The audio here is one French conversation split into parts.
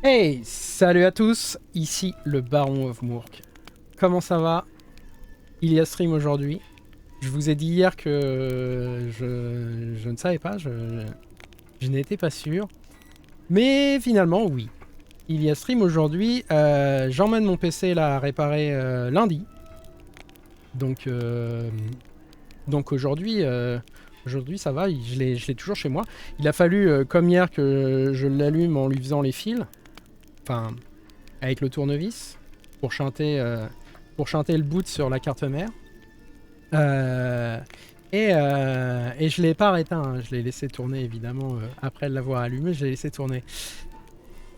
Hey, salut à tous, ici le Baron of Mourk. Comment ça va? Il y a stream aujourd'hui. Je vous ai dit hier que je ne savais pas, je n'étais pas sûr. Mais finalement, oui. Il y a stream aujourd'hui. J'emmène mon PC là à réparer lundi. Donc aujourd'hui, aujourd'hui ça va, je l'ai toujours chez moi. Il a fallu, comme hier, que je l'allume en lui faisant les fils. Enfin, avec le tournevis pour chanter le boot sur la carte mère. Et je l'ai pas éteint, hein. Je l'ai laissé tourner évidemment après l'avoir allumé, je l'ai laissé tourner.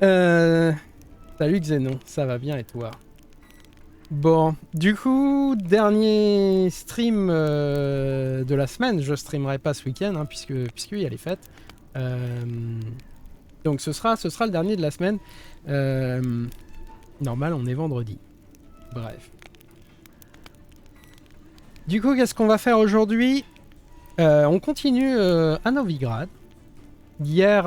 Salut Xenon, ça va bien et toi? Bon, du coup, dernier stream de la semaine. Je streamerai pas ce week-end hein, puisqu'il y a les fêtes. Donc ce sera le dernier de la semaine. Normal, on est vendredi. Bref. Du coup, qu'est-ce qu'on va faire aujourd'hui? On continue à Novigrad. Hier,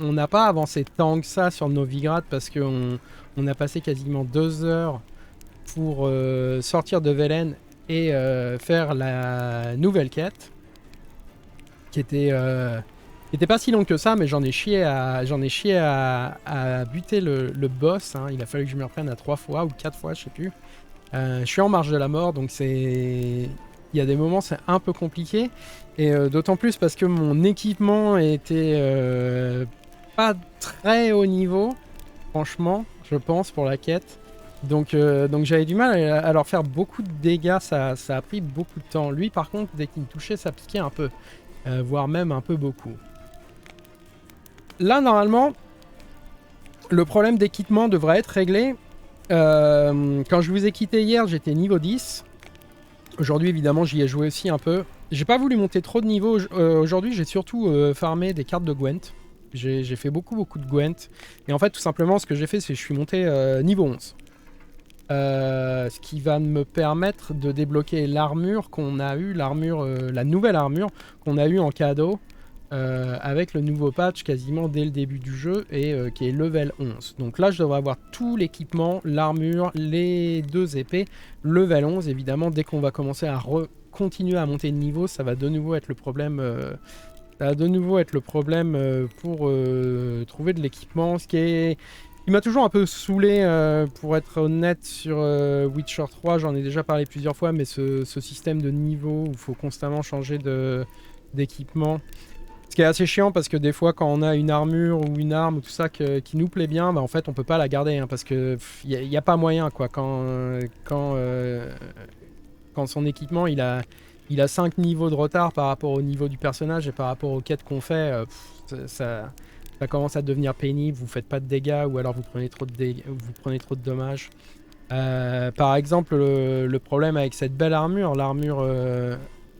on n'a pas avancé tant que ça sur Novigrad parce qu'on a passé quasiment 2 heures pour sortir de Velen et faire la nouvelle quête qui était pas si longue que ça, mais j'en ai chié à buter le boss, hein. Il a fallu que je me reprenne à 3 fois ou 4 fois, je sais plus. Je suis en marge de la mort, donc il y a des moments c'est un peu compliqué, et d'autant plus parce que mon équipement était pas très haut niveau, franchement, je pense, pour la quête. Donc j'avais du mal à leur faire beaucoup de dégâts, ça a pris beaucoup de temps. Lui par contre, dès qu'il me touchait, ça piquait un peu, voire même un peu beaucoup. Là, normalement, le problème d'équipement devrait être réglé. Quand je vous ai quitté hier, j'étais niveau 10. Aujourd'hui, évidemment, j'y ai joué aussi un peu. J'ai pas voulu monter trop de niveau. Aujourd'hui, j'ai surtout farmé des cartes de Gwent. J'ai fait beaucoup de Gwent. Et en fait, tout simplement, ce que j'ai fait, c'est que je suis monté niveau 11. Ce qui va me permettre de débloquer l'armure qu'on a eu, la nouvelle armure qu'on a eu en cadeau. Avec le nouveau patch quasiment dès le début du jeu et qui est level 11. Donc là je devrais avoir tout l'équipement, l'armure, les 2 épées, level 11 évidemment. Dès qu'on va commencer à continuer à monter de niveau, ça va de nouveau être le problème, pour trouver de l'équipement, ce qui m'a toujours un peu saoulé, pour être honnête, sur Witcher 3, j'en ai déjà parlé plusieurs fois, mais ce système de niveau où il faut constamment changer d'équipement. Ce qui est assez chiant parce que des fois quand on a une armure ou une arme ou tout ça qui nous plaît bien, bah en fait on peut pas la garder hein, parce que il n'y a pas moyen quoi. Quand son équipement il a 5 niveaux de retard par rapport au niveau du personnage et par rapport aux quêtes qu'on fait, ça commence à devenir pénible, vous faites pas de dégâts ou alors vous prenez trop de dommages. Par exemple le problème avec cette belle armure,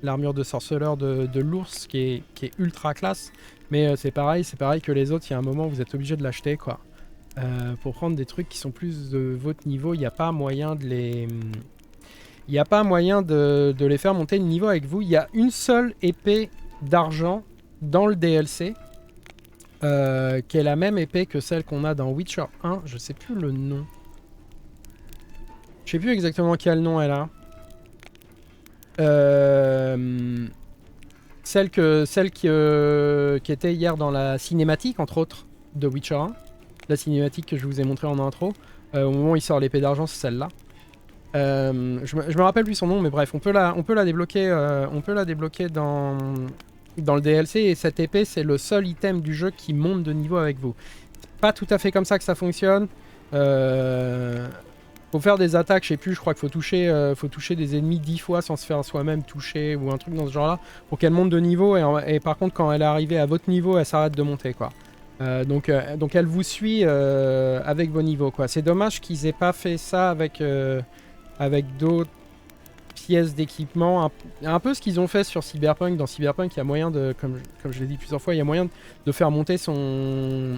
l'armure de sorceleur de l'ours qui est ultra classe, mais c'est pareil que les autres, il y a un moment où vous êtes obligé de l'acheter quoi. Pour prendre des trucs qui sont plus de votre niveau, il n'y a pas moyen de les faire monter de niveau avec vous. Il y a une seule épée d'argent dans le DLC qui est la même épée que celle qu'on a dans Witcher 1, je sais plus le nom. Je sais plus exactement quel nom elle a. Celle qui était hier dans la cinématique, entre autres, de Witcher 1. La cinématique que je vous ai montrée en intro. Au moment où il sort l'épée d'argent, c'est celle-là. Je me rappelle plus son nom, mais bref, on peut la débloquer, dans le DLC. Et cette épée, c'est le seul item du jeu qui monte de niveau avec vous. C'est pas tout à fait comme ça que ça fonctionne. Faut faire des attaques, je sais plus, je crois qu'il faut toucher des ennemis 10 fois sans se faire soi-même toucher ou un truc dans ce genre là pour qu'elle monte de niveau et par contre quand elle est arrivée à votre niveau elle s'arrête de monter quoi. Donc elle vous suit avec vos niveaux quoi. C'est dommage qu'ils aient pas fait ça avec d'autres pièces d'équipement, un peu ce qu'ils ont fait sur Cyberpunk. Dans Cyberpunk il y a moyen de, comme je l'ai dit plusieurs fois, il y a moyen de faire monter son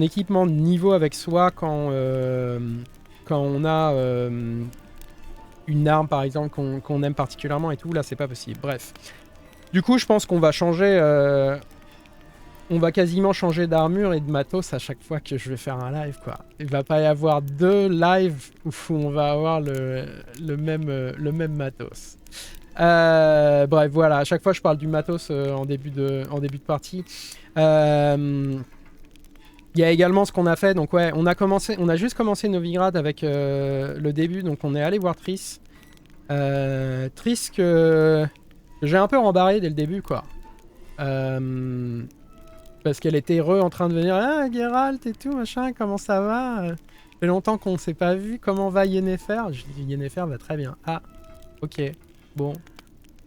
équipement de niveau avec soi quand on a une arme par exemple qu'on aime particulièrement et tout. Là c'est pas possible, bref. Du coup je pense qu'on va changer on va quasiment changer d'armure et de matos à chaque fois que je vais faire un live, quoi. Il va pas y avoir 2 lives où on va avoir le même matos. Bref, voilà, à chaque fois je parle du matos en début de partie. Il y a également ce qu'on a fait, donc ouais, on a juste commencé Novigrad avec le début, donc on est allé voir Triss. Triss que j'ai un peu rembarré dès le début, quoi. Parce qu'elle était en train de venir, ah Geralt et tout, machin, comment ça va? Ça fait longtemps qu'on s'est pas vu, comment va Yennefer? Je dis Yennefer va très bien. Ah, ok, bon.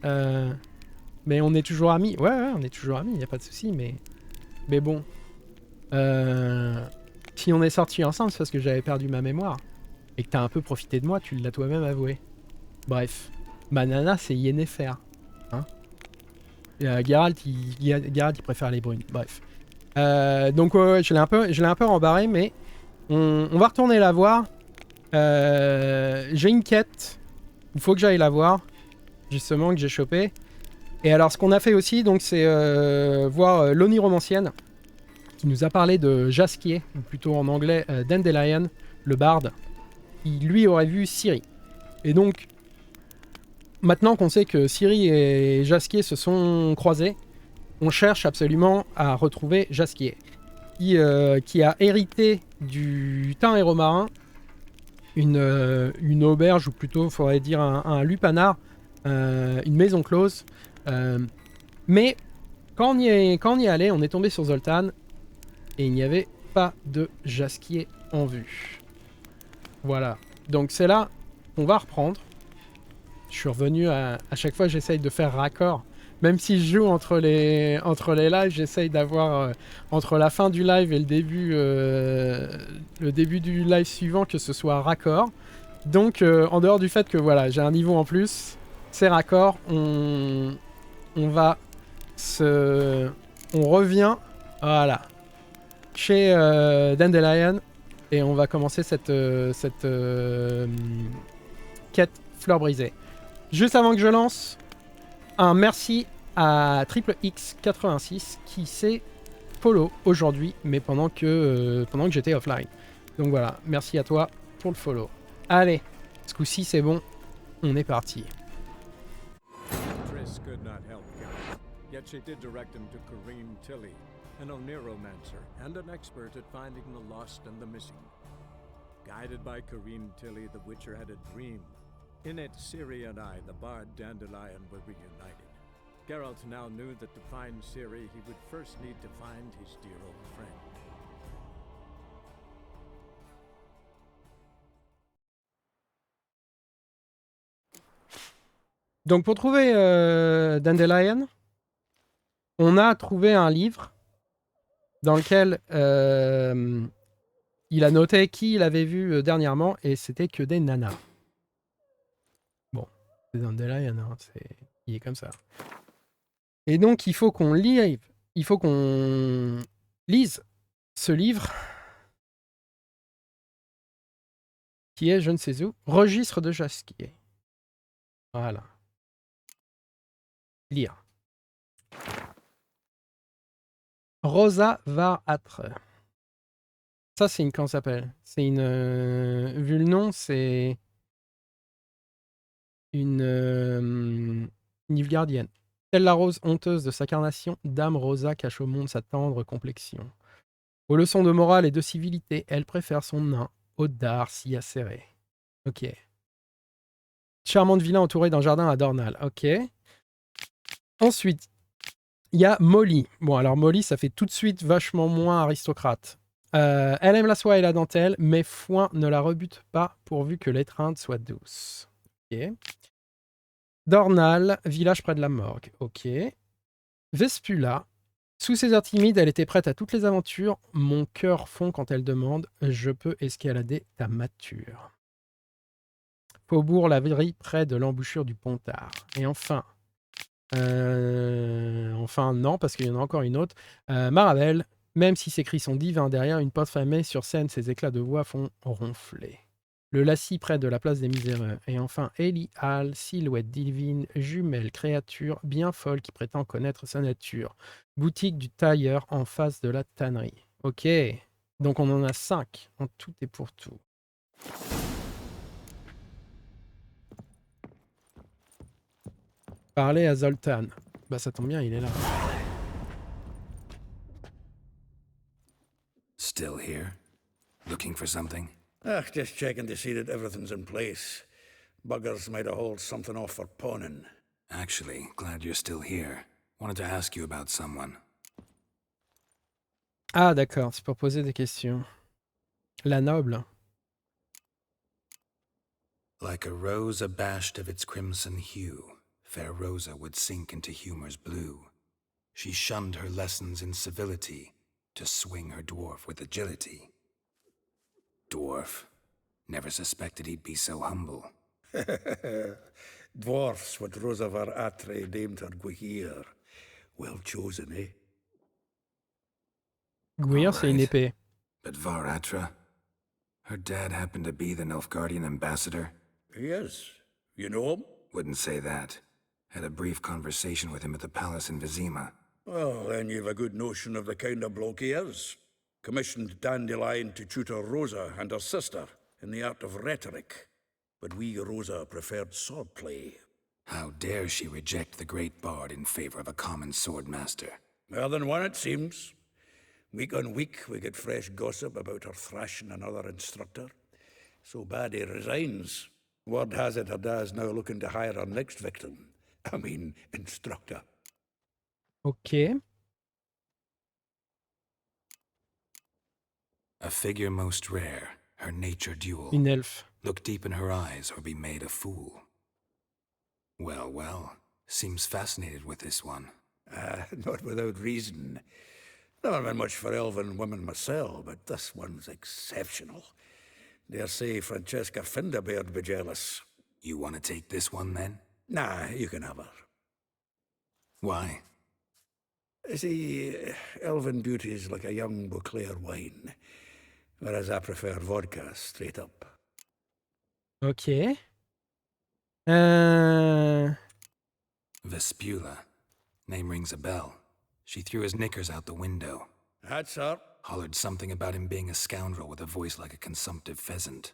Mais on est toujours amis. Ouais, on est toujours amis, y a pas de souci, mais bon. Si on est sortis ensemble, c'est parce que j'avais perdu ma mémoire. Et que t'as un peu profité de moi, tu l'as toi-même avoué. Bref. Ma nana, c'est Yennefer. Hein? Geralt, il préfère les brunes. Bref. Donc ouais, je l'ai un peu rembarré, mais on va retourner la voir. J'ai une quête. Il faut que j'aille la voir. Justement, que j'ai chopé. Et alors, ce qu'on a fait aussi, donc, c'est voir l'oniromancienne, qui nous a parlé de Jasquier, ou plutôt en anglais Dandelion, le barde, qui lui aurait vu Ciri. Et donc, maintenant qu'on sait que Ciri et Jasquier se sont croisés, on cherche absolument à retrouver Jasquier, qui a hérité du thym et romarin, une auberge, ou plutôt, il faudrait dire un lupanar, une maison close. Mais quand on y est allé, on est tombé sur Zoltan, et il n'y avait pas de Jasquier en vue. Voilà. Donc c'est là qu'on va reprendre. Je suis revenu à chaque fois, j'essaye de faire raccord. Même si je joue entre les lives, j'essaye d'avoir entre la fin du live et le début du live suivant que ce soit raccord. Donc en dehors du fait que voilà, j'ai un niveau en plus, c'est raccord. On revient, voilà, chez Dandelion et on va commencer cette quête fleur brisée. Juste avant que je lance, un merci à XXX86 qui s'est follow aujourd'hui, mais pendant que j'étais offline. Donc voilà, merci à toi pour le follow. Allez, ce coup-ci c'est bon, on est parti. Triss could not help Geralt, yet she did direct him to Tilly, an oniromancer and an expert at finding the lost and the missing. Guided by Tilly, the Witcher had a dream. In it, Ciri and I, the bard Dandelion, were reunited. Geralt now knew that to find Ciri, he would first need to find his dear old friend. Donc pour trouver Dandelion, on a trouvé un livre dans lequel il a noté qui il avait vu dernièrement et c'était que des nanas. Bon, c'est Dandelion, hein, il est comme ça. Et donc il faut qu'on lise ce livre qui est, je ne sais où, Registre de Jasquier. Voilà. Lire. Rosa var être. Ça, c'est une... Comment ça s'appelle? C'est une... vu le nom, c'est... Une Nilfgaardienne. Telle la rose honteuse de sa carnation, Dame Rosa cache au monde sa tendre complexion. Aux leçons de morale et de civilité, elle préfère son nain au dard si acéré. Ok. Charmante vilain entourée d'un jardin à Dornal. Ok. Ensuite, il y a Molly. Bon, alors Molly, ça fait tout de suite vachement moins aristocrate. Elle aime la soie et la dentelle, mais foin ne la rebute pas pourvu que l'étreinte soit douce. Ok. Dornal, village près de la morgue. Ok. Vespula. Sous ses airs timides, elle était prête à toutes les aventures. Mon cœur fond quand elle demande « Je peux escalader ta mâture ». Faubourg la Vrille, près de l'embouchure du Pontard. Et enfin... enfin, non, parce qu'il y en a encore une autre. Marabelle, même si ses cris sont divins derrière une porte fermée sur scène, ses éclats de voix font ronfler. Le lacis près de la place des miséreux. Et enfin, Elial, silhouette divine, jumelle, créature bien folle qui prétend connaître sa nature. Boutique du tailleur en face de la tannerie. Ok, donc on en a 5 en tout et pour tout. Parler à Zoltan. Bah ça tombe bien, il est là. Still here? Looking for something? Just checking to see that everything's in place. Buggers might have hauled something off for pawning. Actually, glad you're still here. Wanted to ask you about someone. Ah d'accord, c'est pour poser des questions. La noble. Like a rose abashed of its crimson hue, fair Rosa would sink into humor's blue. She shunned her lessons in civility, to swing her dwarf with agility. Dwarf. Never suspected he'd be so humble. Dwarfs what Rosa var Atre named her Gwyhir. Well chosen, eh? Gouir, c'est une Alright. épée. But Varatra? Her dad happened to be the Nilfgaardian ambassador? He is. You know him? Wouldn't say that. Had a brief conversation with him at the palace in Vizima. Well, then you've a good notion of the kind of bloke he is. Commissioned Dandelion to tutor Rosa and her sister in the art of rhetoric. But we Rosa preferred swordplay. How dare she reject the great bard in favor of a common swordmaster? More than one, it seems. Week on week, we get fresh gossip about her thrashing another instructor. So bad he resigns. Word has it her dad's now looking to hire her next victim. I mean, instructor. Ok. A figure most rare, her nature dual. Une elfe. Look deep in her eyes or be made a fool. Well, well, seems fascinated with this one. Not without reason. Never been much for elven women myself, but this one's exceptional. Dare say Francesca Finderbeard be jealous. You want to take this one then? Nah, you can have her. Why? See, elven beauty's like a young Beauclair wine, whereas I prefer vodka straight up. Ok. Vespula. Name rings a bell. She threw his knickers out the window. That's her. Hollered something about him being a scoundrel with a voice like a consumptive pheasant.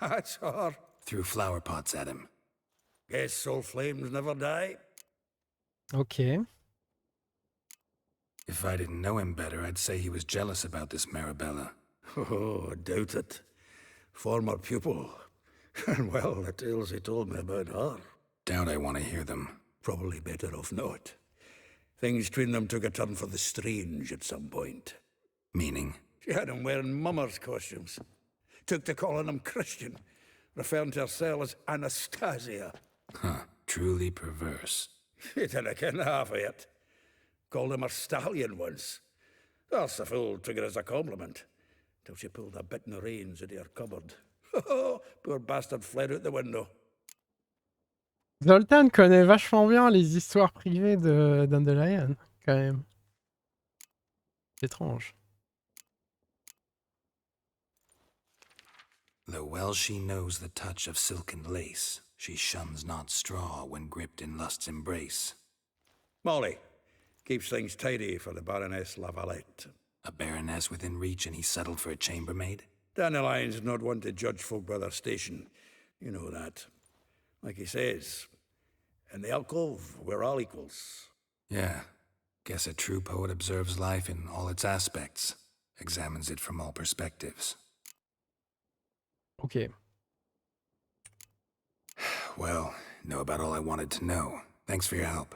That's her. Threw flower pots at him. Guess soul flames never die. Ok. If I didn't know him better, I'd say he was jealous about this Marabella. Oh, doubt it. Former pupil. And well, the tales he told me about her. Doubt I want to hear them. Probably better off not. Things between them took a turn for the strange at some point. Meaning? She had him wearing mummers' costumes. Took to calling him Christian, referring to herself as Anastasia. Huh. Truly perverse. She didn't ken half of it. Called him her stallion once. That's the fool took it as a compliment. Till she pulled a bit in the reins into her cupboard. Poor bastard fled out the window. Zoltan connaît vachement bien les histoires privées de Dandelion, quand même. C'est étrange. Though well she knows the touch of silken lace, she shuns not straw when gripped in lust's embrace. Molly keeps things tidy for the Baroness Lavalette. A baroness within reach and he settled for a chambermaid? Dandelion's not one to judge folk by their station. You know that. Like he says, in the alcove, we're all equals. Yeah. Guess a true poet observes life in all its aspects, examines it from all perspectives. Ok. Well, know about all I wanted to know. Thanks for your help.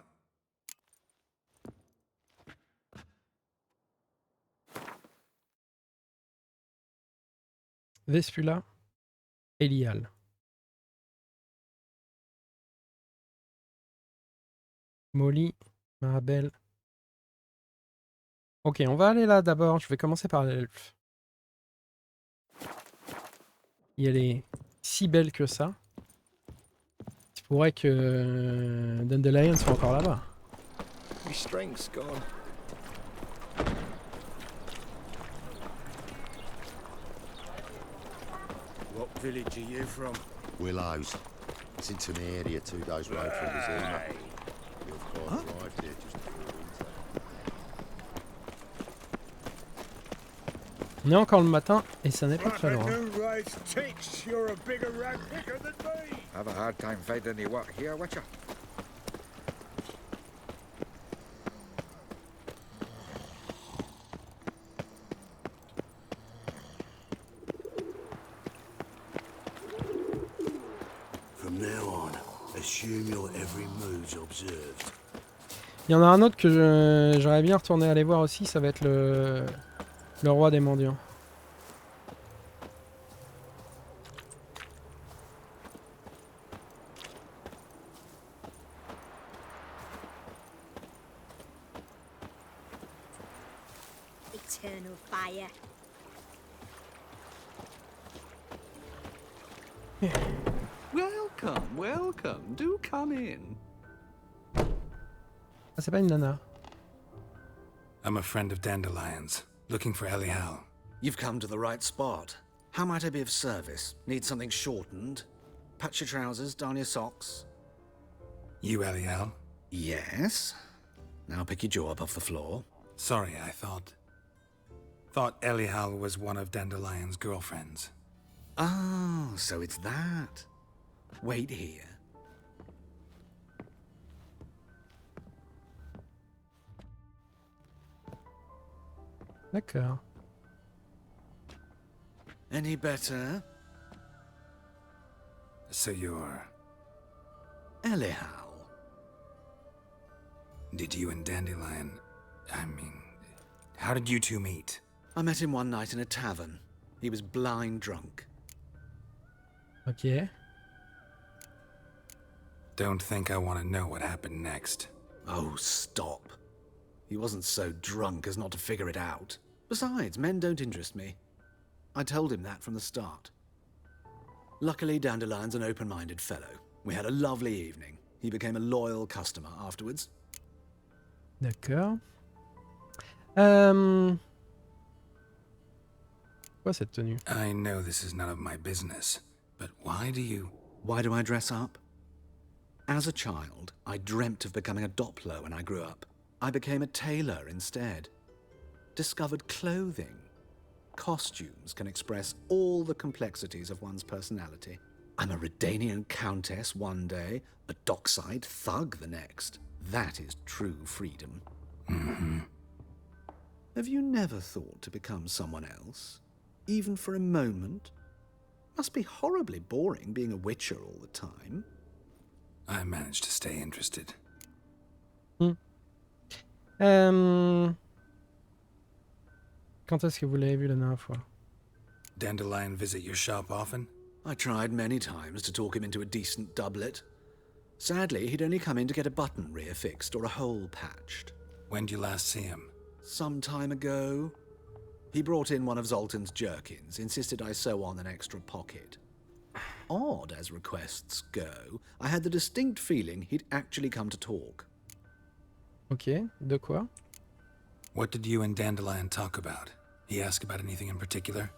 Vespula. Elial. Molly. Marabelle. Ok, on va aller là d'abord. Je vais commencer par l'elfe. Et elle est si belle que ça. Il pourrait que Dandelion soit encore là-bas. My strength's gone. What village are you from? Willows. It's into an area 2 days' road from Vizima. You've got arrived here just before winter. On est encore le matin et ça n'est pas très loin. Have a hard time finding any work here, Witcher. From now on, assume your every move's observed. Il y en a un autre que j'aurais bien retourné aller voir aussi, ça va être le roi des mendiants. Eternal fire. Welcome, welcome. Do come in. Ah, c'est pas une nana. I'm a friend of Dandelion's, looking for Elial. You've come to the right spot. How might I be of service? Need something shortened? Patch your trousers, darn your socks? You Elial? Yes. Now pick your jaw up off the floor. Sorry, I thought Elial was one of Dandelion's girlfriends. Oh, so it's that. Wait here. D'accord. Any better? So you're... Elial. Did you and Dandelion... I mean... How did you two meet? I met him one night in a tavern. He was blind drunk. Ok. Don't think I want to know what happened next. Oh, stop. He wasn't so drunk as not to figure it out. Besides, men don't interest me. I told him that from the start. Luckily, Dandelion's an open-minded fellow. We had a lovely evening. He became a loyal customer afterwards. D'accord. Quoi cette tenue? I know this is none of my business, but why do you... Why do I dress up? As a child, I dreamt of becoming a Doppler when I grew up. I became a tailor instead. Discovered clothing. Costumes can express all the complexities of one's personality. I'm a Redanian countess one day, a dockside thug the next. That is true freedom. Mm-hmm. Have you never thought to become someone else? Even for a moment? Must be horribly boring being a witcher all the time. I managed to stay interested. Quand est-ce que vous l'avez vu la dernière fois? Dandelion visit your shop often? I tried many times to talk him into a decent doublet. Sadly, he'd only come in to get a button rear-fixed or a hole patched. When did you last see him? Some time ago. He brought in one of Zoltan's jerkins, insisted I sew on an extra pocket. Odd as requests go, I had the distinct feeling he'd actually come to talk. Ok, de quoi? What did you and Dandelion talk about? He asked about anything in particular?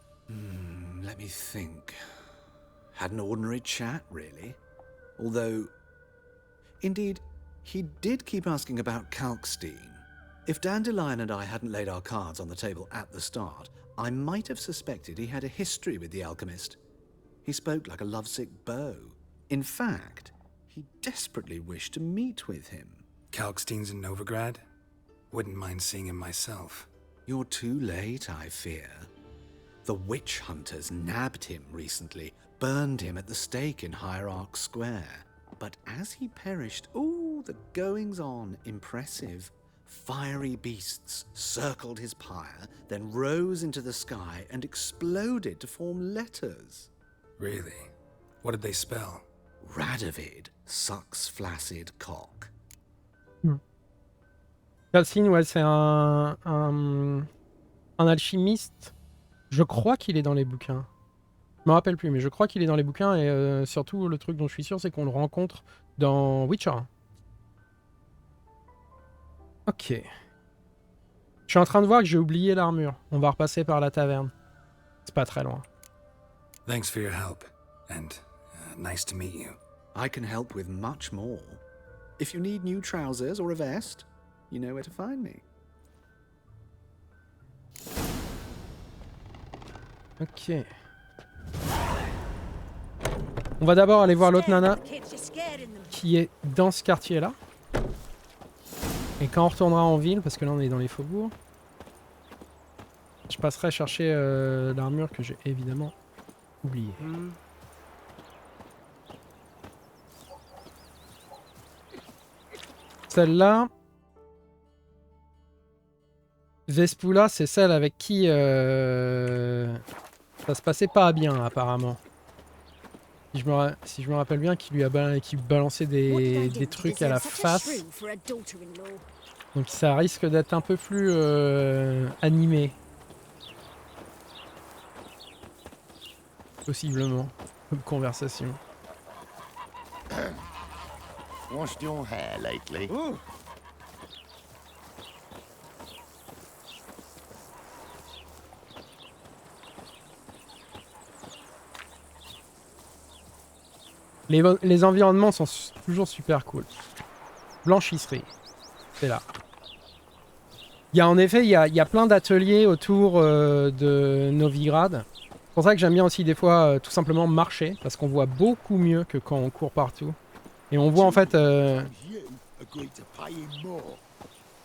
Let me think. Had an ordinary chat, really. Although, indeed, he did keep asking about Kalkstein. If Dandelion and I hadn't laid our cards on the table at the start, I might have suspected he had a history with the alchemist. He spoke like a lovesick beau. In fact, he desperately wished to meet with him. Kalkstein's in Novigrad? Wouldn't mind seeing him myself. You're too late, I fear. The witch hunters nabbed him recently, burned him at the stake in Hierarch Square. But as he perished, ooh, the goings-on, impressive. Fiery beasts circled his pyre, then rose into the sky and exploded to form letters. Really? What did they spell? Radovid sucks flaccid cock. Kalkstein, ouais, c'est un alchimiste. Je crois qu'il est dans les bouquins. Je me rappelle plus, mais je crois qu'il est dans les bouquins et surtout le truc dont je suis sûr, c'est qu'on le rencontre dans Witcher. Ok. Je suis en train de voir que j'ai oublié l'armure. On va repasser par la taverne. C'est pas très loin. Thanks for your help. and nice to meet you. I can help with much more. If you need new trousers or a vest, you know where to find me. Ok. On va d'abord aller voir l'autre nana qui est dans ce quartier-là. Et quand on retournera en ville, parce que là on est dans les faubourgs, je passerai chercher l'armure que j'ai évidemment oubliée. Celle-là, Vespula, c'est celle avec qui ça se passait pas bien apparemment. Si je me rappelle bien, qui lui balançait des trucs à la face. Donc ça risque d'être un peu plus animé. Possiblement, comme conversation. Washed your hair lately? Les environnements sont toujours super cool. Blanchisserie, c'est là. Il y a en effet, il y a plein d'ateliers autour de Novigrad. C'est pour ça que j'aime bien aussi des fois tout simplement marcher, parce qu'on voit beaucoup mieux que quand on court partout. Et on voit en fait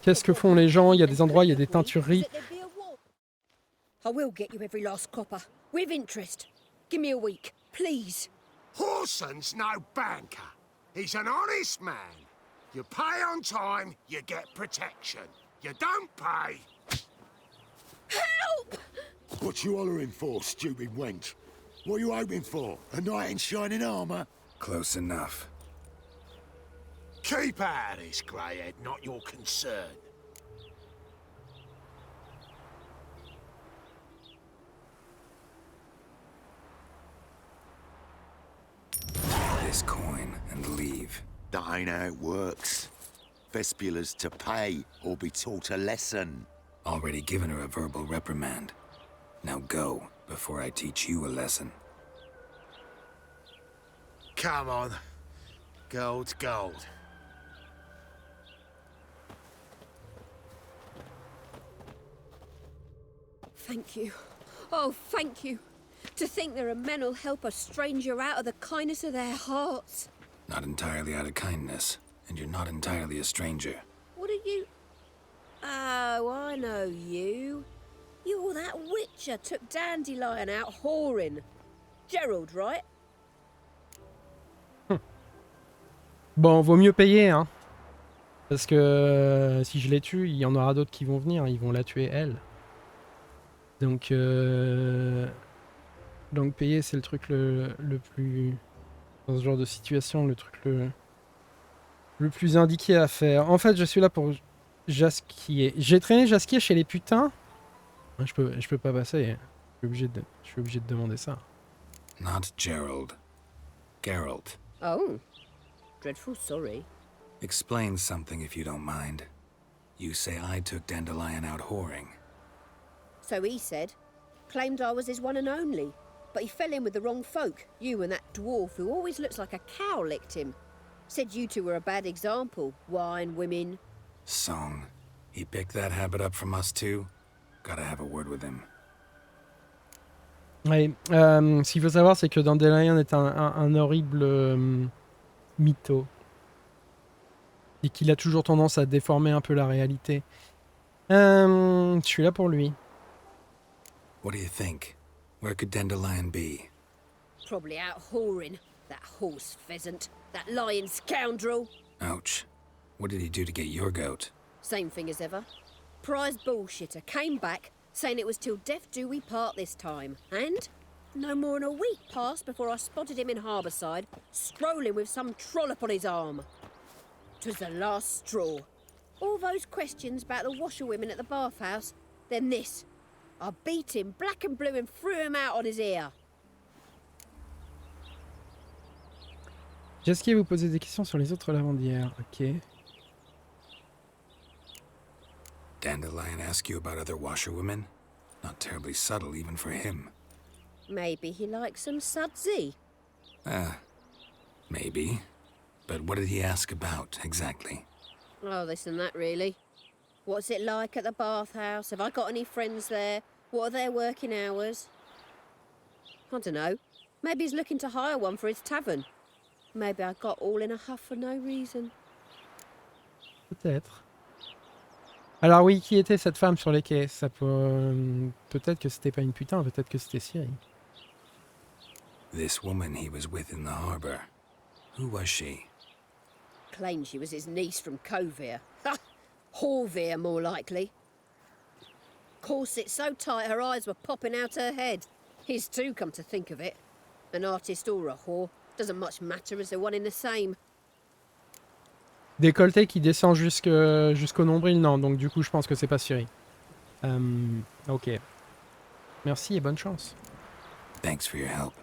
qu'est-ce que font les gens. Il y a des endroits, il y a des teintureries. I will get you every last copper, with interest. Give me a week, please. Horson's no banker. He's an honest man. You pay on time, you get protection. You don't pay. Help! What you hollering for, stupid wench? What are you hoping for? A knight in shining armour? Close enough. Keep out of this, greyhead, not your concern. This coin and leave. That ain't how it works. Vespula's to pay or be taught a lesson. Already given her a verbal reprimand. Now go, before I teach you a lesson. Come on. Gold's gold. Thank you. Oh, thank you. To think there are men who'll help a stranger out of the kindness of their hearts. Not entirely out of kindness, and you're not entirely a stranger. What are you... Oh, I know you. You're that witcher took Dandelion out whoring. Gerald, right? Bon, vaut mieux payer, hein. Parce que si je les tue, il y en aura d'autres qui vont venir. Ils vont la tuer, elle. Donc payer, c'est le truc le plus... Dans ce genre de situation, le truc le plus indiqué à faire. En fait, je suis là pour jasquier. J'ai traîné jasquier chez les putains. Je peux pas passer. Je suis obligé de demander ça. Not Gerald. Geralt. Oh. Dreadful sorry. Explain something if you don't mind. You say I took Dandelion out whoring. So he said. Claimed I was his one and only. But he fell in with the wrong folk. You and that dwarf who always looks like a cow licked him. Said you two were a bad example. Wine, women. Song. He picked that habit up from us too? Gotta have a word with him. Ouais, ce qu'il faut savoir, c'est que Dandelion est un horrible mytho. Et qu'il a toujours tendance à déformer un peu la réalité. Je suis là pour lui. What do you think? Where could Dandelion be? Probably out whoring. That horse pheasant. That lying scoundrel. Ouch. What did he do to get your goat? Same thing as ever. Prize bullshitter came back, saying it was till death do we part this time. And no more than a week passed before I spotted him in Harbourside, strolling with some trollop on his arm. 'Twas the last straw. All those questions about the washerwomen at the bathhouse, then this. I beat him black and blue and threw him out on his ear. Jasquier vous posez des questions sur les autres lavandières. Ok. Dandelion ask you about other washerwomen? Not terribly subtle even for him. Maybe he likes some sudsy. Maybe. But what did he ask about, exactly? Oh, this and that, really. What's it like at the bathhouse? Have I got any friends there? What are their working hours? I don't know. Maybe he's looking to hire one for his tavern. Maybe I got all in a huff for no reason. Peut-être. Alors oui, qui était cette femme sur les quais? Ça peut... Peut-être que c'était pas une putain, peut-être que c'était Ciri. This woman he was with in the harbor. Who was she? Claimed she was his niece from Covere. Ha! Horvere, more likely. Corset so tight her eyes were popping out her head. His too, come to think of it. An artist or a whore. Doesn't much matter as they're one in the same. Décolleté qui descend jusqu'au nombril, non. Donc du coup, je pense que c'est pas Ciri. Ok. Merci et bonne chance. Thanks for your help.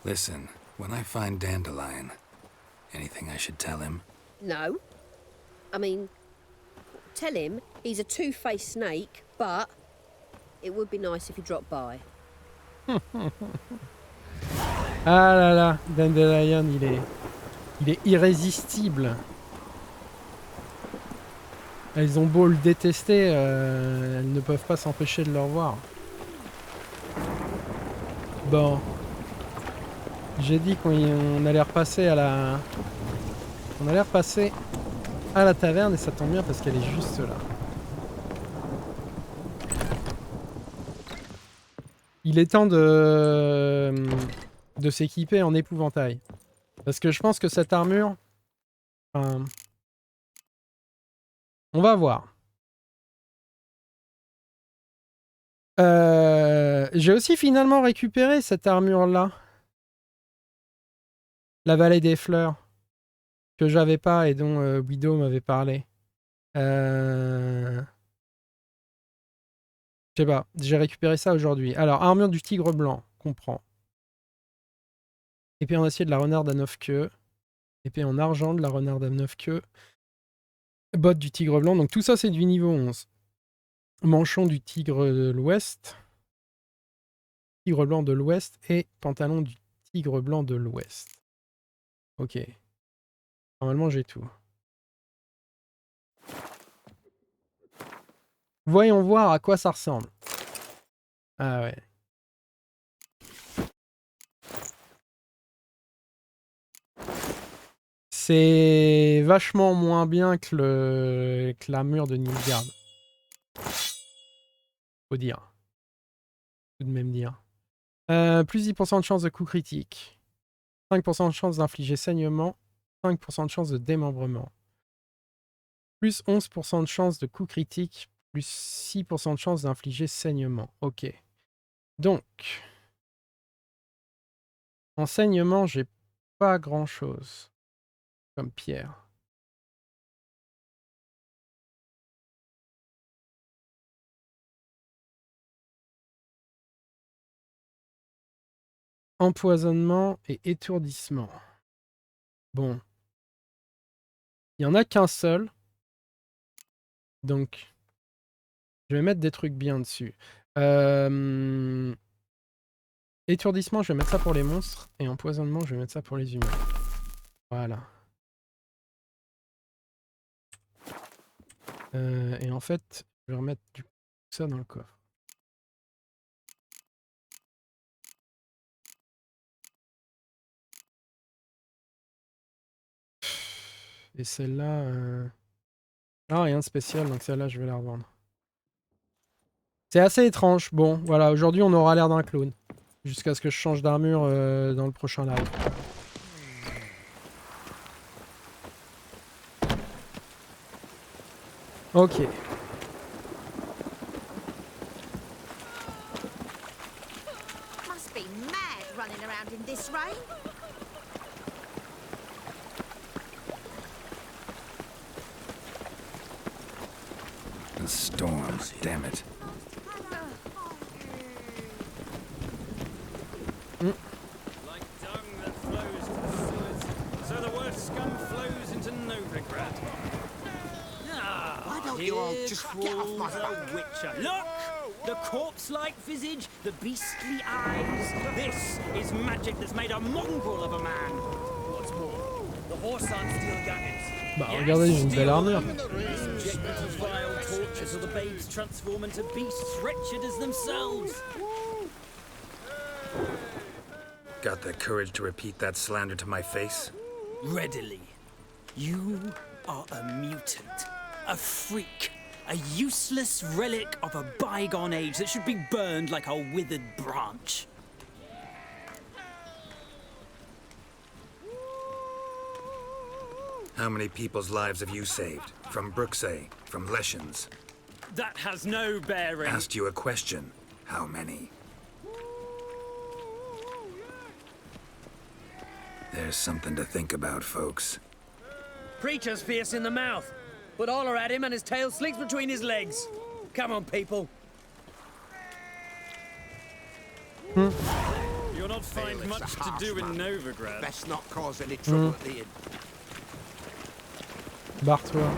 Listen, when I find Dandelion, anything I should tell him? No. I mean, tell him he's a two-faced snake, but it would be nice if he dropped by. Ah là là, Dandelion, il est irrésistible. Elles ont beau le détester, elles ne peuvent pas s'empêcher de le revoir. Bon. J'ai dit qu'on allait repasser à la... On allait repasser à la taverne et ça tombe bien parce qu'elle est juste là. Il est temps de s'équiper en épouvantail. Parce que je pense que cette armure... on va voir. J'ai aussi finalement récupéré cette armure-là. La vallée des fleurs. Que j'avais pas et dont Widow m'avait parlé. Je sais pas, j'ai récupéré ça aujourd'hui. Alors, armure du tigre blanc, comprends. Épée en acier de la renarde à 9 queues. Épée en argent de la renarde à 9 queues. Bottes du tigre blanc, donc tout ça c'est du niveau 11. Manchon du tigre de l'ouest. Tigre blanc de l'ouest et pantalon du tigre blanc de l'ouest. Ok. Normalement j'ai tout. Voyons voir à quoi ça ressemble. Ah ouais. C'est vachement moins bien que l'armure de Novigrad. Faut dire. Tout de même dire. Plus 10% de chance de coup critique. 5% de chance d'infliger saignement. 5% de chance de démembrement. Plus 11% de chance de coup critique. Plus 6% de chance d'infliger saignement. Ok. Donc. En saignement, j'ai pas grand chose. Comme pierre. Empoisonnement et étourdissement. Bon. Il n'y en a qu'un seul. Donc, je vais mettre des trucs bien dessus. Étourdissement, je vais mettre ça pour les monstres. Et empoisonnement, je vais mettre ça pour les humains. Voilà. Et en fait, je vais remettre tout ça dans le coffre. Et celle-là... Ah, rien de spécial, donc celle-là, je vais la revendre. C'est assez étrange. Bon, voilà, aujourd'hui, on aura l'air d'un clown. Jusqu'à ce que je change d'armure dans le prochain live. Ok. Must be mad running around in this rain. The storm, damn it. Like dung that flows to the sewers, so the worst scum flows into Novigrad. Why don't you all just get off my a witcher. Look! The corpse-like visage, the beastly eyes. This is magic that's made a mongrel of a man. What's more, the horse aren't still gutted. Bah regardez, j'ai une belle armure. Subjected to vile torture till the babes transform into beasts wretched as themselves. Got the courage to repeat that slander to my face? Readily. You are a mutant, a freak, a useless relic of a bygone age that should be burned like a withered branch. How many people's lives have you saved? From Bruxay, from Leshens? That has no bearing. Asked you a question. How many? There's something to think about, folks. Preacher's fierce in the mouth, but holler at him and his tail slinks between his legs. Come on, people. You'll not find much to do in Novigrad. Best not cause any trouble at the inn. Barre-toi.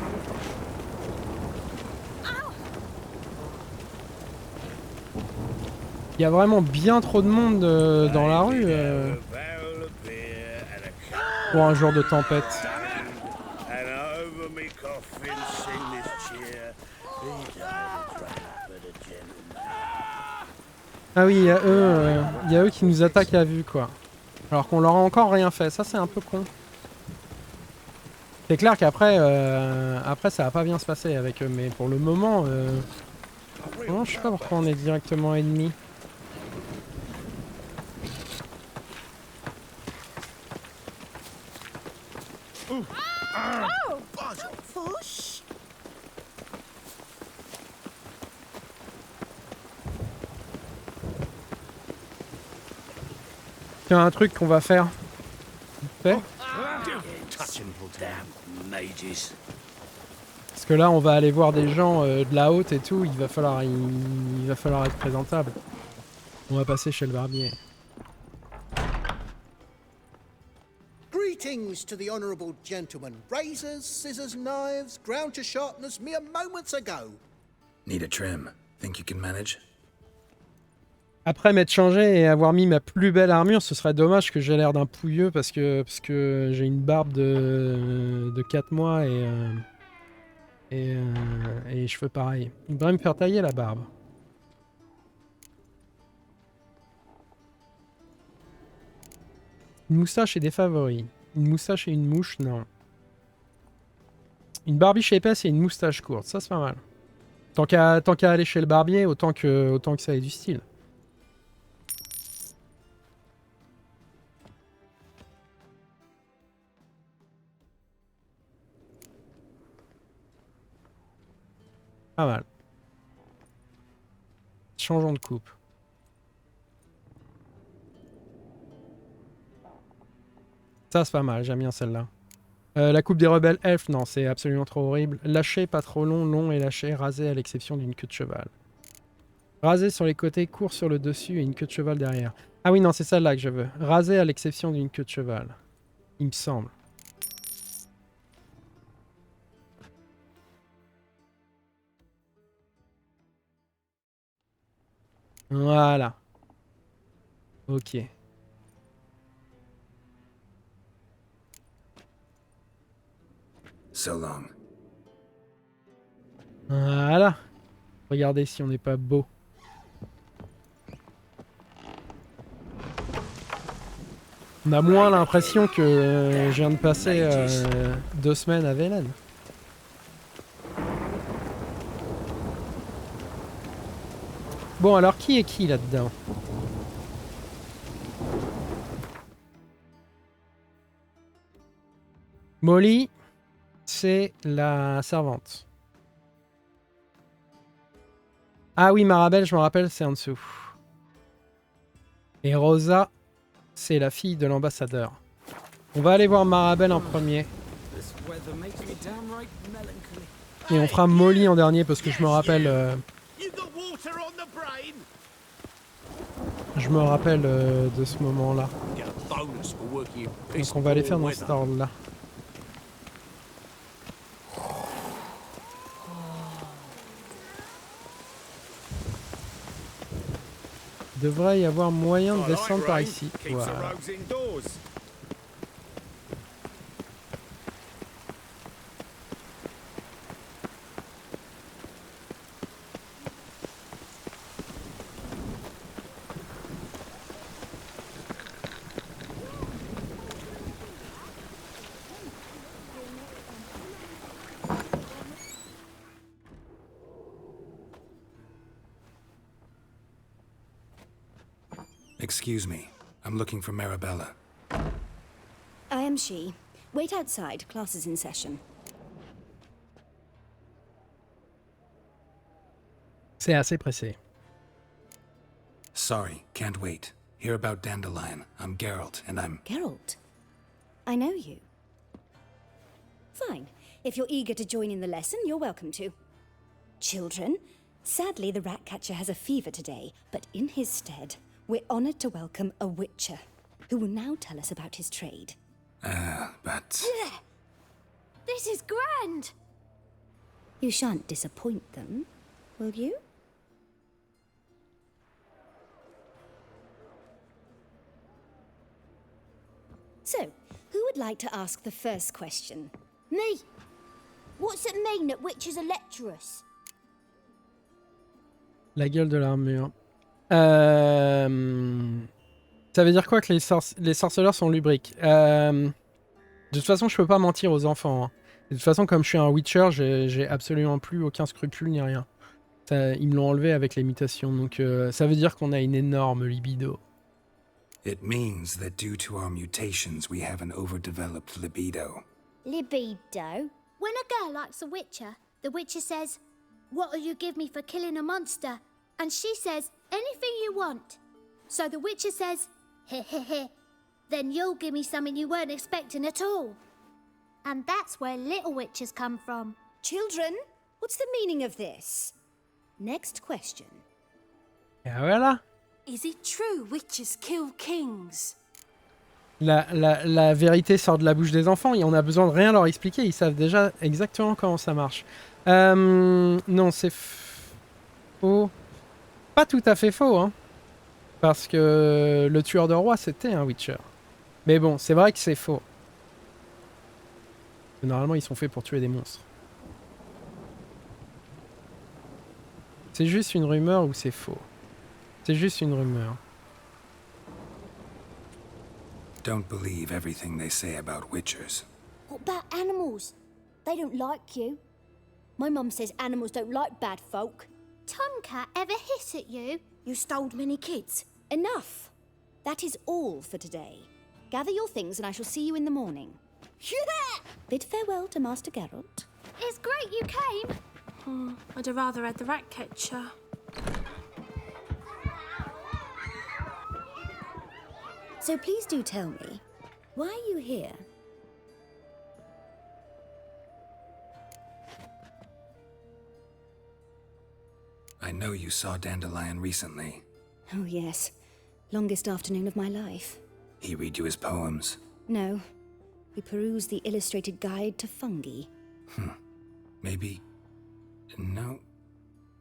Il y a vraiment bien trop de monde dans la rue pour un jour de tempête. Ah oui, il y a eux qui nous attaquent à vue quoi. Alors qu'on leur a encore rien fait, ça c'est un peu con. C'est clair qu'après après ça va pas bien se passer avec eux, mais pour le moment, non, je sais pas pourquoi on est directement ennemis. Tiens, un truc qu'on va faire. Fait. Parce que là, on va aller voir des gens de la haute et tout. Il va falloir être présentable. On va passer chez le barbier. Greetings to the honourable gentleman. Razors, scissors, knives, ground to sharpness mere moments ago. Need a trim. Think you can manage? Après m'être changé et avoir mis ma plus belle armure, ce serait dommage que j'ai l'air d'un pouilleux parce que j'ai une barbe de 4 mois et les cheveux pareils. Il devrait me faire tailler la barbe. Une moustache et des favoris. Une moustache et une mouche, non. Une barbiche épaisse et une moustache courte, ça c'est pas mal. Tant qu'à aller chez le barbier, autant que ça ait du style. Pas mal. Changeons de coupe. Ça c'est pas mal, j'aime bien celle-là. La coupe des rebelles elfes, non, c'est absolument trop horrible. Lâché, pas trop long, long et lâché, rasé à l'exception d'une queue de cheval. Rasé sur les côtés, court sur le dessus et une queue de cheval derrière. Ah oui, non, c'est celle-là que je veux. Rasé à l'exception d'une queue de cheval. Il me semble. Voilà. Ok. So long. Voilà. Regardez si on n'est pas beau. On a moins l'impression que je viens de passer 2 semaines à Velen. Bon, alors qui est qui là-dedans? Molly, c'est la servante. Ah oui, Marabelle, je me rappelle, c'est en dessous. Et Rosa, c'est la fille de l'ambassadeur. On va aller voir Marabelle en premier. Et on fera Molly en dernier parce que je me rappelle... Je me rappelle de ce moment-là. Donc on va aller faire dans cet ordre-là. Devrait y avoir moyen de descendre par ici. Voilà. Excuse me. I'm looking for Marabella. I am she. Wait outside. Class is in session. C'est assez pressé. Sorry, can't wait. Hear about Dandelion. I'm Geralt, and I'm... Geralt? I know you. Fine. If you're eager to join in the lesson, you're welcome to. Children, sadly the rat catcher has a fever today, but in his stead, we're honoured to welcome a witcher, who will now tell us about his trade. But... This is grand! You shan't disappoint them, will you? So, who would like to ask the first question? Me! What's it mean that witches are lecturers? La gueule de l'armure. Ça veut dire quoi que les sorceleurs sont lubriques? De toute façon, je peux pas mentir aux enfants. Hein. De toute façon, comme je suis un Witcher, j'ai absolument plus aucun scrupule ni rien. Ils me l'ont enlevé avec les mutations, donc ça veut dire qu'on a une énorme libido. It means that due to our mutations, we have an overdeveloped libido. Libido? When a girl likes a witcher, the witcher says, "What'll you give me for killing a monster?" And she says, "Anything you want." So the witcher says, "Heh heh heh, then you'll give me something you weren't expecting at all." And that's where little witches come from. Children, what's the meaning of this? Next question. Et voilà. Is it true witches kill kings? La vérité sort de la bouche des enfants et on a besoin de rien leur expliquer. Ils savent déjà exactement comment ça marche. Non, c'est faux. Pas tout à fait faux, hein. Parce que le tueur de roi, c'était un Witcher. Mais bon, c'est vrai que c'est faux. Normalement, ils sont faits pour tuer des monstres. C'est juste une rumeur ou c'est faux? C'est juste une rumeur. Don't believe everything they say about witchers. What about animals? They don't like you. My mum says animals don't like bad folk. Tomcat ever hiss at you? You stole many kids. Enough. That is all for today. Gather your things and I shall see you in the morning. Bid farewell to Master Geralt. It's great you came. I'd have rather had the rat catcher. So please do tell me, why are you here? I know you saw Dandelion recently. Oh yes, longest afternoon of my life. He read you his poems? No, we perused the illustrated guide to fungi. Maybe... No.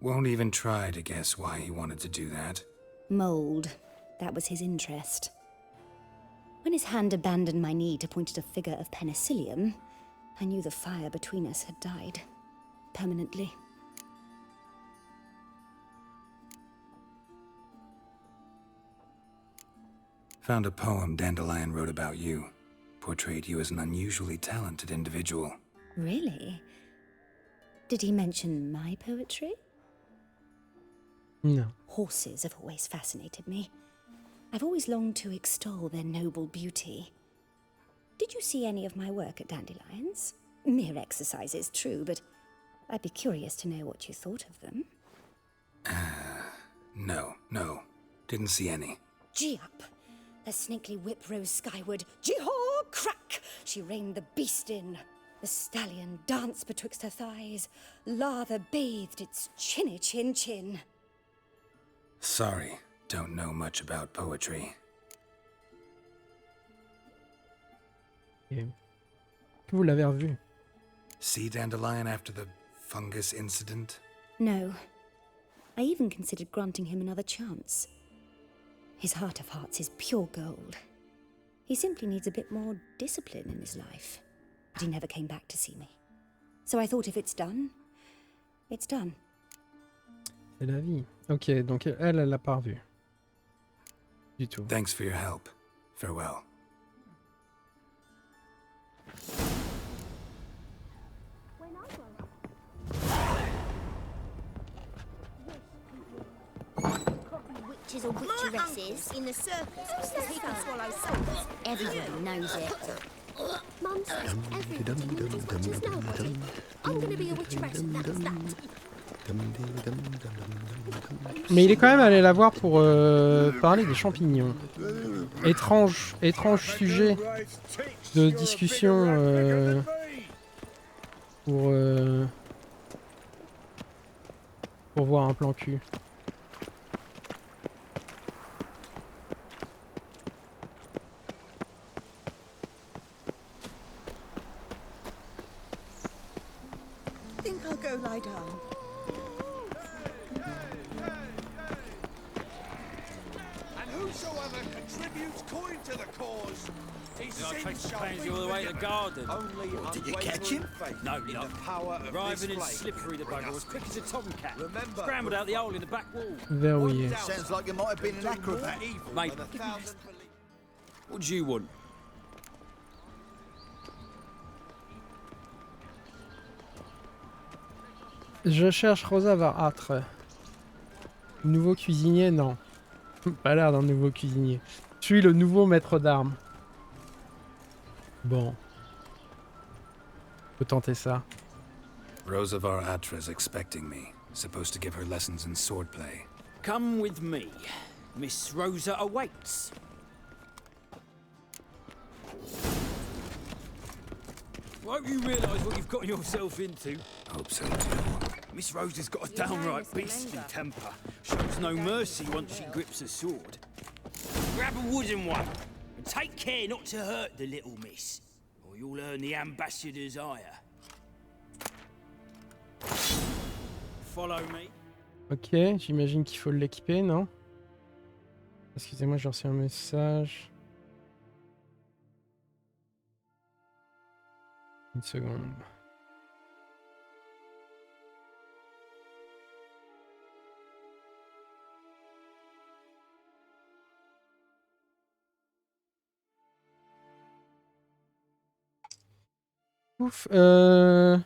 Won't even try to guess why he wanted to do that. Mold. That was his interest. When his hand abandoned my knee to point at a figure of penicillium, I knew the fire between us had died. Permanently. Found a poem Dandelion wrote about you. Portrayed you as an unusually talented individual. Really? Did he mention my poetry? No. Horses have always fascinated me. I've always longed to extol their noble beauty. Did you see any of my work at Dandelion's? Mere exercises, true, but I'd be curious to know what you thought of them. No. Didn't see any. Gee up! The snakely whip rose skyward. Jee-haw! Crack! She reined the beast in. The stallion danced betwixt her thighs. Lather bathed its chinny chin. Sorry, don't know much about poetry. Okay. Vous l'avez revu? See Dandelion after the fungus incident? No. I even considered granting him another chance. His heart of hearts is pure gold. He simply needs a bit more discipline in his life. But he never came back to see me. So I thought if it's done, it's done. C'est la vie. Ok, donc elle l'a pas revu. Du tout. Thanks for your help. Farewell. Witches or witcheresses in the circus because he can swallow souls. Everybody knows it. Mum says everybody knows witches nowadays. I'm gonna be a witcheress, that's that. Mais il est quand même allé la voir pour parler des champignons. Étrange sujet de discussion pour voir un plan cul. I think I'll go lie down. Whosoever contributes coin to the cause, his sins shall be all the way to the garden. Did you catch him? No, no. Arriving in slippery, the bugger, as quick as a tomcat. Scrambled out the hole in the back wall. Verrouillé. Sounds like you might have been an acrobat. Mate, what do you want? Je cherche Rosa Varâtre. Nouveau cuisinier, non. Pas l'air d'un nouveau cuisinier. Je suis le nouveau maître d'armes. Bon. Faut tenter ça. Rosa Varâtre is expecting me. Supposed to give her lessons in swordplay. Come with me. Miss Rosa awaits. I hope you realise what you've got yourself into. Hope so too. Miss Rosa's got a downright beastly temper. Shows no mercy once she grips a sword. Grab a wooden one, and take care not to hurt the little miss, or you'll earn the ambassador's ire. Follow me. Ok, j'imagine qu'il faut l'équiper, non? Excusez-moi, j'ai reçu un message. Une seconde. Ouf, je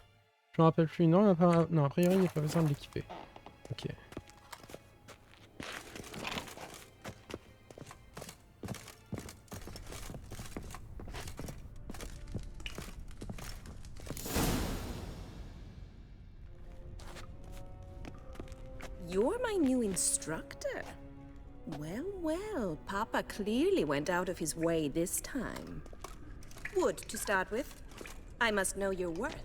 me rappelle plus, non, non, a priori il n'y a pas besoin de l'équiper. Ok. You're my new instructor. Well, well, Papa clearly went out of his way this time. Wood, to start with. I must know your worth.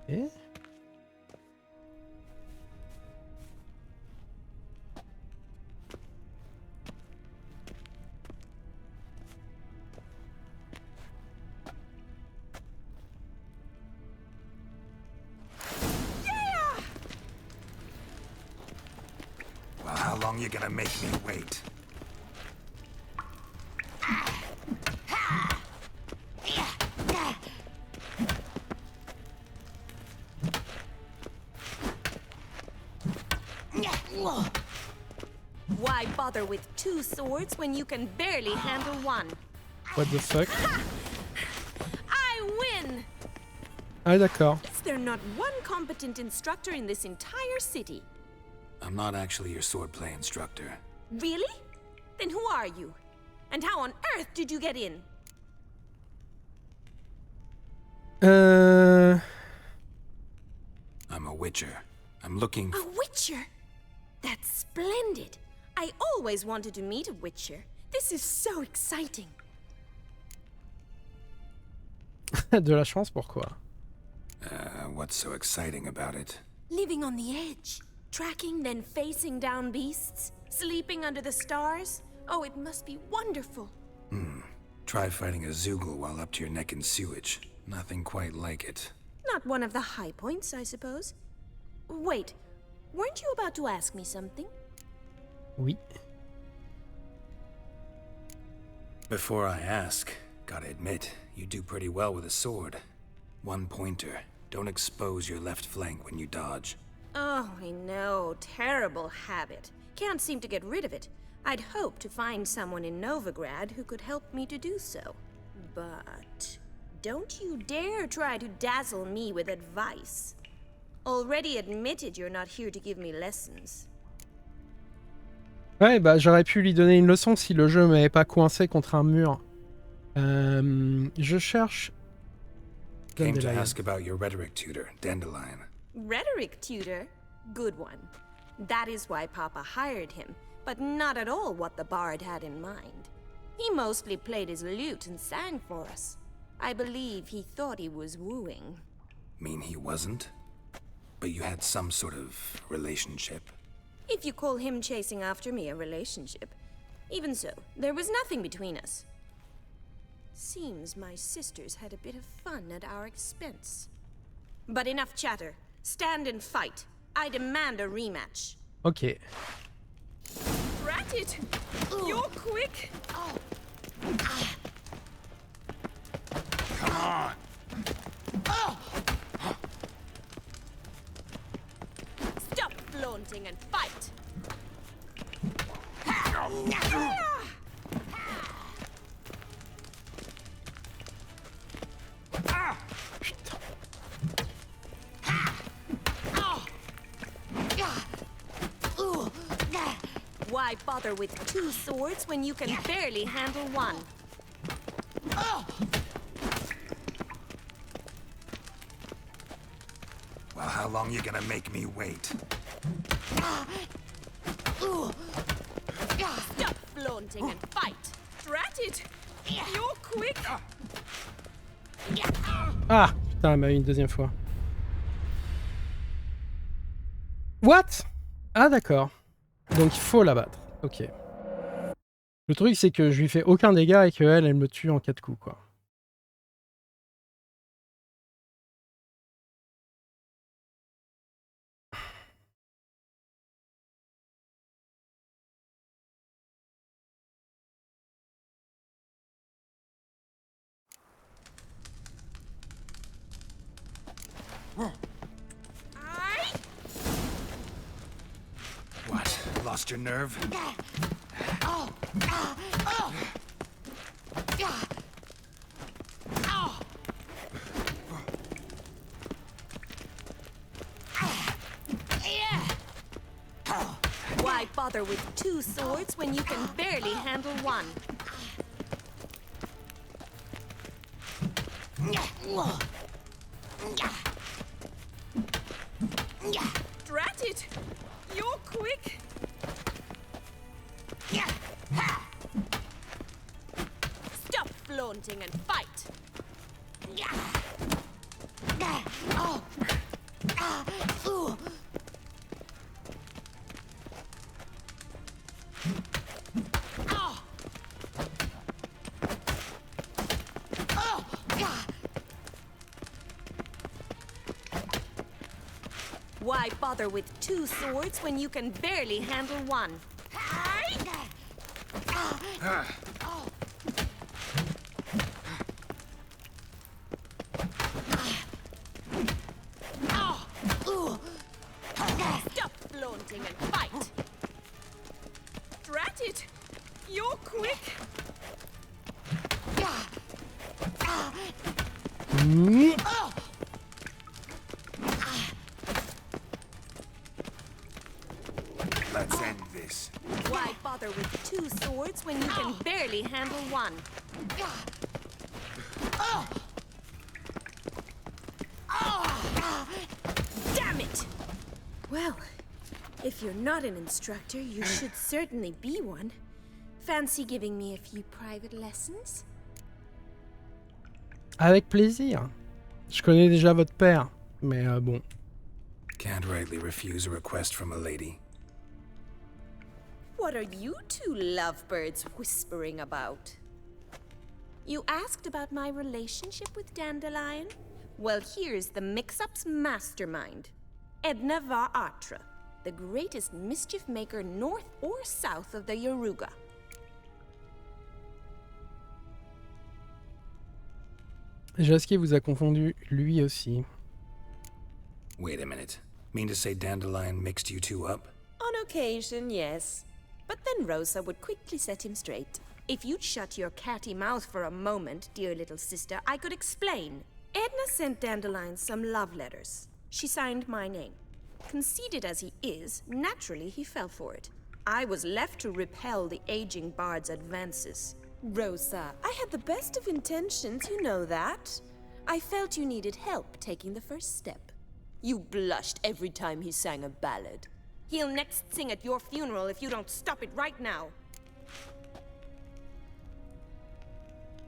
Eh? Well, how long you gonna make me wait? Why bother with two swords when you can barely handle one? What the fuck? I win! Ah d'accord. Is there not one competent instructor in this entire city? I'm not actually your swordplay instructor. Really? Then who are you? And how on earth did you get in? I'm a witcher. I'm looking... A witcher? That's splendid. I always wanted to meet a witcher. This is so exciting. De la chance, pourquoi? What's so exciting about it? Living on the edge. Tracking, then facing down beasts. Sleeping under the stars. Oh, it must be wonderful. Try fighting a Zoogle while up to your neck in sewage. Nothing quite like it. Not one of the high points, I suppose. Wait, weren't you about to ask me something? Oui. Before I ask, gotta admit, you do pretty well with a sword. One pointer. Don't expose your left flank when you dodge. Oh, I know. Terrible habit. Can't seem to get rid of it. I'd hoped to find someone in Novigrad who could help me to do so. But don't you dare try to dazzle me with advice. Already admitted you're not here to give me lessons. Ouais, bah j'aurais pu lui donner une leçon si le jeu m'avait pas coincé contre un mur. Je cherche... Came to ask about your rhetoric tutor, Dandelion. Rhetoric tutor? Good one. That is why Papa hired him, but not at all what the bard had in mind. He mostly played his lute and sang for us. I believe he thought he was wooing. Mean he wasn't? But you had some sort of relationship? If you call him chasing after me a relationship. Even so, there was nothing between us. Seems my sisters had a bit of fun at our expense. But enough chatter. Stand and fight. I demand a rematch. Ok. Rat it! You're quick! Come on! Stop flaunting and fight! Why bother with two swords when you can barely handle one? Well, how long you gonna make me wait? Stop flaunting and fight! Drat it! You're quick! Ah, putain, elle m'a eu une deuxième fois. What? Ah, d'accord. Donc il faut la battre. Ok. Le truc, c'est que je lui fais aucun dégât et qu'elle, elle me tue en 4 coups, quoi. What? Lost your nerve? Why bother with two swords when you can barely handle one? Drat it! You're quick! Stop flaunting and fight! Why bother with two swords when you can barely handle one? Stop flaunting and fight! Drat it! You're quick! Let's end this. Why bother with two swords when you can barely handle one? Damn it! Well, if you're not an instructor, you should certainly be one. Fancy giving me a few private lessons? Avec plaisir. Je connais déjà votre père, mais bon. Can't rightly refuse a request from a lady. What are you two lovebirds whispering about? You asked about my relationship with Dandelion? Well, here's the mix-up's mastermind. Edna va Atra, the greatest mischief maker north or south of the Yaruga. Jasquier vous a confondu lui aussi. Wait a minute. Mean to say Dandelion mixed you two up? On occasion, yes. But then Rosa would quickly set him straight. If you'd shut your catty mouth for a moment, dear little sister, I could explain. Edna sent Dandelion some love letters. She signed my name. Conceited as he is, naturally he fell for it. I was left to repel the aging bard's advances. Rosa, I had the best of intentions, you know that. I felt you needed help taking the first step. You blushed every time he sang a ballad. He'll next sing at your funeral if you don't stop it right now.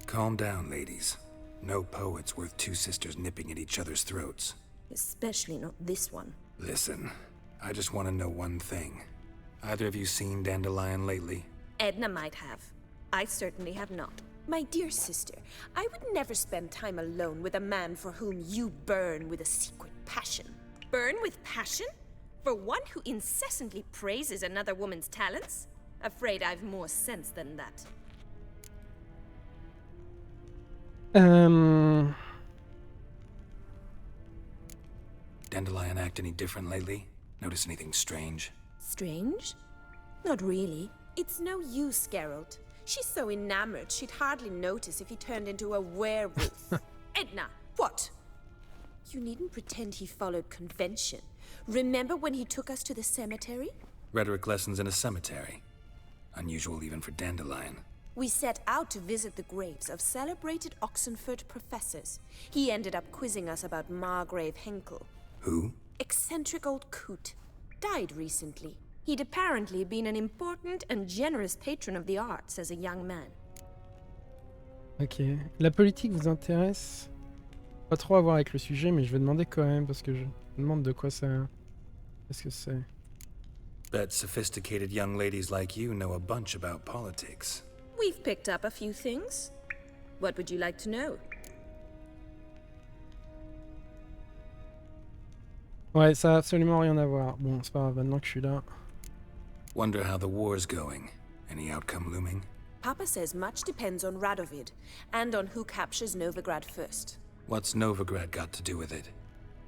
Calm down, ladies. No poet's worth two sisters nipping at each other's throats. Especially not this one. Listen, I just want to know one thing. Either of you seen Dandelion lately? Edna might have. I certainly have not. My dear sister, I would never spend time alone with a man for whom you burn with a secret passion. Burn with passion? For one who incessantly praises another woman's talents? Afraid I've more sense than that. Dandelion act any different lately? Notice anything strange? Strange? Not really. It's no use, Geralt. She's so enamored she'd hardly notice if he turned into a werewolf. Edna, what? You needn't pretend he followed convention. Remember when he took us to the cemetery? Rhetoric lessons in a cemetery. Unusual even for Dandelion. We set out to visit the graves of celebrated Oxenford professors. He ended up quizzing us about Margrave Henkel. Who? Eccentric old coot. Died recently. He'd apparently been an important and generous patron of the arts as a young man. Ok. La politique vous intéresse? Pas trop à voir avec le sujet, mais je vais demander quand même, parce que je me demande de quoi ça... Qu'est-ce que c'est? Bet sophisticated young ladies like you know a bunch about politics. We've picked up a few things. What would you like to know? Ouais, ça a absolument rien à voir. Bon, c'est pas grave, maintenant que je suis là. Wonder how the war's going. Any outcome looming? Papa says much depends on Radovid, and on who captures Novigrad first. What's Novigrad got to do with it?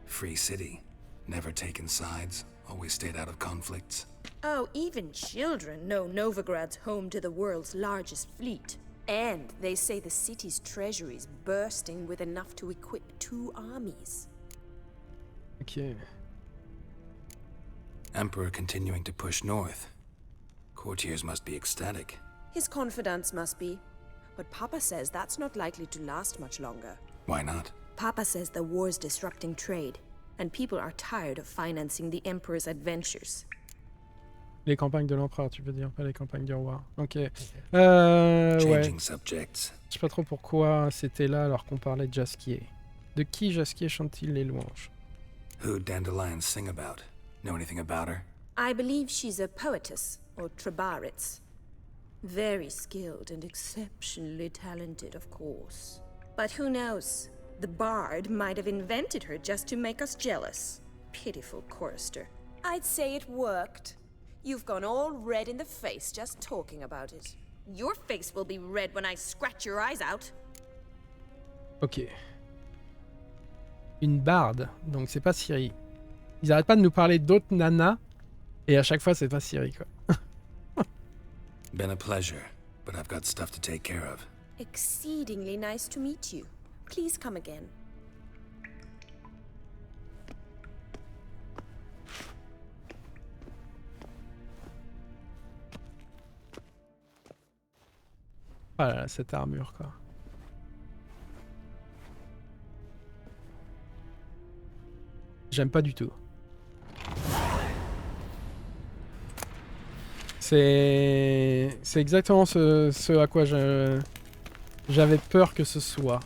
Free city. Never taken sides. Always stayed out of conflicts. Oh, even children know Novigrad's home to the world's largest fleet. And they say the city's treasury's bursting with enough to equip 2 armies. Ok. Emperor continuing to push north. Courtiers must be ecstatic. His confidants must be. But Papa says that's not likely to last much longer. Why not? Papa says the war's disrupting trade, and people are tired of financing the Emperor's adventures. Les campagnes de l'empereur, tu veux dire, pas les campagnes du roi. Ok. Ouais. Changing subjects. Je sais pas trop pourquoi c'était là alors qu'on parlait de Jasquier. De qui Jasquier chante-t-il les louanges? Who'd Dandelion sing about? Know anything about her? I believe she's a poetess, or trabaritz. Very skilled and exceptionally talented, of course. But who knows? The bard might have invented her just to make us jealous. Pitiful chorister. I'd say it worked. You've gone all red in the face just talking about it. Your face will be red when I scratch your eyes out. Ok. Une barde, donc c'est pas Ciri. Ils arrêtent pas de nous parler d'autres nanas, et à chaque fois c'est pas Ciri, quoi. Been a pleasure, but I've got stuff to take care of. Exceedingly nice to meet you. Please come again. Ah là là, cette armure, quoi. J'aime pas du tout. C'est exactement ce à quoi j'avais peur que ce soit.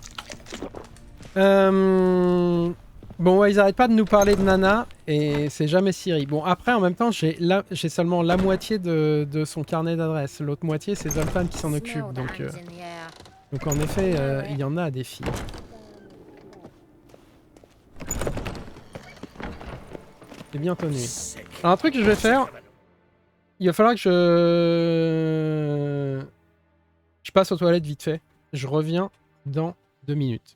Bon, ouais, ils arrêtent pas de nous parler de Nana et c'est jamais Ciri. Bon, après, en même temps, j'ai seulement la moitié de son carnet d'adresses. L'autre moitié, c'est Zoltan qui s'en occupe. Donc en effet, il y en a des filles. C'est bientôt nuit. Alors un truc que je vais faire, il va falloir que je passe aux toilettes vite fait. Je reviens dans 2 minutes.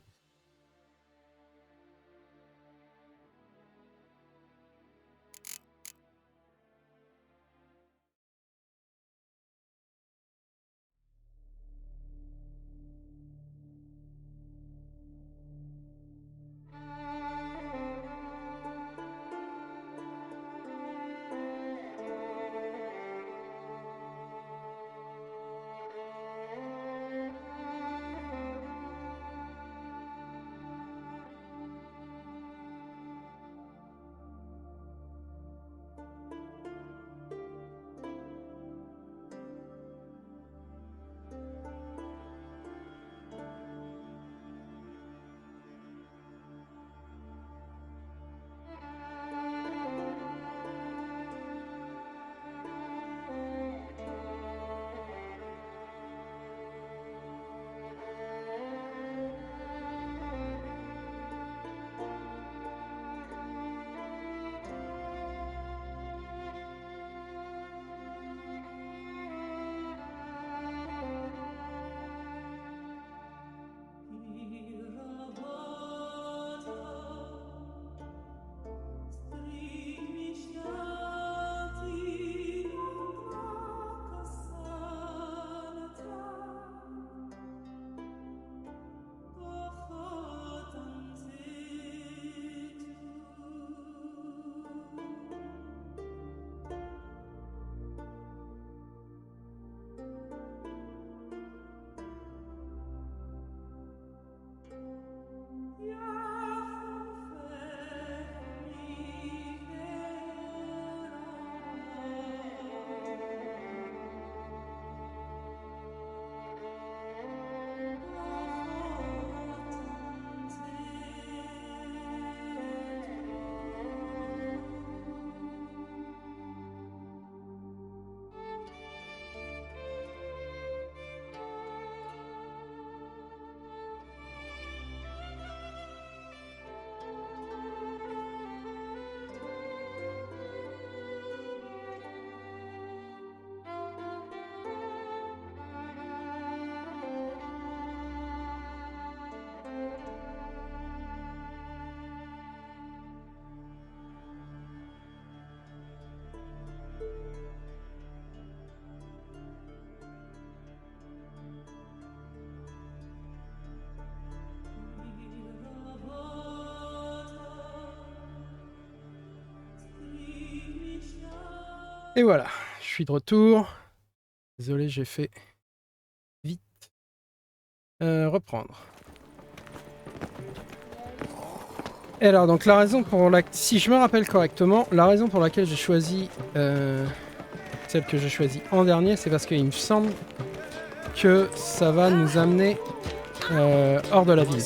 Et voilà, je suis de retour. Désolé, j'ai fait vite. Reprendre. Et alors, donc la raison pour laquelle, si je me rappelle correctement, la raison pour laquelle j'ai choisi celle que j'ai choisie en dernier, c'est parce qu'il me semble que ça va nous amener hors de la ville.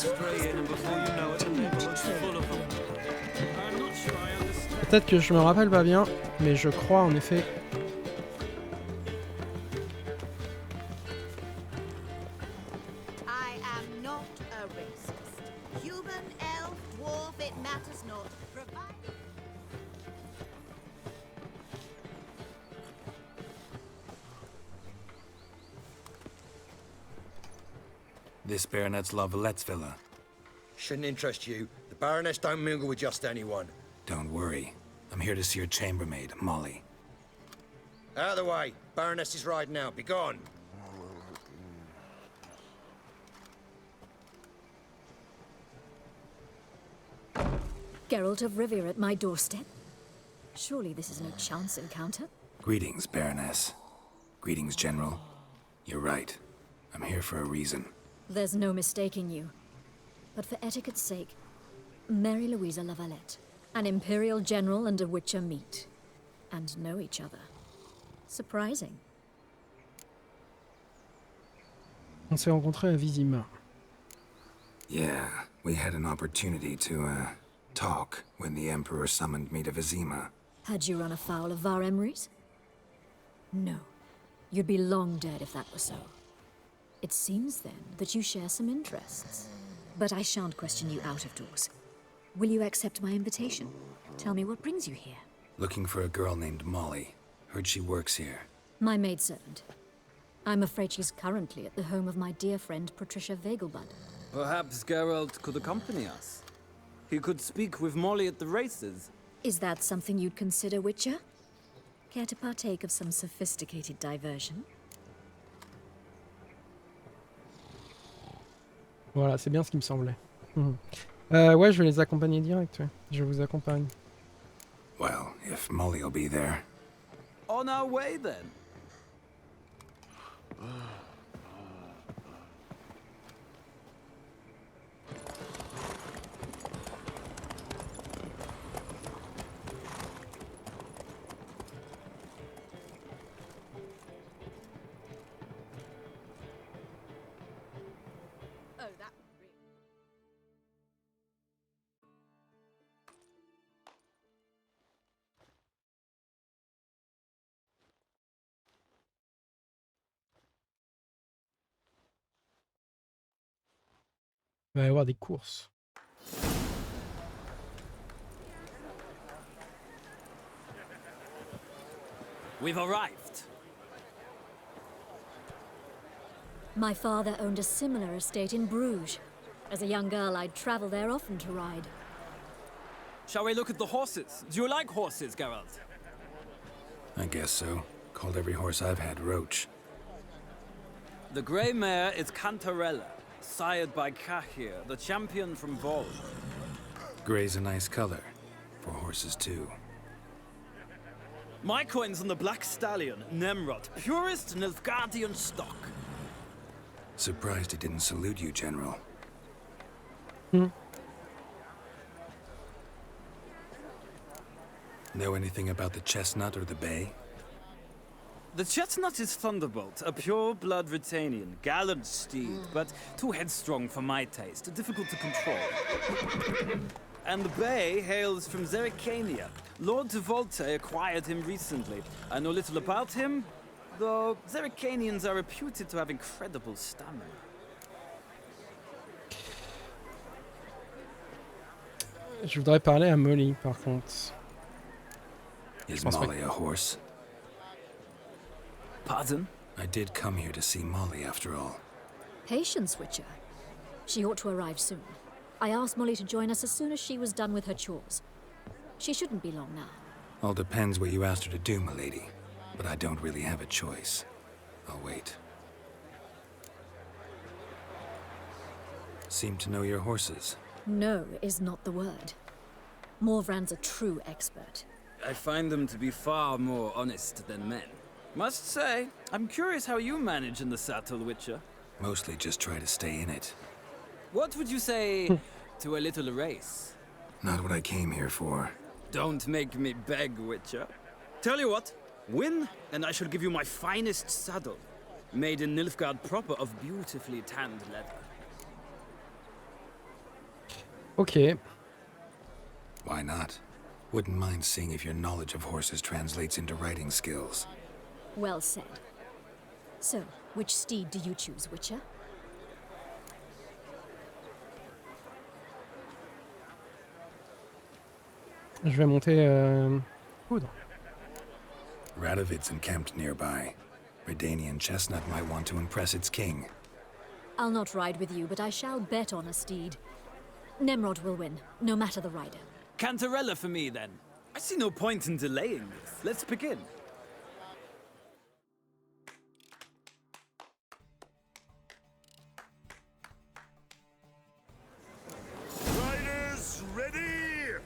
Peut-être que je me rappelle pas bien, mais je crois en effet. This Baronet's Lavallette's villa. Shouldn't interest you. The Baroness don't mingle with just anyone. Don't worry. I'm here to see your chambermaid, Molly. Out of the way. Baroness is riding out. Be gone. Geralt of Rivia at my doorstep? Surely this is no chance encounter? Greetings, Baroness. Greetings, General. You're right. I'm here for a reason. There's no mistaking you. But for etiquette's sake, Mary Louisa Lavalette, an Imperial General and a Witcher meet. And know each other. Surprising. On s'est rencontrés à Vizima. Yeah, we had an opportunity to, talk when the Emperor summoned me to Vizima. Had you run afoul of Var Emrys? No. You'd be long dead if that were so. It seems, then, that you share some interests. But I shan't question you out of doors. Will you accept my invitation? Tell me what brings you here. Looking for a girl named Molly. Heard she works here. My maidservant. I'm afraid she's currently at the home of my dear friend Patricia Vegelbud. Perhaps Geralt could accompany us. He could speak with Molly at the races. Is that something you'd consider, Witcher? Care to partake of some sophisticated diversion? Voilà, c'est bien ce qui me semblait. Ouais, je vais les accompagner direct. Ouais. Je vous accompagne. Well, if Molly'll be there. On our way then. Il va y avoir des courses. We've arrived. My father owned a similar estate in Bruges. As a young girl, I'd travel there often to ride. Shall we look at the horses? Do you like horses, Geralt? I guess so. Called every horse I've had Roach. The grey mare is Cantarella, sired by Cahir, the champion from Vol. Grey's a nice color. For horses, too. My coin's on the black stallion, Nemrod, purest Nilfgaardian stock. Surprised he didn't salute you, General. Know anything about the chestnut or the bay? The chestnut is Thunderbolt, a pure-blood Britannian, gallant steed, but too headstrong for my taste, difficult to control. And the bay hails from Zerrikania. Lord de Volte acquired him recently. I know little about him, though Zerrikanians are reputed to have incredible stamina. Je voudrais parler à Molly, par contre. Is Molly a horse? Pardon? I did come here to see Molly, after all. Patience, Witcher. She ought to arrive soon. I asked Molly to join us as soon as she was done with her chores. She shouldn't be long now. All depends what you asked her to do, milady. But I don't really have a choice. I'll wait. Seem to know your horses. No is not the word. Morvran's a true expert. I find them to be far more honest than men. Must say, I'm curious how you manage in the saddle, Witcher. Mostly just try to stay in it. What would you say to a little race? Not what I came here for. Don't make me beg, Witcher. Tell you what, win, and I shall give you my finest saddle. Made in Nilfgaard proper of beautifully tanned leather. Okay. Why not? Wouldn't mind seeing if your knowledge of horses translates into riding skills. Well said. So, which steed do you choose, Witcher? Je vais monter poudre. Radovid's encamped nearby. Redanian chestnut might want to impress its king. I'll not ride with you, but I shall bet on a steed. Nemrod will win, no matter the rider. Cantarella for me, then. I see no point in delaying this. Let's begin. Riders, ready?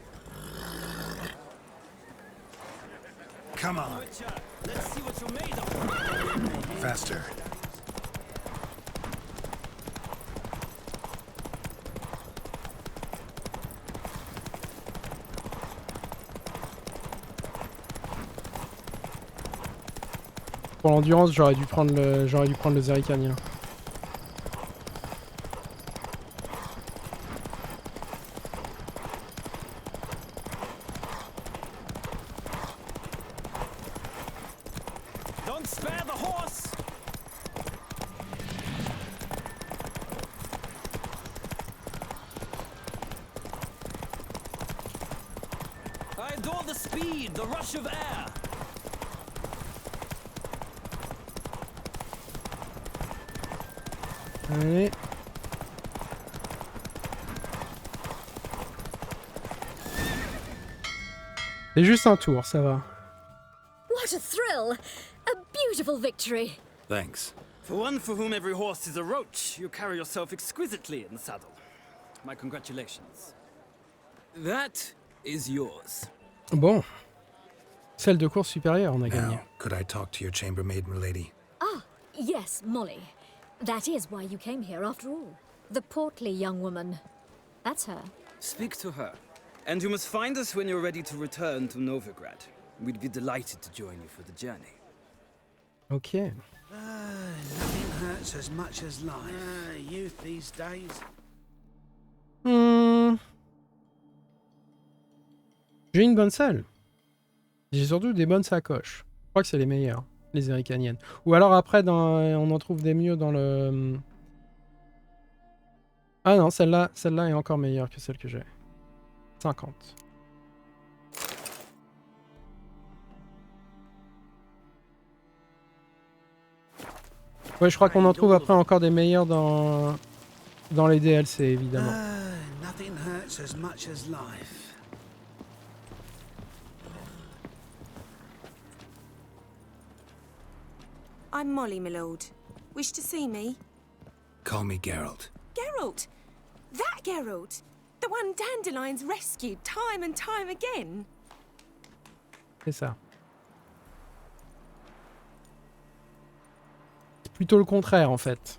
Come on. Let's see what you're made of. Faster. Pour l'endurance, j'aurais dû prendre le Zerricanien. Don't spare the horse. Feel the speed, the rush of air. Allez. C'est juste un tour, ça va. What a thrill! A beautiful victory. Thanks. For one for whom every horse is a roach, you carry yourself exquisitely in the saddle. My congratulations. That is yours. Bon. Celle de course supérieure, on a gagné. Now, could I talk to your chambermaid, milady? Ah, yes, Molly. That is why you came here after all. The portly young woman. That's her. Speak to her. And you must find us when you're ready to return to Novigrad. We'd be delighted to join you for the journey. Ok. Nothing hurts as much as life. Youth these days. J'ai une bonne selle. J'ai surtout des bonnes sacoches. Je crois que c'est les meilleures, les éricaniennes. Ou alors après, on en trouve des mieux dans le... Ah non, celle-là est encore meilleure que celle que j'ai. 50. Ouais, je crois qu'on en trouve après encore des meilleurs dans les DLC, évidemment. Nothing hurts as much as life. I'm Molly, my lord. Wish to see me? Call me Geralt. Geralt! That Geralt! The one Dandelion's rescued time and time again! C'est ça. C'est plutôt le contraire, en fait.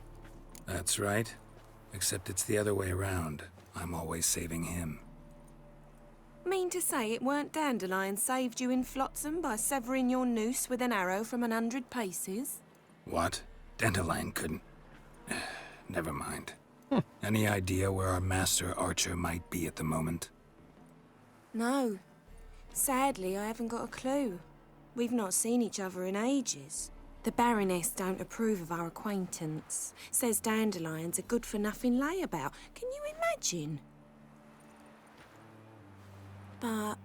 That's right. Except it's the other way around. I'm always saving him. Mean to say it weren't Dandelion saved you in Flotsam by severing your noose with an arrow from 100 paces? What? Dandelion couldn't... Never mind. Any idea where our master archer might be at the moment? No. Sadly, I haven't got a clue. We've not seen each other in ages. The Baroness don't approve of our acquaintance. Says Dandelion's a good-for-nothing layabout. Can you imagine? But...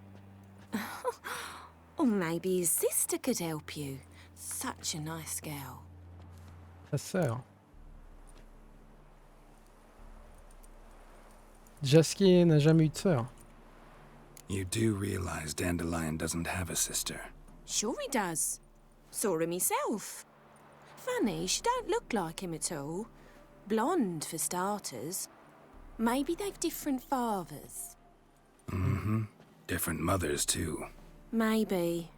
or maybe his sister could help you. Such a nice girl. Sa sœur. Jaskier n'a jamais eu de sœur. You do realize Dandelion doesn't have a sister. Sure he does. Saw him myself. Funny, she don't look like him at all. Blonde, for starters. Maybe they've different fathers. Mm-hmm. Different mothers, too. Maybe.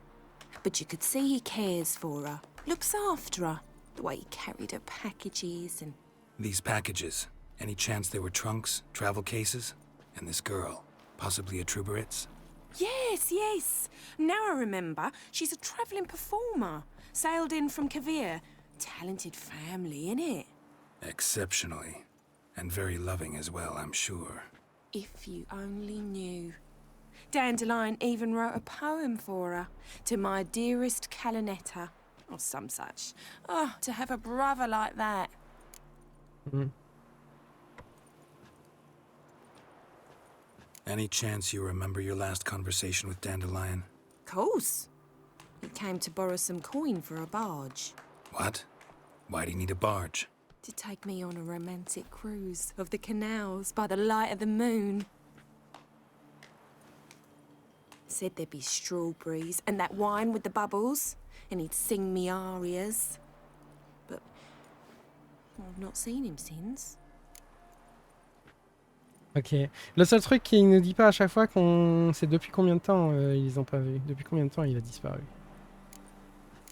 But you could see he cares for her. Looks after her. The way he carried her packages and... These packages. Any chance they were trunks, travel cases? And this girl, possibly a Truberitz? Yes, yes. Now I remember. She's a travelling performer. Sailed in from Kavir. Talented family, innit? Exceptionally. And very loving as well, I'm sure. If you only knew. Dandelion even wrote a poem for her. To my dearest Calinetta. Or some such. Oh, to have a brother like that. Any chance you remember your last conversation with Dandelion? Course. He came to borrow some coin for a barge. What? Why'd he need a barge? To take me on a romantic cruise of the canals by the light of the moon. Said there'd be strawberries and that wine with the bubbles, and he'd sing me arias. But I've not seen him since. Ok. Le seul truc qu'il ne dit pas à chaque fois, c'est depuis combien de temps ils ont pas vu. Depuis combien de temps il a disparu.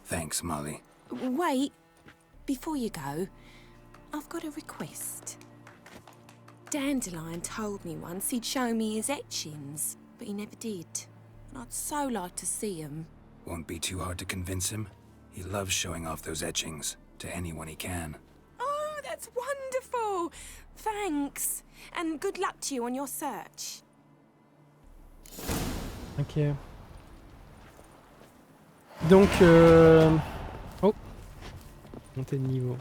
Thanks, Molly. Wait. Before you go, I've got a request. Dandelion told me once he'd show me his etchings, but he never did. And I'd so like to see them. Won't be too hard to convince him. He loves showing off those etchings to anyone he can. Oh, that's wonderful! Thanks. And good luck to you on your search. Ok. Donc, oh, montée de niveau.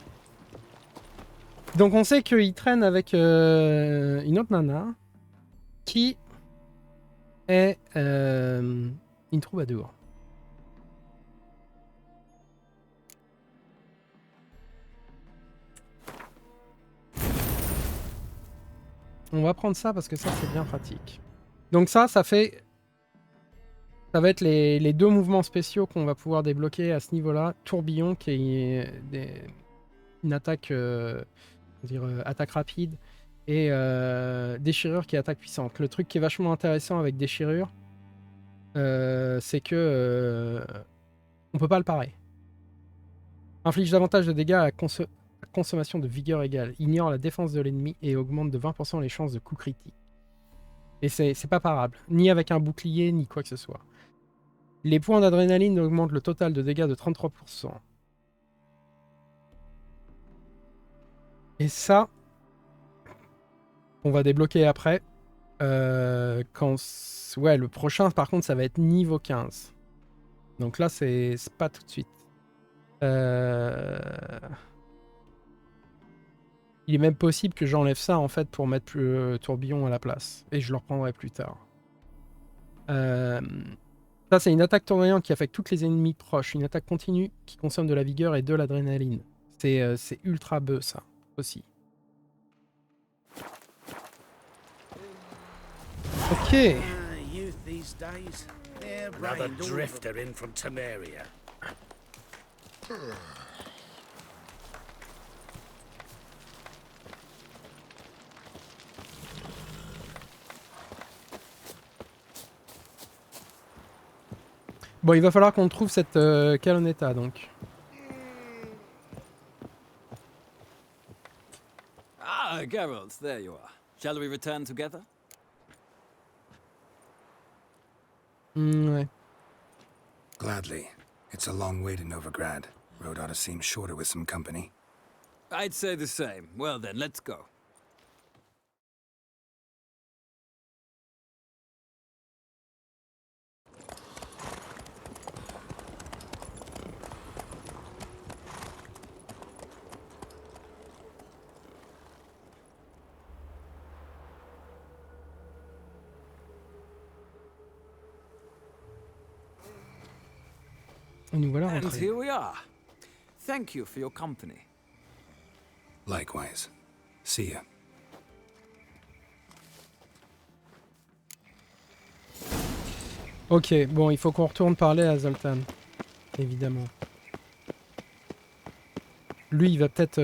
Donc on sait qu'il traîne avec une autre nana qui est Une troubadour. On va prendre ça parce que ça c'est bien pratique. Donc ça fait... Ça va être les deux mouvements spéciaux qu'on va pouvoir débloquer à ce niveau-là. Tourbillon qui est une attaque, attaque rapide. Et déchirure qui est attaque puissante. Le truc qui est vachement intéressant avec déchirure, c'est que on peut pas le parer. Inflige davantage de dégâts à consommation de vigueur égale. Ignore la défense de l'ennemi et augmente de 20% les chances de coup critique. Et c'est pas parable. Ni avec un bouclier, ni quoi que ce soit. Les points d'adrénaline augmentent le total de dégâts de 33%. Et ça, on va débloquer après. Ouais, le prochain, par contre, ça va être niveau 15. Donc là, c'est pas tout de suite. Il est même possible que j'enlève ça, en fait, pour mettre tourbillon à la place. Et je le reprendrai plus tard. Ça, c'est une attaque tournoyante qui affecte tous les ennemis proches. Une attaque continue qui consomme de la vigueur et de l'adrénaline. C'est ultra bœuf, ça, aussi. Ok. Another drifter in from Temeria. Bon, il va falloir qu'on trouve cette calonetta, donc. Ah, Geralt, there you are. Shall we return together? Ouais. Gladly. It's a long way to Novigrad. Road ought to seem shorter with some company. I'd say the same. Well then, let's go. Nous voilà And rentrés. here we are. Thank you for your company. Likewise. See ya. Ok, bon, il faut qu'on retourne parler à Zoltan. Évidemment. Lui, il va peut-être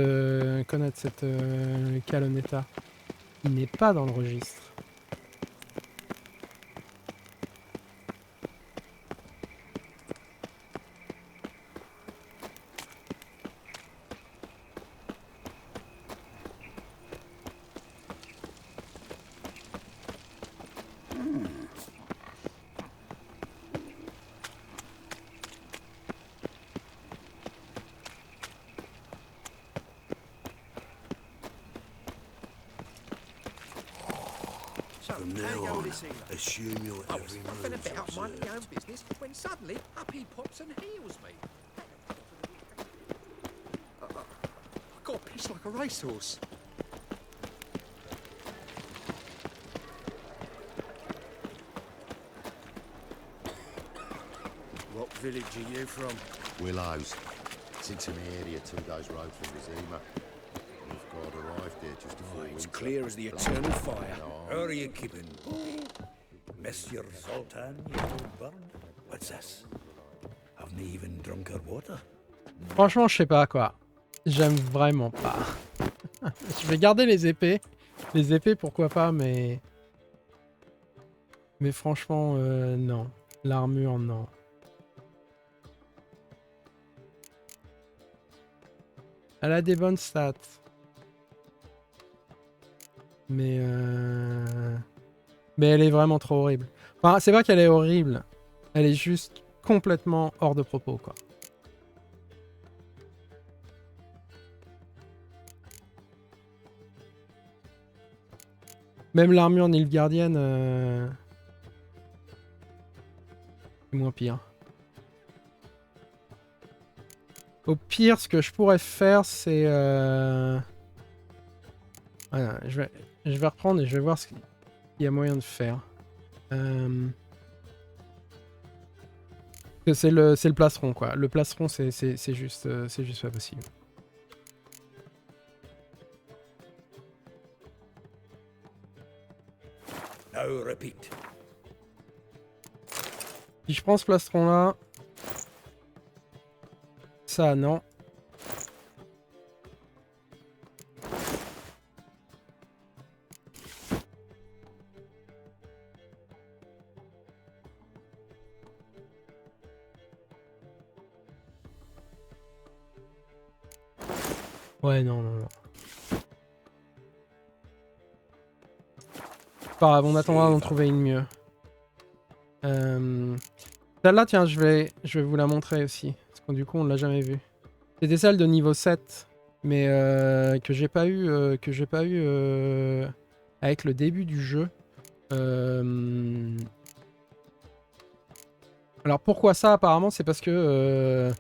connaître cette calonetta. Il n'est pas dans le registre. From now on, assume your I was every fucking move's about minding my own observed. business when suddenly up he pops and heals me. I got pissed like a racehorse. What village are you from? Willows. It's into the area 2 days' road from Zima. We've got arrived there just before It's winter. clear as the eternal fire. How are you keeping? Monsieur Zoltan, you old bird? What's this? Haven't even drunk her water? Franchement, je sais pas quoi. J'aime vraiment pas. Je vais garder les épées. Les épées, pourquoi pas, mais... Mais franchement, non. L'armure, non. Elle a des bonnes stats. Mais elle est vraiment trop horrible. Enfin, c'est pas qu'elle est horrible. Elle est juste complètement hors de propos, quoi. Même l'armure nilfgaardienne, c'est moins pire. Au pire, ce que je pourrais faire, c'est... Voilà, je vais reprendre et je vais voir ce qu'il y a moyen de faire. C'est le plastron, quoi. Le plastron, c'est juste pas possible. Now repeat. Si je prends ce plastron-là... Ça, non. Ouais, non. Pas grave, on attendra d'en trouver une mieux. Celle-là, tiens, je vais vous la montrer aussi. Parce que du coup, on l'a jamais vue. C'était celle de niveau 7. Mais que j'ai pas eu, avec le début du jeu. Alors pourquoi ça apparemment? C'est parce que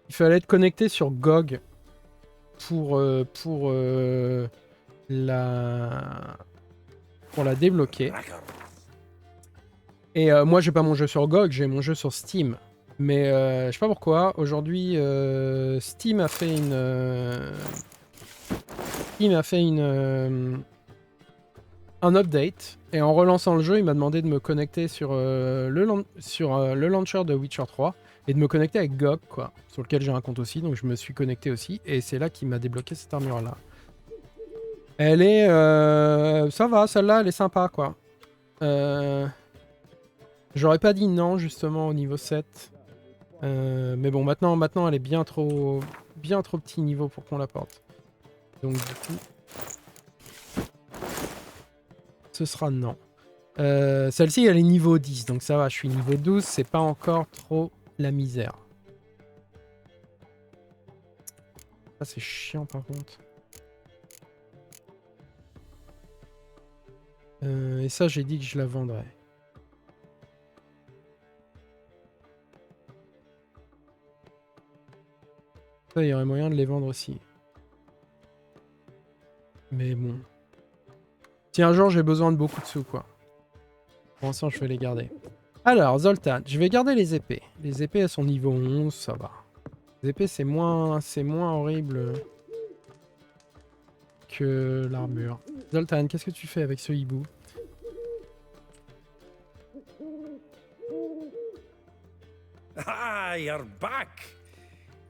il fallait être connecté sur GOG pour la débloquer. Et moi j'ai pas mon jeu sur GOG, j'ai mon jeu sur Steam. Mais je sais pas pourquoi, aujourd'hui Steam a fait un update. Et en relançant le jeu, il m'a demandé de me connecter sur le launcher de Witcher 3 et de me connecter avec GOG, quoi, sur lequel j'ai un compte aussi. Donc je me suis connecté aussi et c'est là qu'il m'a débloqué cette armure-là. Elle est... ça va, celle-là, elle est sympa, quoi. J'aurais pas dit non, justement, au niveau 7. Mais bon, maintenant, elle est bien trop petit niveau pour qu'on la porte. Donc du coup... ce sera non. Celle-ci, elle est niveau 10, donc ça va, je suis niveau 12, c'est pas encore trop la misère. Ça, c'est chiant, par contre. Et ça, j'ai dit que je la vendrais. Ça, il y aurait moyen de les vendre aussi. Mais bon... si un jour j'ai besoin de beaucoup de sous, quoi. Pour l'instant, je vais les garder. Alors, Zoltan, je vais garder les épées. Les épées, elles sont niveau 11, ça va. Les épées, c'est moins horrible que l'armure. Zoltan, qu'est-ce que tu fais avec ce hibou? Ah, you're back!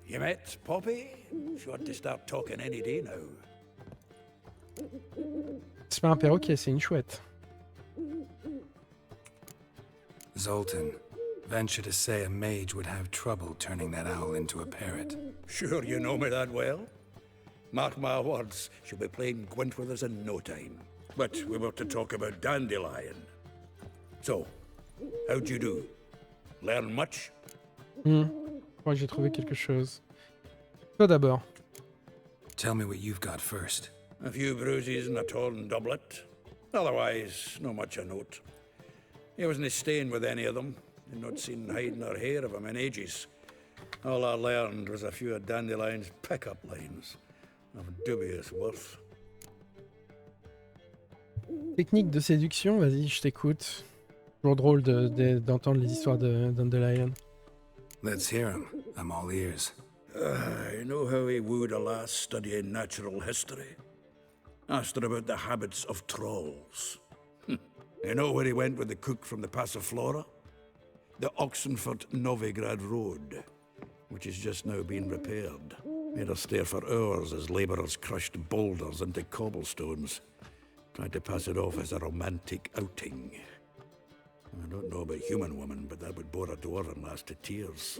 You met Poppy? She ought to start talking any day now. C'est pas un perroquet, c'est une chouette. Zoltan, venture to say a mage would have trouble turning that owl into a parrot. Sure you know me that well? Mark my words, she'll be playing Gwent with us in no time. But we were to talk about Dandelion. So, how'd you do? Learn much? Moi, j'ai trouvé quelque chose. Toi d'abord. Tell me what you've got first. A few bruises and a torn doublet. Otherwise, no much a note. He wasn't staying with any of them. I'd not seen hide nor hair of him in ages. All I learned was a few of Dandelion's pick-up lines of dubious worth. Technique de séduction, vas-y, je t'écoute. Toujours drôle d'entendre les histoires de Dandelion. Let's hear him. I'm all ears. You know how he wooed a lass studying natural history? Asked her about the habits of trolls. You know where he went with the cook from the Passiflora? The Oxenford Novigrad Road, which is just now being repaired. Made her stare for hours as labourers crushed boulders into cobblestones. Tried to pass it off as a romantic outing. I don't know about human woman, but that would bore a dwarven lass to tears.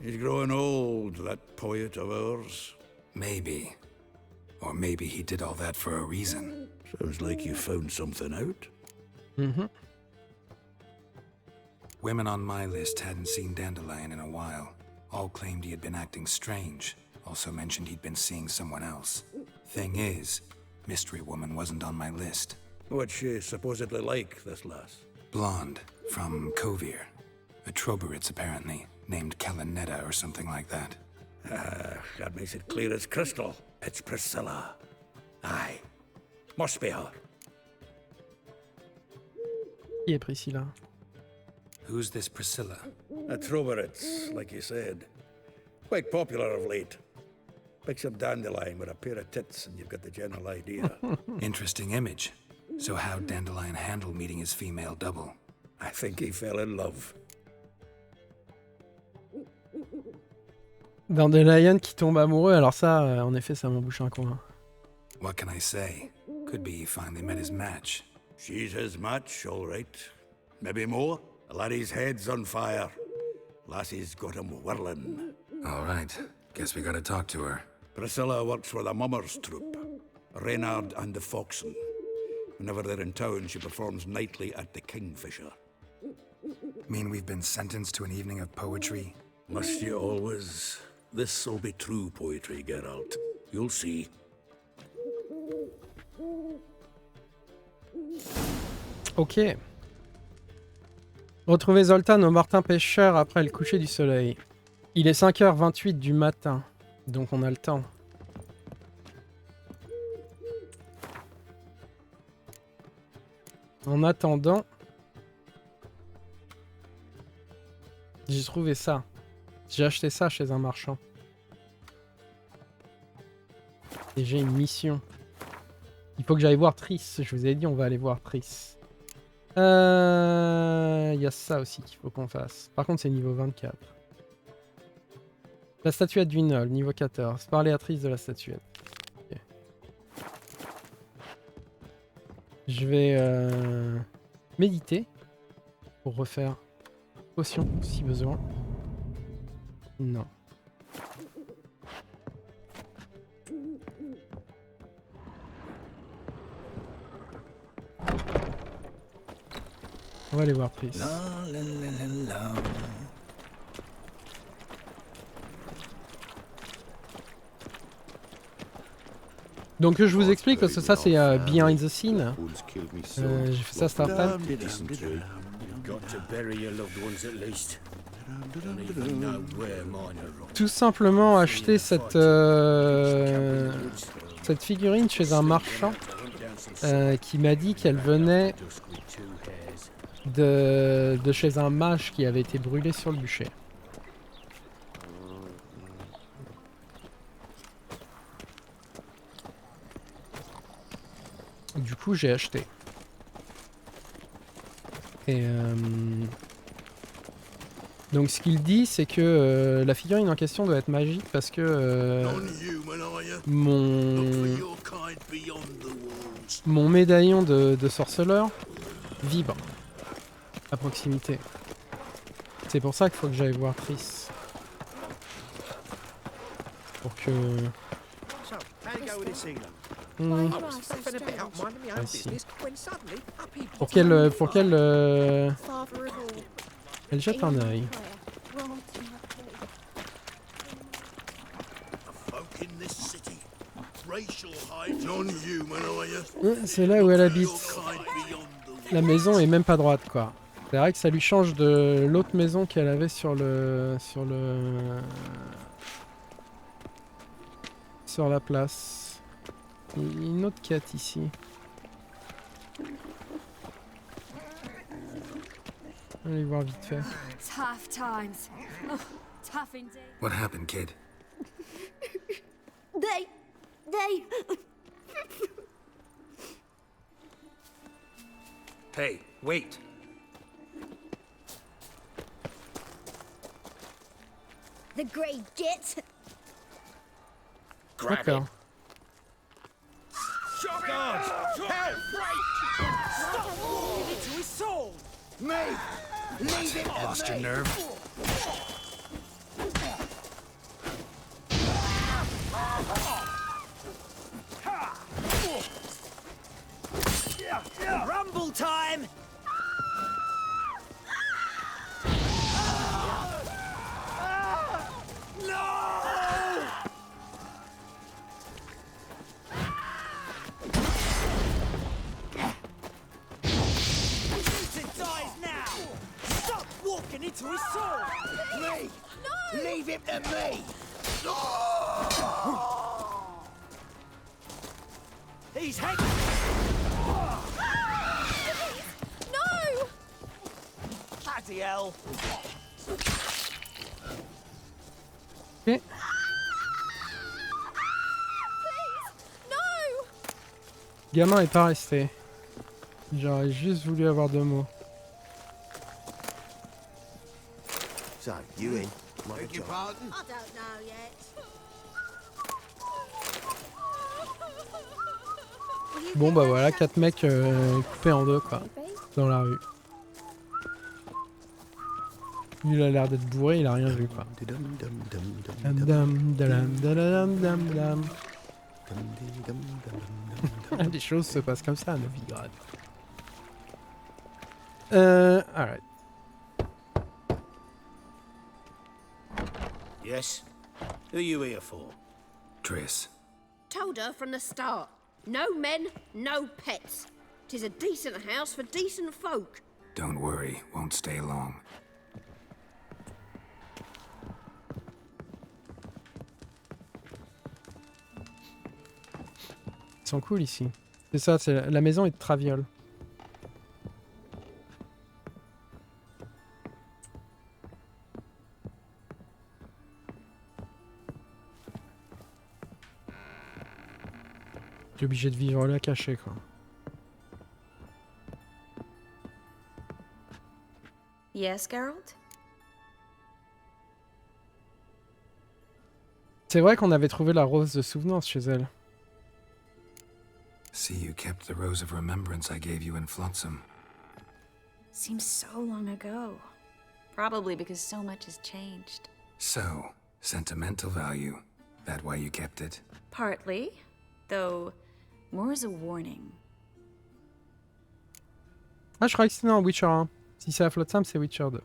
He's growing old, that poet of ours. Maybe. Or maybe he did all that for a reason. Sounds like you found something out. Women on my list hadn't seen Dandelion in a while. All claimed he had been acting strange. Also mentioned he'd been seeing someone else. Thing is, Mystery Woman wasn't on my list. What's she supposedly like, this lass? Blonde, from Kovir. A Troberitz, apparently, named Kalanetta or something like that. That makes it clear as crystal. It's Priscilla. Aye. Must be her. Qui est Priscilla? Who's this Priscilla? A Troveritz, like you said. Quite popular of late. Pick some dandelion with a pair of tits and you've got the general idea. Interesting image. So how'd Dandelion handle meeting his female double? I think he fell in love. Dandelion qui tombe amoureux, alors ça, en effet, ça m'embouche un coin. What can I say? Could be he finally met his match. She's his match, all right. Maybe more. The laddie's head's on fire. Lassie's got him whirling. All right. Guess we gotta talk to her. Priscilla works for the Mummers troupe. Reynard and the Foxen. Whenever they're in town, she performs nightly at the Kingfisher. Mean we've been sentenced to an evening of poetry? Must you always? This'll be true poetry, Geralt. You'll see. Ok. Retrouvez Zoltan au Martin Pêcheur après le coucher du soleil. Il est 5h28 du matin, donc on a le temps. En attendant, j'ai trouvé ça. J'ai acheté ça chez un marchand. Et j'ai une mission. Il faut que j'aille voir Triss. Je vous ai dit, on va aller voir Triss. Il y a ça aussi qu'il faut qu'on fasse. Par contre, c'est niveau 24. La statuette du Nol, niveau 14. Parler à Triss de la statuette. Okay. Je vais méditer pour refaire potion si besoin. Non. On va aller voir Triss. Donc je vous explique parce que ça c'est behind the scene. J'ai fait ça cet après. Tout simplement acheter cette figurine chez un marchand qui m'a dit qu'elle venait de chez un mage qui avait été brûlé sur le bûcher. Du coup, j'ai acheté. Et donc, ce qu'il dit, c'est que la figurine en question doit être magique parce que mon médaillon de sorceleur vibre à proximité. C'est pour ça qu'il faut que j'aille voir Triss. Pour que... Pour qu'elle elle jette un œil. C'est là où elle habite. La maison est même pas droite, quoi. C'est vrai que ça lui change de l'autre maison qu'elle avait sur la place. Il y a une autre quête ici. Allez voir vite fait. Tough times. Oh, tough indeed. What happened, kid? They... Hey, wait. The great git. D'accord. Guards! Help! Stop walking into his soul! Me! Leave it to Lost your me! nerve? Rumble time! Into his soul! Me! No! Leave him to me! He's hanging! No! Had bloody hell. Ok. Gamin est pas resté. J'aurais juste voulu avoir 2 mots. So, you in? Beg your pardon? I don't know yet. Bon bah voilà, 4 mecs coupés en 2 quoi, dans la rue. Lui il a l'air d'être bourré, il a rien vu quoi. Les choses se passent comme ça à Novigrad. Alright. Yes? Who are you here for? Triss. Told her from the start. No men, no pets. 'Tis a decent house for decent folk. Don't worry, won't stay long. Ils sont cool ici. C'est ça, c'est la maison est de traviole. T'es obligé de vivre là caché quoi. Yes, Geralt? C'est vrai qu'on avait trouvé la rose de souvenance chez elle. See, you kept the rose of remembrance I gave you in Flotsam. Seems so long ago. Probably because so much has changed. So, sentimental value. That why you kept it? Partly, though more as a warning. Ah, je croyais que c'était dans Witcher 1. Si c'est à Flotsam, c'est Witcher 2.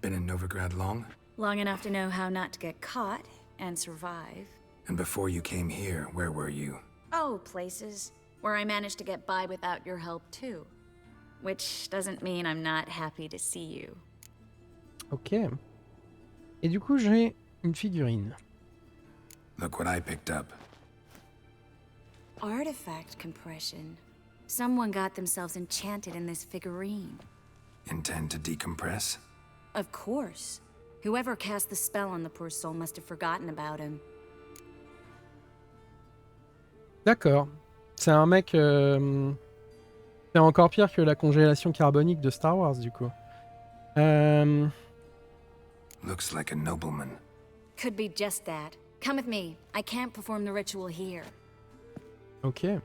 Been in Novigrad long? Long enough to know how not to get caught and survive. And before you came here, where were you? Oh, places where I managed to get by without your help too. Which doesn't mean I'm not happy to see you. Ok. Et du coup, j'ai une figurine. Look what I picked up. Artifact compression. Someone got themselves enchanted in this figurine. Intend to decompress? Of course. Whoever cast the spell on the poor soul must have forgotten about him. D'accord. C'est un mec... C'est encore pire que la congélation carbonique de Star Wars, du coup. Looks like a nobleman. Could be just that. Come with me. I can't perform the ritual here. Ok.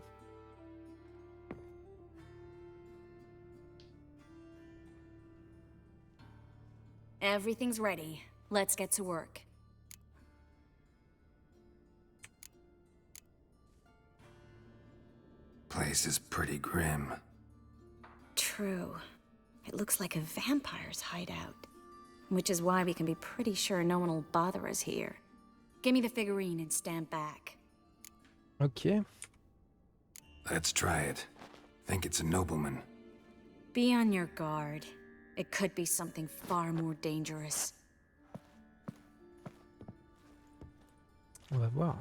Everything's ready. Let's get to work. Place is pretty grim. True. It looks like a vampire's hideout. Which is why we can be pretty sure no one will bother us here. Give me the figurine and stand back. Ok. Let's try it. Think it's a nobleman. Be on your guard. It could be something far more dangerous. On va voir.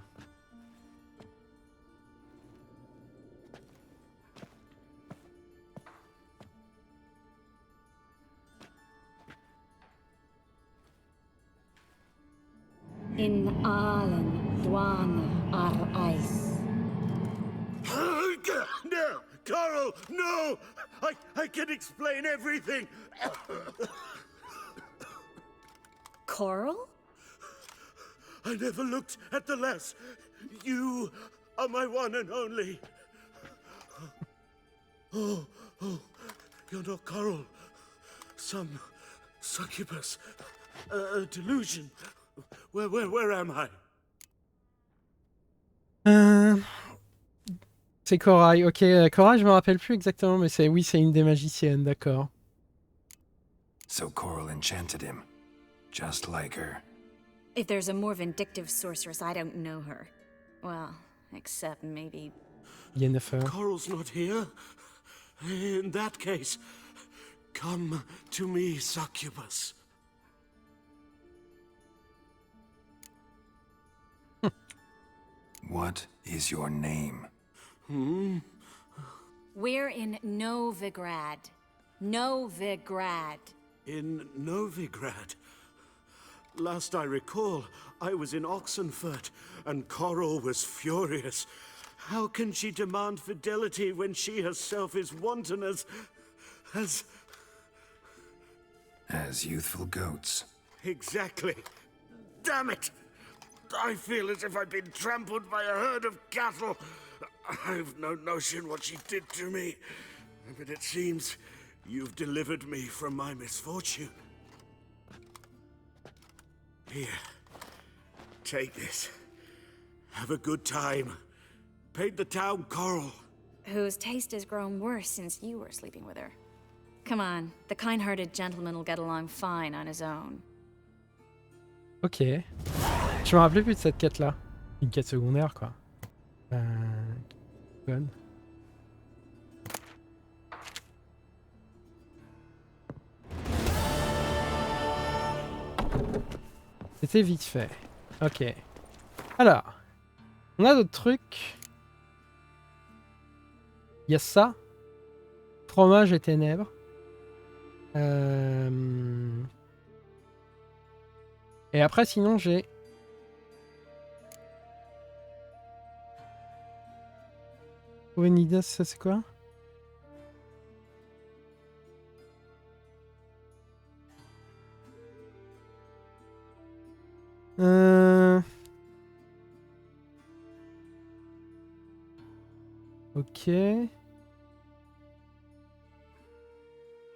In Allen, Dwana, ar Eis. No! Coral, no! I can explain everything! Coral? I never looked at the lass. You are my one and only. Oh, you're not Coral. Some succubus. A delusion. Where am I? C'est Corail. Ok, Corail, je me rappelle plus exactement, mais c'est oui, c'est une des magiciennes, d'accord. So Coral enchanted him, just like her. If there's a more vindictive sorceress, I don't know her. Well, except maybe... Yennefer. Coral's not here. In that case, come to me, succubus. What is your name? We're in Novigrad. Novigrad. In Novigrad. Last I recall, I was in Oxenfurt, and Coral was furious. How can she demand fidelity when she herself is wanton as youthful goats. Exactly. Damn it! I feel as if I've been trampled by a herd of cattle. I've no notion what she did to me, but it seems you've delivered me from my misfortune. Here, take this. Have a good time. Paid the town Coral. Whose taste has grown worse since you were sleeping with her. Come on, the kind-hearted gentleman will get along fine on his own. Ok. Je me rappelais plus de cette quête-là. Une quête secondaire, quoi. Bonne. C'était vite fait. Ok. Alors. On a d'autres trucs. Il y a ça. Fromage et ténèbres. Et après, sinon, j'ai... Une idée, ça c'est quoi? Ok.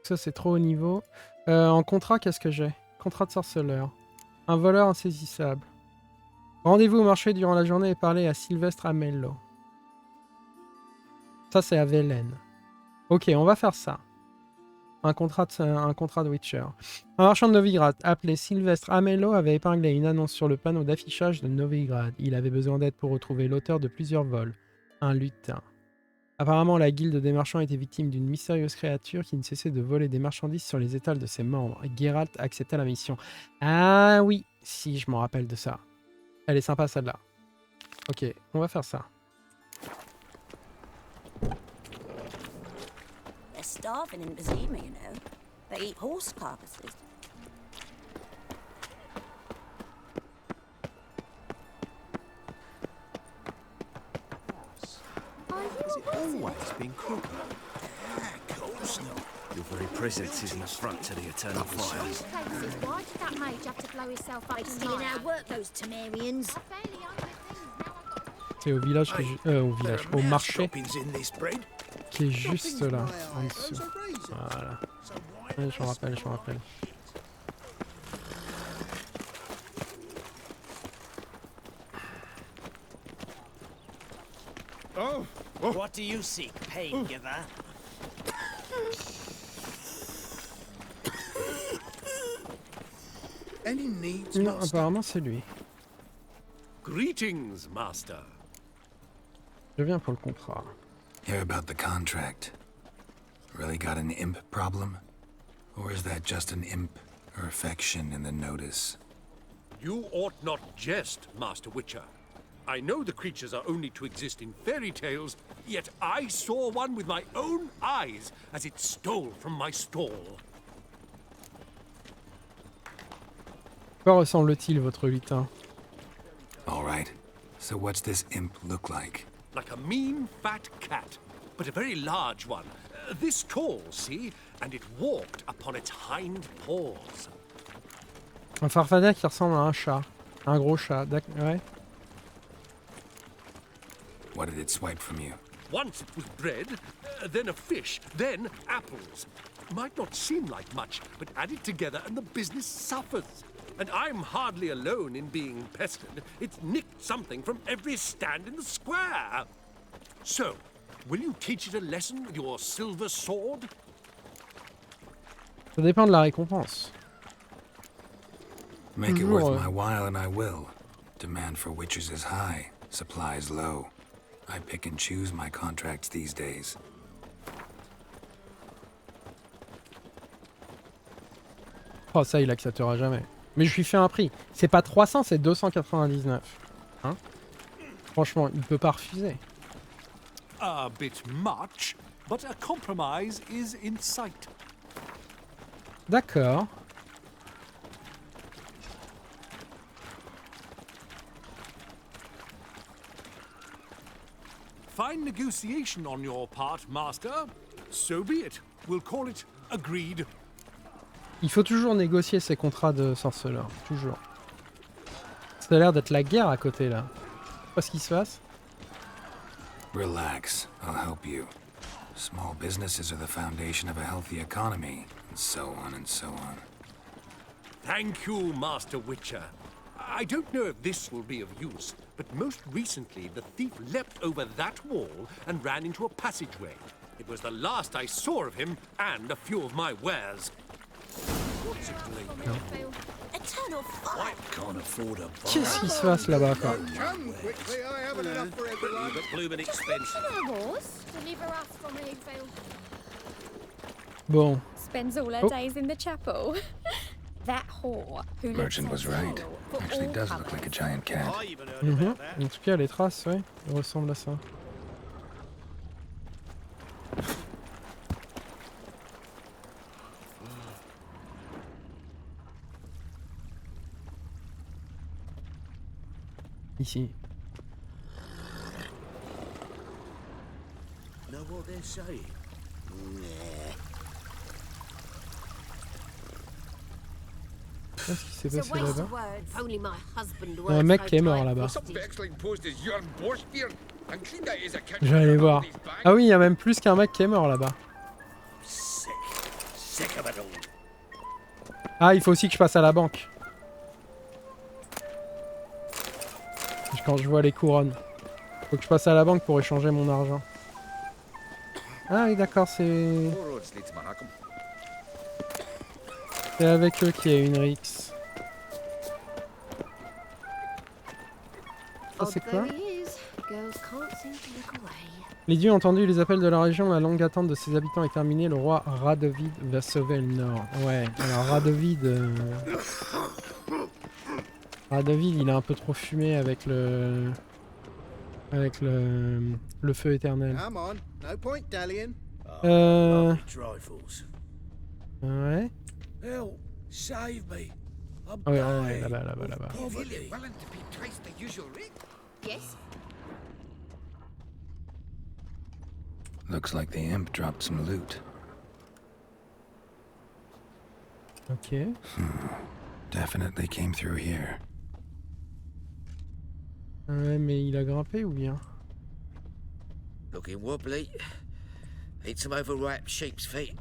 Ça c'est trop haut niveau. En contrat, qu'est-ce que j'ai? Contrat de sorceleur. Un voleur insaisissable. Rendez-vous au marché durant la journée et parlez à Sylvestre Amello. Ça c'est à Velen. Ok, on va faire ça. Un contrat de Witcher. Un marchand de Novigrad appelé Sylvestre Amello avait épinglé une annonce sur le panneau d'affichage de Novigrad. Il avait besoin d'aide pour retrouver l'auteur de plusieurs vols. Un lutin. Apparemment, la guilde des marchands était victime d'une mystérieuse créature qui ne cessait de voler des marchandises sur les étals de ses membres. Geralt accepta la mission. Ah oui, si, je m'en rappelle de ça. Elle est sympa celle-là. Ok, on va faire ça. They're starving in Bazima, you know. They eat horse carcasses. Has it always been crooked? Of course not. Your very presence is an affront to the eternal fire. Why did that mage have to blow himself up It's stealing our work, those Temerians. C'est au village, au marché, qui est juste là, en dessous. Voilà. Ouais, je me rappelle. Oh, what do you seek, pain giver? Any needs, Non, apparemment c'est lui. Greetings, master. Je viens pour le contrat. Hear about the contract. Really got an imp problem? Or is that just an imp or affection in the notice? You ought not jest, Master Witcher. I know the creatures are only to exist in fairy tales, yet I saw one with my own eyes as it stole from my stall. Quoi ressemble-t-il, votre lutin? All right. So what's this imp look like? Like a mean, fat cat, but a very large one. This tall, see? And it walked upon its hind paws. Un farfadet qui ressemble à un chat. Un gros chat, ouais. What did it swipe from you? Once it was bread, then a fish, then apples. Might not seem like much, but add it together and the business suffers. And I'm hardly alone in being pestered. It's nicked something from every stand in the square. So, will you teach it a lesson with your silver sword? Ça dépend de la récompense. Make it worth my while and I will. Demand for witches is high, supplies low. I pick and choose my contracts these days. Oh ça il acceptera jamais. Mais je lui fais un prix. C'est pas 300, c'est 299. Hein? Franchement, il peut pas refuser. A bit much, but a compromise is in sight. D'accord. Fine negotiation on your part, master. So be it. We'll call it agreed. Il faut toujours négocier ces contrats de sorceleur. Toujours. Ça a l'air d'être la guerre à côté là. Je sais pas ce qui se passe. Relax, I'll help you. Small businesses are the foundation of a healthy economy, and so on and so on. Thank you, Master Witcher. I don't know if this will be of use, but most recently the thief leapt over that wall and ran into a passageway. It was the last I saw of him and a few of my wares. What's it like? Eternal fire. Can't afford a Qu'est-ce qui se passe là-bas quoi? Come quickly, I haven't enough for everyone. But blooming expensive. Bon. Spends all her Oh. days in the chapel. That whore who Merchant was right. for Actually all does colours. look like a giant cat. En tout cas les traces, ouais, elles ressemblent à ça. Ici. Know what they're saying? Qu'est-ce qui s'est passé là-bas? Only my husband Un mec qui est mort là-bas. Je vais aller voir. Ah oui, il y a même plus qu'un mec qui est mort là-bas. Sick of it all. Ah, il faut aussi que je passe à la banque. Quand je vois les couronnes. Faut que je passe à la banque pour échanger mon argent. Ah oui, d'accord, c'est... C'est avec eux qu'il y a une rixe. Ça c'est quoi? Les dieux ont entendu les appels de la région, la longue attente de ses habitants est terminée, le roi Radovid va sauver le nord. Ouais, alors Radovid... Radovid il a un peu trop fumé avec le... Avec le feu éternel. Come on, no point dallying. Ouais. Help, save me. I'm Ouais, dying là-bas, of là-bas, là-bas. poverty. Yes. Looks like the imp dropped some loot. Ok. Definitely came through here. Ouais, mais il a grimpé ou bien? Looking wobbly. Ain't some overripe sheep's feet.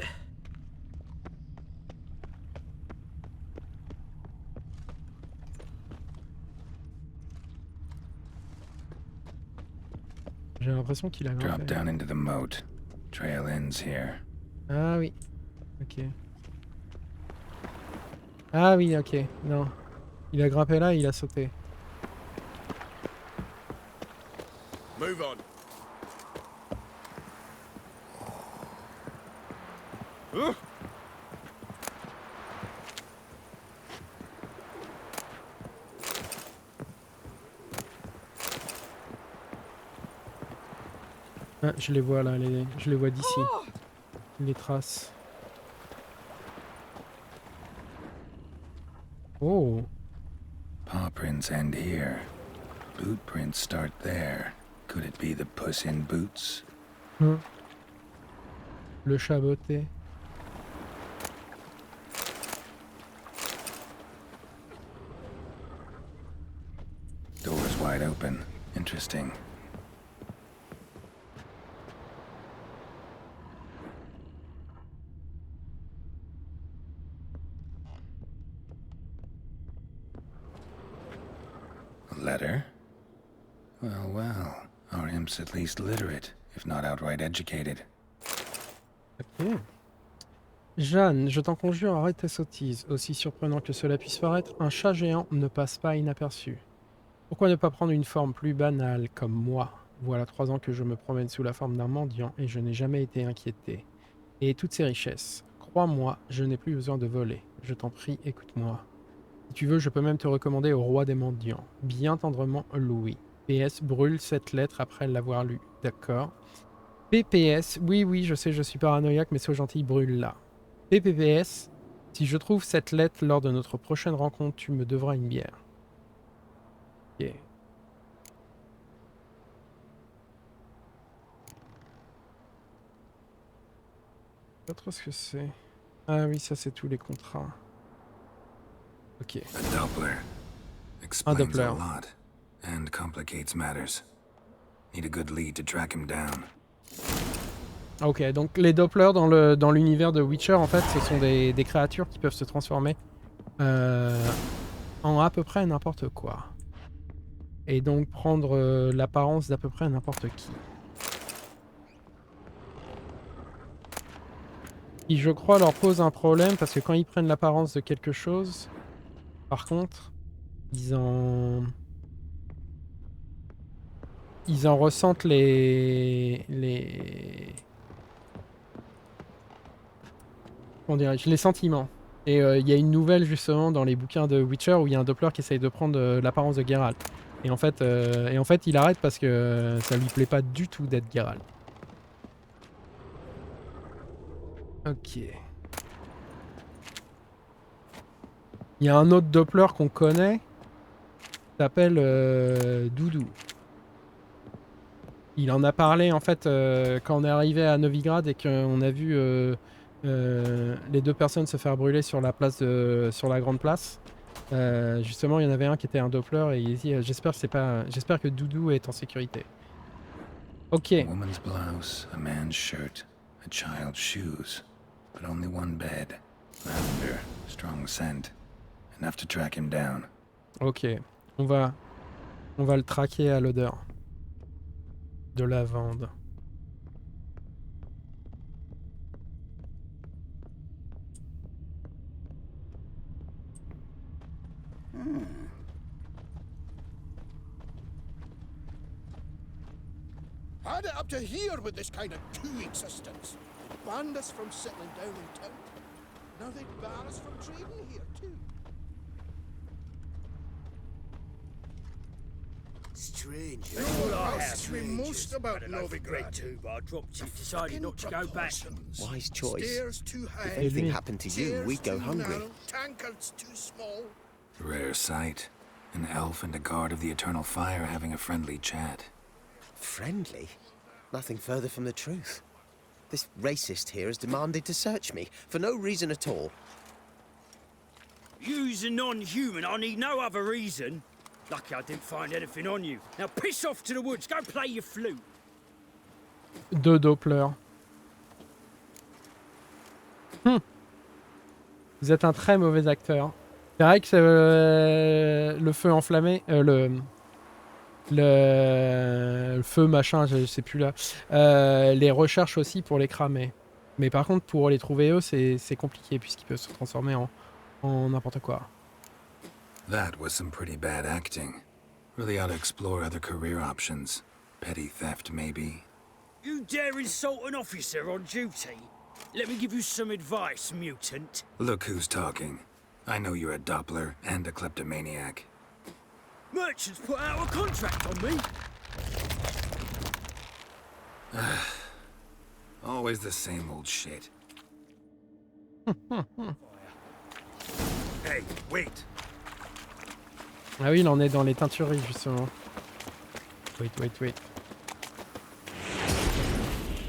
J'ai l'impression qu'il a Drop grimpé. down into the moat. Trail ends here. Ah oui. Ok. Ah oui, ok. Non. Il a grimpé là et il a sauté. Move on. Ah, je les vois là, je les vois d'ici. Les traces. Oh. Paw prints end here. Boot prints start there. Could it be the Puss in Boots? Le chat botté. Door's wide open. Interesting. A letter? Well, well. Our imp's at least literate, if not outright educated. Ok. Jeanne, je t'en conjure, arrête tes sottises. Aussi surprenant que cela puisse paraître, un chat géant ne passe pas inaperçu. Pourquoi ne pas prendre une forme plus banale, comme moi? Voilà 3 ans que je me promène sous la forme d'un mendiant et je n'ai jamais été inquiété. Et toutes ces richesses. Crois-moi, je n'ai plus besoin de voler. Je t'en prie, écoute-moi. Si tu veux, je peux même te recommander au roi des mendiants. Bien tendrement, Louis. PS, brûle cette lettre après l'avoir lue. D'accord. PPS, oui, je sais, je suis paranoïaque, mais sois gentil, brûle-la. PPPS, Si je trouve cette lettre lors de notre prochaine rencontre, tu me devras une bière. Ok. Pas trop ce que c'est. Ah oui, ça c'est tous les contrats. Ok. A Doppler explains a lot and complicates matters. Need a good lead to track him down. Ok, donc les Dopplers dans l'univers de Witcher, en fait, ce sont des créatures qui peuvent se transformer en à peu près n'importe quoi. Et donc prendre l'apparence d'à peu près n'importe qui. Qui, je crois, leur pose un problème parce que quand ils prennent l'apparence de quelque chose, par contre, ils en ressentent les comment dirais-je, les sentiments. Et il y a une nouvelle justement dans les bouquins de Witcher où il y a un Doppler qui essaye de prendre l'apparence de Geralt. Et en fait, il arrête parce que ça lui plaît pas du tout d'être Geralt. Ok. Il y a un autre Doppler qu'on connaît, qui s'appelle Doudou. Il en a parlé en fait quand on est arrivé à Novigrad et qu'on a vu les deux personnes se faire brûler sur la place sur la grande place. Justement, il y en avait un qui était un Doppler et il dit j'espère que Doudou est en sécurité. Ok. A woman's blouse, a man's shirt, a child's shoes, but only one bed. Lavender, strong scent, enough to track him down. Ok, on va le traquer à l'odeur de lavande. Had it up to here with this kind of two existence. Banned us from settling down in town. Now they'd bar us from trading here too. Strange. You asked me most about Novigrad. Too, but I dropped it, decided not to go back. Wise choice. Stairs too high. If anything happened to you, we'd go hungry. Tankards too small. Rare sight. An elf and a guard of the eternal fire having a friendly chat. Friendly? Nothing further from the truth. This racist here has demanded to search me, for no reason at all. You's a non-human, I need no other reason. Lucky I didn't find anything on you. Now piss off to the woods, go play your flute. Deux Dopplers. Vous êtes un très mauvais acteur. C'est vrai que le feu enflammé, le feu machin, je sais plus là, les recherches aussi pour les cramer. Mais par contre, pour les trouver eux, c'est compliqué puisqu'ils peuvent se transformer en n'importe quoi. That was some pretty bad acting. Really ought to explore other career options. Petty theft, maybe. You dare insult an officer on duty? Let me give you some advice, mutant. Look who's talking. I know you're a Doppler and a kleptomaniac. Merchants put out a contract on me. Always the same old shit. Hey, wait. Ah oui, il en est dans les teintureries justement. Wait.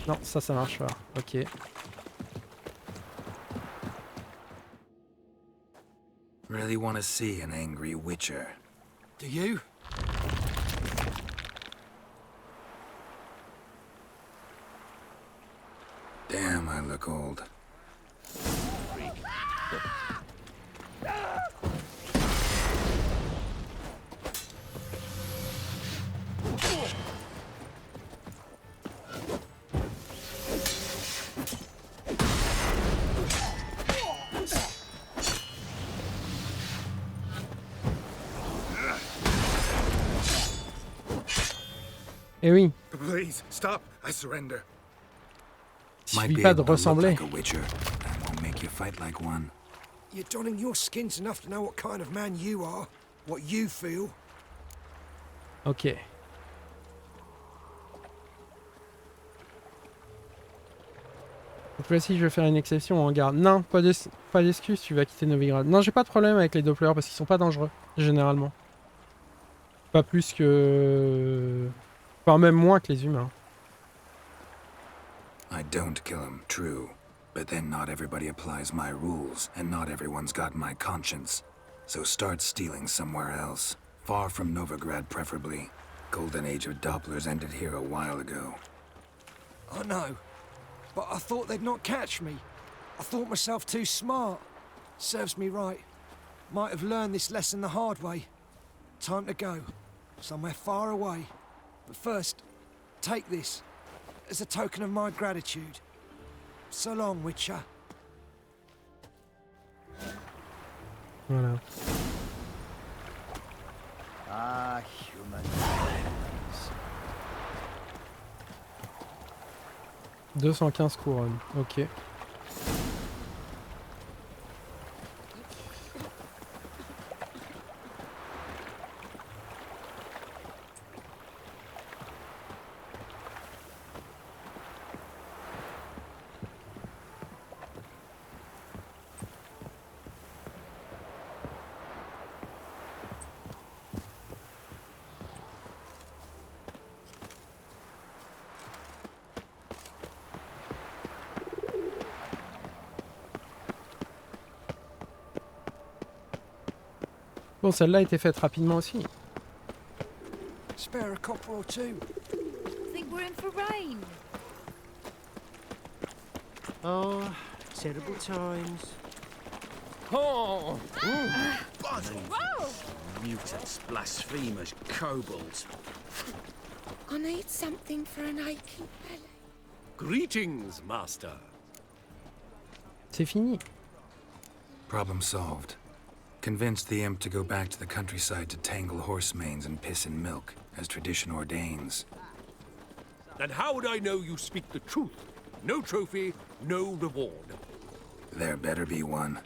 Non, ça marche pas. Ok. Really want to see an angry witcher. Do you? Damn, I look old. Eh oui. Please, stop. I surrender. Il suffit pas de ressembler. You're donning your skins enough to know what kind of man you are, what you feel. Ok. Cette fois-ci, je vais faire une exception en garde. Non, pas d'excuse, tu vas quitter Novigrad. Non, j'ai pas de problème avec les Dopplers parce qu'ils sont pas dangereux, généralement. Pas plus que... Enfin, même moins que les humains. I don't kill him, true. But then not everybody applies my rules, and not everyone's got my conscience. So start stealing somewhere else. Far from Novigrad, preferably. Golden age of Dopplers ended here a while ago. I know. But I thought they'd not catch me. I thought myself too smart. Serves me right. Might have learned this lesson the hard way. Time to go. Somewhere far away. But first, take this. As a token of my gratitude. So long, Witcher. Voilà. Ah, human. 215 couronnes, ok. Bon, celle-là a été faite rapidement aussi. Spare a copper or two. Think we're in for rain. Oh, terrible times. Oh! Whoa! Mutants, blasphemers, kobolds. I need something for an aching belly. Greetings, master. C'est fini. Problem solved. Convinced the imp to go back to the countryside to tangle horse manes and piss in milk, as tradition ordains. And how would I know you speak the truth? No trophy, no reward. There better be one.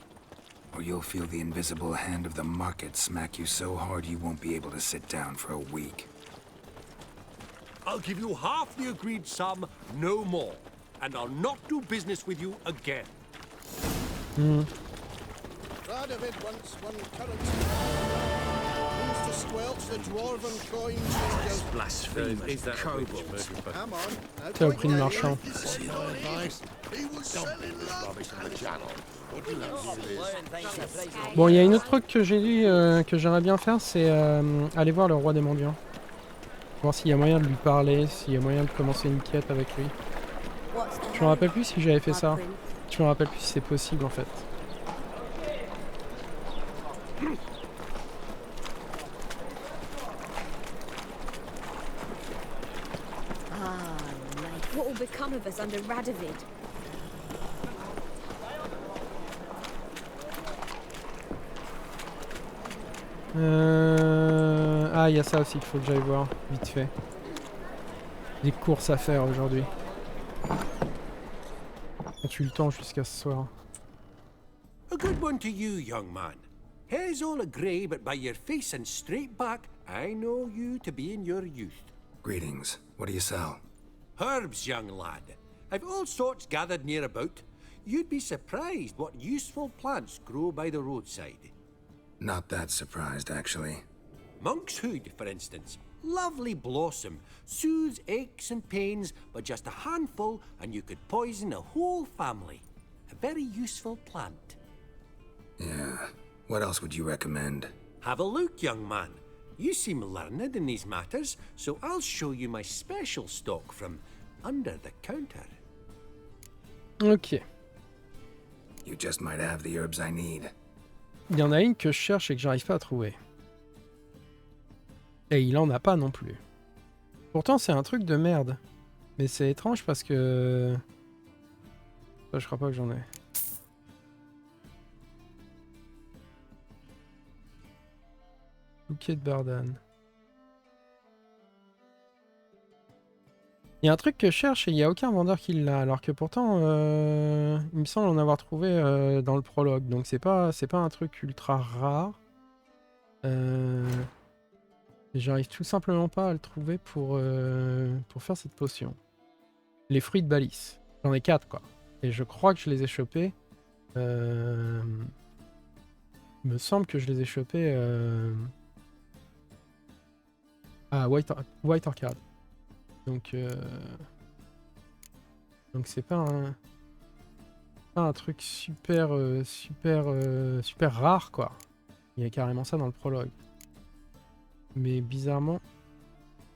Or you'll feel the invisible hand of the market smack you so hard you won't be able to sit down for a week. I'll give you half the agreed sum, no more. And I'll not do business with you again. David wants one currency. Means to squelch the dwarven coin changers. Blasphemers, kobolds. Come on. C'est au prix de marchand. Bon, il y a une autre truc que j'ai lu que j'aimerais bien faire, c'est aller voir le roi des mendiants. Voir s'il y a moyen de lui parler, s'il y a moyen de commencer une quête avec lui. Je me rappelle plus si j'avais fait ça. Je me rappelle plus si c'est possible en fait. What will become of us under Radovid? Ah, il y a ça aussi qu'il faut que j'aille voir, vite fait. Des courses à faire aujourd'hui. As-tu le temps jusqu'à ce soir? A good one to you, young man. Hair's all a grey, but by your face and straight back, I know you to be in your youth. Greetings. What do you sell? Herbs, young lad. I've all sorts gathered near about. You'd be surprised what useful plants grow by the roadside. Not that surprised, actually. Monk's hood, for instance. Lovely blossom. Soothes aches and pains, but just a handful and you could poison a whole family. A very useful plant. Yeah. What else would you recommend? Have a look, young man. You seem learned in these matters, so I'll show you my special stock from under the counter. Ok. You just might have the herbs I need. Il y en a une que je cherche et que j'arrive pas à trouver. Et il en a pas non plus. Pourtant c'est un truc de merde. Mais c'est étrange parce que... Ça, je crois pas que j'en ai. Bouquet de bardane. Il y a un truc que je cherche et il n'y a aucun vendeur qui l'a, alors que pourtant, il me semble en avoir trouvé dans le prologue. Donc c'est pas un truc ultra rare. J'arrive tout simplement pas à le trouver pour faire cette potion. Les fruits de Balis. J'en ai 4 quoi. Et je crois que je les ai chopés. Il me semble que je les ai chopés à White Orchard. Donc c'est pas un truc super rare, quoi. Il y a carrément ça dans le prologue. Mais bizarrement,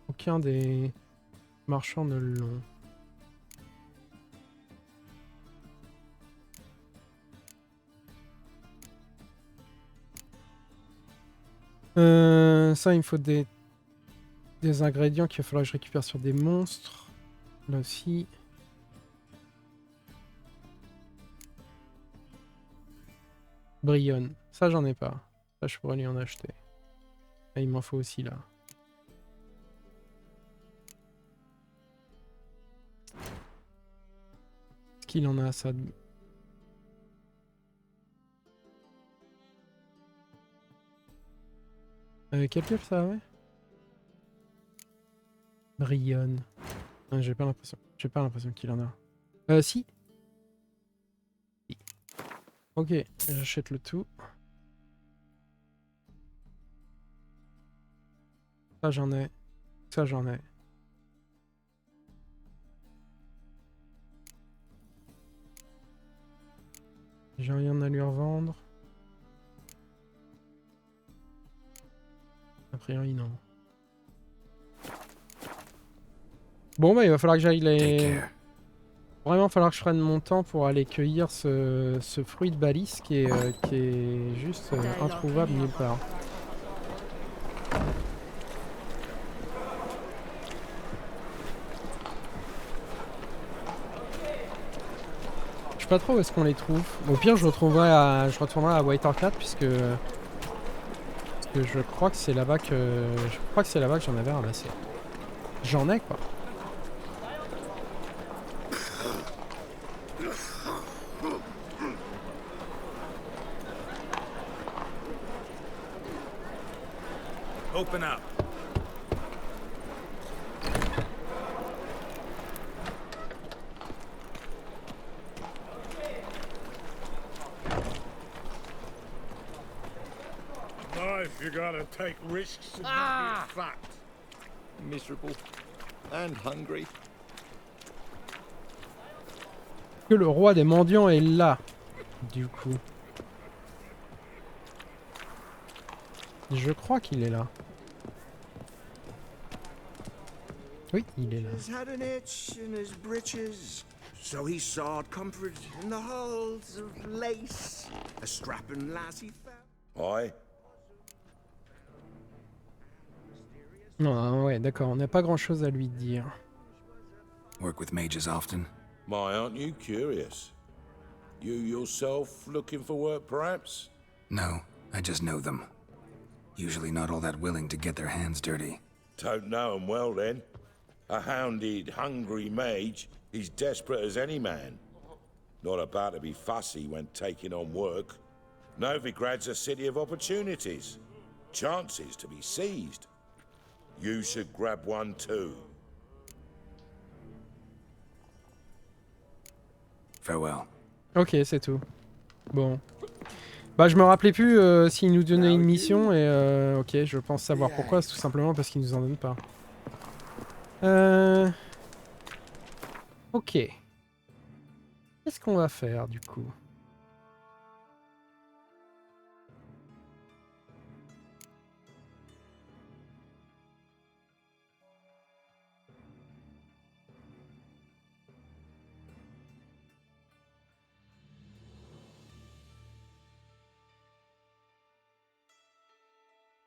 aucun des marchands ne l'ont. Ça, il me faut des ingrédients qu'il va falloir que je récupère sur des monstres. Là aussi. Brionne. Ça, j'en ai pas. Ça, je pourrais lui en acheter. Et il m'en faut aussi, là. Est-ce qu'il en a, ça? Quelle pile ça avait? Brionne. J'ai pas l'impression qu'il en a. Si. Ok, j'achète le tout. Ça j'en ai. Ça j'en ai. J'ai rien à lui revendre. A priori non. Bon bah il va falloir que j'aille les... Vraiment, il va falloir que je prenne mon temps pour aller cueillir ce fruit de balise qui est juste introuvable nulle part. Je sais pas trop où est-ce qu'on les trouve. Au pire, je retournerai à White Orchard puisque je crois que c'est là-bas que j'en avais ramassé. J'en ai quoi. Open up. Life, you gotta take risks and be fat. Miserable and hungry. Que le roi des mendiants est là, du coup. Je crois qu'il est là. Oui, il est là. He's had an itch in his breeches, so he sought comfort in the halls of lace. A strapping lass he found. Aye. Non, ouais, d'accord, on n'a pas grand-chose à lui dire. Work with mages often? My, aren't you curious? You yourself looking for work, perhaps? No, I just know them. Usually not all that willing to get their hands dirty. Don't know 'em well, then. A hounded, hungry mage is desperate as any man. Not about to be fussy when taking on work. Novigrad's a city of opportunities. Chances to be seized. You should grab one too. Farewell. Ok, c'est tout. Bon. Bah je me rappelais plus s'il nous donnait une mission et ok, je pense savoir pourquoi, c'est tout simplement parce qu'il nous en donne pas. Ok. Qu'est-ce qu'on va faire du coup?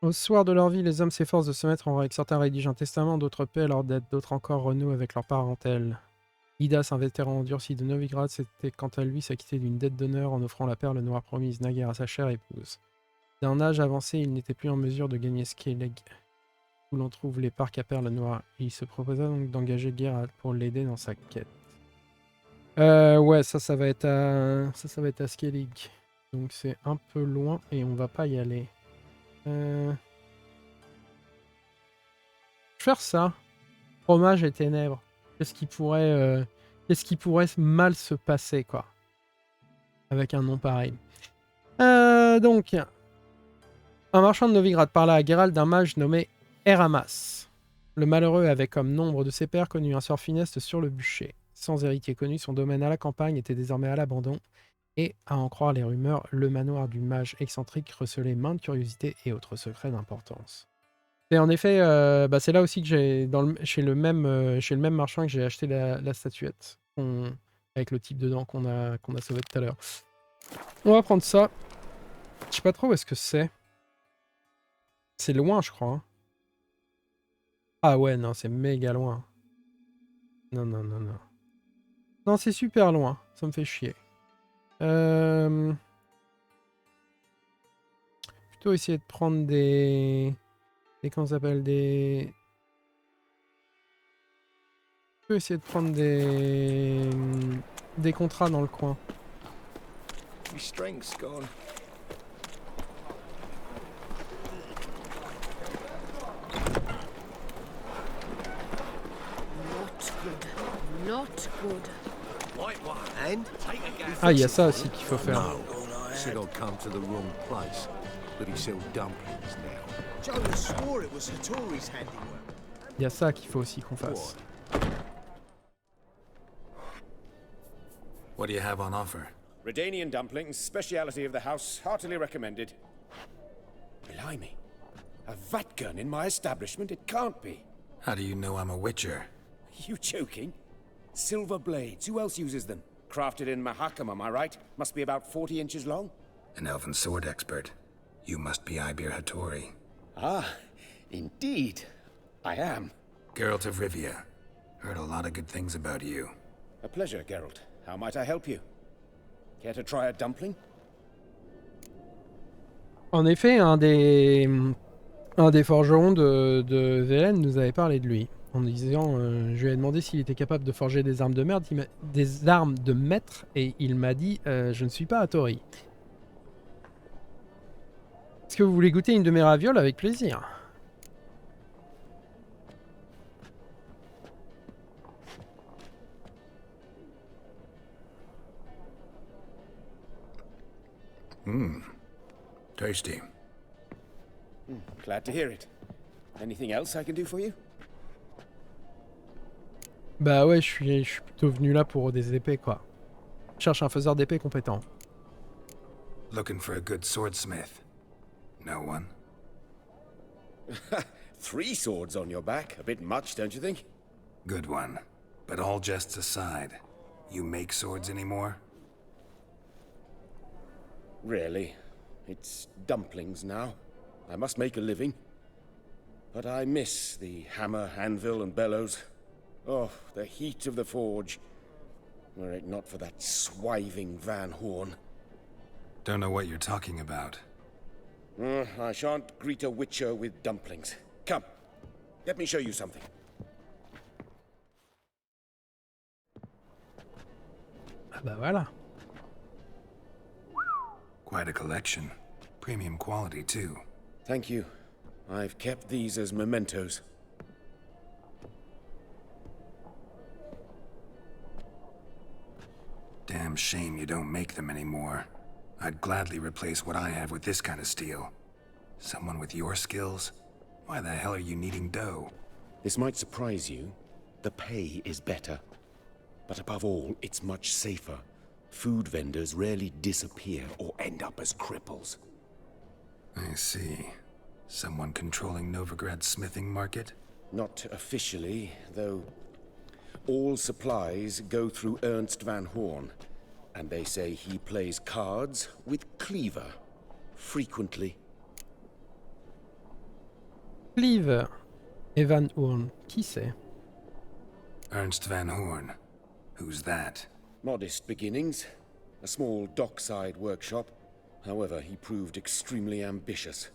Au soir de leur vie, les hommes s'efforcent de se mettre en règle. Certains rédigent un testament, d'autres paient leur dette, d'autres encore renouent avec leur parentèle. Idas, un vétéran endurci de Novigrad, s'était quant à lui s'acquitté d'une dette d'honneur en offrant la perle noire promise naguère à sa chère épouse. D'un âge avancé, il n'était plus en mesure de gagner Skellig, où l'on trouve les parcs à perles noires. Il se proposa donc d'engager Geralt pour l'aider dans sa quête. Ouais, ça va être à Skellig. Donc c'est un peu loin et on va pas y aller. Faire ça. Fromage et ténèbres. Qu'est-ce qui pourrait Qu'est-ce qui pourrait mal se passer, quoi, avec un nom pareil. Donc, un marchand de Novigrad parla à Geralt d'un mage nommé Eramas. Le malheureux avait comme nombre de ses pairs connu un sort funeste sur le bûcher. Sans héritier connu, son domaine à la campagne était désormais à l'abandon. Et, à en croire les rumeurs, le manoir du mage excentrique recelait maintes curiosités et autres secrets d'importance. Et en effet, c'est là aussi que j'ai, chez le même marchand, que j'ai acheté la statuette avec le type dedans qu'on a sauvé tout à l'heure. On va prendre ça. Je sais pas trop où est-ce que c'est. C'est loin, je crois. Hein. Ah ouais, non, c'est méga loin. Non. Non, c'est super loin. Ça me fait chier. Plutôt essayer de prendre des... Comment ça s'appelle, des... Je peux essayer de prendre des contrats dans le coin. My strength's gone. Not good. And? Ah, il y a ça aussi qu'il faut faire. Said I'd come to the wrong place, but he sells dumplings now. Jonas swore it was Hattori's handiwork. Il y a ça qu'il faut aussi qu'on fasse. What do you have on offer? Redanian dumplings, speciality of the house, heartily recommended. Blimey. A vat gun in my establishment? It can't be. How do you know I'm a witcher? You joking? Silver blades, who else uses them? Crafted in Mahakam, am I right? Must be about 40 inches long? An elven sword expert. You must be Ibir Hattori. Ah, indeed. I am. Geralt of Rivia. Heard a lot of good things about you. A pleasure, Geralt. How might I help you? Care to try a dumpling? En effet, un des forgerons de Velen nous avait parlé de lui. En disant, je lui ai demandé s'il était capable de forger des armes de maître, et il m'a dit, je ne suis pas Hattori. Est-ce que vous voulez goûter une de mes ravioles? Avec plaisir. Tasty. Glad to hear it. Anything else I can do for you? Bah ouais, je suis plutôt venu là pour des épées, quoi. Je cherche un faiseur d'épées compétent. Looking for a good swordsmith. No one? 3 swords on your back. A bit much, don't you think? Good one. But all jests aside, you make swords anymore? Really? It's dumplings now. I must make a living. But I miss the hammer, anvil, and bellows. Oh, the heat of the forge. Were it not for that swiving Van Horn. Don't know what you're talking about. I shan't greet a witcher with dumplings. Come, let me show you something. Ah bah voilà. Quite a collection. Premium quality, too. Thank you. I've kept these as mementos. Damn shame you don't make them anymore. I'd gladly replace what I have with this kind of steel. Someone with your skills? Why the hell are you needing dough? This might surprise you. The pay is better. But above all, it's much safer. Food vendors rarely disappear or end up as cripples. I see. Someone controlling Novigrad's smithing market? Not officially, though. All supplies go through Ernst Van Horn, and they say he plays cards with Cleaver, frequently. Cleaver et Van Horn, qui c'est? Ernst Van Horn. Who's that? Modest beginnings. A small dockside workshop. However, he proved extremely ambitious.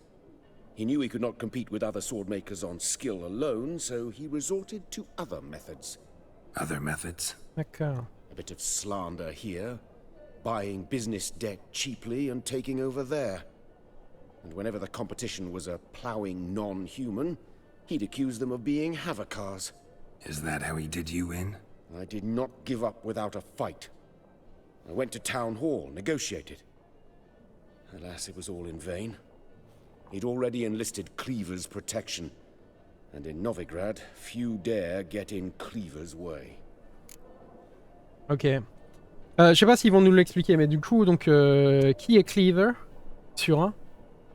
He knew he could not compete with other swordmakers on skill alone, so he resorted to other methods. Other methods? D'accord. A bit of slander here, buying business debt cheaply and taking over there. And whenever the competition was a ploughing non-human, he'd accuse them of being Havocars. Is that how he did you in? I did not give up without a fight. I went to town hall, negotiated. Alas, it was all in vain. He'd already enlisted Cleaver's protection, and in Novigrad, few dare get in Cleaver's way. Ok. Je sais pas s'ils vont nous l'expliquer, mais du coup, donc, qui est Cleaver sur un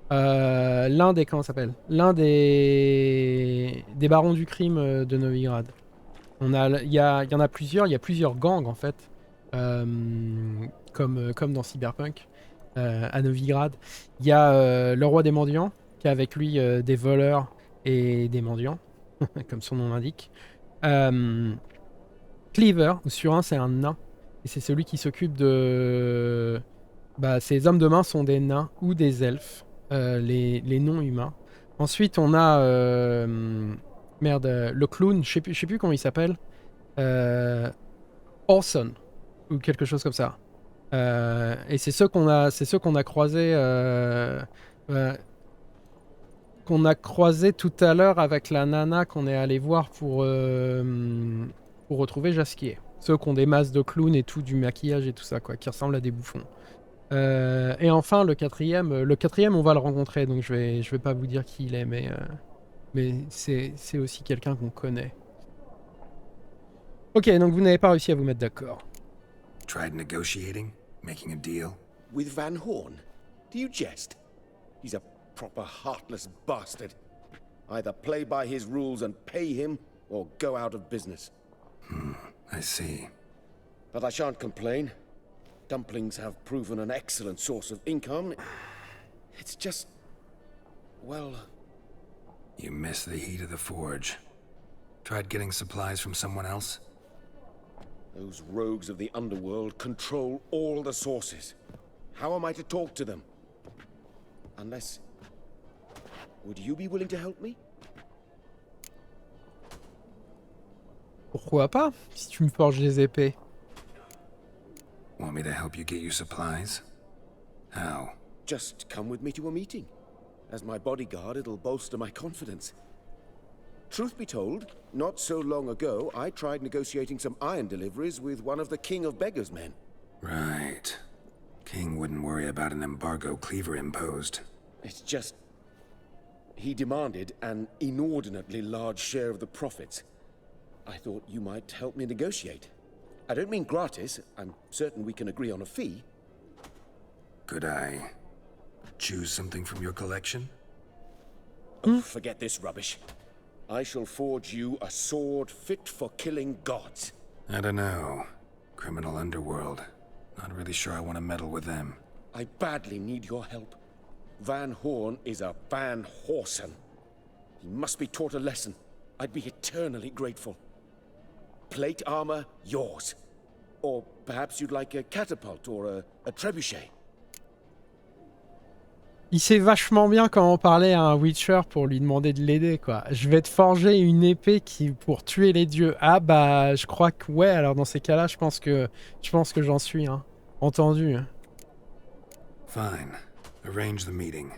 l'un des... Comment ça s'appelle? L'un des barons du crime de Novigrad. Il y en a plusieurs, il y a plusieurs gangs en fait, comme dans Cyberpunk, à Novigrad. Il y a le roi des mendiants, qui a avec lui des voleurs et des mendiants, comme son nom l'indique. Cleaver, sur un, c'est un nain, et c'est celui qui s'occupe de... ces hommes de main sont des nains ou des elfes, les non-humains. Ensuite, on a... le clown, je sais plus comment il s'appelle. Orson ou quelque chose comme ça. Et c'est ceux qu'on a croisés tout à l'heure avec la nana qu'on est allé voir pour retrouver Jasquier. Ceux qui ont des masques de clown et tout, du maquillage et tout ça, quoi, qui ressemblent à des bouffons. Et enfin le quatrième, on va le rencontrer, donc je vais pas vous dire qui il est, mais c'est aussi quelqu'un qu'on connaît. Ok, donc vous n'avez pas réussi à vous mettre d'accord. Tried negotiating, making a deal. With Van Horn? Do you jest? He's a proper heartless bastard. Either play by his rules and pay him, or go out of business. I see. But I shan't complain. Dumplings have proven an excellent source of income. It's just... well... You miss the heat of the forge. Tried getting supplies from someone else? Those rogues of the underworld control all the sources. How am I to talk to them? Unless... Would you be willing to help me? Pourquoi pas, si tu me forges des épées. Want me to help you get you supplies? How? Just come with me to a meeting. As my bodyguard, it'll bolster my confidence. Truth be told, not so long ago, I tried negotiating some iron deliveries with one of the King of Beggars' men. Right. King wouldn't worry about an embargo Cleaver imposed. It's just... he demanded an inordinately large share of the profits. I thought you might help me negotiate. I don't mean gratis. I'm certain we can agree on a fee. Could I choose something from your collection? Oh, forget this rubbish. I shall forge you a sword fit for killing gods. I don't know. Criminal underworld. Not really sure I want to meddle with them. I badly need your help. Van Horn is a Van Horsen. He must be taught a lesson. I'd be eternally grateful. Plate armor, yours. Or perhaps you'd like a catapult or a trebuchet. Il sait vachement bien comment parler à un Witcher pour lui demander de l'aider, quoi. Je vais te forger une épée pour tuer les dieux. Ah bah, je crois que ouais, alors dans ces cas-là, je pense que j'en suis, hein. Entendu. Fine. Arrange the meeting.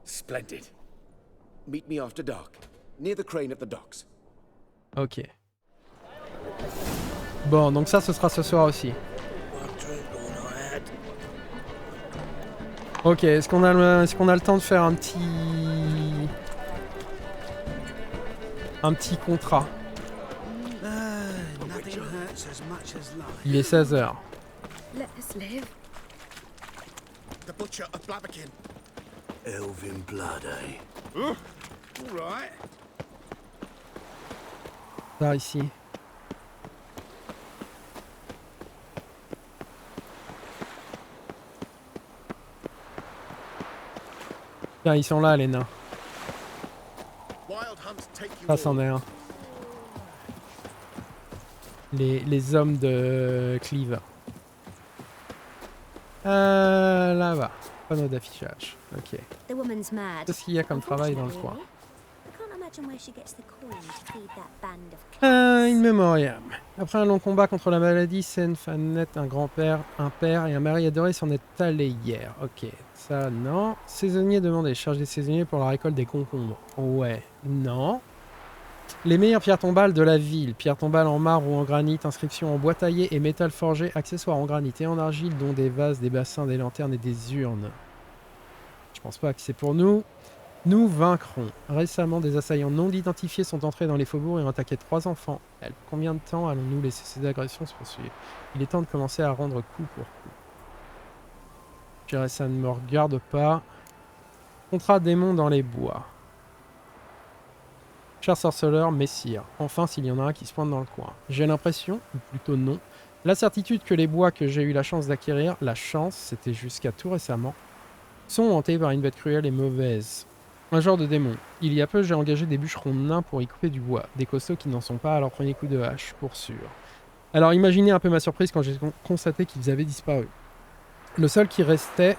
Splendid. Meet me after dark, near the crane at the docks. Ok. Bon, donc ça, ce sera ce soir aussi. Ok, est-ce qu'on a le temps de faire un petit contrat? Il est 16h. Let us live. The butcher of Blaviken. Elven blood, eh? All right. Par ici. Tiens, ils sont là, les nains. Ça, c'en est un. Les hommes de Cleave. Là-bas. Panneau d'affichage. Ok. Qu'est-ce qu'il y a comme travail dans le coin? In memoriam. Après un long combat contre la maladie, Sen Fanet, un grand-père, un père et un mari adoré s'en est allé hier. Ok, ça non. Saisonnier demandé, charge des saisonniers pour la récolte des concombres. Ouais, non. Les meilleures pierres tombales de la ville. Pierres tombales en marbre ou en granit, inscriptions en bois taillé et métal forgé, accessoires en granit et en argile, dont des vases, des bassins, des lanternes et des urnes. Je pense pas que c'est pour nous. Nous vaincrons. Récemment, des assaillants non identifiés sont entrés dans les faubourgs et ont attaqué 3 enfants. Combien de temps allons-nous laisser ces agressions se poursuivre? Il est temps de commencer à rendre coup pour coup. Je dirais ça ne me regarde pas. Contrat démon dans les bois. Cher sorceleur, messire. Enfin, s'il y en a un qui se pointe dans le coin. J'ai l'impression, ou plutôt non, la certitude que les bois que j'ai eu la chance d'acquérir, la chance, c'était jusqu'à tout récemment, sont hantés par une bête cruelle et mauvaise. Un genre de démon. Il y a peu, j'ai engagé des bûcherons nains pour y couper du bois. Des costauds qui n'en sont pas à leur premier coup de hache, pour sûr. Alors imaginez un peu ma surprise quand j'ai constaté qu'ils avaient disparu. Le seul qui restait,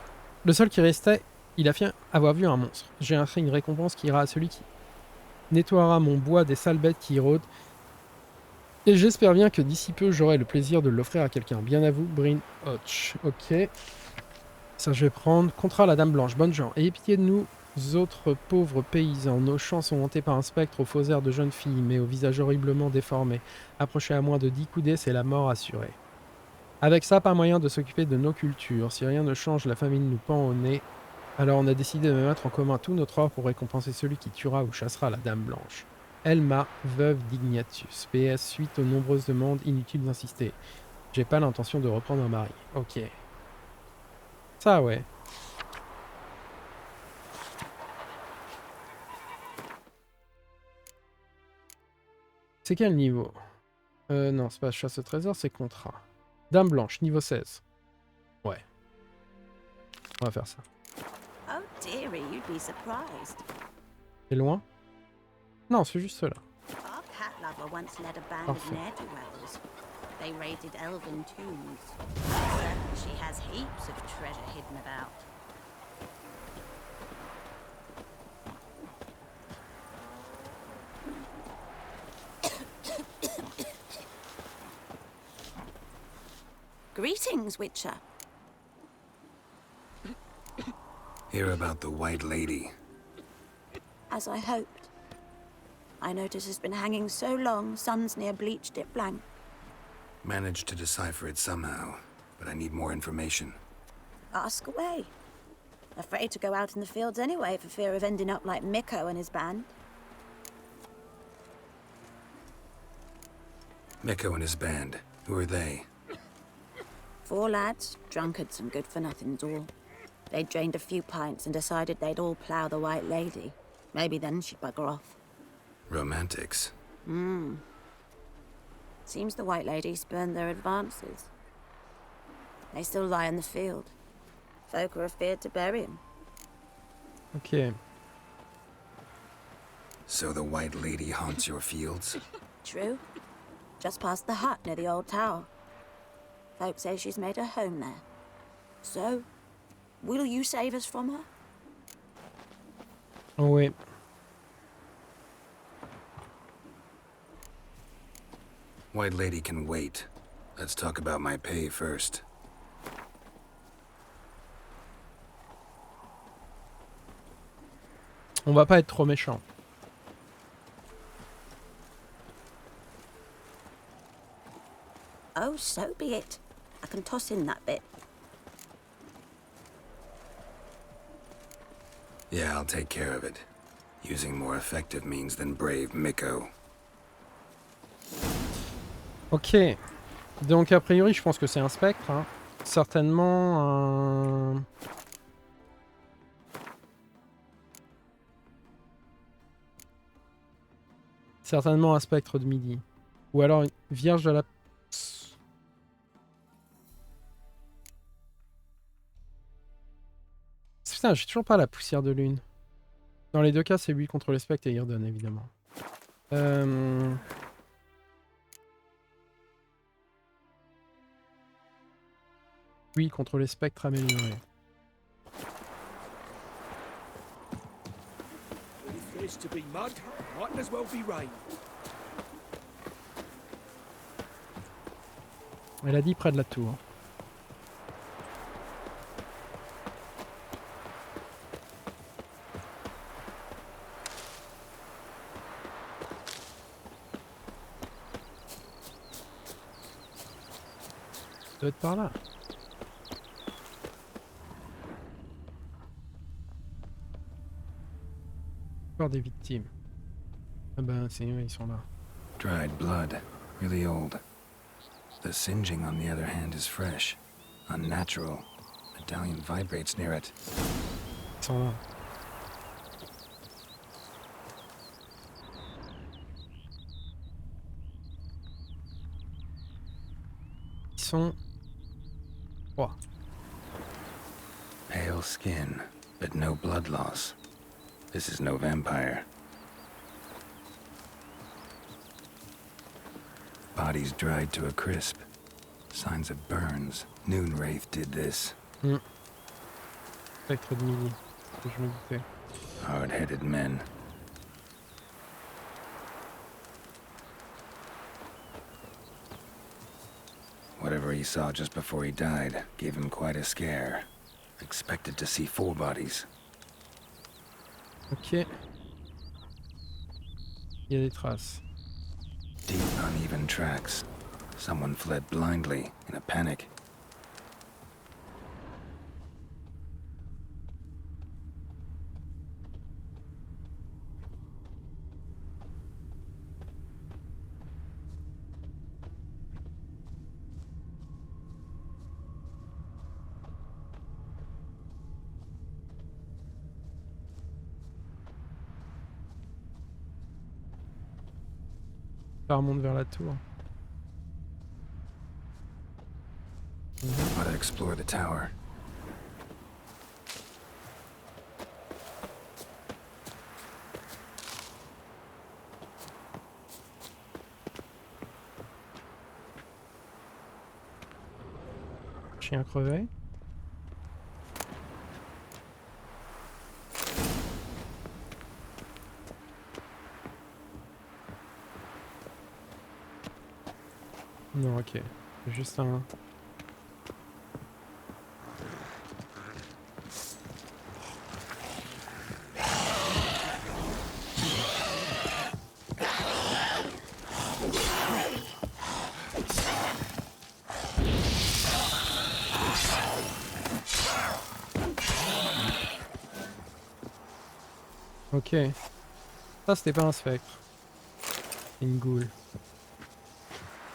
il a fait avoir vu un monstre. J'ai inscrit une récompense qui ira à celui qui nettoiera mon bois des sales bêtes qui y rôdent. Et j'espère bien que d'ici peu, j'aurai le plaisir de l'offrir à quelqu'un. Bien à vous, Brin Hotch. Ok. Ça, je vais prendre. Contrat à la Dame Blanche. Bonne gens. Ayez pitié de nous, autres pauvres paysans. Nos champs sont hantés par un spectre aux faux airs de jeunes filles, mais au visage horriblement déformé. Approchez à moins de 10 coudées, c'est la mort assurée. Avec ça, pas moyen de s'occuper de nos cultures. Si rien ne change, la famine nous pend au nez. Alors on a décidé de mettre en commun tout notre or pour récompenser celui qui tuera ou chassera la Dame Blanche. Elma, veuve d'Ignatius. PS, suite aux nombreuses demandes, inutile d'insister. J'ai pas l'intention de reprendre un mari. Ok. Ça, ouais. C'est quel niveau? Non, c'est pas chasse au trésor, c'est contrat. Dame Blanche, niveau 16. Ouais. On va faire ça. Oh, dearie, you'd be surprised. C'est loin? Non, c'est juste là. Our cat lover once led a band of ne'er-do-wells. They raided elven tombs. Certainly she has heaps of treasure hidden about. Greetings, Witcher. Hear about the White Lady. As I hoped. I notice it's been hanging so long, sun's near bleached it blank. Managed to decipher it somehow, but I need more information. Ask away. Afraid to go out in the fields anyway for fear of ending up like Mikko and his band. Mikko and his band. Who are they? 4 lads, drunkards and good-for-nothings all. They'd drained a few pints and decided they'd all plough the White Lady. Maybe then she'd bugger off. Romantics. Seems the White Lady spurned their advances. They still lie in the field. Folk are afeard to bury him. Ok. So the White Lady haunts your fields? True. Just past the hut near the old tower. Folk say she's made her home there. So, will you save us from her? Oui. White Lady can wait. Let's talk about my pay first. On va pas être trop méchant. Oh, so be it. I can toss in that bit. Yeah, I'll take care of it. Using more effective means than brave Mikko. Ok. Donc a priori, je pense que c'est un spectre. Hein. Certainement un... Certainement un spectre de midi. Ou alors une vierge de la... Putain, j'ai toujours pas la poussière de lune. Dans les deux cas, c'est lui contre les spectres et Irden, évidemment. Oui, contre les spectres améliorés. Elle a dit près de la tour. doit être par là. Encore des victimes. Ah ben, c'est ils sont là. Dried blood, really old. The singeing, on the other hand, is fresh, unnatural. Medallion vibrates near it. Ils sont là. Ils sont 3. Pale skin, but no blood loss. This is no vampire. Bodies dried to a crisp. Signs of burns. Noon Wraith did this. Spectre de midi, que je me doutais. Hard-headed men. Whatever he saw just before he died gave him quite a scare. Expected to see 4 bodies. Ok. Il y a des traces. Deep, uneven tracks. Someone fled blindly, in a panic. Ça remonte vers la tour. Ought to explore the tower. Chien crevé. Non, ok. Juste un... Ok. Ça, c'était pas un spectre. Une goule.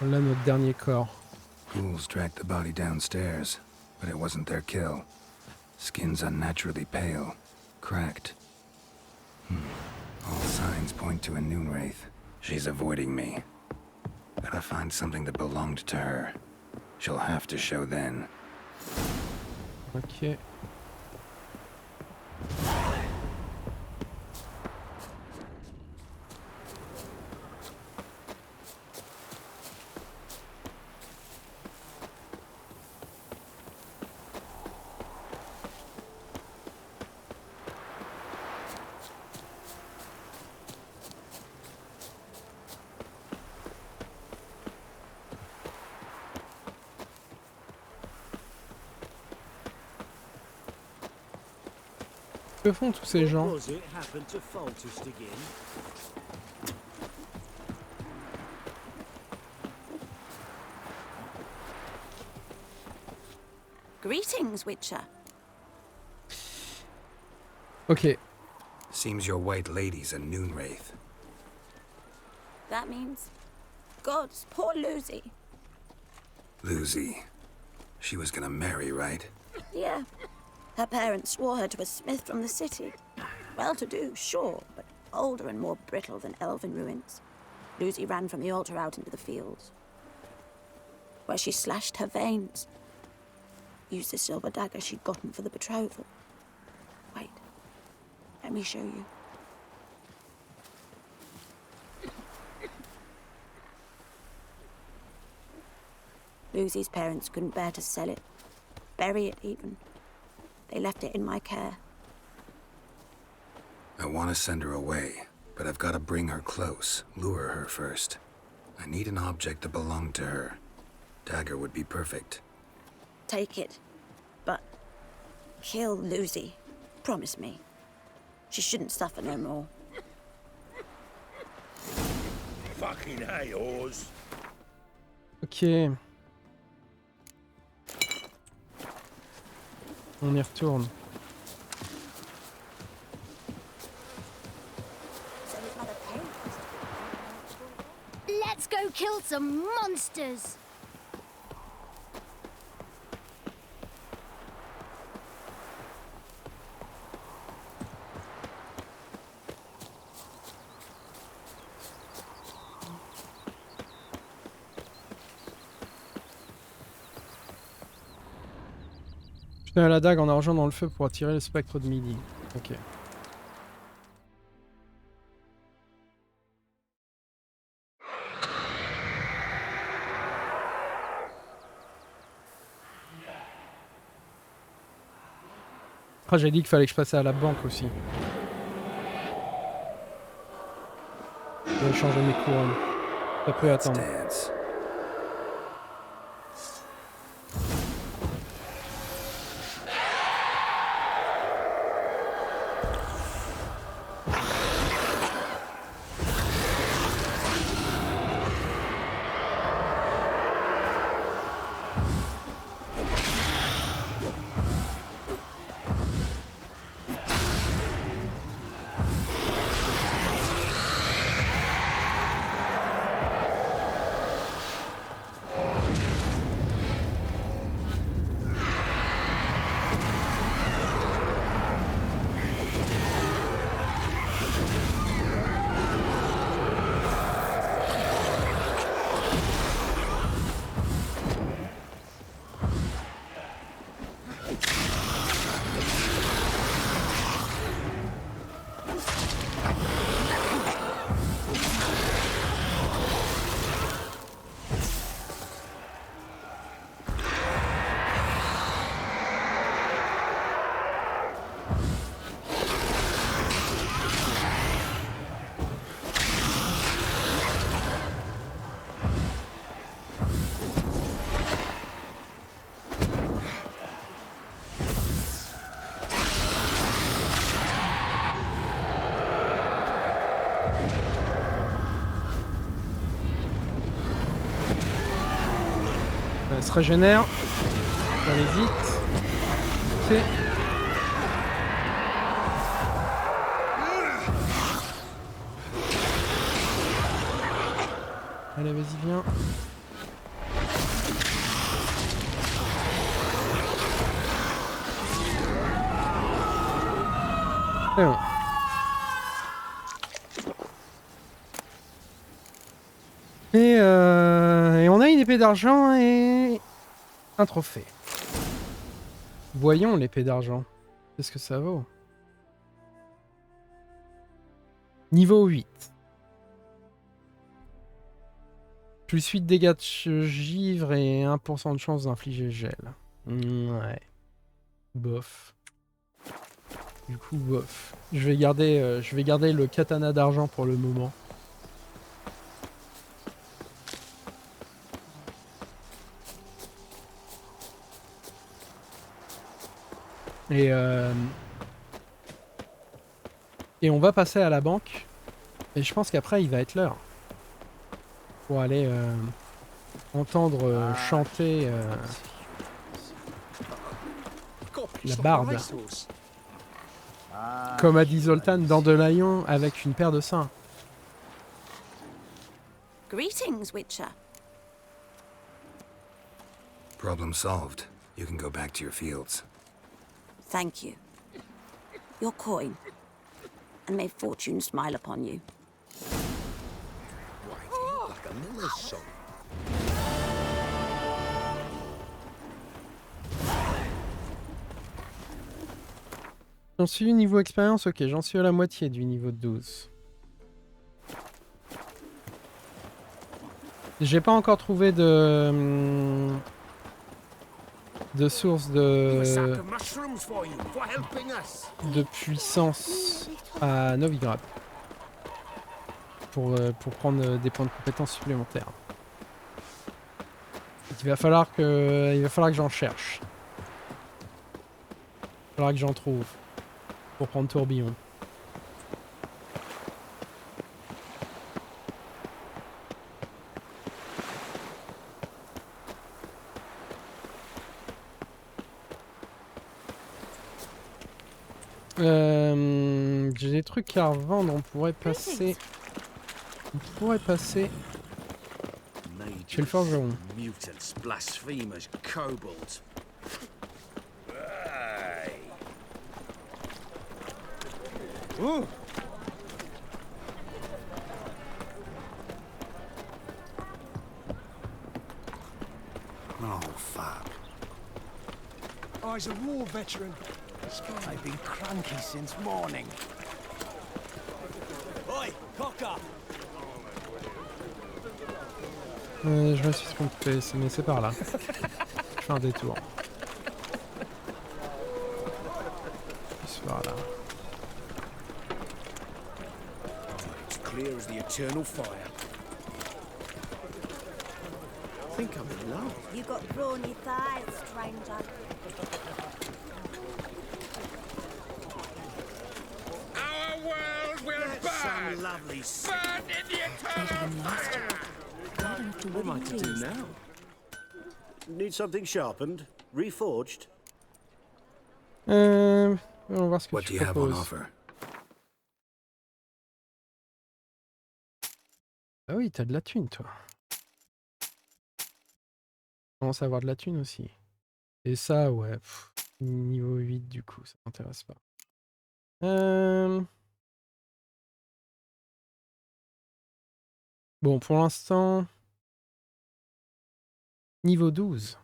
Voilà notre dernier corps. Ghouls dragged the body downstairs, but it wasn't their kill. Skin's unnaturally pale, cracked. All signs point to a Noon Wraith. She's avoiding me. Gotta find something that belonged to her. She'll have to show then. Ok. Que font tous ces gens? Greetings, Witcher. Ok. Seems your white lady's a Noon Wraith. That means... Gods, poor Lucy. Lucy. She was gonna marry, right? Yeah. Her parents swore her to a smith from the city. Well-to-do, sure, but older and more brittle than elven ruins. Lucy ran from the altar out into the fields, where she slashed her veins. Used the silver dagger she'd gotten for the betrothal. Wait, let me show you. Lucy's parents couldn't bear to sell it, bury it even. They left it in my care. I want to send her away, but I've got to bring her close, lure her first. I need an object that belonged to her. Dagger would be perfect. Take it, but kill Lucy. Promise me. She shouldn't suffer no more. Fucking hey, Oz. Ok. On y retourne. Let's go kill some monsters. Je mets la dague en argent dans le feu pour attirer le spectre de midi. Ok. Ah, j'ai dit qu'il fallait que je passe à la banque aussi. Je vais changer mes couronnes. Ça peut attendre. Elle se régénère. On va aller vite. C'est... Allez, vas-y, viens. C'est bon. Et on a une épée d'argent et un trophée. Voyons l'épée d'argent. Qu'est-ce que ça vaut? Niveau 8. Plus 8 dégâts de givre et 1% de chance d'infliger gel. Ouais. Bof. Du coup, bof. Je vais garder le katana d'argent pour le moment. Et on va passer à la banque. Et je pense qu'après, il va être l'heure. Pour aller entendre chanter la barde. Comme a dit Zoltan, Dandelion avec une paire de seins. Greetings, Witcher. Problem solved. You can go back to your fields. Thank you. Your coin. And may fortune smile upon you. Like a miller's son. J'en suis niveau expérience, ok, j'en suis à la moitié du niveau de 12. J'ai pas encore trouvé de source de puissance à Novigrad pour prendre des points de compétence supplémentaires. Il va falloir que j'en cherche. Il va falloir que j'en trouve pour prendre tourbillon. J'ai des trucs à revendre, on pourrait passer... chez le forgeron. Mutants, blasphemers, kobolds. Oh. Oh, fuck. Oh, he's a war veteran. I've been cranky since morning. Oi, cock up! Je me suis trompé, mais c'est par là. Je fais un détour. C'est par là. It's clear as the eternal fire. I think I'm in love. You got brawny thighs, stranger. Our world will burn! Some lovely Burn in the eternal fire! What am I to do now? Need something sharpened? Reforged? On va voir ce que What tu do you have on proposes. offer? Ah oui, t'as de la thune, toi. Tu commences à avoir de la thune aussi. Et ça, ouais. Niveau 8, du coup, ça m'intéresse pas. Bon, pour l'instant... Niveau 12.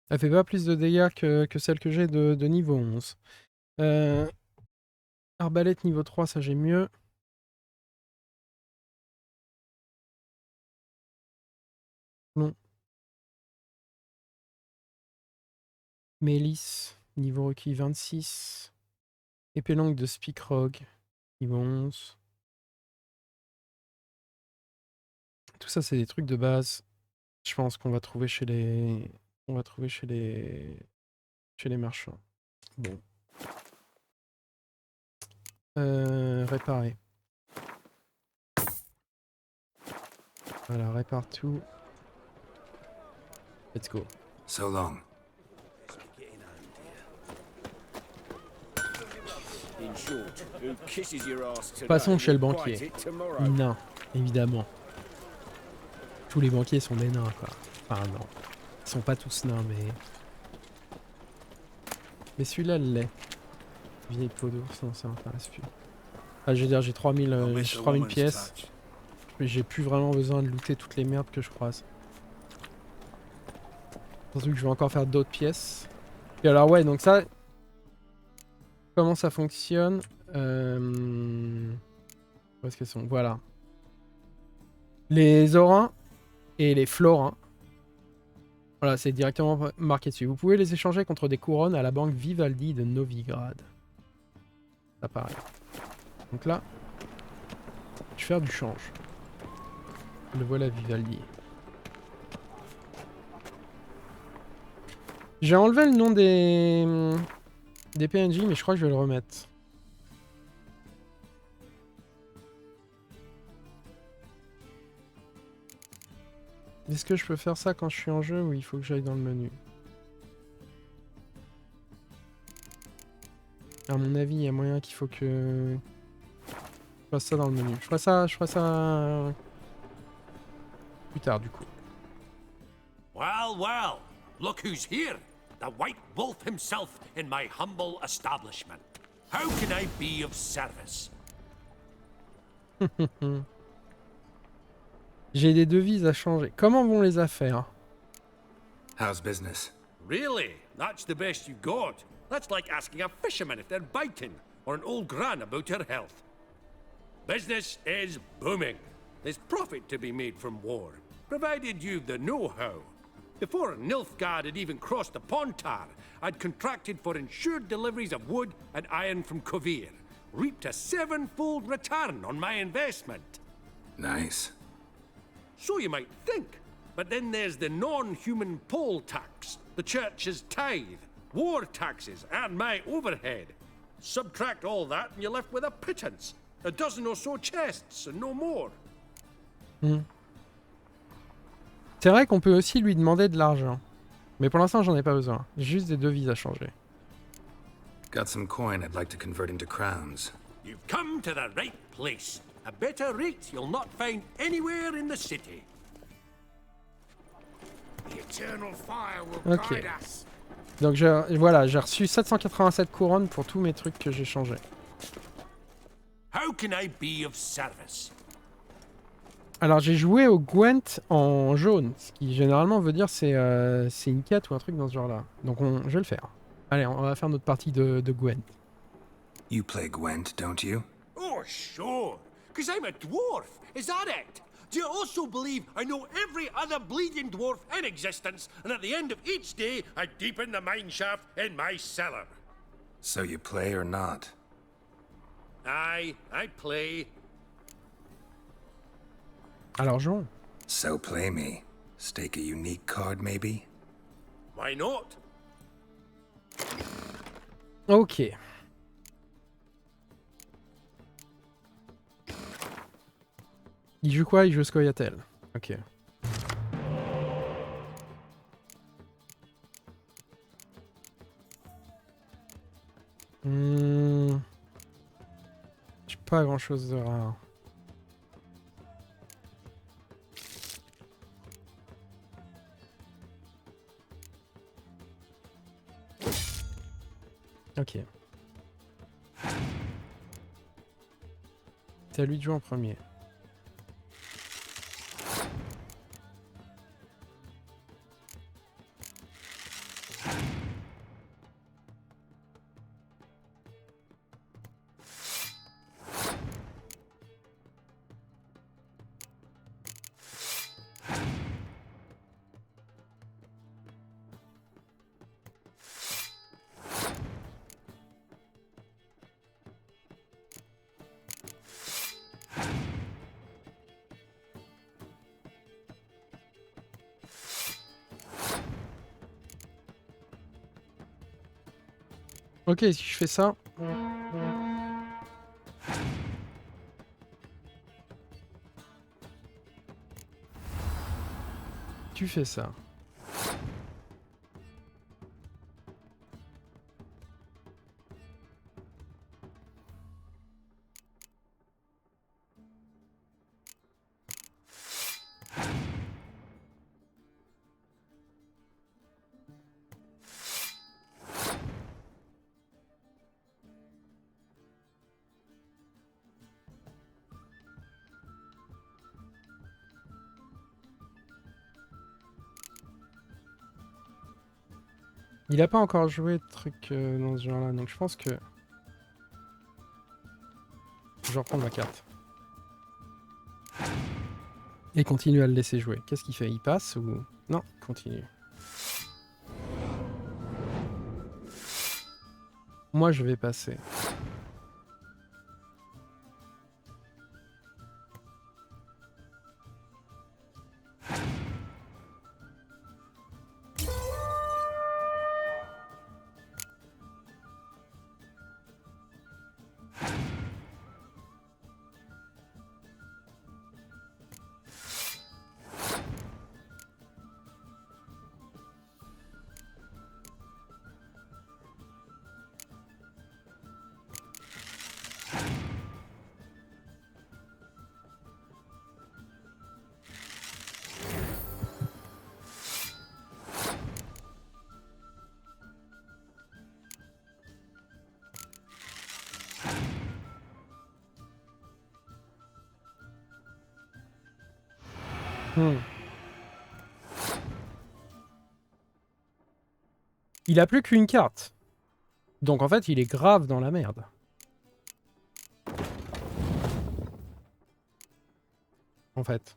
Elle fait pas plus de dégâts que celle que j'ai de niveau 11. Arbalète niveau 3, ça j'ai mieux. Non. Mélice, niveau requis 26. Épée longue de Speakrog, niveau 11. Tout ça, c'est des trucs de base. Je pense qu'on va trouver chez les... On va trouver chez les marchands. Bon. Réparer. Voilà, répare tout. Let's go. So long. Passons chez le banquier. Nain, évidemment. Tous les banquiers sont des nains, quoi. Enfin, non. Ils sont pas tous nains, mais... Mais celui-là l'est. Vieille peau d'ours, non, ça m'intéresse plus. Ah, je veux dire, j'ai 3000 pièces. Mais j'ai plus vraiment besoin de looter toutes les merdes que je croise. Surtout que je vais encore faire d'autres pièces. Et alors, ouais, donc ça... Comment ça fonctionne Où est-ce qu'elles sont? Voilà. Les orins et les florins. Voilà, c'est directement marqué dessus. Vous pouvez les échanger contre des couronnes à la banque Vivaldi de Novigrad. Ça pareil. Donc là, je vais faire du change. Le voilà Vivaldi. J'ai enlevé le nom des PNJ, mais je crois que je vais le remettre. Est-ce que je peux faire ça quand je suis en jeu ou il faut que j'aille dans le menu? À mon avis, il y a moyen qu'il faut que je fasse ça dans le menu. Je ferai ça plus tard du coup. Well, well, look who's here. The White Wolf himself in my humble establishment. How can I be of service? J'ai des devises à changer. Comment vont les affaires? How's business? Really? That's the best you got? That's like asking a fisherman if they're biting, or an old gran about her health. Business is booming. There's profit to be made from war, provided you've the know-how. Before Nilfgaard had even crossed the Pontar, I'd contracted for insured deliveries of wood and iron from Kovir, reaped a 7-fold return on my investment. Nice. So you might think. But then there's the non-human poll tax, the church's tithe, war taxes, and my overhead. Subtract all that and you're left with a pittance. A dozen or so chests and no more. C'est vrai qu'on peut aussi lui demander de l'argent. Mais pour l'instant, j'en ai pas besoin. J'ai juste des devises à changer. Got some coin I'd like to convert into crowns. You've come to the right place. A better rate you'll not find anywhere in the city. The eternal fire will Ok. guide us. Donc voilà, j'ai reçu 787 couronnes pour tous mes trucs que j'ai changés. How can I be of service? Alors j'ai joué au Gwent en jaune, ce qui généralement veut dire c'est une quête ou un truc dans ce genre-là. Donc je vais le faire. Allez, on va faire notre partie de Gwent. You play Gwent, don't you? Oh, sure. 'Cause I'm a dwarf. Is that it? Do you also believe I know every other bleeding dwarf in existence, and at the end of each day, I deepen the mine shaft in my cellar? So you play or not? Aye, I play. Alors jouons. So play me. Stake a unique card, maybe? Why not? Ok. Il joue quoi? Il joue Scoia'tael. Ok. J'ai pas grand chose de rare. Ok. C'est à lui de jouer en premier. Ok, si je fais ça... Tu fais ça. Il a pas encore joué de trucs dans ce genre-là, donc je pense que... Je vais reprendre ma carte. Et continue à le laisser jouer. Qu'est-ce qu'il fait? Il passe ou... Non, il continue. Moi, je vais passer. Il a plus qu'une carte. Donc en fait, il est grave dans la merde. En fait.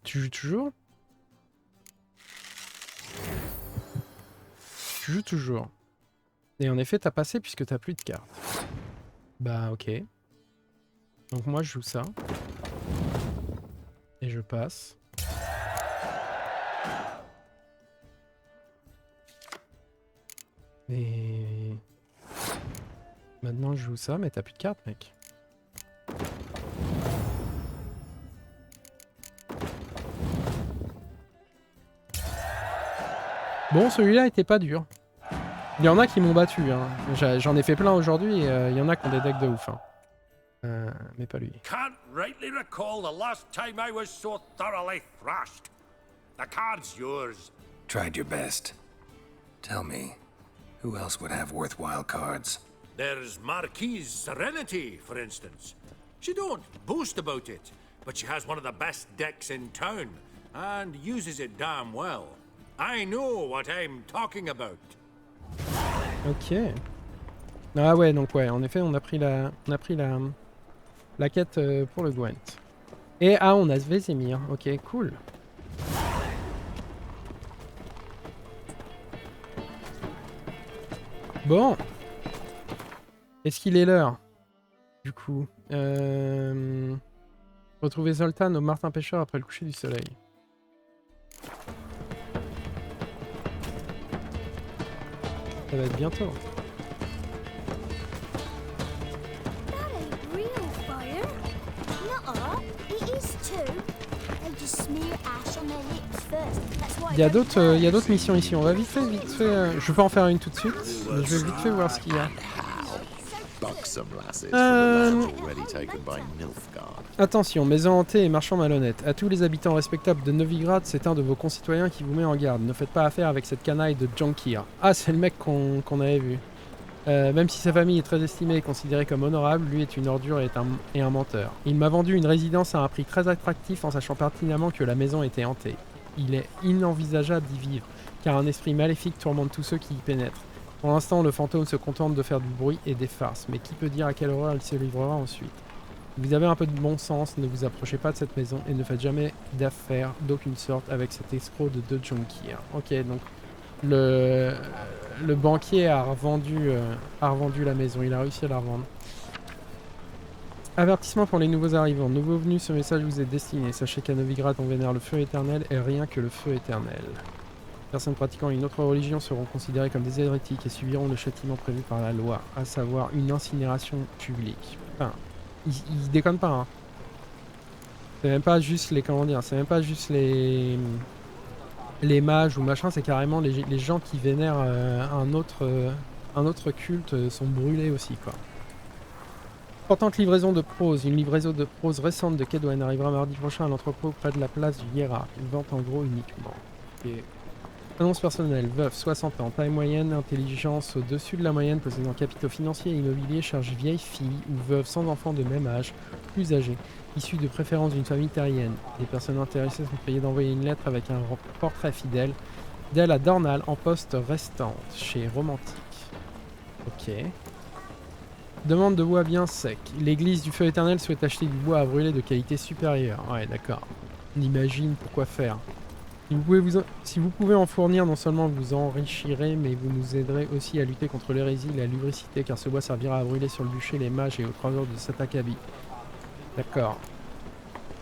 Tu joues toujours? Tu joues toujours. Et en effet, t'as passé puisque t'as plus de cartes. Bah ok. Donc moi je joue ça. Et je passe. Et... Maintenant je joue ça, mais t'as plus de cartes, mec. Bon, celui-là était pas dur. Il y en a qui m'ont battu. Hein. J'en ai fait plein aujourd'hui et il y en a qui ont des decks de ouf. Hein. Mais pas lui. Can't rightly recall the last time I was so thoroughly thrashed. The card's yours. Tried your best. Tell me, who else would have worthwhile cards? There's Marquise Serenity, for instance. She don't boast about it, but she has one of the best decks in town, and uses it damn well. I know what I'm talking about. Ok. Ah ouais, donc ouais, en effet, on a pris la quête pour le Gwent. Et ah, on a Svesemir. Ok, cool. Bon. Est-ce qu'il est l'heure? Du coup. Retrouver Zoltan au Martin Pêcheur après le coucher du soleil. Ça va être bientôt. Il y a d'autres missions ici. On va vite fait. Je peux en faire une tout de suite. Mais je vais vite fait voir ce qu'il y a. Attention, maison hantée et marchand malhonnête. À tous les habitants respectables de Novigrad, c'est un de vos concitoyens qui vous met en garde. Ne faites pas affaire avec cette canaille de Jankir. Ah, c'est le mec qu'on avait vu. Même si sa famille est très estimée et considérée comme honorable, lui est une ordure et un menteur. Il m'a vendu une résidence à un prix très attractif en sachant pertinemment que la maison était hantée. Il est inenvisageable d'y vivre, car un esprit maléfique tourmente tous ceux qui y pénètrent. Pour l'instant, le fantôme se contente de faire du bruit et des farces, mais qui peut dire à quelle horreur il se livrera ensuite? Si vous avez un peu de bon sens, ne vous approchez pas de cette maison et ne faites jamais d'affaires d'aucune sorte avec cet escroc de deux junkies. Ok, donc le banquier a revendu la maison, il a réussi à la revendre. Avertissement pour les nouveaux arrivants. Nouveaux venus, ce message vous est destiné. Sachez qu'à Novigrad, on vénère le feu éternel et rien que le feu éternel. Personnes pratiquant une autre religion seront considérées comme des hérétiques et subiront le châtiment prévu par la loi, à savoir une incinération publique. Enfin, ils déconnent pas, hein. C'est même pas juste les, comment dire, c'est même pas juste les mages ou machin, c'est carrément les gens qui vénèrent un autre culte sont brûlés aussi, quoi. Importante livraison de prose. Une livraison de prose récente de Kedwen arrivera mardi prochain à l'entrepôt près de la place du Hiérarque. Une vente en gros uniquement. Okay. Annonce personnelle. Veuf, 60 ans, taille moyenne, intelligence au-dessus de la moyenne, possédant capitaux financiers et immobiliers, cherche vieille fille ou veuve sans enfant de même âge, plus âgée, issue de préférence d'une famille terrienne. Les personnes intéressées sont priées d'envoyer une lettre avec un portrait fidèle d'elle à Dornal en poste restante, chez Romantique. Ok. Demande de bois bien sec. L'église du feu éternel souhaite acheter du bois à brûler de qualité supérieure. Ouais, d'accord. On imagine pourquoi faire. Si vous pouvez en fournir, non seulement vous enrichirez, mais vous nous aiderez aussi à lutter contre l'hérésie et la lubricité, car ce bois servira à brûler sur le bûcher les mages et aux croiseurs de cet acabit. D'accord.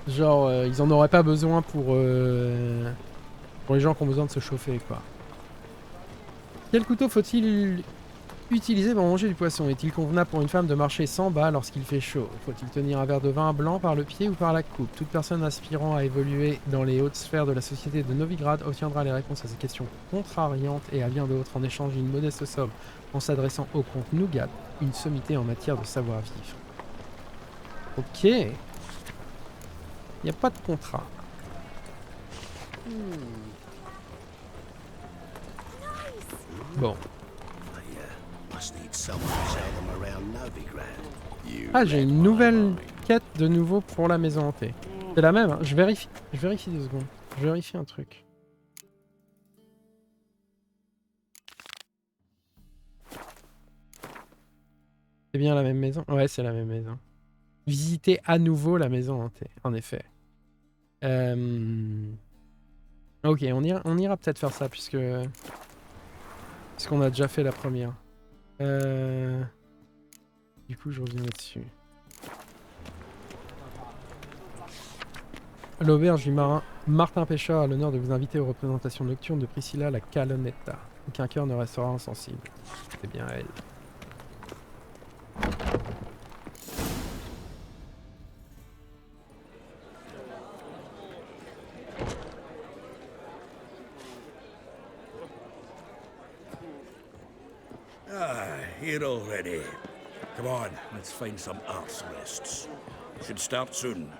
Genre, ils en auraient pas besoin pour les gens qui ont besoin de se chauffer, quoi. Quel couteau faut-il utiliser pour manger du poisson? Est-il convenable pour une femme de marcher sans bas lorsqu'il fait chaud? Faut-il tenir un verre de vin blanc par le pied ou par la coupe? Toute personne aspirant à évoluer dans les hautes sphères de la société de Novigrad obtiendra les réponses à ces questions contrariantes et à bien d'autres en échange d'une modeste somme en s'adressant au comte Nougat, une sommité en matière de savoir-vivre. Ok. Il n'y a pas de contrat. Bon. Ah, j'ai une nouvelle quête de nouveau pour la maison hantée. C'est la même, hein. Je vérifie 2 secondes. Je vérifie un truc. C'est bien la même maison? Ouais, c'est la même maison. Visiter à nouveau la maison hantée, en effet. Ok, on ira peut-être faire ça, puisqu'on a déjà fait la première. Du coup, je reviens là-dessus. L'auberge du marin Martin Pêcheur a l'honneur de vous inviter aux représentations nocturnes de Priscilla la Calonetta. Aucun cœur ne restera insensible. C'est bien elle. here already. Come on, let's find some arse rests. Should start soon.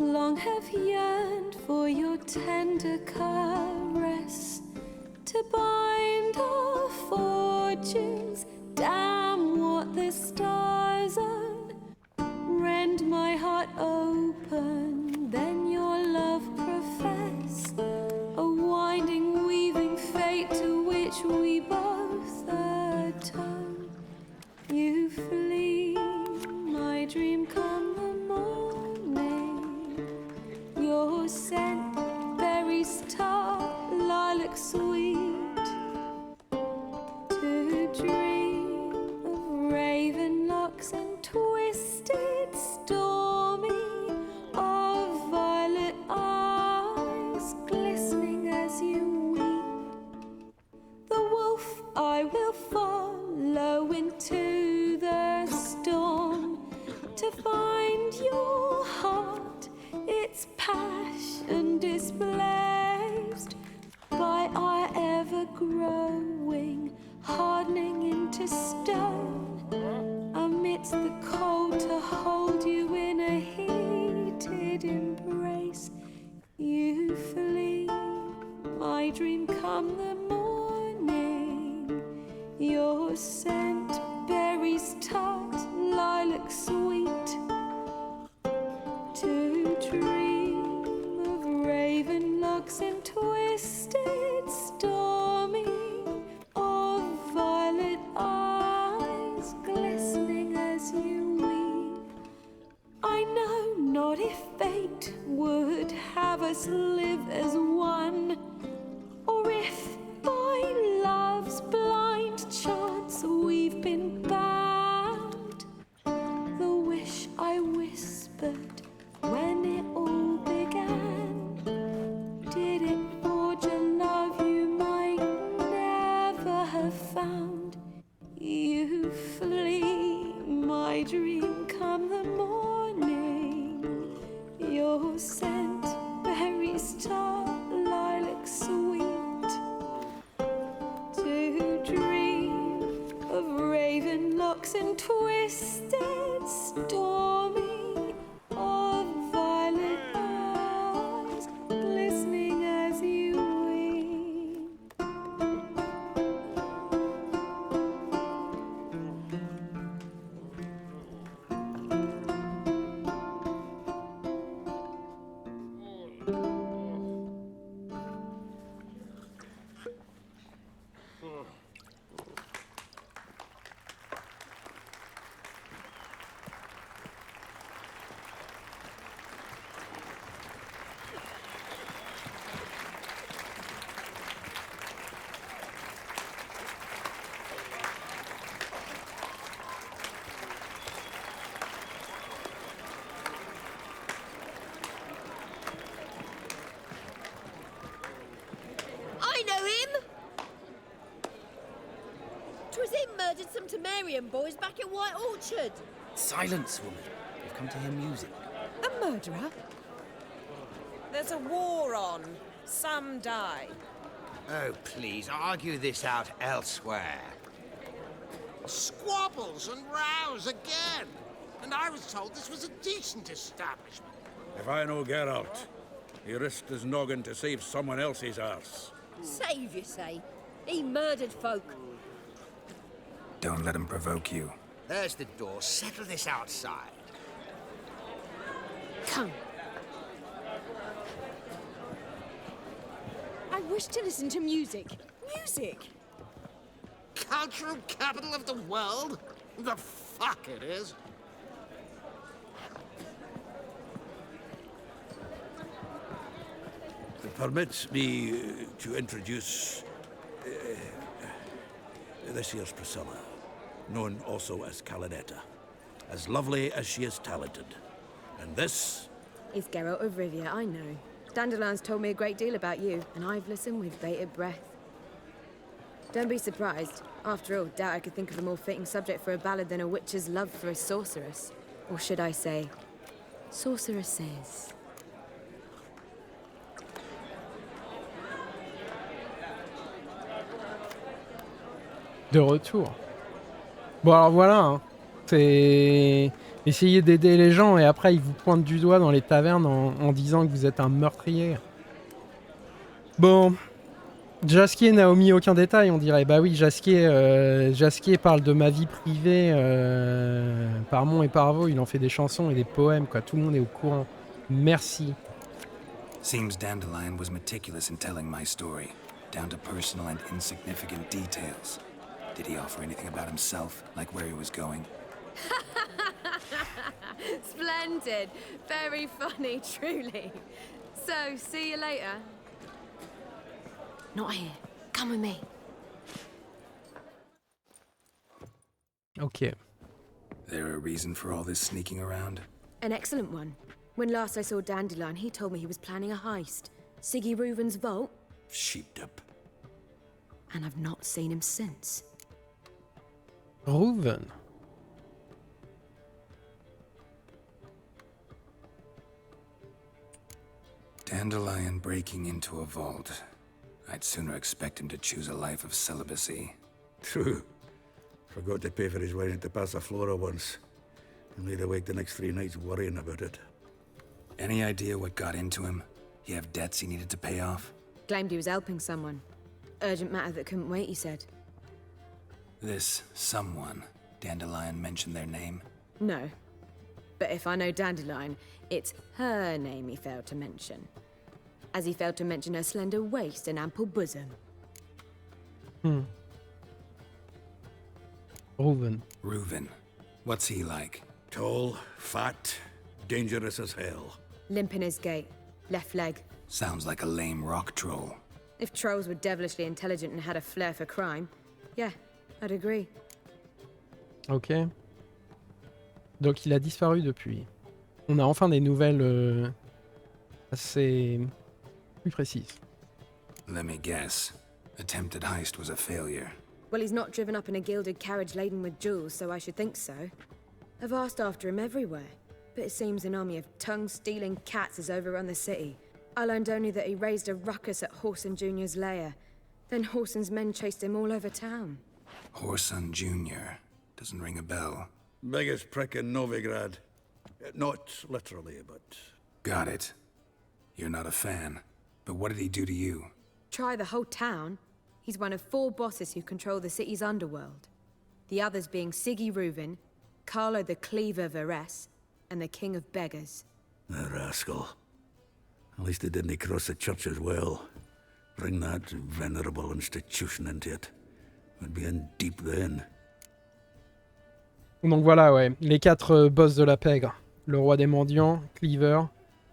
Long have yearned for your tender caress to bind our fortunes. Damn what the stars own. Rend my heart open, then your love profess. A winding, weaving fate to which we both atone. You flee, my dream come the morning. Your scent, berries tart, lilac sweet. To dream of raven locks and twisted, stormy, of violet eyes glistening as you weep. The wolf I will follow into the storm to find your heart, its passion displaced by our ever-growing, hardening into stone, amidst the cold to hold you in a heated embrace. You flee, my dream come the morning. Your scent, berries tart, lilac sweet. To dream of raven locks and twisted, stormy, of violet eyes glistening as you weep. I know not if fate would have us live as one, or if by love's blind chance we've been bound. The wish I whispered when it all began, did it forge a love you might never have found? You flee, my dream come the morning. Your scent, berries tart, lilac sweet. To dream of raven locks and twisted, stormy, of violet eyes glistening as you weep. Murdered some Temerian boys back at White Orchard. Silence, woman. We've come to hear music. A murderer? There's a war on. Some die. Oh, please, argue this out elsewhere. Squabbles and rows again. And I was told this was a decent establishment. If I know Geralt, he risked his noggin to save someone else's arse. Save, you say? He murdered folk. Don't let him provoke you. There's the door. Settle this outside. Come. I wish to listen to music. Music! Cultural capital of the world? The fuck it is. Permit me to introduce this here's Priscilla, known also as Calinetta. As lovely as she is talented. And this is Geralt of Rivia, I know. Dandelion's told me a great deal about you, and I've listened with bated breath. Don't be surprised. After all, doubt I could think of a more fitting subject for a ballad than a witch's love for a sorceress. Or should I say, sorceresses. De retour. Bon alors voilà, hein. C'est essayer d'aider les gens et après ils vous pointent du doigt dans les tavernes en disant que vous êtes un meurtrier. Bon, Jaskier n'a omis aucun détail, on dirait. Bah oui, Jaskier parle de ma vie privée par Mont et par Vaux, il en fait des chansons et des poèmes, quoi. Tout le monde est au courant. Merci. Seems Dandelion was meticulous in telling my story, down to personal and insignificant details. Did he offer anything about himself, like where he was going? Splendid. Very funny, truly. So, see you later. Not here. Come with me. Okay. There a reason for all this sneaking around? An excellent one. When last I saw Dandelion, he told me he was planning a heist. Sigi Reuven's vault. Sheeped up. And I've not seen him since. Reuven. Dandelion breaking into a vault. I'd sooner expect him to choose a life of celibacy. True. Forgot to pay for his wine at the Passaflora once. And laid awake the next 3 nights worrying about it. Any idea what got into him? He have debts he needed to pay off? Claimed he was helping someone. Urgent matter that couldn't wait, he said. This someone, Dandelion mentioned their name? No. But if I know Dandelion, it's her name he failed to mention. As he failed to mention her slender waist and ample bosom. Reuven. Reuven. What's he like? Tall, fat, dangerous as hell. Limp in his gait. Left leg. Sounds like a lame rock troll. If trolls were devilishly intelligent and had a flair for crime, yeah, I'd agree. Ok. Donc il a disparu depuis. On a enfin des nouvelles assez plus précises. Let me guess. Attempted heist was a failure. Well, he's not driven up in a gilded carriage laden with jewels, so I should think so. I've asked after him everywhere, but it seems an army of tongue-stealing cats has overrun the city. I learned only that he raised a ruckus at Whoreson Jr.'s lair. Then Whoreson's men chased him all over town. Whoreson Jr. Doesn't ring a bell. Biggest prick in Novigrad. Not literally, but... Got it. You're not a fan. But what did he do to you? Try the whole town. He's one of 4 bosses who control the city's underworld. The others being Sigi Reuven, Carlo the Cleaver Varese, and the King of Beggars. The rascal. At least he didn't cross the church as well. Bring that venerable institution into it. We'd be in deep then. Donc voilà, ouais, les 4 boss de la pègre. Le roi des mendiants, Cleaver,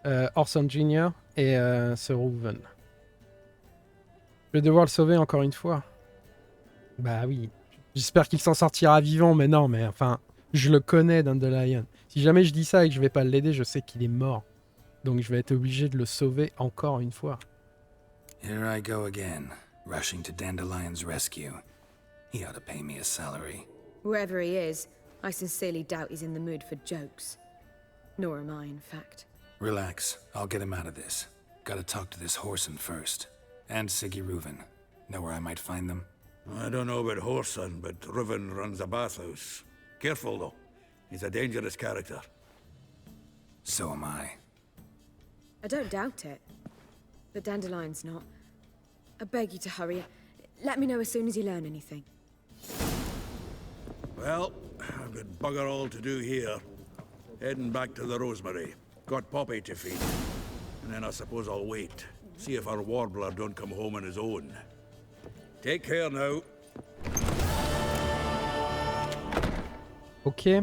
Whoreson Jr. et ce Reuven. Je vais devoir le sauver encore une fois. Bah oui. J'espère qu'il s'en sortira vivant, mais non, mais enfin, je le connais, Dandelion. Si jamais je dis ça et que je vais pas l'aider, je sais qu'il est mort. Donc je vais être obligé de le sauver encore une fois. Here I go again, rushing to Dandelion's rescue. He ought to pay me a salary. Wherever he is, I sincerely doubt he's in the mood for jokes. Nor am I, in fact. Relax, I'll get him out of this. Gotta talk to this Whoreson first. And Sigi Reuven. Know where I might find them? I don't know about Whoreson, but Reuven runs a bathhouse. Careful, though. He's a dangerous character. So am I. I don't doubt it. But Dandelion's not. I beg you to hurry. Let me know as soon as you learn anything. Well, I've got bugger all to do here. Heading back to the Rosemary. Got Poppy to feed. And then I suppose I'll wait. See if our warbler don't come home on his own. Take care now. Ok.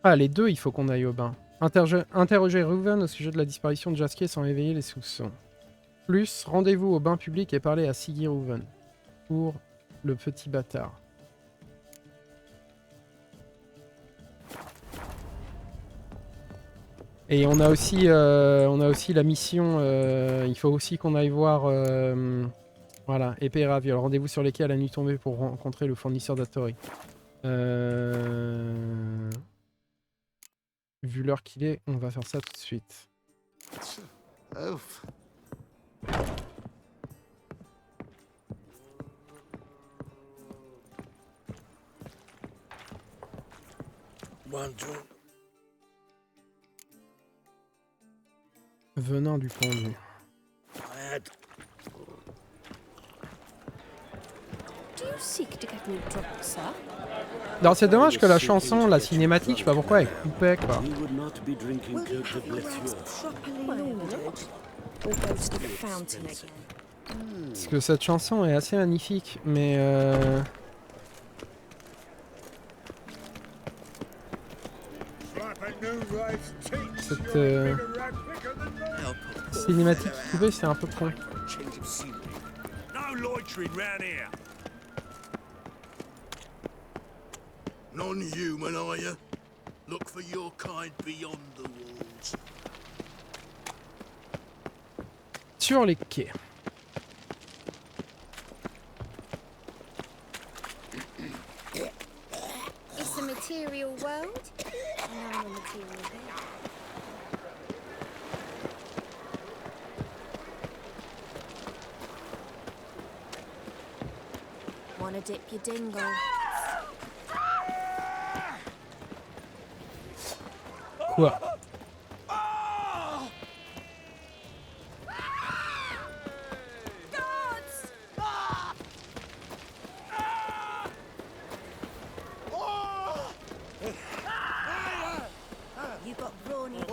Ah, les deux, il faut qu'on aille au bain. Interroger Reuven au sujet de la disparition de Jaskier sans éveiller les soupçons. Plus, rendez-vous au bain public et parler à Sigi Reuven. Pour le petit bâtard. Et on a aussi la mission, il faut aussi qu'on aille voir, voilà, épée et raviole. Rendez-vous sur les quais à la nuit tombée pour rencontrer le fournisseur d'Attori. Vu l'heure qu'il est, on va faire ça tout de suite. Ouf. Venin du pendu. Do you seek to get me drunk, sir? Alors c'est dommage que la chanson, la cinématique, je sais pas pourquoi elle est coupée quoi. Parce que cette chanson est assez magnifique, mais cette cinématique coupée, c'est un peu con. Non-human, are you? Look for your kind beyond the walls. Sur les quais. It's a material world, and I'm a material being. Wanna dip your dingle? Quoi? You got brawny you,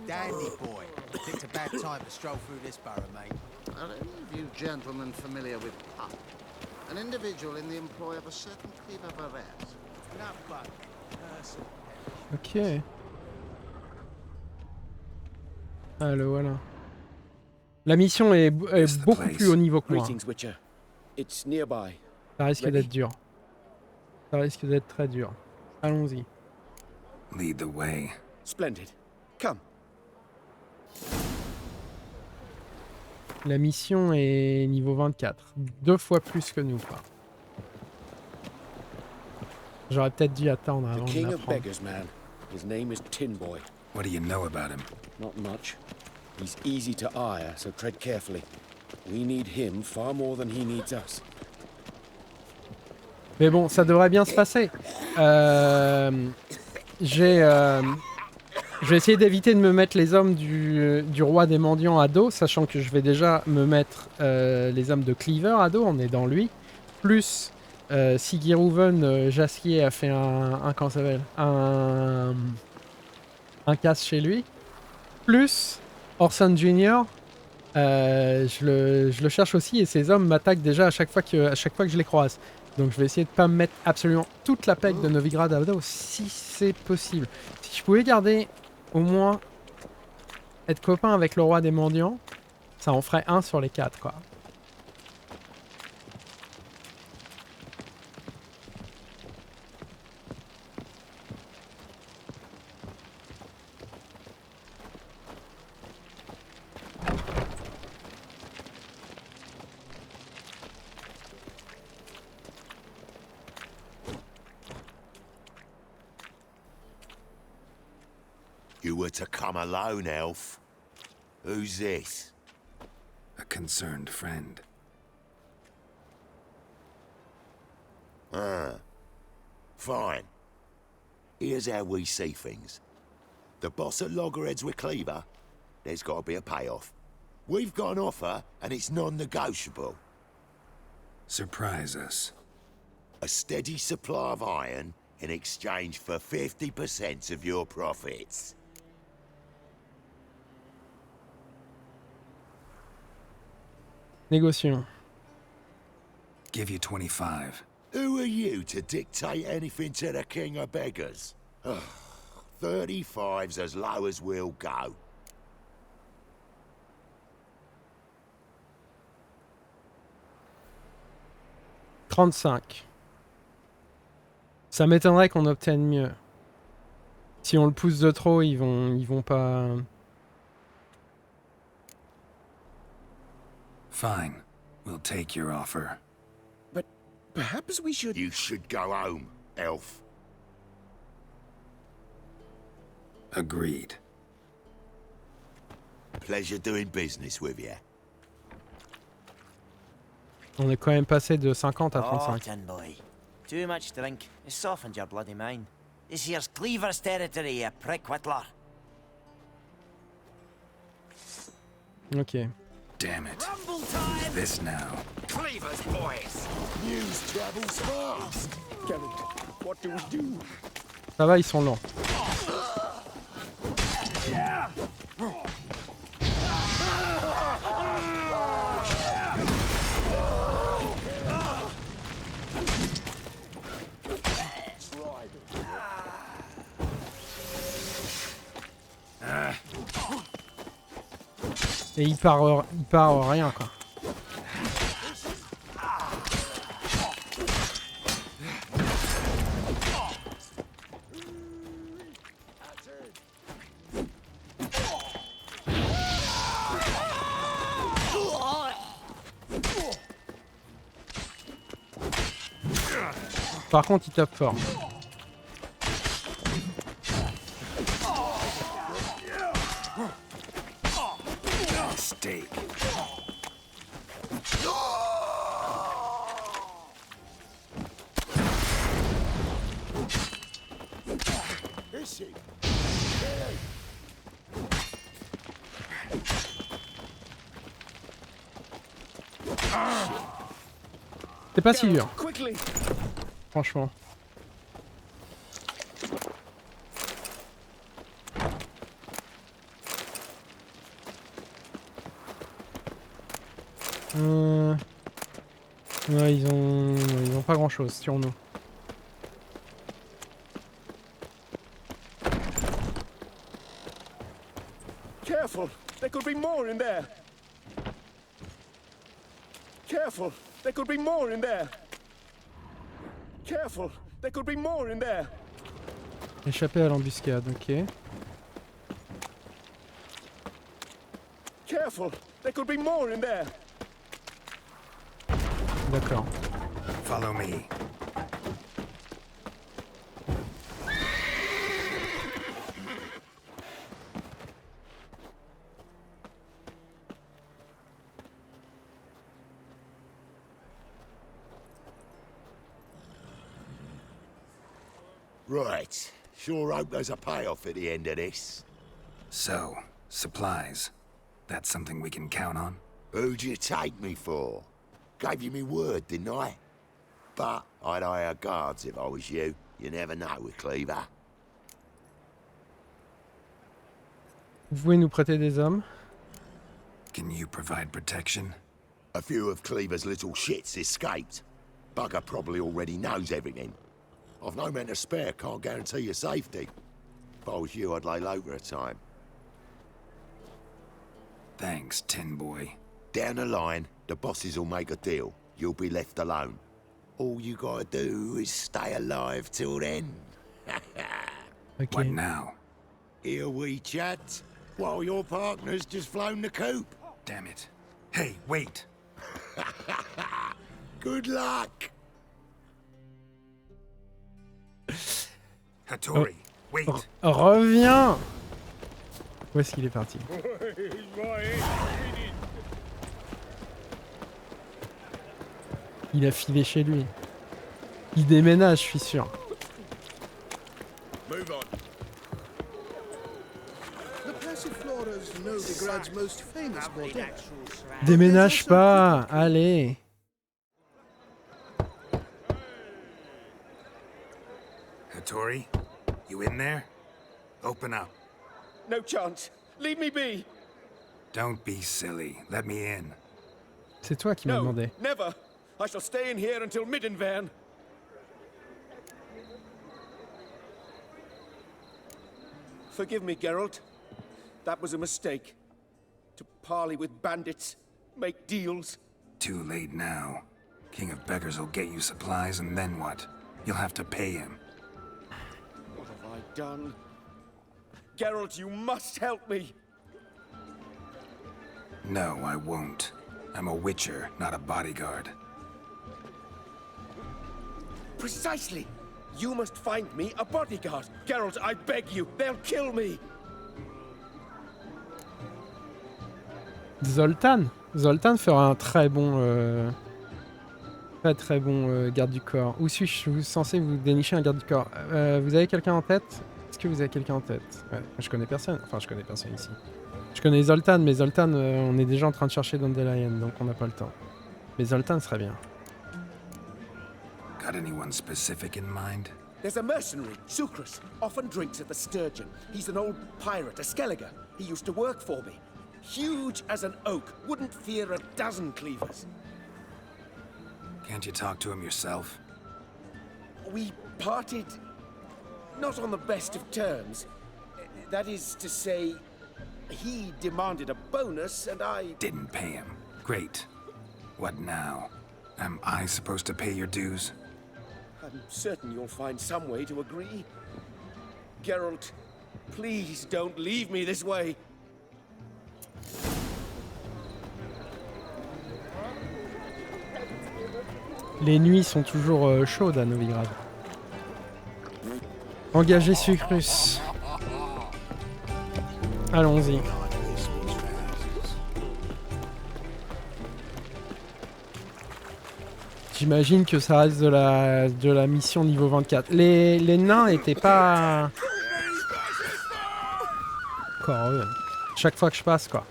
dandy boy. It's a bad time to stroll through this borough, mate. Are any of you gentlemen familiar with Part? An individual in the employ of a certain cleaver Varese. Not but Ok. Ah le voilà. La mission est beaucoup plus haut niveau que moi. Ça risque d'être dur. Ça risque d'être très dur. Allons-y. Lead the way. Splendid. Come. La mission est niveau 24. 2 fois plus que nous, quoi. J'aurais peut-être dû attendre avant de l'apprendre. His name is Tin Boy. What do you know about him? Not much. He's easy to ire, so tread carefully. We need him far more than he needs us. Mais bon, ça devrait bien se passer. Je vais essayer d'éviter de me mettre les hommes du roi des mendiants à dos, sachant que je vais déjà me mettre les hommes de Cleaver à dos, on est dans lui. Plus Sigi Reuven, Jaskier a fait un casse chez lui. Plus Orson Jr. Je le cherche aussi et ces hommes m'attaquent déjà à chaque fois que je les croise. Donc je vais essayer de pas me mettre absolument toute la PEC de Novigrad à dos si c'est possible. Si je pouvais garder au moins être copain avec le roi des mendiants, ça en ferait 1 sur les 4 quoi. You were to come alone, elf. Who's this? A concerned friend. Fine. Here's how we see things. The boss at loggerheads with Cleaver, there's got to be a payoff. We've got an offer, and it's non-negotiable. Surprise us. A steady supply of iron in exchange for 50% of your profits. Négocions. Give you 25. Who are you to dictate anything to the king of beggars? 35's as low as we'll go. « 35. Ça m'étonnerait qu'on obtienne mieux. Si on le pousse de trop, ils vont pas... Fine. We'll take your offer. But perhaps we should... You should go home, elf. Agreed. Pleasure doing business with you. On est quand même passé de 50 à 35. Oh, tin boy. Too much drink. It softened your bloody mind. This here's Cleaver's territory, you prick whittler. Ok. Damn it. Who's this now? Cleaver's boys. News travels fast. What do we do? Ça va, ils sont lents. Et il part rien quoi. Par contre, il tape fort. Steak. C'est pas si dur. Franchement. Ouais, ils ont pas grand chose sur nous. Careful, there could be more in there. Careful, there could be more in there. Careful, there could be more in there. Échapper à l'embuscade, ok. Careful, there could be more in there. D'accord. Follow me. Right. Sure hope there's a payoff at the end of this. So, supplies. That's something we can count on? Who'd you take me for? Gave you me word, didn't I? But I'd hire guards if I was you. You never know with Cleaver. Vous pouvez nous prêter des hommes? Can you provide protection? A few of Cleaver's little shits escaped. Bugger probably already knows everything. I've no men to spare, can't guarantee your safety. If I was you, I'd lay low for a time. Thanks, Tin Boy. Down the line, the bosses will make a deal. You'll be left alone. All you gotta do is stay alive till then. Okay. What now? Here we chat, while your partner's just flown the coop. Damn it. Hey, wait! Good luck! Hattori, wait! Reviens! Où est-ce qu'il est parti? Il a filé chez lui. Il déménage, je suis sûr. Move on. The Passiflora's Novigrad's most famous bordel. Déménage pas, allez. Hattori, you in there? Open up. No chance. Leave me be. Don't be silly. Let me in. C'est toi qui m'as demandé. Never. I shall stay in here until Middenvern. Forgive me, Geralt. That was a mistake. To parley with bandits, make deals. Too late now. King of Beggars will get you supplies, and then what? You'll have to pay him. What have I done? Geralt, you must help me. No, I won't. I'm a witcher, not a bodyguard. Precisely. You must find me a bodyguard. Geralt, I beg you. They'll kill me. Zoltan. Zoltan fera un très bon... très bon garde du corps. Où suis-je censé vous dénicher un garde du corps? Vous avez quelqu'un en tête? Est-ce que vous avez quelqu'un en tête? Ouais, je connais personne. Enfin, je connais personne ici. Je connais Zoltan, mais Zoltan, on est déjà en train de chercher Dandelion, donc on n'a pas le temps. Mais Zoltan serait bien. Got anyone specific in mind? There's a mercenary, Sucrus. Often drinks at the Sturgeon. He's an old pirate, a Skelliger. He used to work for me. Huge as an oak. Wouldn't fear a dozen cleavers. Can't you talk to him yourself? We parted... not on the best of terms. That is to say... he demanded a bonus, and I... Didn't pay him. Great. What now? Am I supposed to pay your dues? I'm certain you'll find some way to agree. Geralt, please don't leave me this way. Les nuits sont toujours chaudes à Novigrad. Engagez Sucrus. Allons-y. J'imagine que ça reste de la mission niveau 24. Les nains étaient pas... Encore eux. Chaque fois que je passe, quoi.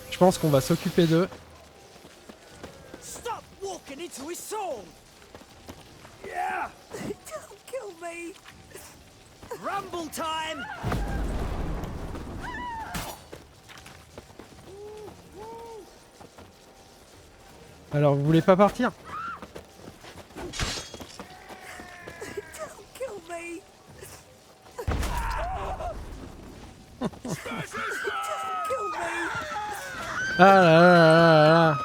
Je pense qu'on va s'occuper d'eux. Stop walking into his soul! Yeah! Don't kill me! Rumble time! Alors, vous voulez pas partir? Don't kill me! Ah là là là là!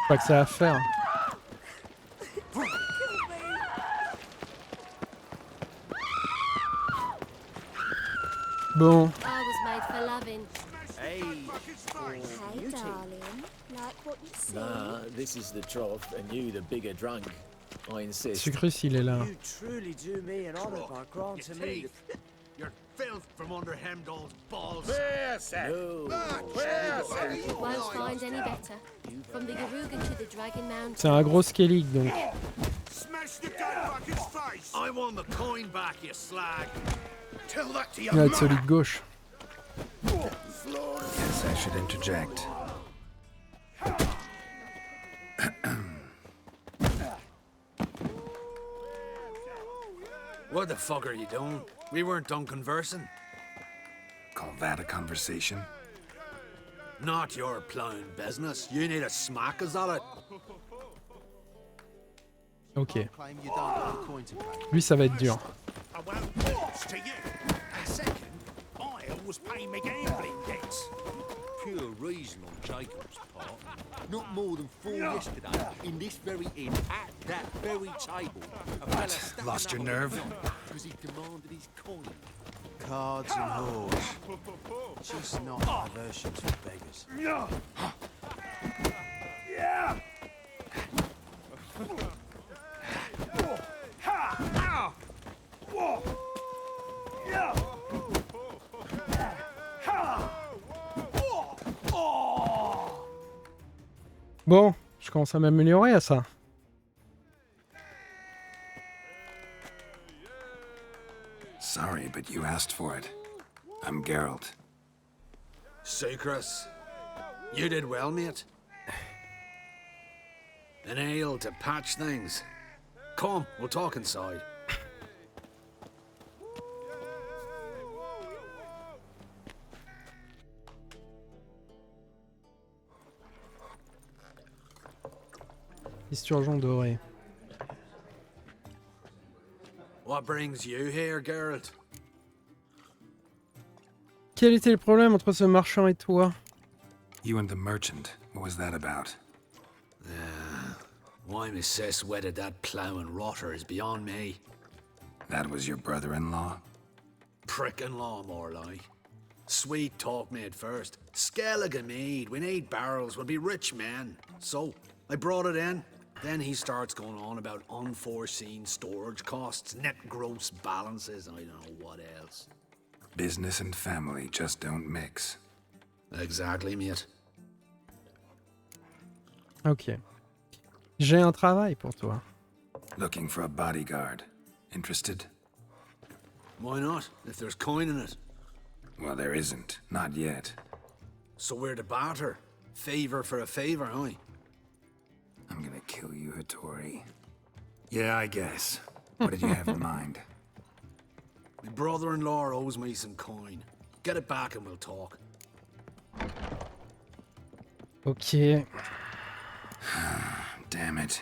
Pas que ça va faire. Bon. I was made for loving. Hey, Hey, darling. Like what you see? nah, this is the trough, and you the bigger drunk. I insist. Sucrus, il est là. You truly do me an honor by granting me the... Your filth from under Hemdall's balls. Where, Seth? No. Where, Seth? Won't find any better. From the Yarugan to the Dragon Mountain. C'est un gros skellig, donc. Smash the gun back his face. I want the coin back, you slag. Tell that to your Il va être celui de gauche. Yes, I should interject. What the fuck are you doing? We weren't done conversing. Call that a conversation? Not your plowing business. You need a smack, is that it? Ok. Lui, ça va être dur. I won't lose to you. Second, I always pay me gambling debts. Pure reason on Jacob's part. Not more than 4 yesterday, in this very inn, at that very table. What? Lost your nerve? Because he demanded his coin. Cards and whores. Just not diversions for beggars. Bon, Je commence à m'améliorer à ça. Sorry, but you asked for it. I'm Geralt. Sucrus, you did well, mate. An ale to patch things. Come, we'll talk inside. Esturgeon doré. What brings you here, Geralt? Quel était le problème entre ce marchand et toi? You and the merchant, what was that about? Why Miss Sis wedded that ploughing rotter is beyond me. That was your brother-in-law? Prick-in-law, more like. Sweet talk made first. Skellige mead, we need barrels, we'll be rich men. So, I brought it in. Then he starts going on about unforeseen storage costs, net gross balances, and I don't know what else. Business and family just don't mix. Exactly, mate. Ok. J'ai un travail pour toi. Looking for a bodyguard. Interested? Why not, if there's coin in it? Well, there isn't. Not yet. So we're to barter. Favor for a favor, aye? I'm gonna kill you, Hattori. Yeah, I guess. What did you have in mind? My brother-in-law owes me some coin. Get it back and we'll talk. Ok. Damn it.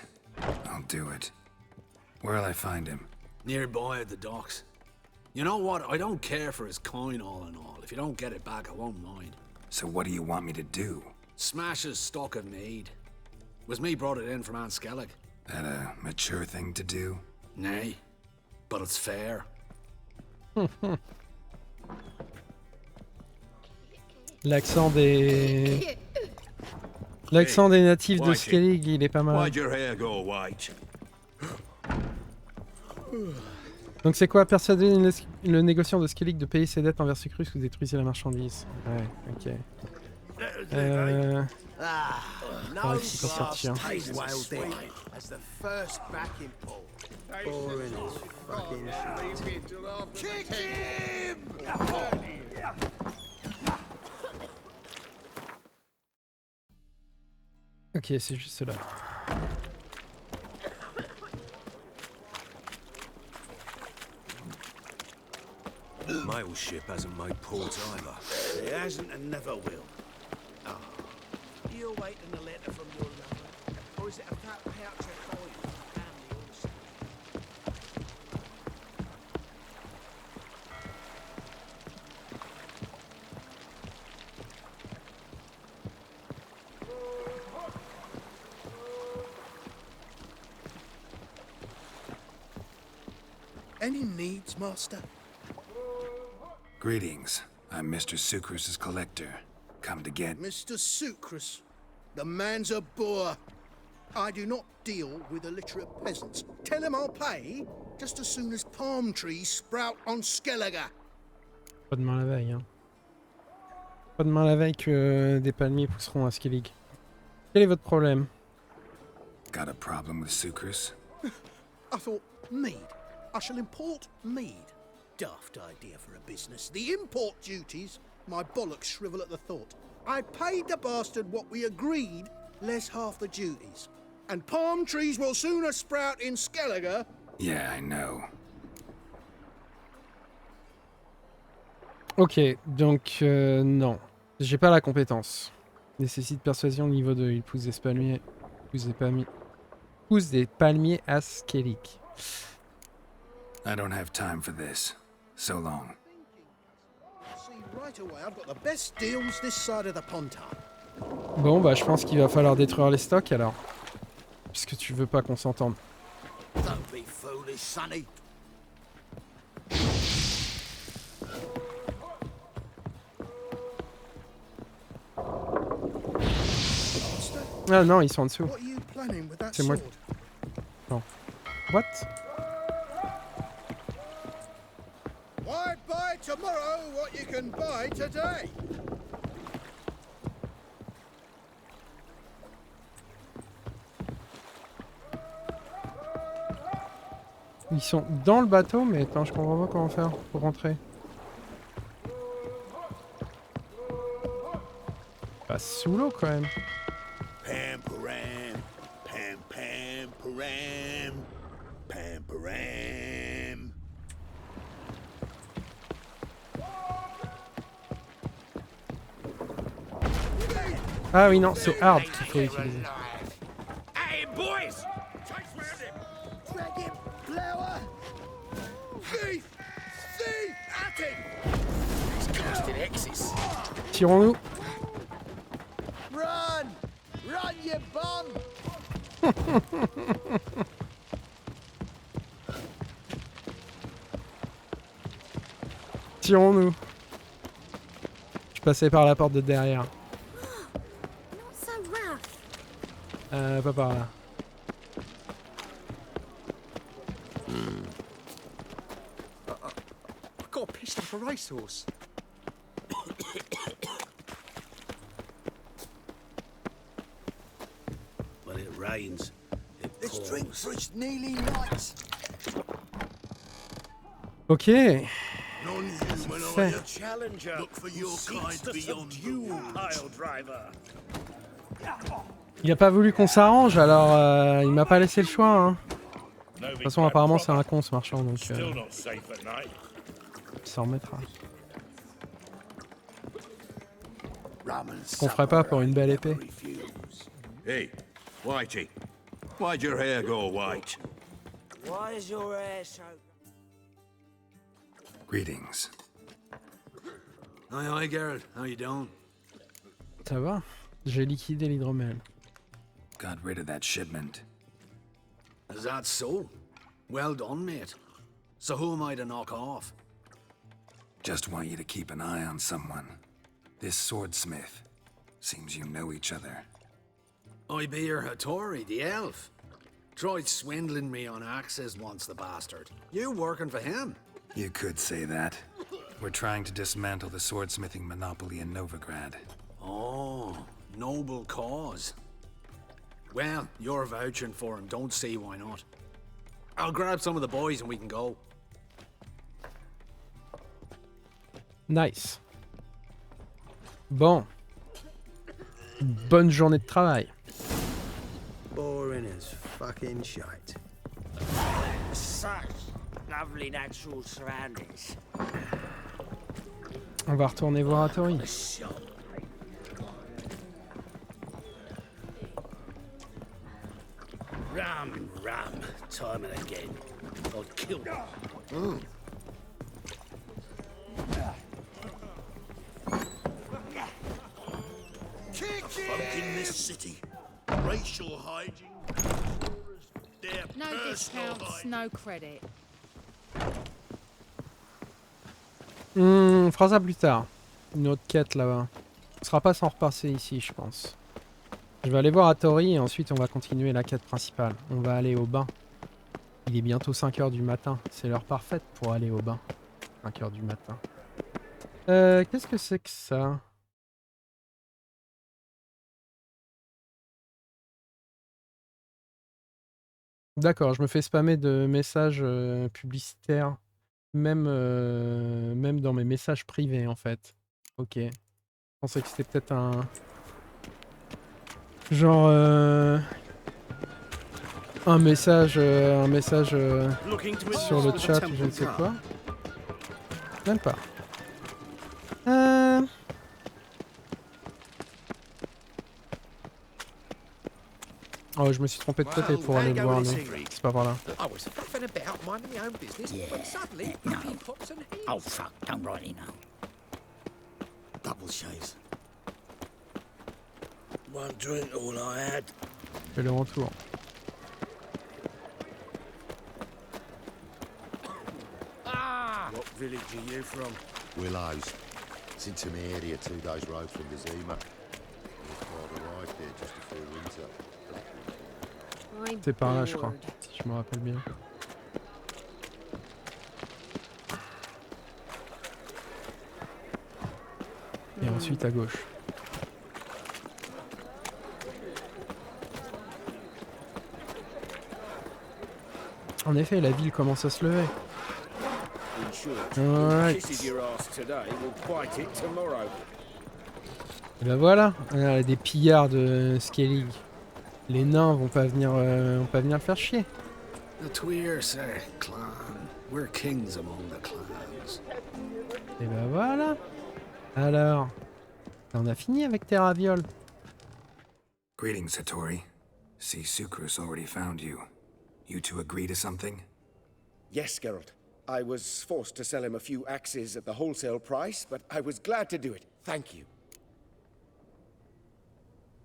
I'll do it. Where'll I find him? Nearby at the docks. You know what? I don't care for his coin all in all. If you don't get it back, I won't mind. So what do you want me to do? Smash his stock of mead. Was me brought it in from Aunt Skellig. That a mature thing to do? Nay, but it's fair. L'accent des... L'accent des natifs de Skellig, il est pas mal. Why'd your hair go white? Donc c'est quoi? Persuader le négociant de Skellig de payer ses dettes envers Sucrus ou détruisez la marchandise. Ouais, ok. No faut pas sortir. tastes well then as the first backing pull. Boring as fucking shit. Kick him! Ok, c'est juste là. Mail ship hasn't made port either. It hasn't and never will. Ah. You're waiting a letter from your lover, or is it a fat pouch of coin from family also? Any needs, master? Greetings. I'm Mr. Sucrus' collector. Come to get... Mr. Sucrus, the man's a boor. I do not deal with illiterate peasants. Tell him I'll pay just as soon as palm trees sprout on Skellige. Pas demain la veille, hein. Pas demain la veille que des palmiers pousseront à Skellig. Quel est votre problème? Got a problem with Sucrus? I thought, mead. I shall import mead. Daft idea for a business. The import duties, my bollocks shrivel at the thought. I paid the bastard what we agreed, less half the duties. And palm trees will sooner sprout in Skellige. Yeah, I know. Ok, donc non. J'ai pas la compétence. Nécessite persuasion au niveau 2. Il pousse des palmiers. Pousse des palmiers à Skellig. I don't have time for this. So long. See, right away, I've got the best deals this side of the Pontar. Bon, bah je pense qu'il va falloir détruire les stocks alors. Puisque tu veux pas qu'on s'entende. Don't be foolish, sonny. Ah non, ils sont en dessous. What are you planning with that C'est moi. sword? Non. What? Why buy tomorrow what you can buy today? Ils sont dans le bateau, mais attends, je comprends pas comment faire pour rentrer. Pas sous l'eau quand même. Pam-param, pam-pam-param, pam-param. Ah oui, non, c'est hard qu'il faut utiliser. Hey, boys! Chase round him! Drag him, blower! Thief! Thief! At him! These casted X's. Tirons-nous. Run! Run, you bum! Tirons-nous. Je passais par la porte de derrière. Pas par là. I got pissed off a racehorse. When it rains, it Let's pours. drink for its nearly night. Ok. Non-human Fait. are a challenger. Look for your kind beyond you, pile driver. Il a pas voulu qu'on s'arrange, alors il m'a pas laissé le choix. Hein. De toute façon, apparemment, c'est un con ce marchand, donc il s'en remettra. Ce qu'on ferait pas pour une belle épée. Hey, Whitey, why'd your hair go white? Why is your hair so... Greetings. Aye, aye, Geralt. How you doing? Ça va? J'ai liquidé l'hydromel. Got rid of that shipment. Is that so? Well done, mate. So who am I to knock off? Just want you to keep an eye on someone. This swordsmith. Seems you know each other. I be your Hattori, the elf. Tried swindling me on axes once, the bastard. You working for him? You could say that. We're trying to dismantle the swordsmithing monopoly in Novigrad. Oh, noble cause. Well, you're vouching for him, don't see why not. I'll grab some of the boys and we can go. Nice. Bon. Bonne journée de travail. Boring as fucking shite. Such lovely natural surroundings. On va retourner voir Hattori. Ram, time and again. I'd kill them. Folk in this city. Racial hygiene. Their No personal discounts, no credit. On fera ça plus tard. Une autre quête là-bas. On sera pas sans repasser ici, je pense. Je vais aller voir Hattori et ensuite on va continuer la quête principale. On va aller au bain. Il est bientôt 5 h du matin. C'est l'heure parfaite pour aller au bain. 5 h du matin. Qu'est-ce que c'est que ça? D'accord, je me fais spammer de messages publicitaires. Même dans mes messages privés en fait. Ok. Je pensais que c'était peut-être un... Genre... un message sur le chat ou je ne sais quoi. Même pas. Oh, je me suis trompé de côté pour aller le voir, lui. C'est pas par là. Oh fuck, don't rightly know. Double shades. One drink all I had. Fais le retour. What village are you from? Willows. It's into my area, 2 days' road from Gazima. Part arrived here just before winter. C'est par là, je crois, si je me rappelle bien. Et ensuite à gauche. En effet, la ville commence à se lever. In short, Alright. who kisses your ass today will bite it tomorrow. Et ben voilà, des pillards de Skellig. Les nains vont pas venir le faire chier. The Tweers, clan. We're kings among the clans. Et ben voilà. Alors, on a fini avec tes ravioles. Greetings, Hattori. See, Sucrus already found you. You two agree to something? Yes, Geralt. I was forced to sell him a few axes at the wholesale price, but I was glad to do it. Thank you.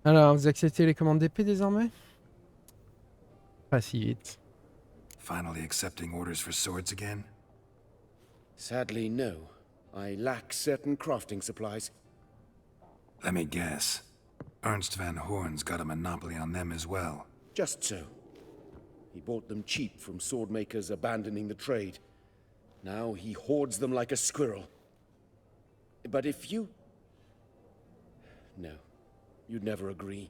Alors, vous acceptez les commandes d'épée désormais? Pas si vite. Finally accepting orders for swords again? Sadly, no. I lack certain crafting supplies. Let me guess. Ernst van Horn's got a monopoly on them as well. Just so. He bought them cheap from swordmakers abandoning the trade. Now he hoards them like a squirrel. But if you... No. You'd never agree.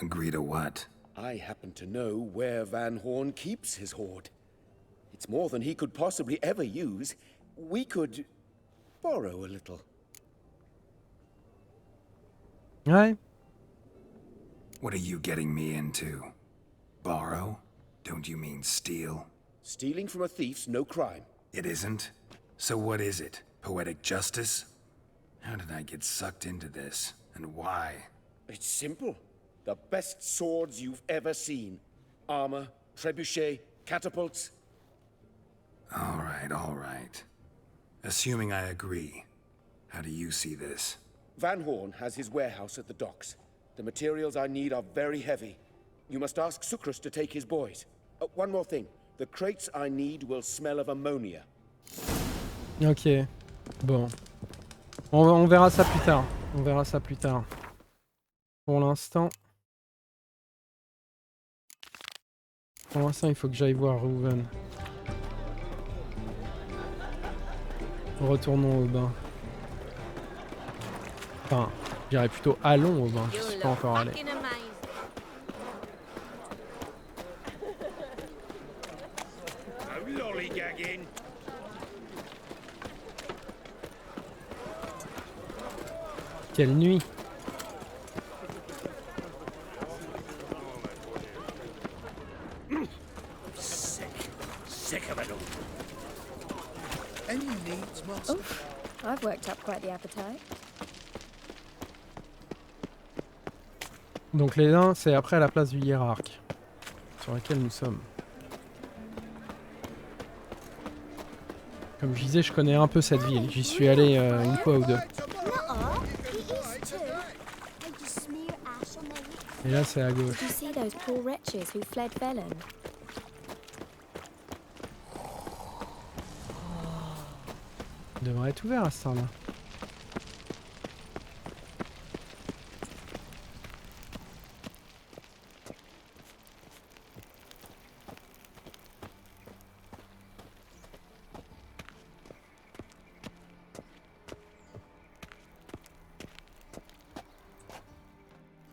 Agree to what? I happen to know where Van Horn keeps his hoard. It's more than he could possibly ever use. We could borrow a little. Ouais. What are you getting me into? Borrow? Don't you mean steal? Stealing from a thief's no crime. It isn't? So what is it? Poetic justice? How did I get sucked into this? And why? It's simple. The best swords you've ever seen. Armor, trebuchet, catapults. All right. Assuming I agree, how do you see this? Van Horn has his warehouse at the docks. The materials I need are very heavy. You must ask Sucrus to take his boys. One more thing. The crates I need will smell of ammonia. Ok. Bon. On verra ça plus tard. On verra ça plus tard. Pour l'instant, il faut que j'aille voir Reuven. Retournons au bain. Enfin, je dirais plutôt allons au bain. Je suis pas encore allé. Quelle nuit! Sick of it all. Any needs, master? Oof, I've worked up quite the appetite. Donc les nains, c'est après la place du hiérarque, sur laquelle nous sommes. Comme je disais, je connais un peu cette ville. J'y suis allé une fois ou deux. Et là, c'est à gauche. You see those poor wretches who fled Velen? Il devrait être ouvert à ce temps-là.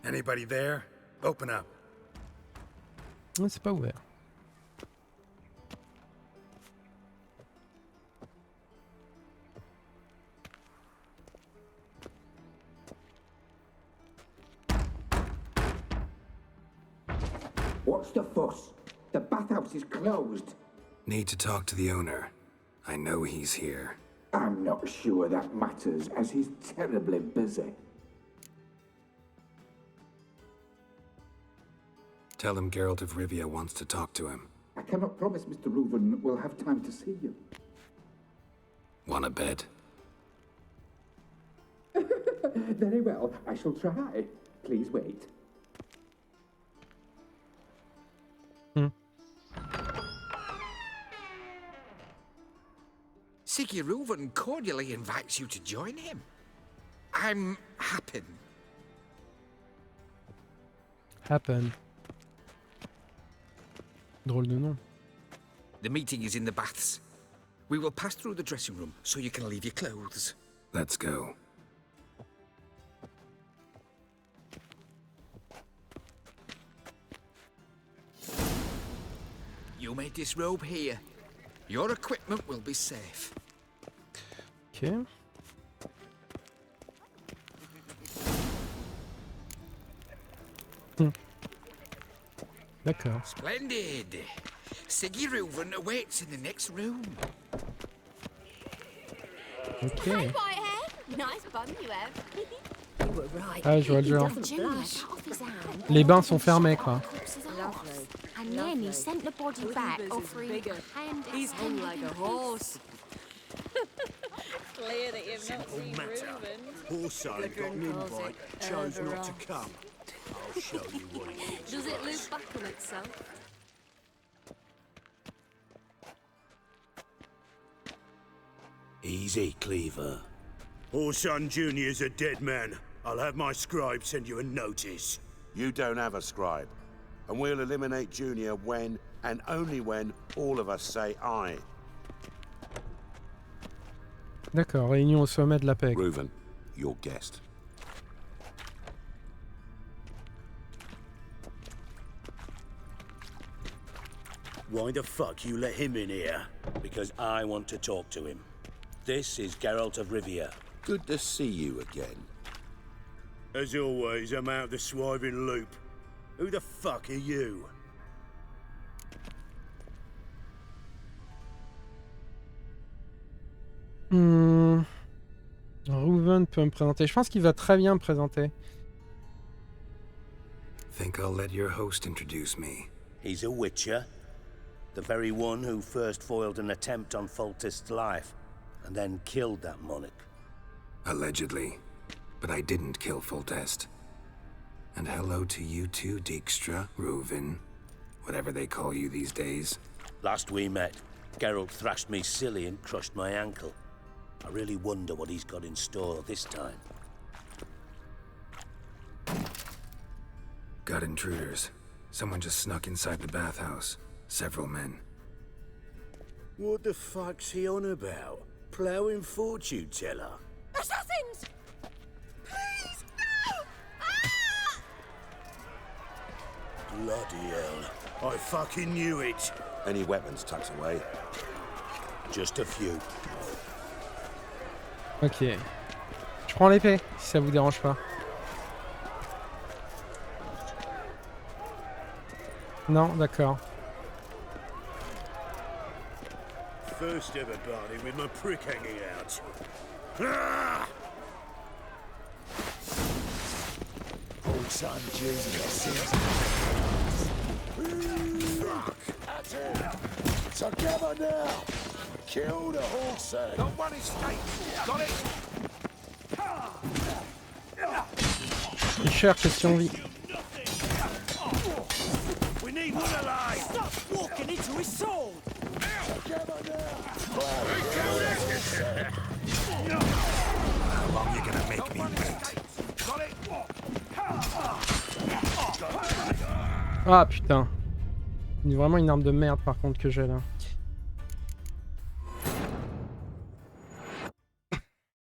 Anybody there? Open up. Ouais, c'est pas ouvert. What's the fuss? The bathhouse is closed. Need to talk to the owner. I know he's here. I'm not sure that matters, as he's terribly busy. Tell him Geralt of Rivia wants to talk to him. I cannot promise Mr. Reuven will have time to see you. Want a bed? Very well, I shall try. Please wait. Sigi Reuven cordially invites you to join him. I'm happy. Happen. Drôle de nom. The meeting is in the baths. We will pass through the dressing room so you can leave your clothes. Let's go. You made this robe here. Your equipment will be safe. Ok. D'accord. Splendid. Sigi Reuven awaits in the next room. Ok. Hey, Whitehair. Nice bum you have. You were right. Ah, je vois le He genre. doesn't blush. Les bains sont fermés, quoi. Lovely. And then he sent the body back, offering a hand He's hung like a horse. Clear that you've not seen matter. Reuven. Also got an invite, chose not to come. I'll show you what it is. Does it loop back on itself? Easy, Cleaver. Orson Jr.'s a dead man. I'll have my scribe send you a notice. You don't have a scribe. And we'll eliminate Junior when, and only when, all of us say aye. D'accord, réunion au sommet de la paix. Reuven, your guest. Why the fuck you let him in here? Because I want to talk to him. This is Geralt of Rivia. Good to see you again. As always, I'm out the swiving loop. Who the fuck are you? Reuven peut me présenter. Je pense qu'il va très bien me présenter. Think I'll let your host introduce me. He's a witcher. The very one who first foiled an attempt on Foltest's life, and then killed that monarch. Allegedly. But I didn't kill Foltest. And hello to you too, Dijkstra, Reuven, whatever they call you these days. Last we met, Geralt thrashed me silly and crushed my ankle. I really wonder what he's got in store this time. Got intruders. Someone just snuck inside the bathhouse. Several men. What the fuck's he on about? Ploughing fortune teller? Assassins! Please, no! Ah! Bloody hell. I fucking knew it. Any weapons tucked away? Just a few. Ok. Je prends l'épée, si ça vous dérange pas. Non, d'accord. First ever party with my prick hanging out. Ah! Old son Junior. Fuck! That's it! Together now! Kill the horse! Don't worry, Skate. Got it? Cher question vie. We need one alive! Stop walking into his sword! Together now! How long you gonna make me wait? Got it? Ah putain. Vraiment une arme de merde par contre que j'ai là.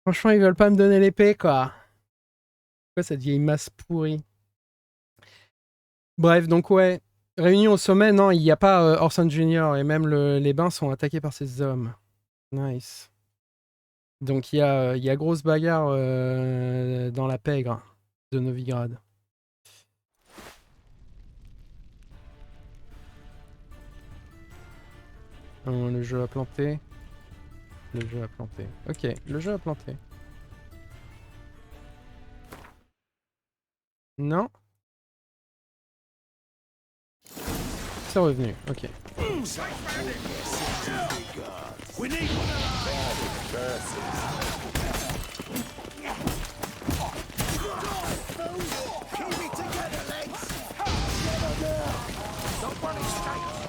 Franchement ils veulent pas me donner l'épée quoi. Quoi cette vieille masse pourrie. Bref donc ouais. Réunion au sommet, non il n'y a pas Orson Jr. et même les bains sont attaqués par ces hommes. Nice. Donc il y a grosse bagarre dans la pègre de Novigrad. Le jeu a planté. Le jeu a planté. Ok, le jeu a planté. Non. C'est revenu, ok.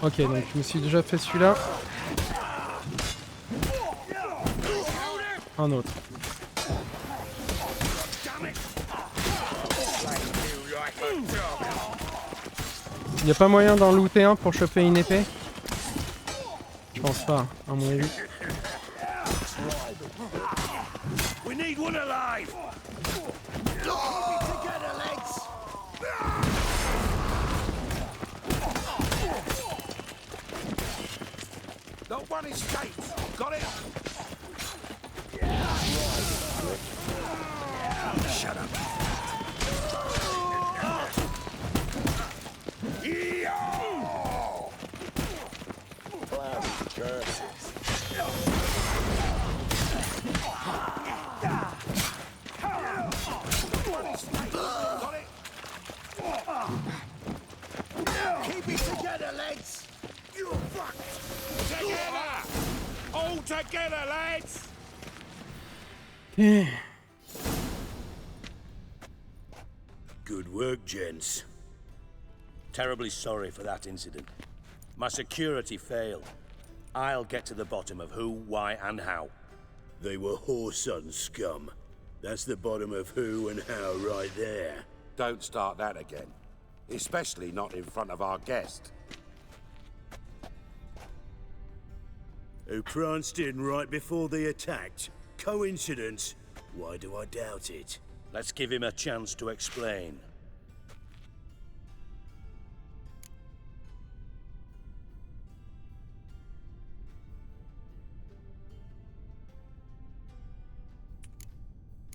Ok, donc je me suis déjà fait celui-là. Un autre. Y a pas moyen d'en looter un pour choper une épée? Je pense pas, à mon avis. funny skates. Got it? Shut up. Keep it together, lads. You fucked. Together. All together, lads. Good work, gents. Terribly sorry for that incident. My security failed. I'll get to the bottom of who, why, and how. They were whoreson scum. That's the bottom of who and how right there. Don't start that again. Especially not in front of our guest. Who pranced in right before they attacked. Coincidence? Why do I doubt it? Let's give him a chance to explain.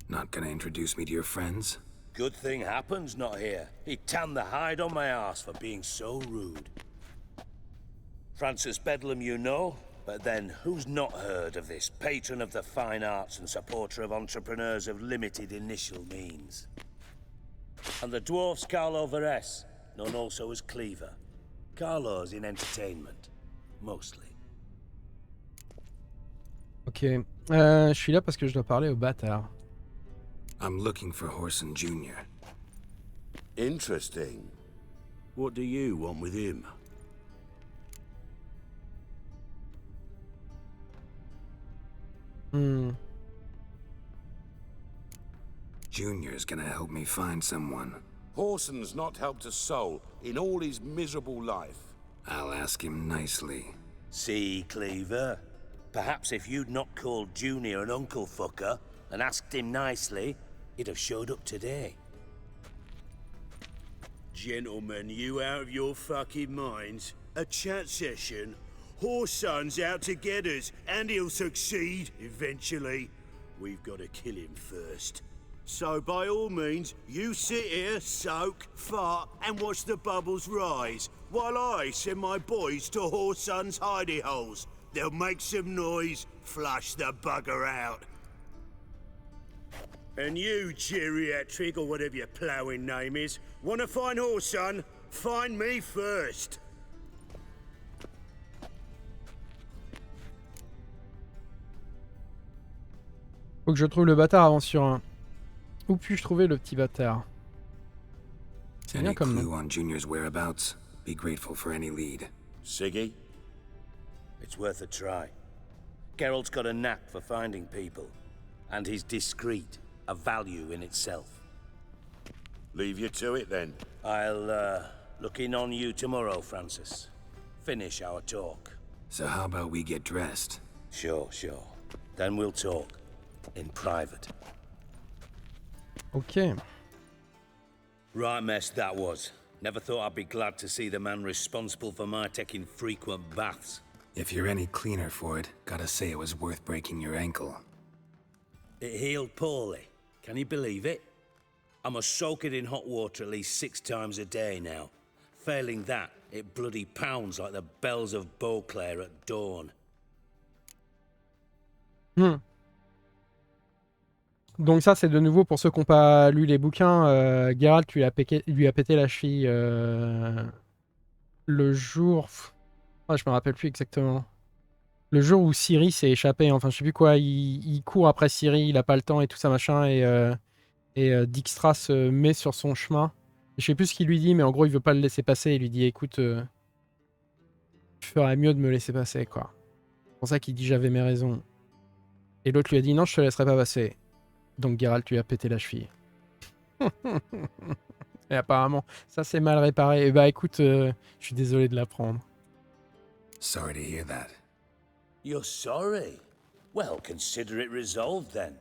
Not gonna introduce me to your friends? Good thing Happen's not here. He tanned the hide on my arse for being so rude. Francis Bedlam you know, but then who's not heard of this patron of the fine arts and supporter of entrepreneurs of limited initial means? And the dwarf's Carlo Veres, known also as Cleaver. Carlo's in entertainment, mostly. Ok, je suis là parce que je dois parler au bâtard. I'm looking for Whoreson Jr. Interesting. What do you want with him? Junior's gonna help me find someone. Whoreson's not helped a soul in all his miserable life. I'll ask him nicely. See, Cleaver? Perhaps if you'd not called Junior an uncle fucker and asked him nicely, he'd have showed up today. Gentlemen, you out of your fucking minds? A chat session? Whoreson's out to get us, and he'll succeed, eventually. We've got to kill him first. So by all means, you sit here, soak, fart, and watch the bubbles rise, while I send my boys to Whoreson's hidey holes. They'll make some noise, flush the bugger out. And you, geriatric, or whatever your ploughing name is, wanna find Whoreson? Find me first. Faut que je trouve le bâtard avant sur un. Où puis-je trouver le petit bâtard? C'est bien Any comme clue nom. on Junior's whereabouts? Be grateful for any lead. Sigi? It's worth a try. Geralt's got a knack for finding people. And he's discreet, a value in itself. Leave you to it then. I'll look in on you tomorrow, Francis. Finish our talk. So how about we get dressed? Sure. Then we'll talk. In private. Ok. Right mess that was. Never thought I'd be glad to see the man responsible for my taking frequent baths. If you're any cleaner for it, gotta say it was worth breaking your ankle. It healed poorly. Can you believe it? I must soak it in hot water at least 6 times a day now. Failing that, it bloody pounds like the bells of Beauclair at dawn. Donc ça c'est de nouveau pour ceux qui n'ont pas lu les bouquins. Geralt lui a pété la cheville le jour... je me rappelle plus exactement. Le jour où Ciri s'est échappée, enfin je sais plus quoi, il court après Ciri, il a pas le temps et tout ça machin, et Dijkstra se met sur son chemin. Je sais plus ce qu'il lui dit, mais en gros il veut pas le laisser passer, il lui dit écoute, tu ferais mieux de me laisser passer quoi. C'est pour ça qu'il dit j'avais mes raisons. Et l'autre lui a dit non je te laisserai pas passer. Donc Geralt lui a pété la cheville. Et apparemment ça c'est mal réparé. Et bah écoute, je suis désolé de l'apprendre. Sorry to hear that. You're sorry? Well, consider it resolved then.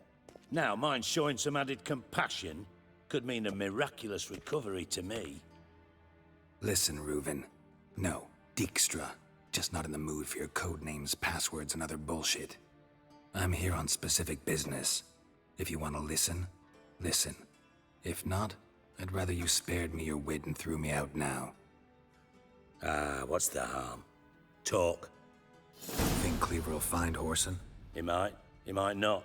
Now, mind showing some added compassion could mean a miraculous recovery to me. Listen, Reuven. No, Dijkstra. Just not in the mood for your code names, passwords, and other bullshit. I'm here on specific business. If you want to listen, listen. If not, I'd rather you spared me your wit and threw me out now. What's the harm? Talk. Think Cleaver will find Whoreson? He might not.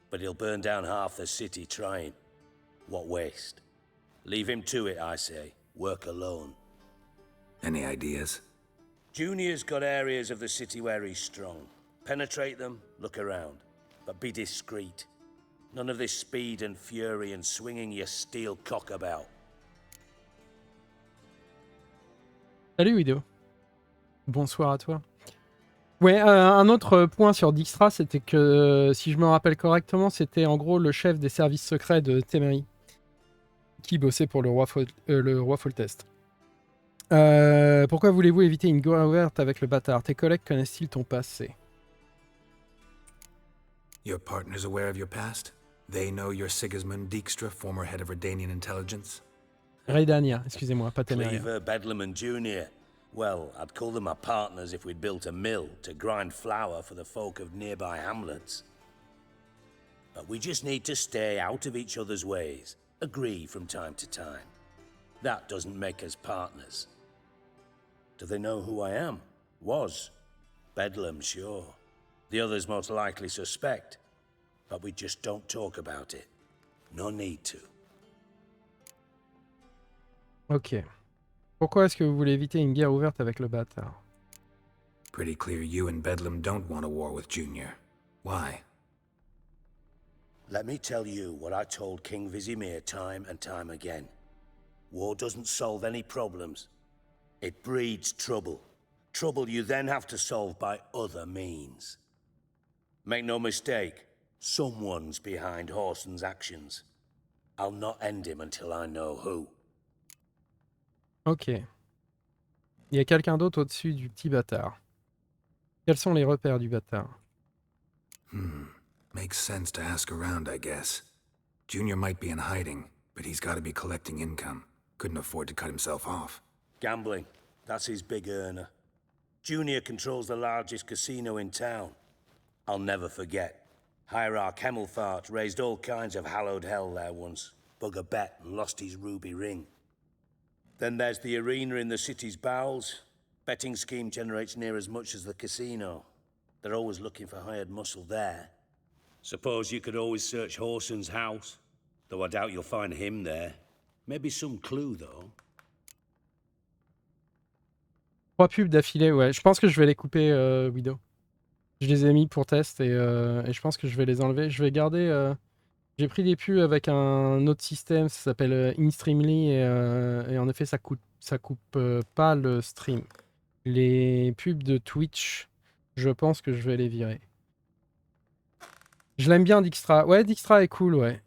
But he'll burn down half the city trying. What waste? Leave him to it, I say. Work alone. Any ideas? Junior's got areas of the city where he's strong. Penetrate them, look around. But be discreet. None of this speed and fury and swinging your steel cock about. Salut Wido. Bonsoir à toi. Ouais, un autre point sur Dijkstra, c'était que, si je me rappelle correctement, c'était en gros le chef des services secrets de Temeria, qui bossait pour le roi Foltest. Pourquoi voulez-vous éviter une guerre ouverte avec le bâtard? Tes collègues connaissent-ils ton passé? Your partners aware of your past? They know you're Sigismund Dijkstra, former head of Redanian intelligence? Redania, excusez-moi, pas Temeria. Cleaver, Bedlam and Junior. Well, I'd call them my partners if we'd built a mill to grind flour for the folk of nearby hamlets. But we just need to stay out of each other's ways, agree from time to time. That doesn't make us partners. Do they know who I am? Was. Bedlam, sure. The others most likely suspect. But we just don't talk about it. No need to. Ok. Pourquoi est-ce que vous voulez éviter une guerre ouverte avec le bâtard? Pretty clear you and Bedlam don't want a war with Junior. Why? Let me tell you what I told King Vizimir time and time again. War doesn't solve any problems. It breeds trouble. Trouble you then have to solve by other means. Make no mistake, someone's behind Whoreson's actions. I'll not end him until I know who. Ok. Il y a quelqu'un d'autre au-dessus du petit bâtard. Quels sont les repères du bâtard? Makes sense to ask around, I guess. Junior might be in hiding, but he's got to be collecting income. Couldn't afford to cut himself off. Gambling. That's his big earner. Junior controls the largest casino in town. I'll never forget. Hierarch Hemmelfart raised all kinds of hallowed hell there once. Bug a bet and lost his ruby ring. Then there's the arena in the city's bowels. Betting scheme generates near as much as the casino. They're always looking for hired muscle there. Suppose you could always search Whoreson's house. Though I doubt you'll find him there. Maybe some clue, though. 3 pubs d'affilée, ouais. Je pense que je vais les couper, Wido. Je les ai mis pour test et je pense que je vais les enlever. Je vais garder... J'ai pris des pubs avec un autre système, ça s'appelle InStreamly et en effet ça coupe pas le stream. Les pubs de Twitch, je pense que je vais les virer. Je l'aime bien Dijkstra. Ouais, Dijkstra est cool, ouais.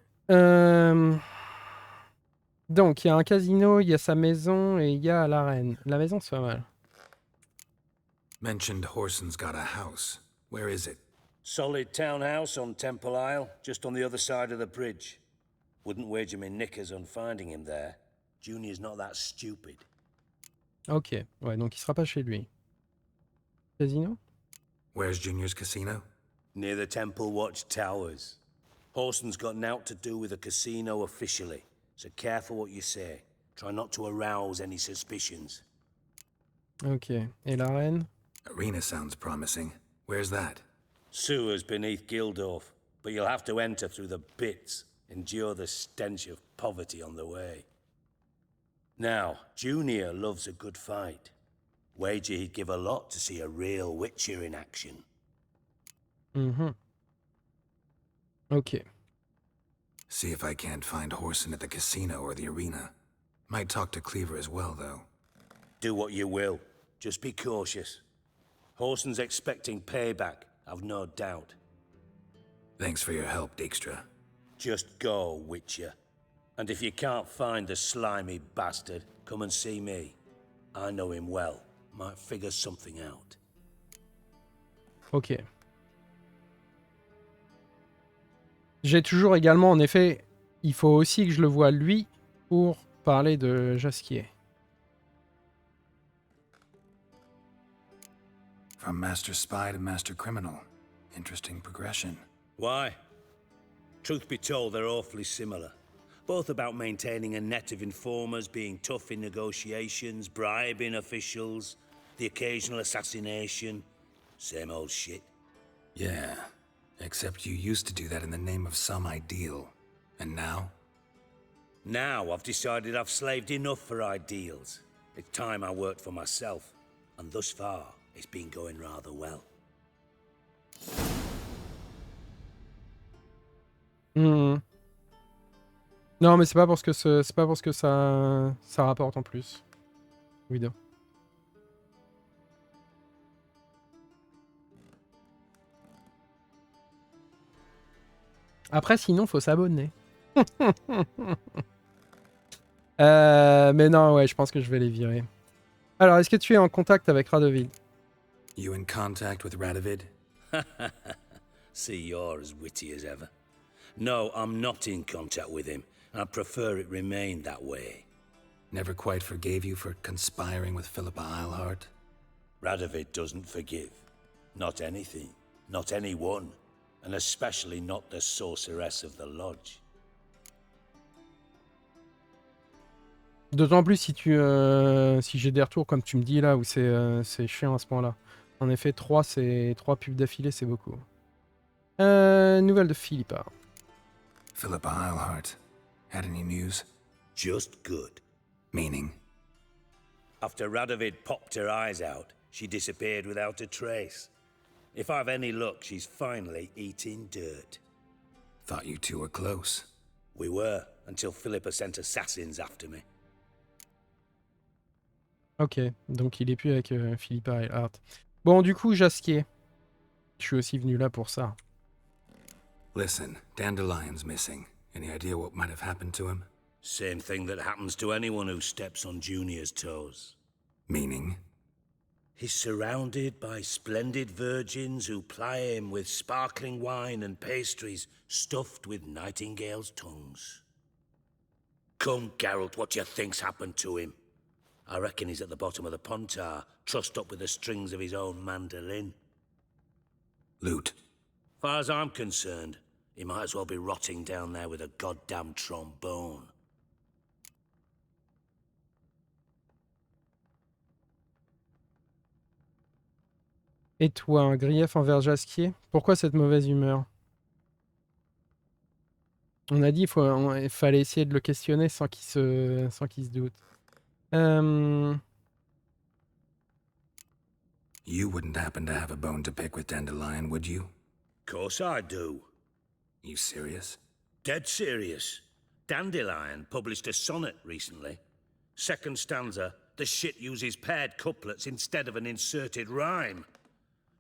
Donc il y a un casino, il y a sa maison et il y a l'arène. La maison c'est pas mal. Mentioned Whoreson's got a house. Where is it? Solid townhouse on Temple Isle, just on the other side of the bridge. Wouldn't wager me knickers on finding him there. Junior's not that stupid. Ok, ouais, donc il sera pas chez lui. Casino? Where's Junior's casino? Near the Temple Watch Towers. Whoreson's got naught to do with the casino officially, so careful what you say. Try not to arouse any suspicions. Ok, et l'arène? Arena sounds promising. Where's that? Sewers beneath Gildorf, but you'll have to enter through the bits, endure the stench of poverty on the way. Now, Junior loves a good fight. Wager he'd give a lot to see a real Witcher in action. Ok. See if I can't find Whoreson at the casino or the arena. Might talk to Cleaver as well, though. Do what you will. Just be cautious. Whoreson's expecting payback, I've no doubt. Thanks for your help, Dijkstra. Just go, Witcher. And if you can't find the slimy bastard, come and see me. I know him well. Might figure something out. Ok. J'ai toujours également, en effet, il faut aussi que je le voie lui pour parler de Jasquier. From master spy to master criminal. Interesting progression. Why? Truth be told, they're awfully similar. Both about maintaining a net of informers, being tough in negotiations, bribing officials, the occasional assassination. Same old shit. Yeah, except you used to do that in the name of some ideal. And now? Now I've decided I've slaved enough for ideals. It's time I worked for myself. And thus far, it's been going rather well. Non, mais c'est pas parce que ça rapporte en plus. Guido. Après, sinon, faut s'abonner. Mais non, ouais, je pense que je vais les virer. Alors, est-ce que tu es en contact avec Radovid? You in contact with Radovid? See, you're as witty as ever. No, I'm not in contact with him. I prefer it remained that way. Never quite forgave you for conspiring with Philippa Eilhart? Radovid doesn't forgive. Not anything. Not anyone. And especially not the sorceress of the lodge. D'autant plus si si j'ai des retours comme tu me dis là, où c'est chiant à ce point-là. En effet, 3 pubs d'affilée, c'est beaucoup. Nouvelle de Philippa. Philippa Eilhart. Had any news? Just good. Meaning? After Radovid popped her eyes out, she disappeared without a trace. If I've any luck, she's finally eating dirt. Thought you two were close. We were, until Philippa sent assassins after me. Ok, donc il est plus avec Philippa Eilhart. Bon, du coup, Jasquier. Je suis aussi venu là pour ça. Listen, Dandelion's missing. Any idea what might have happened to him? Same thing that happens to anyone who steps on Junior's toes. Meaning? He's surrounded by splendid virgins who ply him with sparkling wine and pastries stuffed with nightingales' tongues. Come, Geralt, what do you think's happened to him? I reckon he's at the bottom of the Pontar, trussed up with the strings of his own mandolin. Loot. Far as I'm concerned, he might as well be rotting down there with a goddamn trombone. Et toi, un grief envers Jasquier? Pourquoi cette mauvaise humeur? On a dit il fallait essayer de le questionner sans qu'il se doute. You wouldn't happen to have a bone to pick with Dandelion, would you? Course I do. You serious? Dead serious. Dandelion published a sonnet recently. Second stanza, the shit uses paired couplets instead of an inserted rhyme.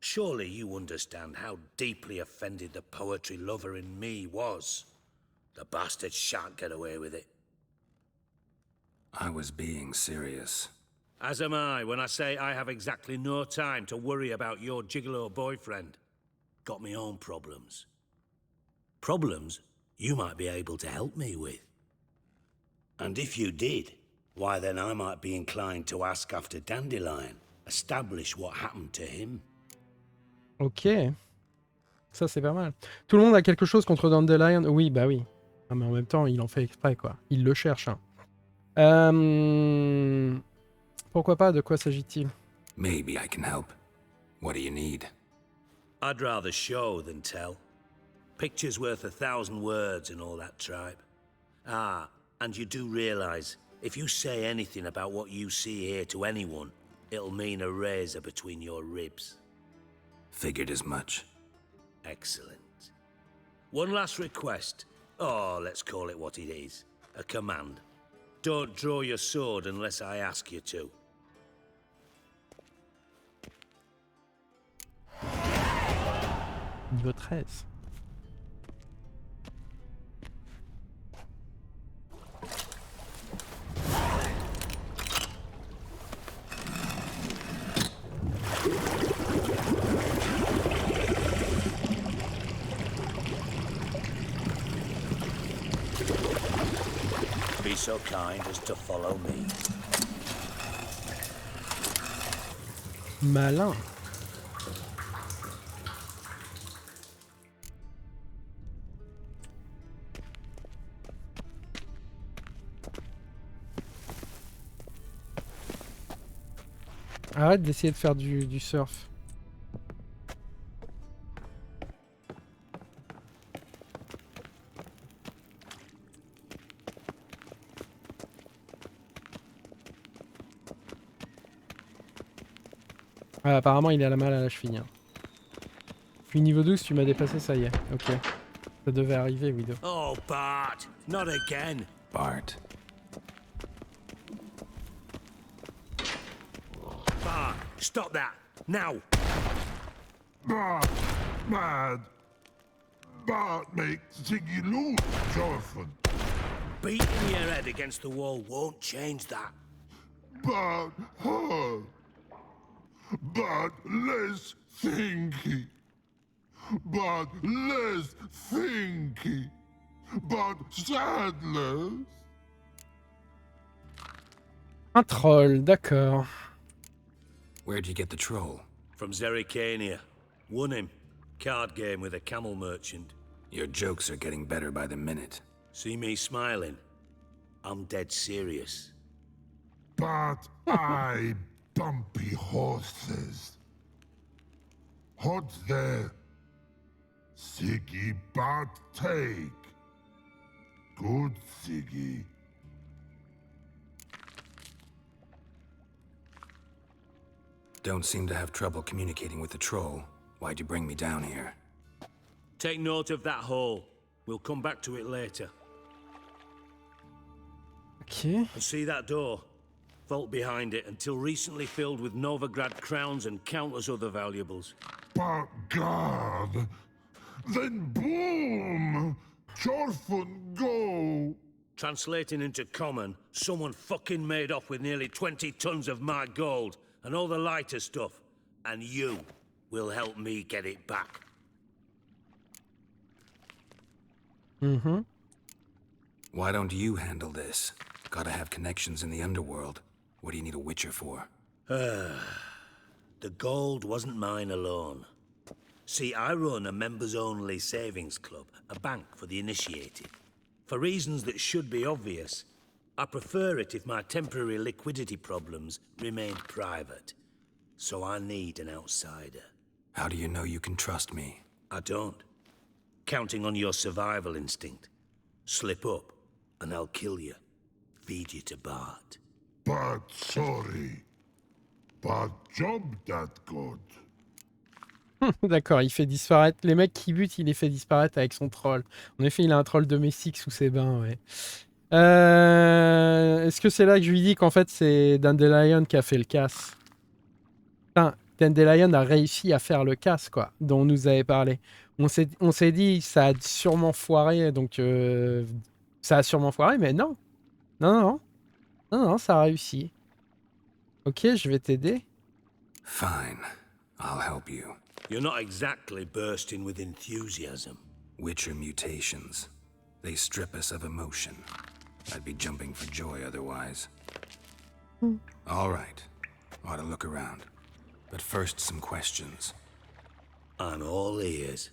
Surely you understand how deeply offended the poetry lover in me was. The bastard shan't get away with it. I was being serious. As am I when I say I have exactly no time to worry about your gigolo boyfriend. Got my own problems. Problems you might be able to help me with. And if you did, why then I might be inclined to ask after Dandelion, establish what happened to him. Ok. Ça, c'est pas mal. Tout le monde a quelque chose contre Dandelion? Oui, bah oui. Ah, mais en même temps, il en fait exprès, quoi. Il le cherche. Hein. Pourquoi pas? De quoi s'agit-il? Maybe I can help. What do you need? I'd rather show than tell. Picture's worth 1,000 words and all that tribe. Ah, and you do realize, if you say anything about what you see here to anyone, it'll mean a razor between your ribs. Figured as much. Excellent. One last request. Oh, let's call it what it is. A command. Don't draw your sword unless I ask you to. Niveau 13. Be so kind as to follow me. Malin. Arrête d'essayer de faire du surf. Ah, apparemment il a la malle à la cheville. Hein. Puis niveau 12, tu m'as dépassé, ça y est. Ok. Ça devait arriver, Widow. Oh, Bart, not again. Bart. Bart, stop that, now. Bart, mad. Bart make Sigi lose, Jonathan. Beating your head against the wall won't change that. Bart hurt. But less thinky. But less thinky. But sadless. Un troll, d'accord. Where'd you get the troll? From Zerrikania. Won him. Card game with a camel merchant. Your jokes are getting better by the minute. See me smiling? I'm dead serious. But I bumpy horses. What's there? Sigi but take. Good Sigi. Don't seem to have trouble communicating with the troll. Why'd you bring me down here? Take note of that hole. We'll come back to it later. Okay. And see that door? Vault behind it, until recently filled with Novigrad crowns and countless other valuables. But God, then boom! Chorfun go! Translating into common, someone fucking made off with nearly 20 tons of my gold, and all the lighter stuff. And you will help me get it back. Mm-hmm. Why don't you handle this? Gotta have connections in the underworld. What do you need a witcher for? The gold wasn't mine alone. See, I run a members-only savings club, a bank for the initiated. For reasons that should be obvious, I prefer it if my temporary liquidity problems remained private. So I need an outsider. How do you know you can trust me? I don't. Counting on your survival instinct. Slip up, and I'll kill you. Feed you to Bart. But sorry. But job that good. D'accord, il fait disparaître... Les mecs qui butent, il les fait disparaître avec son troll. En effet, il a un troll domestique sous ses bains, ouais. Est-ce que c'est là que je lui dis qu'en fait, c'est Dandelion qui a fait le casse? Enfin, Dandelion a réussi à faire le casse, quoi, dont on nous avait parlé. On s'est dit, ça a sûrement foiré, donc... ça a sûrement foiré, mais non. Non, ça a réussi. Ok, je vais t'aider. Fine, I'll help you. You're not exactly bursting with enthusiasm. Witcher mutations. They strip us of emotion. I'd be jumping for joy otherwise. All right. Ought to look around. But first, some questions. I'm all ears.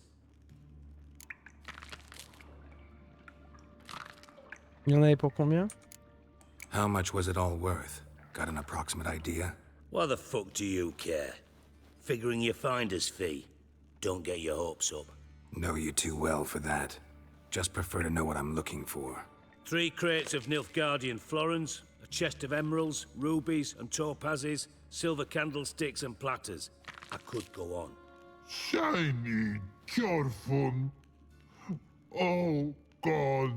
Il y en avait pour combien? How much was it all worth? Got an approximate idea? Why the fuck do you care? Figuring your finder's fee. Don't get your hopes up. Know you too well for that. Just prefer to know what I'm looking for. 3 crates of Nilfgaardian florins, a chest of emeralds, rubies and topazes, silver candlesticks and platters. I could go on. Shiny Chorfun. Oh God.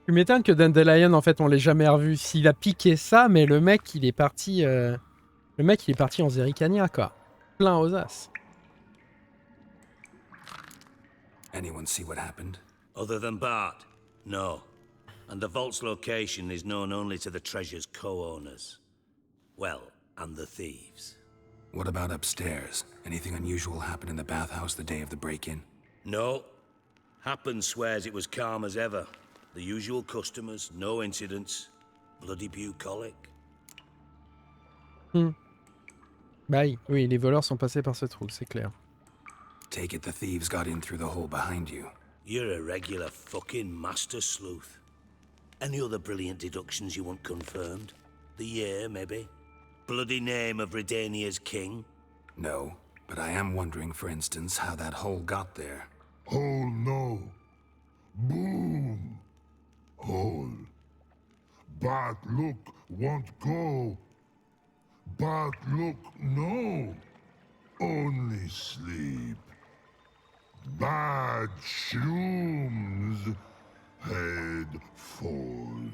Tu m'étonnes que Dandelion, en fait, on l'ait jamais revu. S'il a piqué ça, mais le mec, il est parti... Le mec, il est parti en Zerrikania, quoi. Plein aux as. Anyone see what happened? Other than Bart? No. And the vault's location is known only to the treasure's co-owners. Well, and the thieves. What about upstairs? Anything unusual happen in the bathhouse the day of the break-in? No. Happen swears it was calm as ever. The usual customers, no incidents. Bloody bucolic. Bah oui, les voleurs sont passés par ce trou, c'est clair. Take it the thieves got in through the hole behind you. You're a regular fucking master sleuth. Any other brilliant deductions you want confirmed? The year, maybe? bloody name of Redania's king? No, but I am wondering, for instance, how that hole got there. Hole no. Boom. Hole. Bad look won't go. Bad look no. Only sleep. Bad shrooms. Head falls.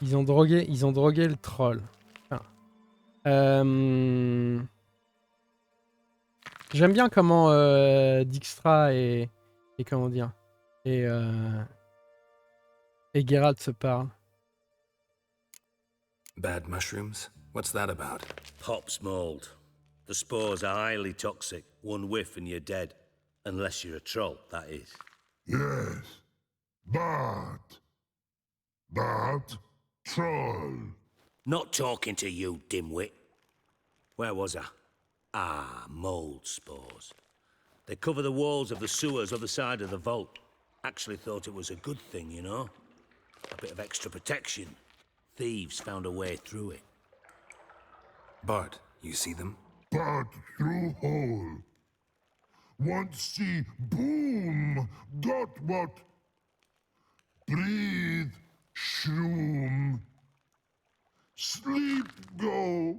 Ils ont drogué le troll. Enfin, j'aime bien comment Dijkstra et comment dire et Geralt se parlent. Bad mushrooms? What's that about? Pop's mold. The spores are highly toxic. One whiff and you're dead. Unless you're a troll, that is. Yes. Bad. Bad troll. Not talking to you, dimwit. Where was I? Ah, mold spores. They cover the walls of the sewers other side of the vault. Actually thought it was a good thing, you know? A bit of extra protection. Thieves found a way through it. Bart, you see them? Bad through hole. Want see boom. Got what? Breathe. Shroom. Sleep go.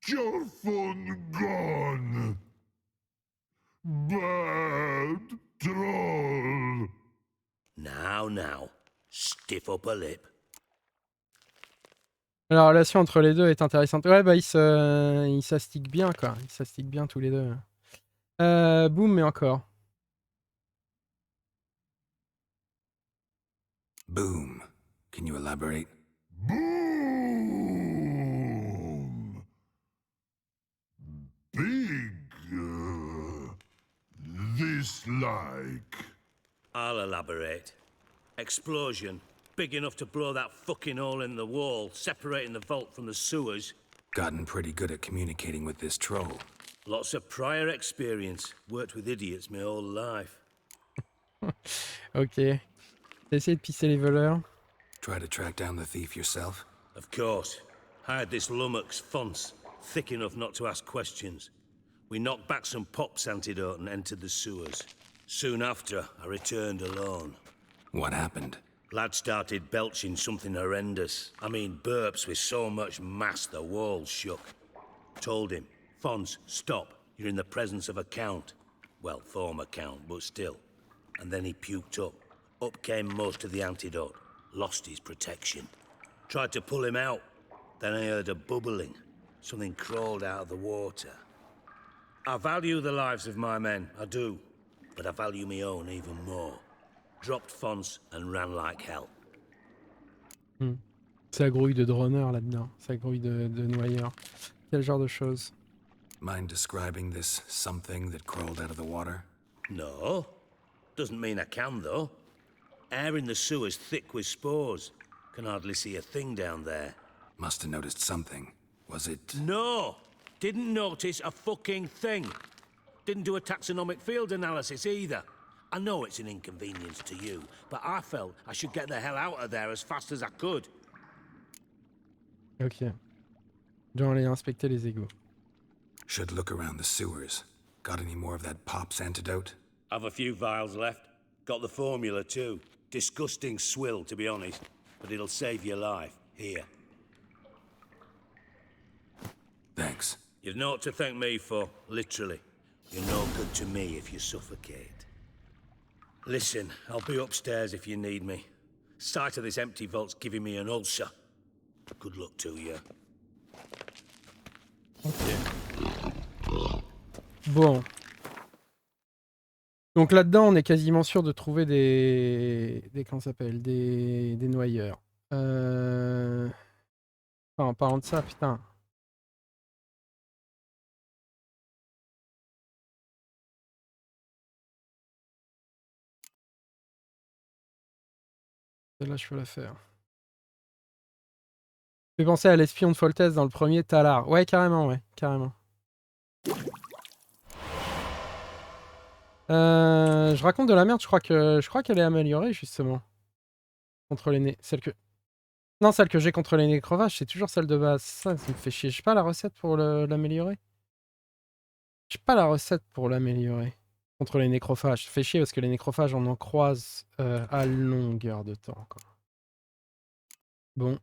Your phone gone. Bad troll. Now. Stiff upper lip. La relation entre les deux est intéressante. Ouais, bah ils s'astiquent bien, quoi. Ils s'astiquent bien tous les deux. Boum, mais encore. Boom. Can you elaborate? Boom. Big. This like. I'll elaborate. Explosion. Big enough to blow that fucking hole in the wall, separating the vault from the sewers. Gotten pretty good at communicating with this troll. Lots of prior experience. Worked with idiots my whole life. Ok. T'as essayé de pisser les voleurs? Try to track down the thief yourself? Of course. Hired this lummox, Fonce, thick enough not to ask questions. We knocked back some Pop's antidote and entered the sewers. Soon after, I returned alone. What happened? Lad started belching something horrendous. I mean, burps with so much mass the walls shook. Told him, Fonce, stop. You're in the presence of a count. Well, former count, but still. And then he puked up. Up came most of the antidote. Lost his protection. Tried to pull him out. Then I heard a bubbling. Something crawled out of the water. I value the lives of my men, I do. But I value my own even more. Dropped Fonce and ran like hell. Ça grouille de droneurs là-dedans. Ça grouille de noyeurs. Quel genre de choses? Mind describing this something that crawled out of the water? No. Doesn't mean I can, though. Air in the sewer's thick with spores. Can hardly see a thing down there. Must have noticed something. Was it... No! Didn't notice a fucking thing. Didn't do a taxonomic field analysis either. I know it's an inconvenience to you, but I felt I should get the hell out of there as fast as I could. Ok. Je dois aller inspecter les égouts. Should look around the sewers. Got any more of that Pop's antidote? Have a few vials left. Got the formula too. Disgusting swill, to be honest. But it'll save your life. Here. Thanks. You've naught to thank me for, literally. You're no good to me if you suffocate. Listen, I'll be upstairs if you need me. Sight of this empty vault's giving me an ulcer. Good luck to you. Bon. Donc là-dedans, on est quasiment sûr de trouver comment ça s'appelle, des noyeurs. Enfin, en parlant de ça, putain. Celle-là, je peux la faire. Fait penser à l'espion de Foltès dans le premier Talar. Ouais, carrément, ouais, carrément. Je raconte de la merde, je crois qu'elle est améliorée, justement. Contre les nez. Celle que... Non, celle que j'ai contre les nécrophages, c'est toujours celle de base. Ça me fait chier. J'ai pas la recette pour l'améliorer. J'ai pas la recette pour l'améliorer. Contre les nécrophages. Ça fait chier parce que les nécrophages, on en croise à longueur de temps, quoi. Bon,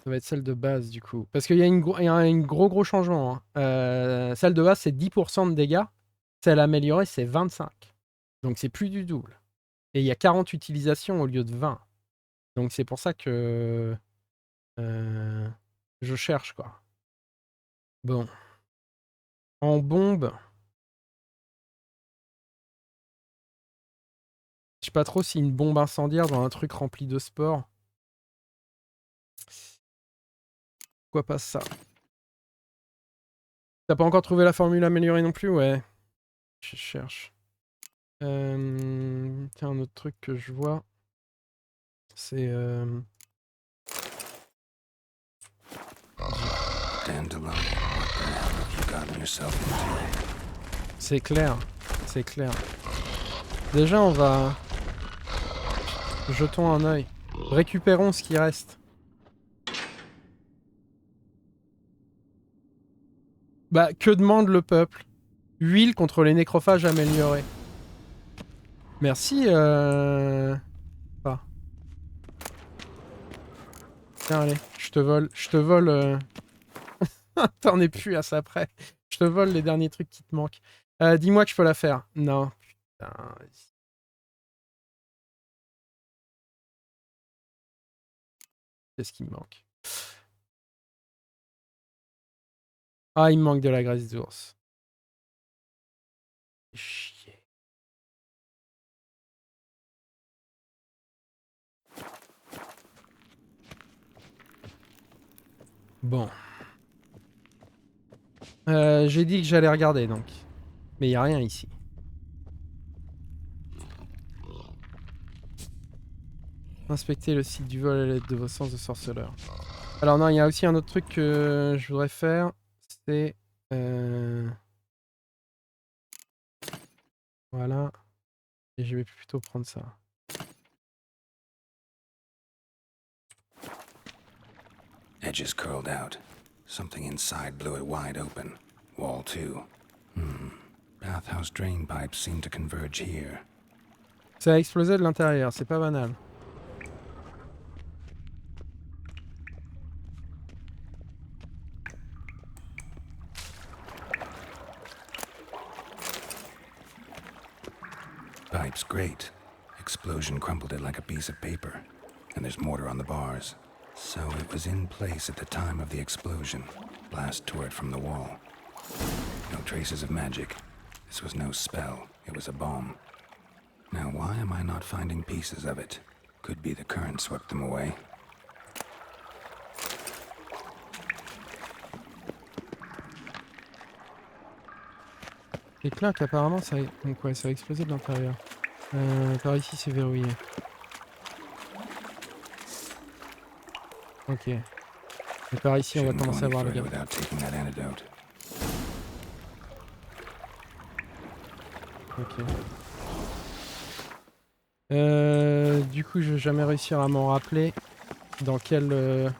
ça va être celle de base, du coup. Parce qu'il y a un gros changement. Hein. Celle de base, c'est 10% de dégâts. Celle améliorée, c'est 25. Donc c'est plus du double. Et il y a 40 utilisations au lieu de 20. Donc c'est pour ça que... je cherche, quoi. Bon. En bombe... Je sais pas trop si une bombe incendiaire dans un truc rempli de spores. Pourquoi pas ça? T'as pas encore trouvé la formule améliorée non plus? Ouais. Je cherche. Tiens, un autre truc que je vois. C'est... C'est clair. C'est clair. Déjà, on va... Jetons un œil. Récupérons ce qui reste. Bah, que demande le peuple? Huile contre les nécrophages améliorés. Merci, Pas. Tiens, allez, je te vole... T'en es plus à ça après. Je te vole les derniers trucs qui te manquent. Dis-moi que je peux la faire. Non. Putain, vas-y. Qu'est-ce qui me manque? Ah, il me manque de la graisse d'ours. Chier. Bon. J'ai dit que j'allais regarder, donc. Mais il n'y a rien ici. Inspectez le site du vol à l'aide de vos sens de sorceleur. Alors non, il y a aussi un autre truc que je voudrais faire. C'est... Voilà. Et je vais plutôt prendre ça. Edges curled out. Something inside blew it wide open. Wall too. Bathhouse drain pipes seem to converge here. Ça a explosé de l'intérieur, c'est pas banal. Pipe's great. Explosion crumpled it like a piece of paper. And there's mortar on the bars. So it was in place at the time of the explosion. Blast tore it from the wall. No traces of magic. This was no spell. It was a bomb. Now why am I not finding pieces of it? Could be the current swept them away. Les claques, apparemment, ça a... Donc ouais, ça a explosé de l'intérieur. Par ici, c'est verrouillé. Ok. Et par ici, on va commencer à voir le gars. Ok. Du coup, je vais jamais réussir à m'en rappeler dans lequel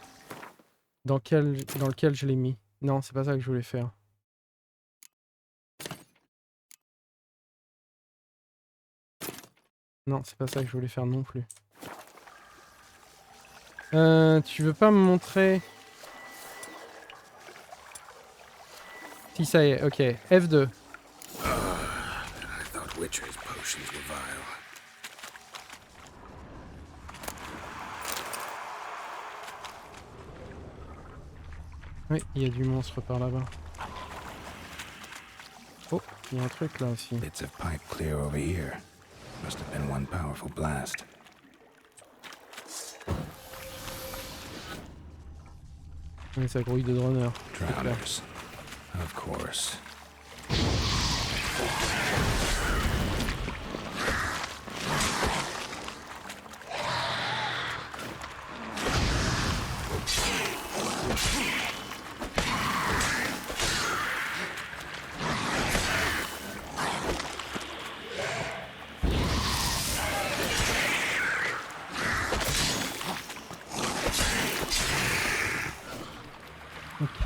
je l'ai mis. Non, c'est pas ça que je voulais faire. Non, c'est pas ça que je voulais faire non plus. Tu veux pas me montrer... Si, ça y est, ok. F2. Oui, il y a du monstre par là-bas. Oh, il y a un truc là aussi. Bits of pipe clear over here. Must have been one powerful blast. Oui, ça grouille de droneurs. Drowners. Of course.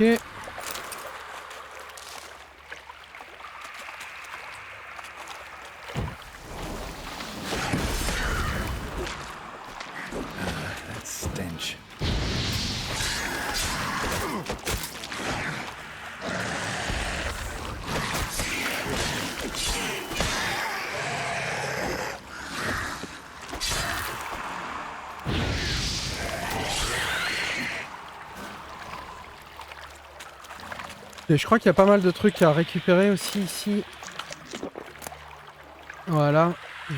Ok. That stench. Et je crois qu'il y a pas mal de trucs à récupérer aussi ici. Voilà,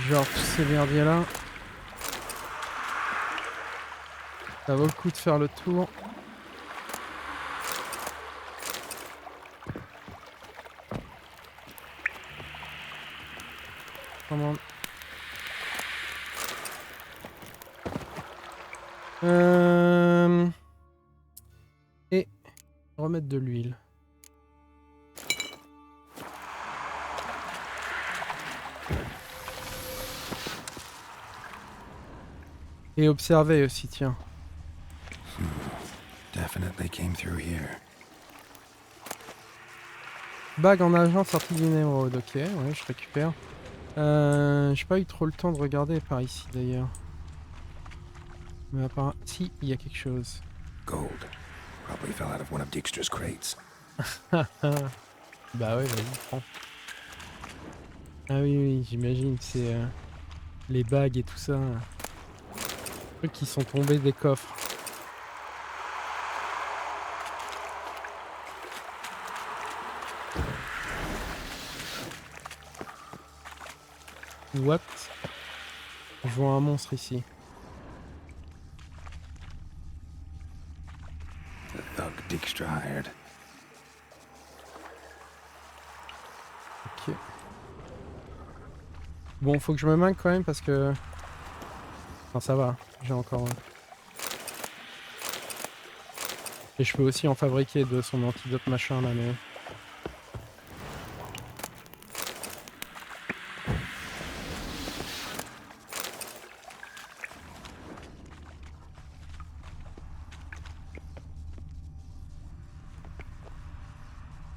genre tous ces merdiers là. Ça vaut le coup de faire le tour. Comment... Et remettre de l'huile. Et observer aussi, tiens. Definitely came through here. Bague en argent sortie d'une émeraude, ok, ouais, je récupère. J'ai pas eu trop le temps de regarder par ici d'ailleurs. Mais apparemment, si, il y a quelque chose. Gold. Probably fell out of one of Dijkstra's crates. Bah ouais, vas-y, prends. Ah oui, oui, j'imagine, c'est les bagues et tout ça. Trucs qui sont tombés des coffres. What? Je vois un monstre ici. The thug Dijkstra hired. Ok. Bon, faut que je me manque quand même parce que... Enfin, ça va, j'ai encore... Et je peux aussi en fabriquer de son antidote machin là, mais...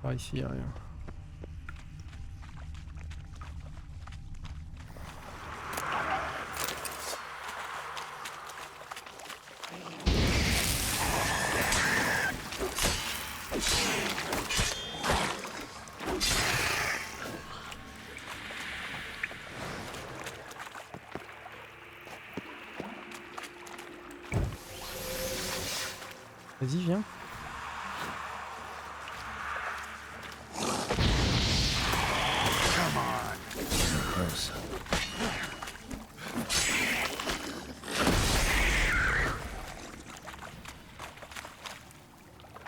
Par ici, y a rien. Vas-y, viens.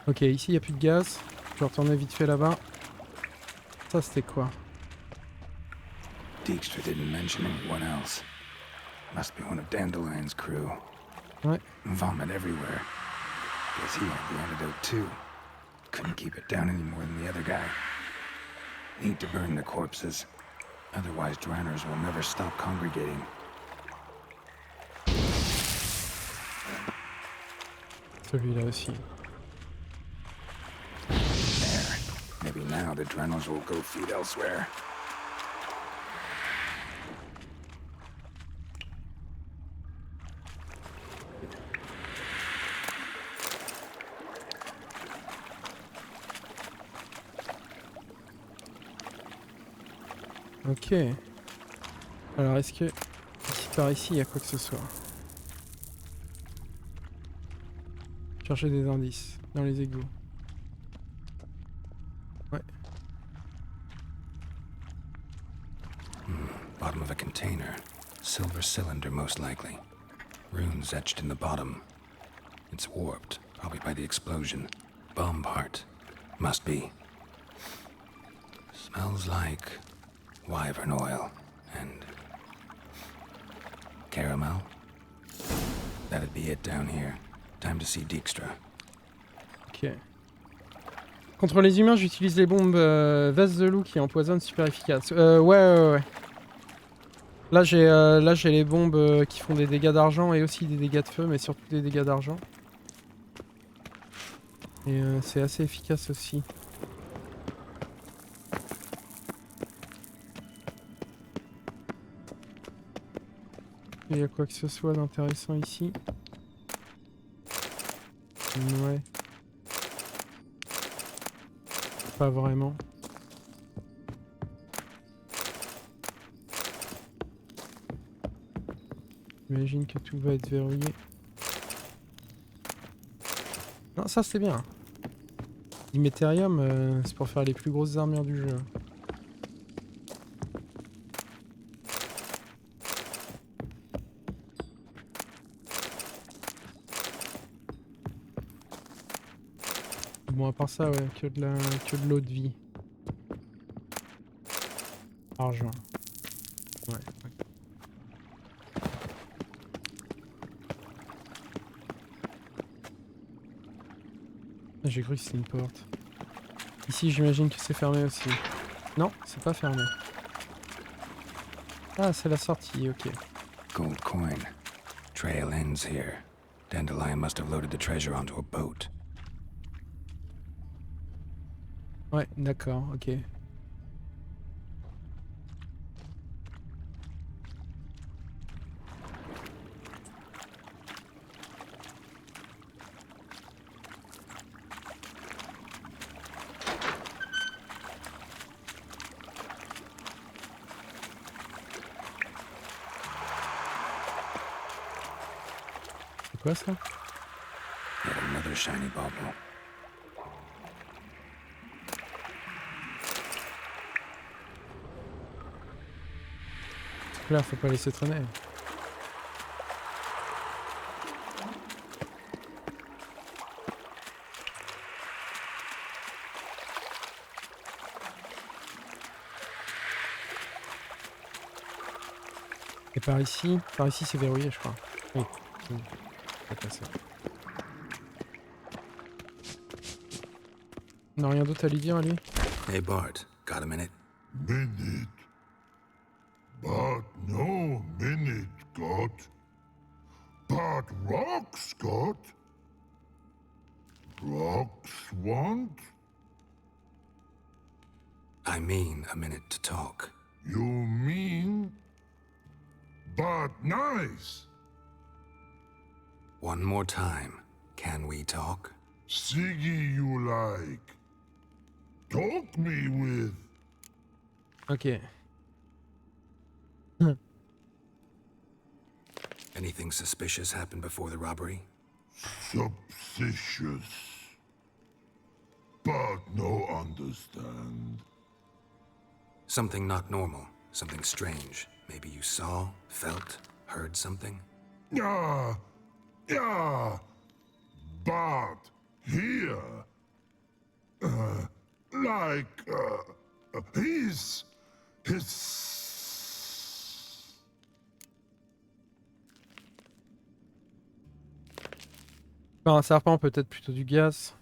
Ok, ici il n'y a plus de gaz. Je vais retourner vite fait là-bas. Ça c'était quoi? Dijkstra didn't mention anyone else. Must be one of Dandelion's crew. Ouais. Vomit everywhere. Guess he had the antidote too. Couldn't keep it down any more than the other guy. Need to burn the corpses. Otherwise drowners will never stop congregating. Celui-là aussi. There. Maybe now the drowners will go feed elsewhere. Ok. Alors est-ce que ici par ici il y a quoi que ce soit? Chercher des indices dans les égouts. Ouais. Bottom of a container. Silver cylinder most likely. Runes etched in the bottom. It's warped, probably by the explosion. Bomb part. Must be. Smells like wyvern oil and caramel. That'd be it down here. Time to see Dijkstra. Ok. Contre les humains, j'utilise les bombes vase de loup qui empoisonnent super efficaces. Ouais. Là j'ai les bombes qui font des dégâts d'argent et aussi des dégâts de feu, mais surtout des dégâts d'argent. Et c'est assez efficace aussi. Il y a quoi que ce soit d'intéressant ici? Ouais. Pas vraiment. J'imagine que tout va être verrouillé. Non, ça c'est bien. L'Imméthérium, c'est pour faire les plus grosses armures du jeu. Bon, à part ça, ouais, que de l'eau de vie. Argent. Ouais. J'ai cru que c'était une porte. Ici, j'imagine que c'est fermé aussi. Non, c'est pas fermé. Ah, c'est la sortie, ok. Gold coin. Trail ends here. Dandelion must have loaded the treasure onto a boat. Ouais, d'accord, ok. C'est quoi ça? Yet another shiny bauble. Là, faut pas laisser traîner. Et par ici c'est verrouillé, je crois. Oui, c'est passé. Non, rien d'autre à lui dire à lui? Hey Bart, got a minute? Minute. But no minute got. But rocks got. Rocks want? I mean a minute to talk. You mean? But nice. One more time. Can we talk? Sigi you like. Talk me with. Ok. Anything suspicious happened before the robbery? Suspicious. But no understand. Something not normal. Something strange. Maybe you saw, felt, heard something? Yeah. But here. His. Enfin, un serpent, peut-être plutôt du gaz.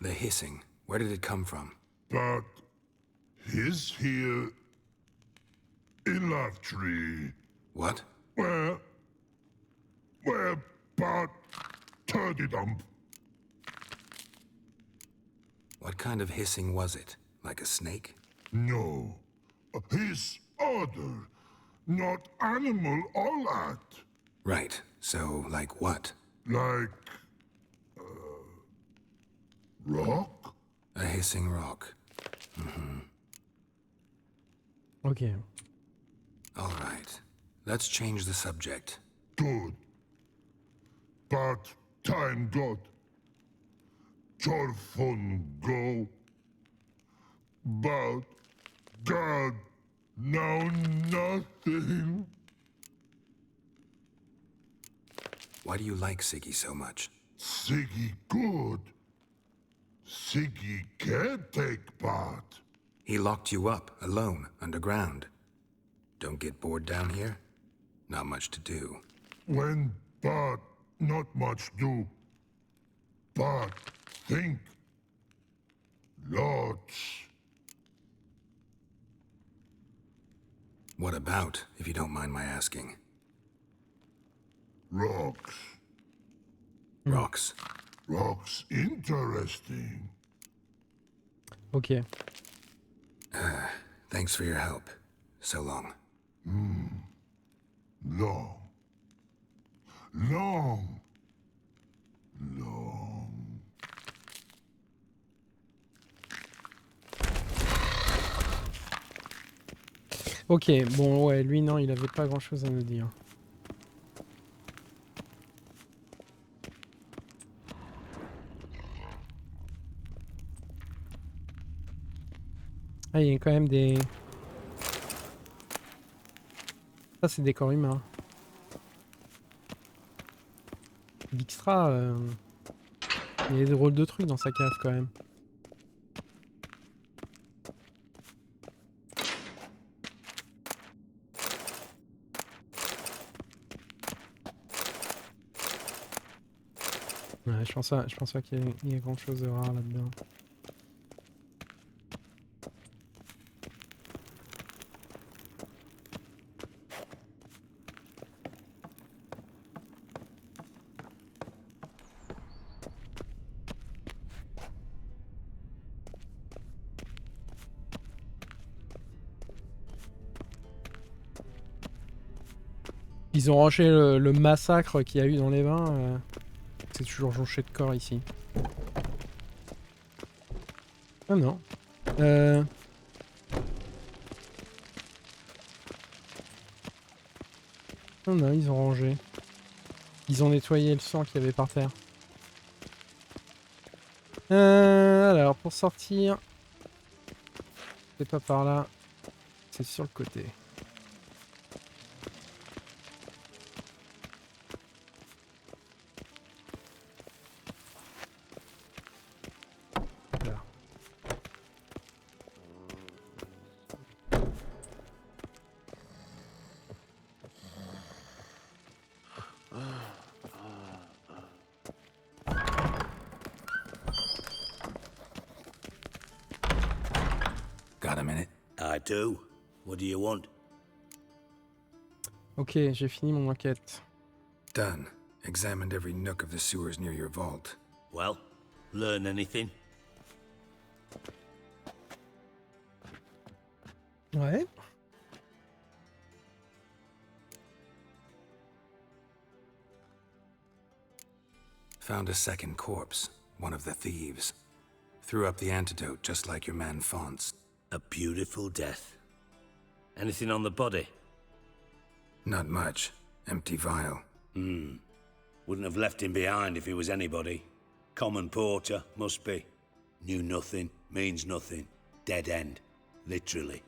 The hissing. Where did it come from? But his here in Love Tree. What? Where but turdy dump. What kind of hissing was it? Like a snake? No. His other. Not animal all at. Right. So, like what? Like... rock? A hissing rock. Mm-hmm. Ok. All right. Let's change the subject. Good. But time got. Chorfun go. But God, now nothing. Why do you like Sigi so much? Sigi good. Sigi can't take part. He locked you up, alone, underground. Don't get bored down here? Not much to do. When but not much do. But think. Lots. What about, if you don't mind my asking? Rocks. Rocks. Looks interesting. Ok. Thanks for your help. So long. Long. Long. Long. Ok, bon, ouais, lui, non, il avait pas grand-chose à nous dire. Ah, il y a quand même des... Ça, c'est des corps humains. Dijkstra, il y a des drôles de trucs dans sa cave, quand même. Ouais, je pense pas qu'il y ait grand chose de rare là-dedans. Ils ont rangé le massacre qu'il y a eu dans les vins. C'est toujours jonché de corps ici. Ah non. Non, non, ils ont rangé. Ils ont nettoyé le sang qu'il y avait par terre. Alors, pour sortir... C'est pas par là. C'est sur le côté. Got a minute? I do. What do you want? Ok, j'ai fini mon enquête. Done. Examined every nook of the sewers near your vault. Well, learn anything? Ouais. Found a second corpse, one of the thieves. Threw up the antidote just like your man Fonz. A beautiful death. Anything on the body? Not much. Empty vial. Wouldn't have left him behind if he was anybody. Common porter, must be. Knew nothing, means nothing. Dead end. Literally.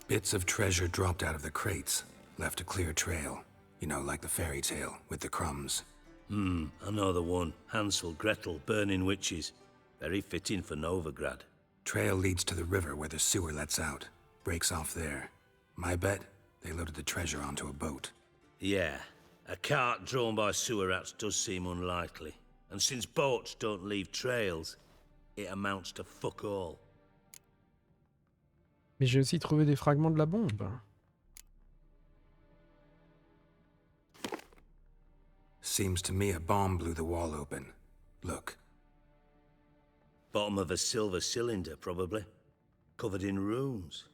Bits of treasure dropped out of the crates. Left a clear trail. You know, like the fairy tale, with the crumbs. I know the one. Hansel, Gretel, burning witches. Very fitting for Novigrad. Trail leads to the river where the sewer lets out. Breaks off there. My bet, they loaded the treasure onto a boat. Yeah. A cart drawn by sewer rats does seem unlikely. And since boats don't leave trails, it amounts to fuck all. Mais j'ai aussi trouvé des fragments de la bombe. Seems to me a bomb blew the wall open. Look. Bottom of a silver cylinder, probably. Covered in runes.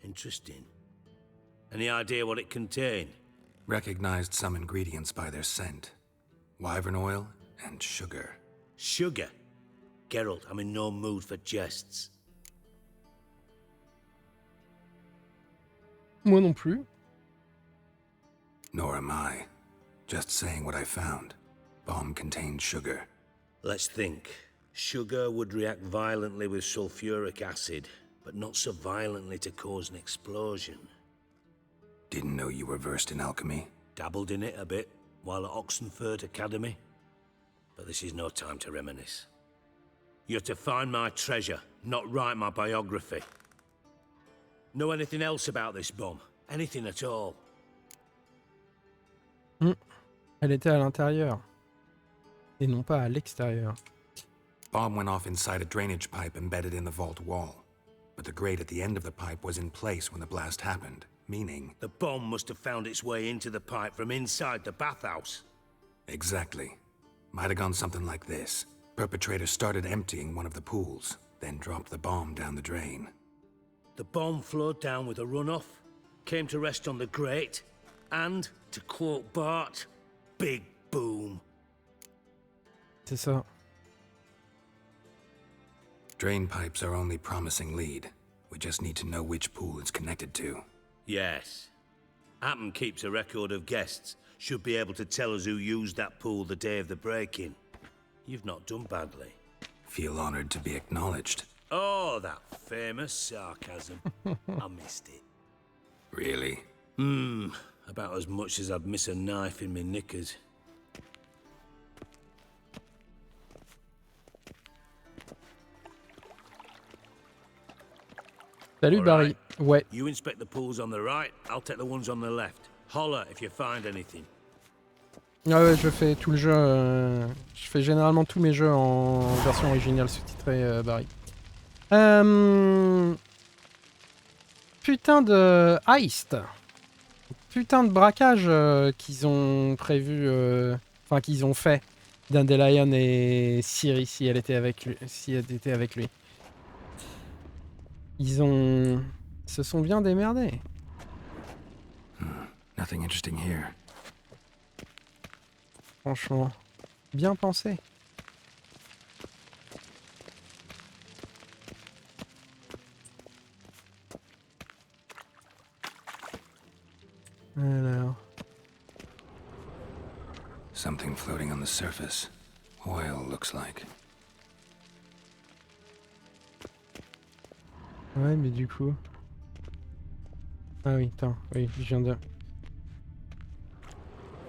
Interesting. Any idea what it contained? Recognized some ingredients by their scent. Wyvern oil and sugar. Sugar? Geralt, I'm in no mood for jests. Moi non plus. Nor am I. Just saying what I found. Bomb contained sugar. Let's think. Sugar would react violently with sulfuric acid, but not so violently to cause an explosion. Didn't know you were versed in alchemy. Dabbled in it a bit while at Oxenford Academy. But this is no time to reminisce. You're to find my treasure, not write my biography. Know anything else about this bomb? Anything at all? Elle était à l'intérieur. Et non pas à l'extérieur. Bomb went off inside a drainage pipe embedded in the vault wall. But the grate at the end of the pipe was in place when the blast happened. Meaning? The bomb must have found its way into the pipe from inside the bathhouse. Exactly. Might have gone something like this. Perpetrator started emptying one of the pools, then dropped the bomb down the drain. The bomb flowed down with a runoff, came to rest on the grate, and, to quote Bart, big boom. C'est ça. Drain pipes are only promising lead. We just need to know which pool it's connected to. Yes. Appen keeps a record of guests. Should be able to tell us who used that pool the day of the break-in. You've not done badly. Feel honored to be acknowledged. Oh, that famous sarcasm. I missed it. Really? About as much as I'd miss a knife in my knickers. Salut Barry. Ouais. You inspect the pools on the right, I'll take the ones on the left. Holler if you find anything. Ah ouais, je fais tout le jeu. Je fais généralement tous mes jeux en version originale sous-titrée, Barry. Putain de heist. Putain de braquage qu'ils ont prévu. Enfin, qu'ils ont fait. Dandelion et Ciri si elle était avec lui. Si elle était avec lui. Ils se sont bien démerdés. Nothing interesting here. Franchement, bien pensé. Alors. Something floating on the surface. Oil, looks like. Ouais, mais du coup... Ah oui, attends, oui, je viens de...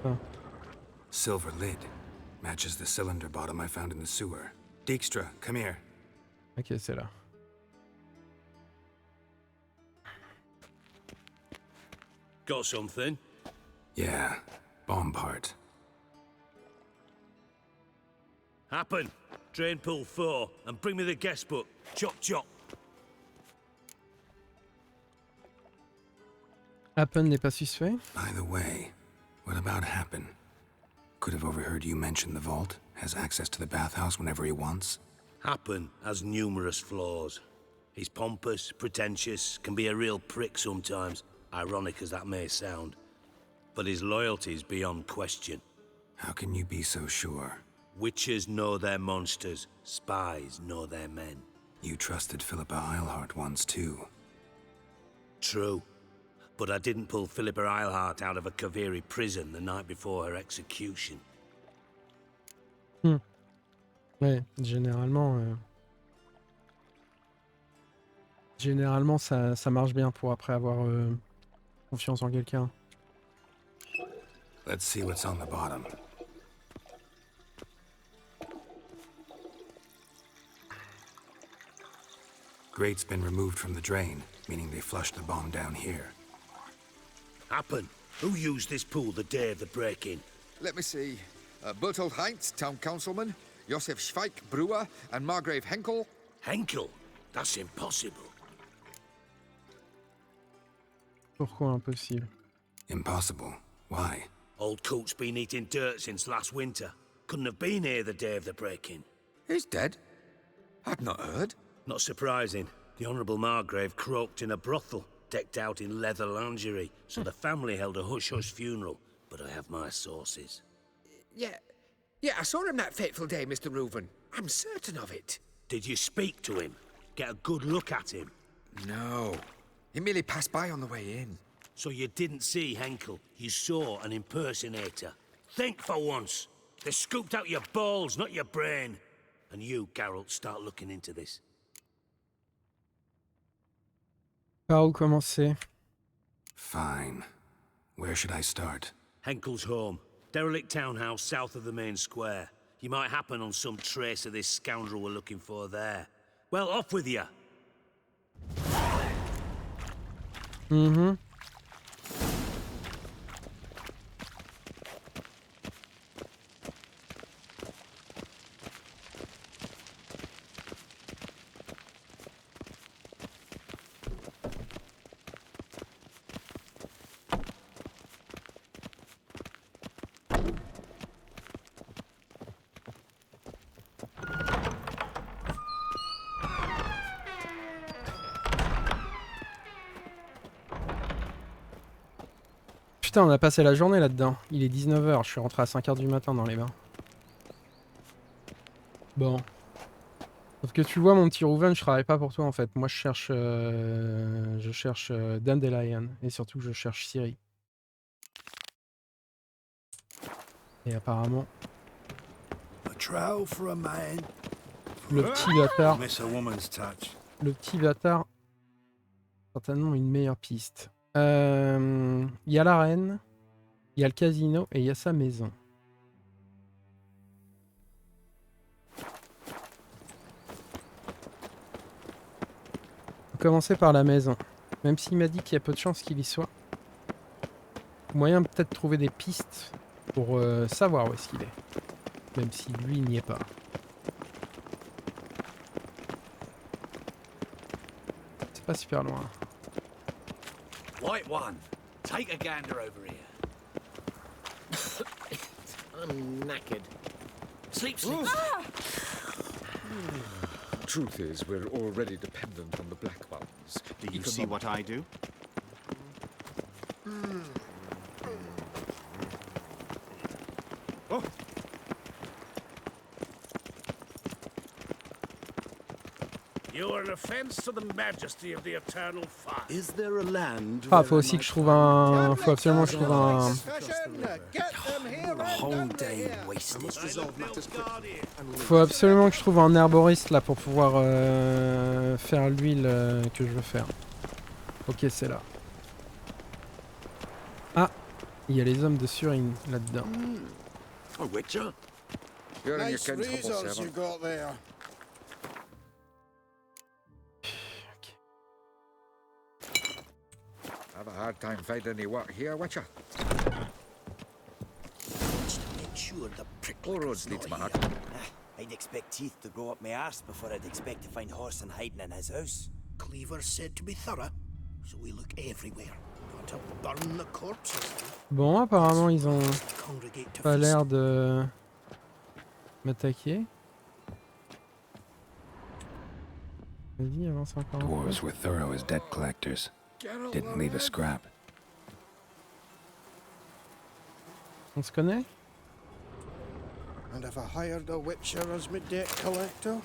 Ah. Silver lid. Matches the cylinder bottom I found in the sewer. Dijkstra, come here. Ok, c'est là. Got something? Yeah, bomb part. Happen. Drain pool 4, and bring me the guest book. Chop chop. Happen n'est pas suspect. By the way, what about Happen? Could have overheard you mention the vault. Has access to the bathhouse whenever he wants. Happen has numerous flaws. He's pompous, pretentious, can be a real prick sometimes, ironic as that may sound. But his loyalty's beyond question. How can you be so sure? Witches know their monsters, spies know their men. You trusted Philippa Eilhart once too. True. But I didn't pull Philippa Eilhart out of a Kaviri prison the night before her execution. Ouais, généralement... Généralement, ça marche bien pour après avoir confiance en quelqu'un. Let's see what's on the bottom. Grate's been removed from the drain, meaning they flushed the bomb down here. Happen. Who used this pool the day of the break-in? Let me see. Bertold Heinz, town councilman, Josef Schweik, brewer, and Margrave Henkel. Henkel? That's impossible. Pourquoi impossible? Impossible. Why? Old Coot's been eating dirt since last winter. Couldn't have been here the day of the break-in. He's dead? I'd not heard. Not surprising. The Honourable Margrave croaked in a brothel, decked out in leather lingerie, so the family held a hush-hush funeral, but I have my sources. Yeah, I saw him that fateful day, Mr. Reuven. I'm certain of it. Did you speak to him? Get a good look at him? No. He merely passed by on the way in. So you didn't see Henkel, you saw an impersonator. Think for once. They scooped out your balls, not your brain. And you, Geralt, start looking into this. Par où commencer? Fine. Where should I start? Henkel's home. Derelict townhouse south of the main square. You might happen on some trace of this scoundrel we're looking for there. Well, off with you. Putain, on a passé la journée là-dedans. Il est 19h, je suis rentré à 5h du matin dans les bains. Bon. Sauf que tu vois, mon petit Reuven, je travaille pas pour toi en fait. Moi, je cherche Dandelion. Et surtout, je cherche Ciri. Et apparemment... Le petit bâtard... Le petit bâtard... Certainement une meilleure piste. Il y a la reine, il y a le casino et il y a sa maison. On va commencer par la maison. Même s'il m'a dit qu'il y a peu de chances qu'il y soit. Moyen peut-être trouver des pistes pour savoir où est-ce qu'il est. Même si lui il n'y est pas. C'est pas super loin. White one, take a gander over here. I'm knackered. Sleep, sleep. Truth is, we're already dependent on the black ones. Do you see what I do? Oh. You are an offense to the majesty of the eternal fire. Is there a land? Ah, faut aussi que je trouve un... Faut absolument que je trouve un... Faut absolument que je trouve un herboriste là pour pouvoir faire l'huile que je veux faire. Ok, c'est là. Ah, il y a les hommes de Surine là-dedans. A witcher? Nice reasons you got there. Have a hard time finding any work here, witcher. All roads lead to my hut. I'd expect teeth to grow up my arse before I'd expect to find Horson hiding in his house. Cleaver said to be thorough, so we look everywhere. Not to burn the corpses. Bon, apparemment ils ont pas l'air de m'attaquer. Vas-y, avance encore. Dwarves were thorough as debt collectors. Didn't leave a scrap. On se connaît? And have I hired a witcher as my debt collector?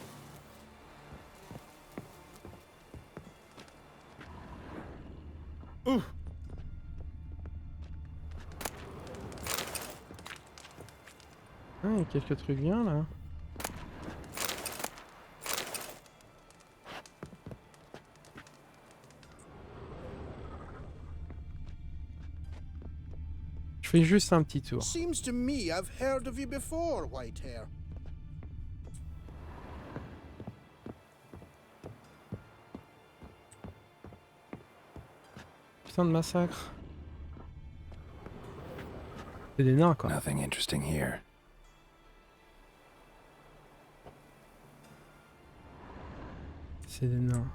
Ouh. Ah, il y a quelques trucs bien là. Je fais juste un petit tour. Seems to me I've heard of you before, Whitehair. Putain de massacre. C'est des nains quoi. Nothing interesting here. C'est des nains.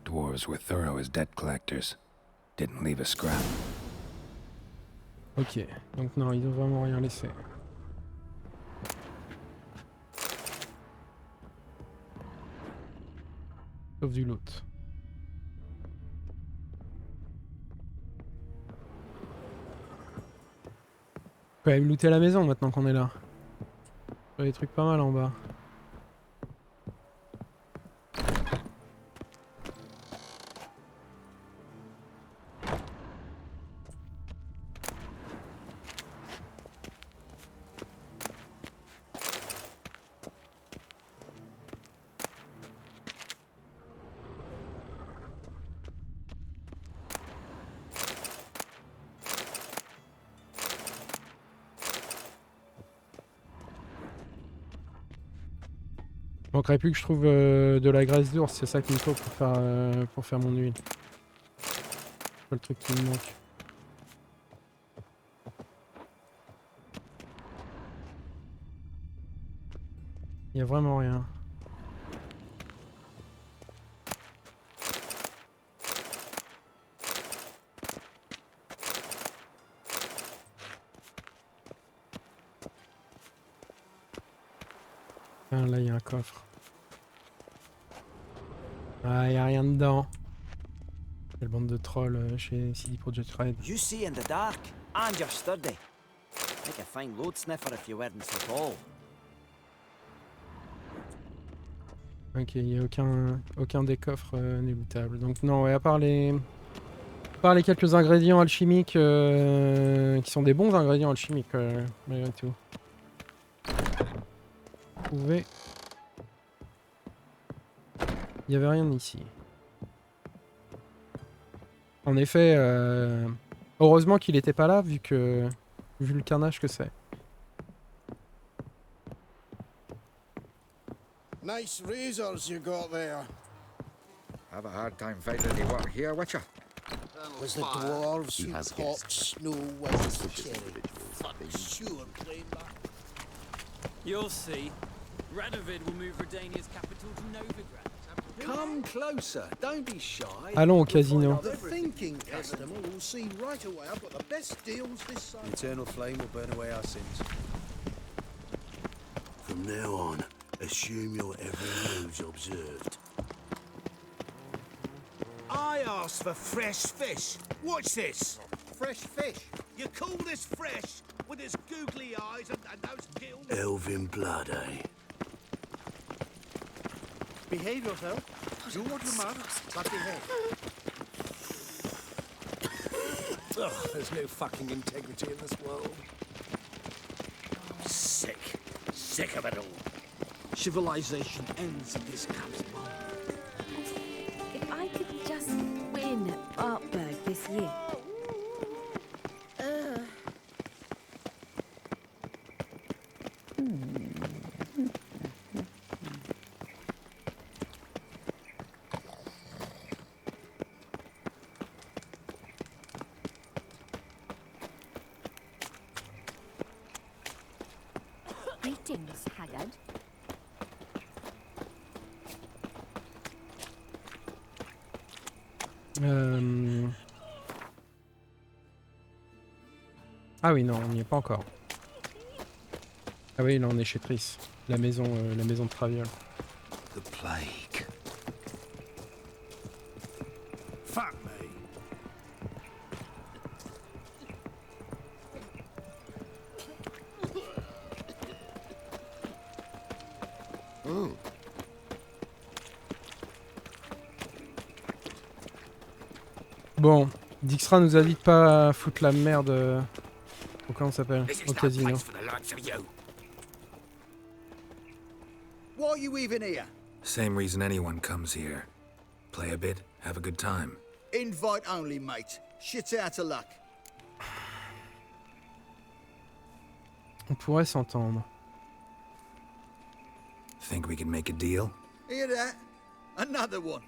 Dwarves were thorough as debt collectors. Didn't leave a scrap. Ok, donc non, ils ont vraiment rien laissé. Sauf du loot. Faut quand même looter la maison maintenant qu'on est là. Il y a des trucs pas mal en bas. Il manquerait plus que je trouve de la graisse d'ours, c'est ça qu'il me faut pour faire mon huile. C'est pas le truc qui me manque. Il y a vraiment rien. Ah, là il y a un coffre. Ah, y a rien dedans. Quelle bande de trolls chez CD Projekt Red. You see in the dark, and you're sturdy. Make a fine load sniffer if you weren't so tall. Ok, il n'y a aucun des coffres n'est lootable. Donc non, ouais, à part les quelques ingrédients alchimiques qui sont des bons ingrédients alchimiques malgré tout. Trouver. Il n'y avait rien ici. En effet, heureusement qu'il n'était pas là vu le carnage que c'est. Nice razors you got there. Have a hard time finding any work here, Witcher. Was the dwarves who popped Snow White's cherry. Fuck, sure claim that. You'll see. Radovid will move Redania's capital to Novigrad. Come closer, don't be shy. Allons au casino. The thinking customer will see right away I've got the best deals this side. The eternal flame will burn away our sins. From now on, assume your every move's observed. I asked for fresh fish. Watch this. Fresh fish? You call this fresh with its googly eyes and those gills? Elven blood, eh? Behave yourself. Do what you must, but behave. Ugh, there's no fucking integrity in this world. Sick. Sick of it all. Civilization ends in this castle. If I could just win at Artberg this year. Greetings, Haggard. Ah oui, non, on n'y est pas encore. Ah oui, là on est chez Triss, la maison de Traviole. The plague. Fuck me. Bon, Dijkstra nous invite pas à foutre la merde au comment ça s'appelle, au casino. Why are you even here? Same reason anyone comes here. Play a bit, have a good time. Invite only, mate. Shit's out of luck. On pourrait s'entendre. Think we can make a deal? Hear that? Another one.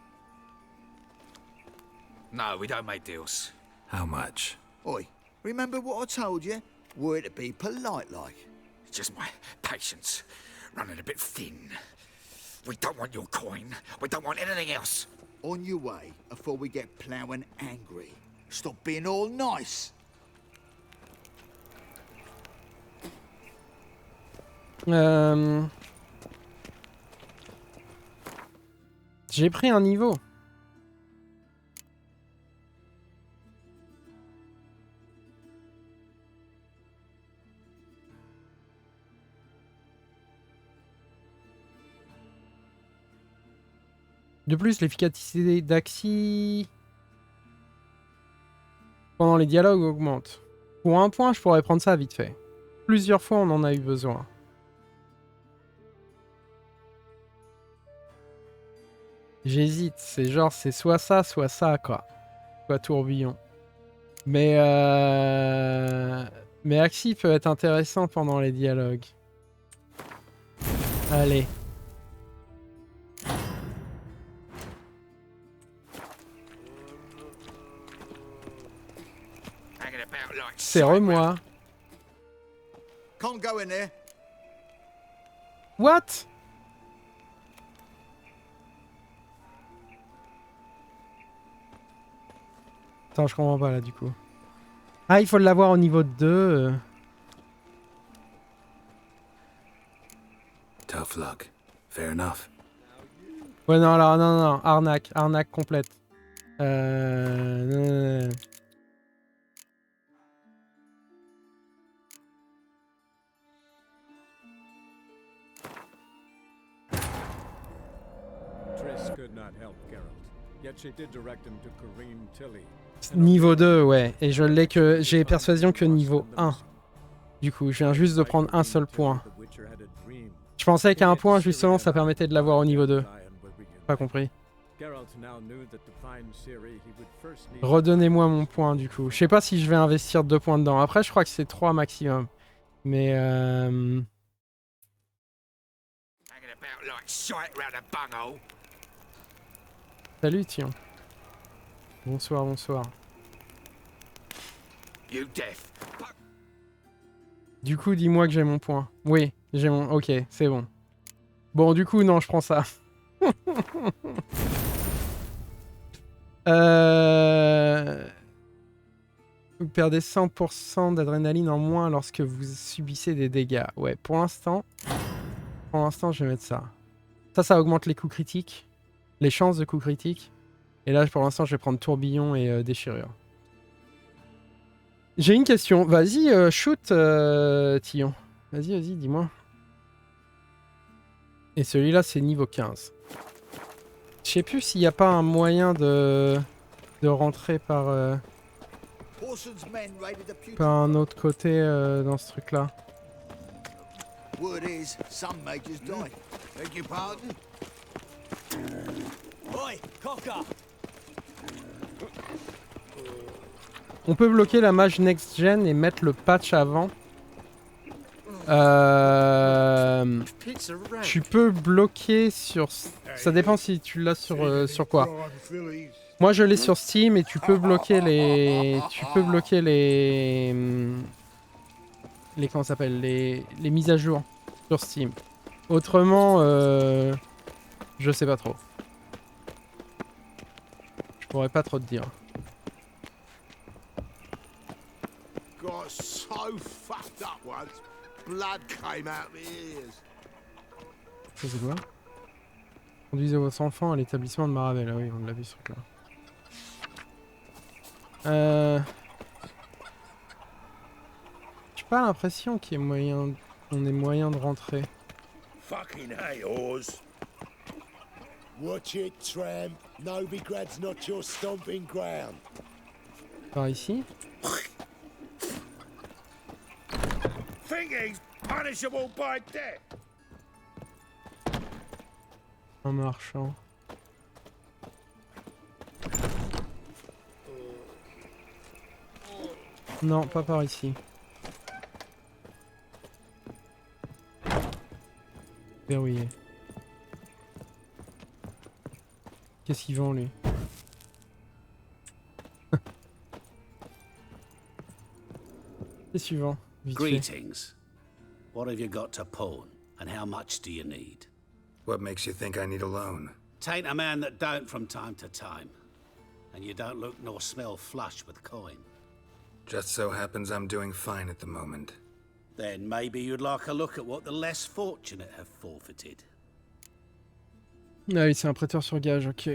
No, we don't make deals. How much? Oi, remember what I told you? We're to be polite like. It's just my patience running a bit thin. We don't want your coin. We don't want anything else. On your way before we get ploughing angry. Stop being all nice. J'ai pris un niveau. De plus, l'efficacité d'Axi pendant les dialogues augmente. Pour un point, je pourrais prendre ça vite fait. Plusieurs fois, on en a eu besoin. J'hésite, c'est genre, c'est soit ça, quoi. Soit tourbillon. Mais Axi peut être intéressant pendant les dialogues. Allez. Serre-moi. Can't go in there. What? Attends, je comprends pas là du coup. Ah, il faut l'avoir au niveau 2. Tough luck. Fair enough. Ouais, non, alors, non, arnaque. Arnaque complète. Non. Triss could not help Geralt, yet she did direct him to Corrine Tilly. Niveau 2, ouais. Et je l'ai que... J'ai persuasion que niveau 1. Du coup, je viens juste de prendre un seul point. Je pensais qu'à un point, justement, ça permettait de l'avoir au niveau 2. Pas compris. Redonnez-moi mon point, du coup. Je sais pas si je vais investir 2 points dedans. Après, je crois que c'est 3 maximum. Mais... Salut, tiens. Bonsoir, bonsoir. Du coup, dis-moi que j'ai mon point. Oui, j'ai mon... Ok, c'est bon. Bon, du coup, non, je prends ça. Vous perdez 100% d'adrénaline en moins lorsque vous subissez des dégâts. Ouais, pour l'instant, je vais mettre ça. Ça augmente les coups critiques. Les chances de coups critiques. Et là, pour l'instant, je vais prendre tourbillon et déchirure. J'ai une question. Vas-y, shoot, Tillon. Vas-y, dis-moi. Et celui-là, c'est niveau 15. Je sais plus s'il n'y a pas un moyen de rentrer par un autre côté dans ce truc-là. Word is, some majors died. Beg your pardon? Oi, cocker! On peut bloquer la mage Next-Gen et mettre le patch avant. Tu peux bloquer sur... Ça dépend si tu l'as sur quoi. Moi je l'ai sur Steam et tu peux bloquer les... Comment ça s'appelle, les mises à jour sur Steam. Autrement, je sais pas trop. Je pourrais pas trop te dire. Got so fucked up once, blood came out my ears. Ça c'est quoi? Conduisez votre enfant à l'établissement de Maravelle. Ah oui, on l'a vu ce truc là. J'ai pas l'impression qu'il y ait moyen... On ait moyen de rentrer. Fucking hey, Oz. Watch it, tramp. Novigrad's not your stomping ground. Par ici? Thinking's punishable by death. En marchant. Non, pas par ici. Verrouillé. Qu'est-ce qu'il vend lui? Et suivant. Greetings. What have you got to pawn, and how much do you need? What makes you think I need a loan? Tain't a man that don't from time to time, and you don't look nor smell flush with coin. Just so happens I'm doing fine at the moment. Then maybe you'd like a look at what the less fortunate have forfeited. Ah oui, c'est un prêteur sur gage, ok.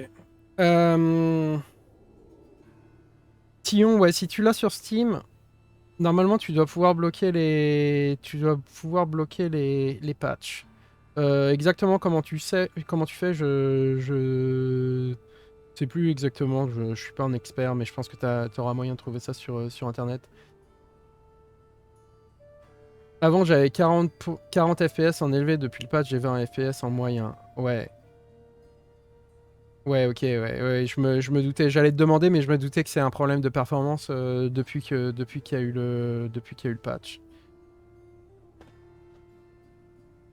Tillon, ouais, si tu l'as sur Steam, normalement tu dois pouvoir bloquer les... les patchs. Exactement comment tu fais, je sais plus exactement, je suis pas un expert, mais je pense que tu auras moyen de trouver ça sur internet. Avant j'avais 40 FPS en élevé, depuis le patch j'ai 20 FPS en moyen. Ouais. Ouais, ok, ouais, je me doutais, j'allais te demander, mais je me doutais que c'est un problème de performance depuis qu'il y a eu le patch.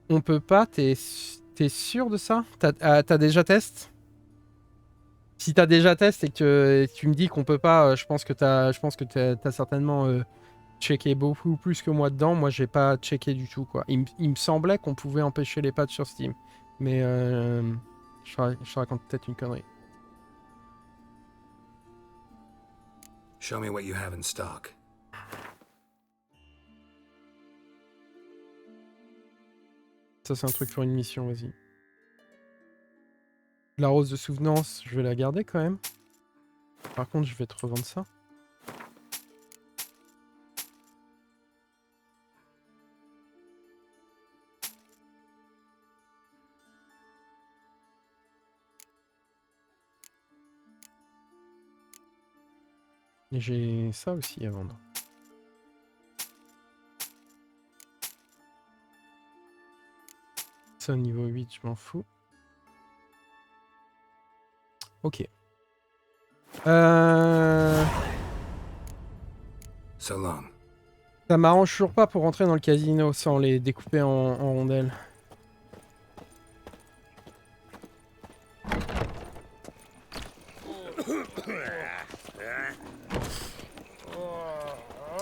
On peut pas, t'es sûr de ça? T'as déjà testé? Si t'as déjà testé et que tu me dis qu'on peut pas, je pense que t'as certainement checké beaucoup plus que moi dedans. Moi, j'ai pas checké du tout, quoi. Il me semblait qu'on pouvait empêcher les patchs sur Steam, mais je raconte peut-être une connerie. Show me what you have in stock. Ça, c'est un truc pour une mission, vas-y. La rose de souvenance, je vais la garder quand même. Par contre, je vais te revendre ça. Et j'ai ça aussi à vendre. Ça, niveau 8, je m'en fous. Ok. So long. Ça m'arrange toujours pas pour rentrer dans le casino sans les découper en rondelles.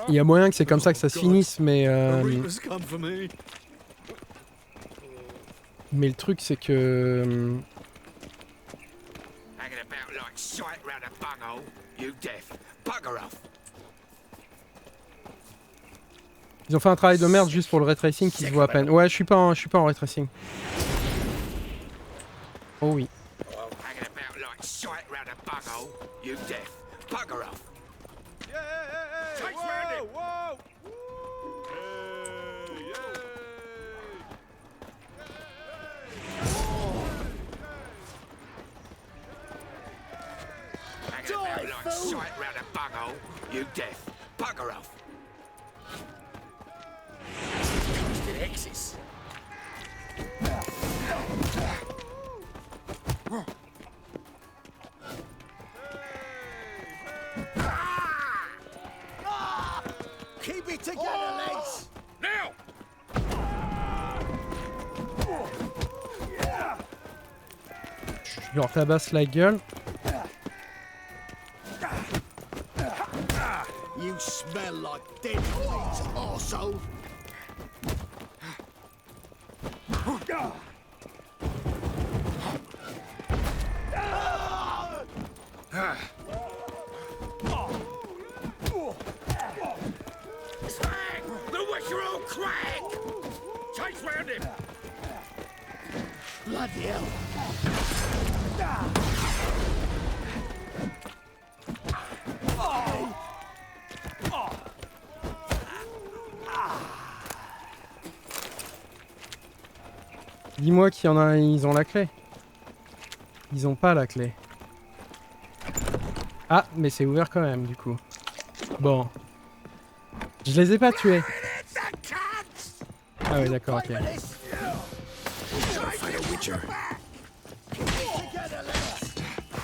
Il y a moyen que c'est comme ça que ça se finisse, mais le truc c'est que ils ont fait un travail de merde juste pour le ray tracing qui se voit à peine. Ouais, je suis pas en ray tracing. Oh oui. Keep it together, lads! Now! Je leur tabasse la gueule. You smell like dead meat, arsehole! The Wisher old crack! Chase round him! Bloody hell! Dis-moi qu'il y en a, ils ont la clé. Ils ont pas la clé. Ah, mais c'est ouvert quand même, du coup. Bon. Je les ai pas tués. Ah ouais, d'accord, ok.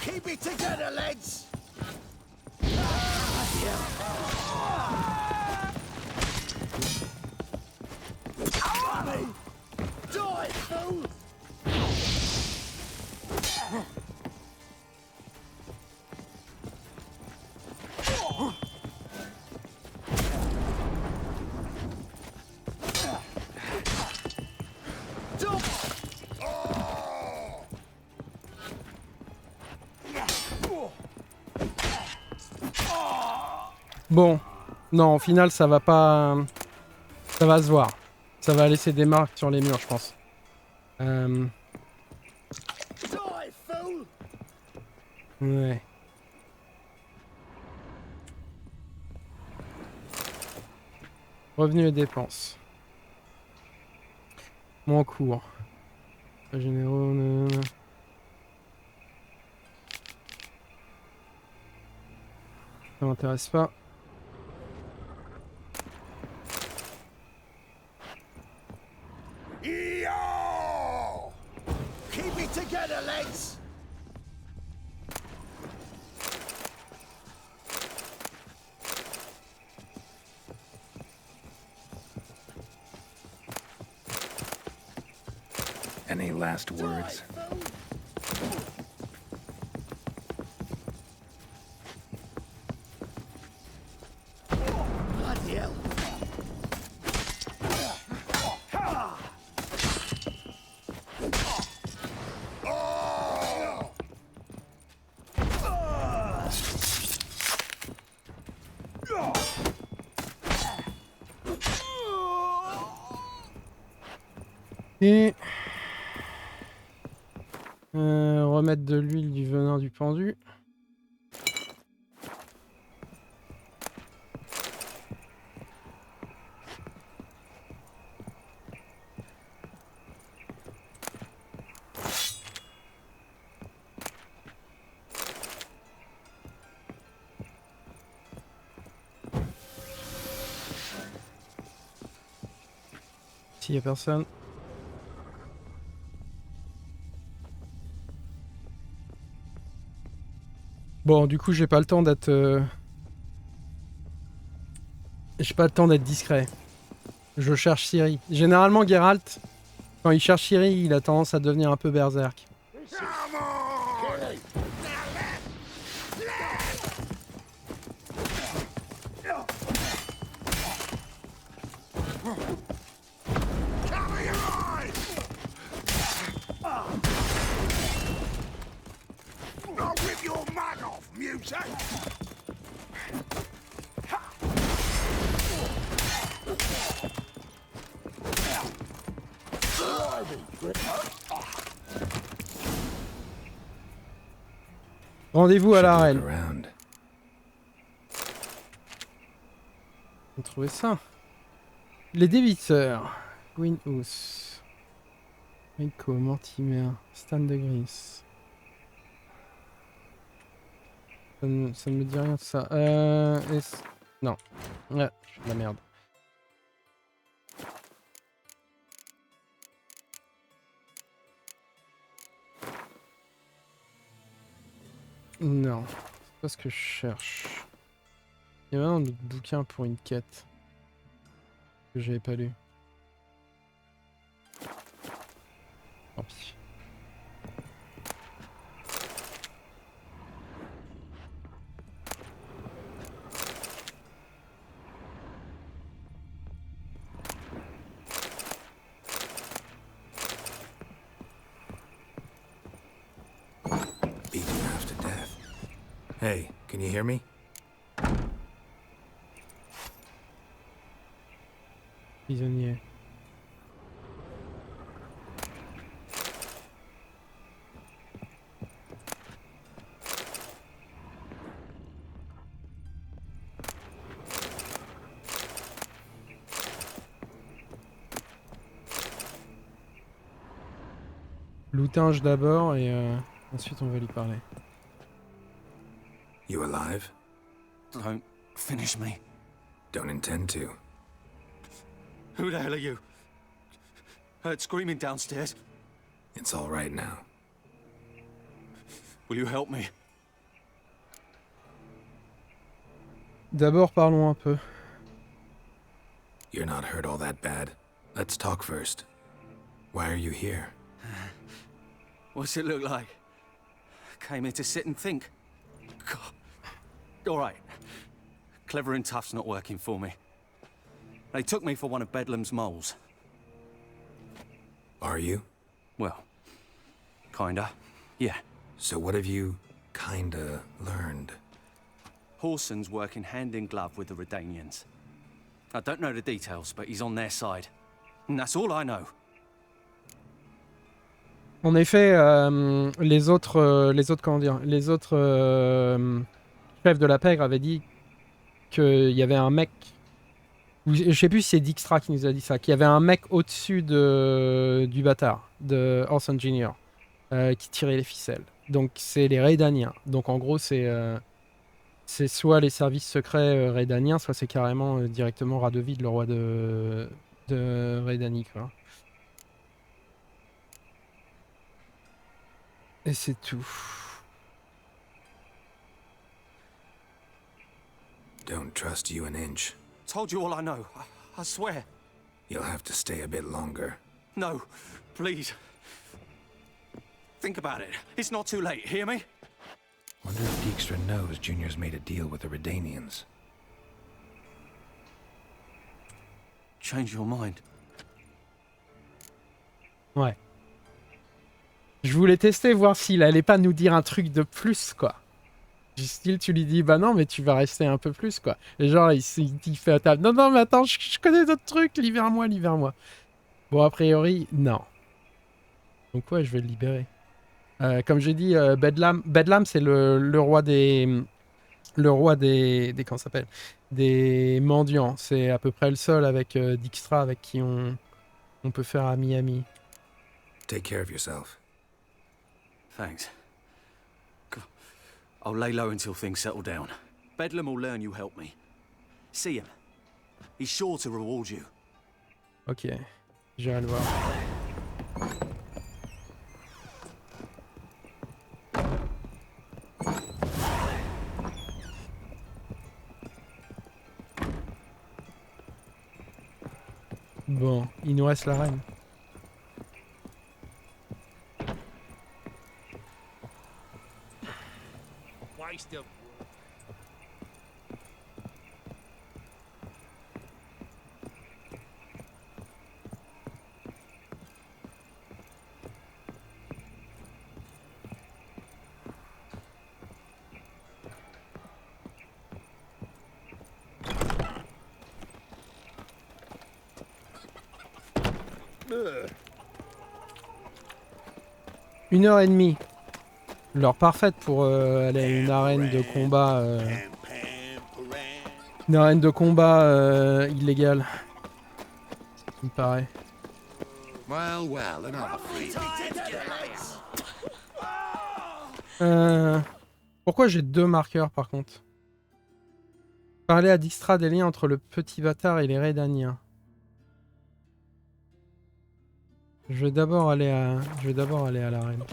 Keep it together, lads! Die, fool! Bon. Non, au final, ça va pas... Ça va se voir. Ça va laisser des marques sur les murs, je pense. Ouais. Revenus et dépenses. Mon cours. Généraux... nanana. Ça m'intéresse pas. Yo! Keep it together, lads! Any last words? Bloody hell! Et... Remettre de l'huile, du venin, du pendu. S'il y a personne. Bon, du coup, j'ai pas le temps d'être... J'ai pas le temps d'être discret. Je cherche Ciri. Généralement, Geralt, quand il cherche Ciri, il a tendance à devenir un peu berserk. Rendez-vous à l'arène. On trouvait ça. Les débiteurs. Greenhouse. Rico, Mortimer, Stan de Gris. Ça ne me dit rien de ça. Non. Ouais, je fais de la merde. Non, c'est pas ce que je cherche. Il y avait un autre bouquin pour une quête que j'avais pas lu. Tant pis. Hey, can you hear me? Prisonnier. Loutinge d'abord et ensuite on va lui parler. You alive? Don't finish me. Don't intend to. Who the hell are you? Heard screaming downstairs. It's all right now. Will you help me? D'abord parlons un peu. You're not hurt all that bad. Let's talk first. Why are you here? What's it look like? Came here to sit and think. God. All right. Clever and tough's not working for me. They took me for one of Bedlam's moles. Are you? Well, kinda. Yeah. So what have you kinda learned? Whoreson's working hand in glove with the Redanians. I don't know the details, but he's on their side. And that's all I know. En effet, les autres chefs de la pègre avaient dit qu'il y avait un mec, je sais plus si c'est Dijkstra qui nous a dit ça, qu'il y avait un mec au-dessus du bâtard, de Horse Engineer, qui tirait les ficelles. Donc c'est les Redaniens. Donc en gros c'est soit les services secrets Redaniens, soit c'est carrément directement Radovid, le roi de Redanie, quoi. Et c'est tout. Don't trust you an inch. Told you all I know. I swear. You'll have to stay a bit longer. No, please. Think about it. It's not too late. Hear me? Wonder if Dijkstra knows Junior's made a deal with the Redanians. Change your mind. Ouais. Je voulais tester, voir s'il allait pas nous dire un truc de plus, quoi. Du style, tu lui dis, bah non, mais tu vas rester un peu plus, quoi. Et genre, il fait à table, non, mais attends, je connais d'autres trucs, libère-moi. Bon, a priori, non. Donc ouais, je vais le libérer. Comme j'ai dit, Bedlam, c'est le roi des... Le roi des comment ça s'appelle, des mendiants. C'est à peu près le seul avec Dijkstra avec qui on peut faire ami-ami. Take care of yourself. Thanks. I'll lay low until things settle down. Bedlam will learn you help me. See him. He's sure to reward you. Ok, j'irai le voir. Bon, il nous reste la reine. Une heure et demie. L'heure parfaite pour aller à une arène de combat. Une arène de combat illégale. Il me paraît. Pourquoi j'ai 2 marqueurs par contre? Parler à Dijkstra des liens entre le petit bâtard et les Redaniens. Je vais d'abord aller à l'arène.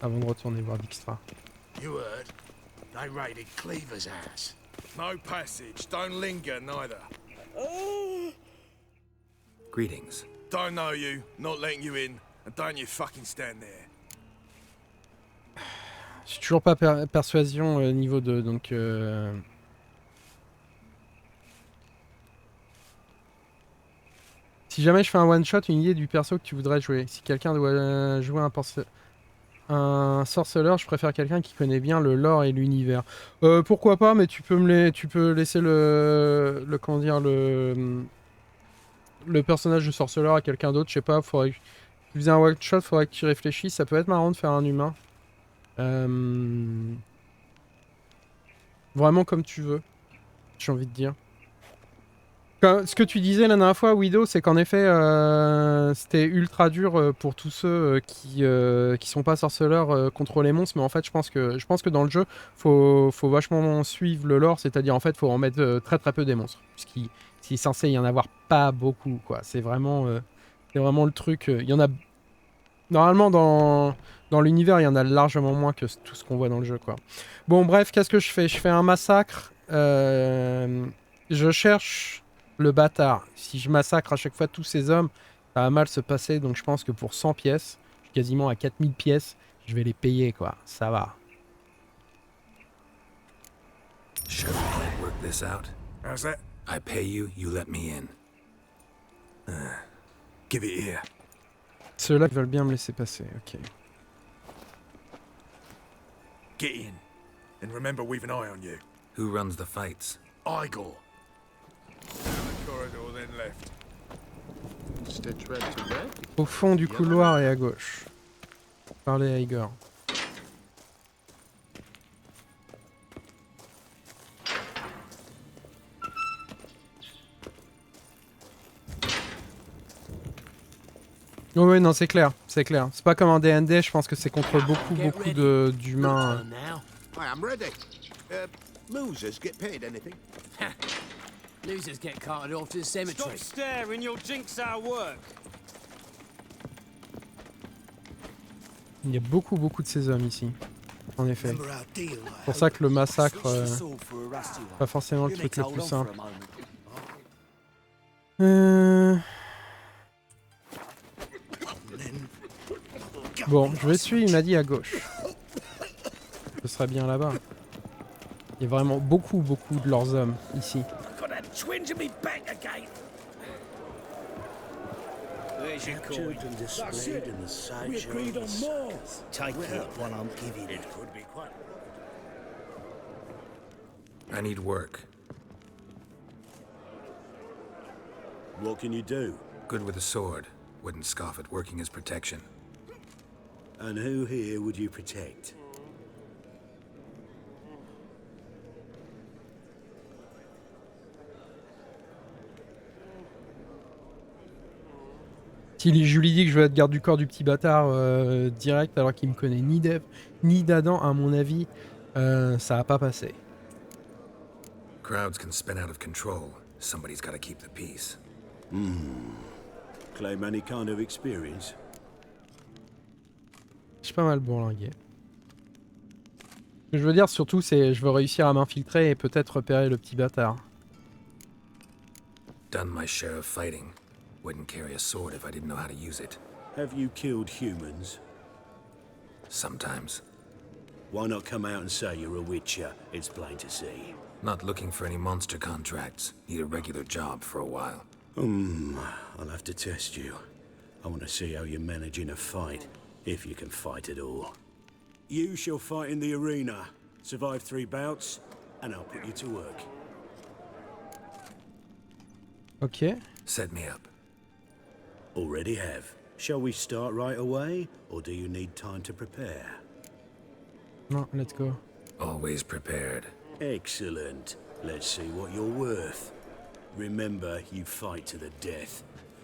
Avant de retourner voir Dijkstra. You heard? They raided Cleaver's house. No passage. Don't linger, neither. Greetings. Don't know you, not letting you in, and don't you fucking stand there. J'ai toujours pas persuasion niveau 2, donc... Si jamais je fais un one-shot, une idée du perso que tu voudrais jouer. Si quelqu'un doit jouer un sorceleur, je préfère quelqu'un qui connaît bien le lore et l'univers. Pourquoi pas, mais tu peux laisser le personnage de sorceleur à quelqu'un d'autre, je sais pas, faudrait que tu faisais un one-shot, faudrait que tu réfléchisses, ça peut être marrant de faire un humain. Vraiment comme tu veux, j'ai envie de dire. Ce que tu disais la dernière fois, Widow, c'est qu'en effet, c'était ultra dur pour tous ceux qui sont pas sorceleurs contre les monstres, mais en fait, je pense que dans le jeu, faut vachement suivre le lore, c'est-à-dire en fait, faut en mettre très très peu des monstres, puisqu'il est censé y en avoir pas beaucoup, quoi. C'est vraiment le truc. Il y en a normalement dans l'univers, il y en a largement moins que tout ce qu'on voit dans le jeu, quoi. Bon, bref, qu'est-ce que je fais? Je fais un massacre. Je cherche le bâtard. Si je massacre à chaque fois tous ces hommes, ça va mal se passer. Donc je pense que pour 100 pièces, je suis quasiment à 4000 pièces, je vais les payer, quoi. Ça va. Sure we can't work this out. How's that? I pay you, you let me in. Give it here. Ceux-là veulent bien me laisser passer, ok. Get in. And remember, we've an eye on you. Who runs the fights? Igor. Corridor, then left. Stitch red to red. Au fond du couloir et à gauche. Parler à Igor. Oh oui, non, c'est clair, c'est clair. C'est pas comme un D&D, je pense que c'est contre beaucoup d'humains. I am ready. Losers get paid anything? Losers get carted off to the cemetery. Stop staring, you'll jinx our work. Il y a beaucoup de ces hommes ici, en effet. C'est pour ça que le massacre, pas forcément le truc le plus simple. Bon, je vais suivre, il m'a dit à gauche. Ce serait bien là-bas. Il y a vraiment beaucoup de leurs hommes ici. Captured and displayed in the sideshow. Take it while I'm giving it. Could be quite. I need work. What can you do? Good with a sword. Wouldn't scoff at working as protection. And who here would you protect? Si je lui dis que je veux être garde du corps du petit bâtard direct alors qu'il me connaît ni d'Ève ni d'Adam, à mon avis, ça va pas passer. Crowds can spin out of control. Somebody's got to keep the peace. Claim any kind of experience? Je suis pas mal bourlingué. Ce que je veux dire surtout, c'est je veux réussir à m'infiltrer et peut-être repérer le petit bâtard. Done my share of fighting. Wouldn't carry a sword if I didn't know how to use it. Have you killed humans? Sometimes. Why not come out and say you're a witcher? It's plain to see. Not looking for any monster contracts. Need a regular job for a while. I'll have to test you. I want to see how you manage in a fight, if you can fight at all. You shall fight in the arena, survive 3 bouts, and I'll put you to work. Ok. Set me up. Already have. Shall we start right away, or do you need time to prepare? No, let's go. Always prepared. Excellent. Let's see what you're worth. Remember, you fight to the death.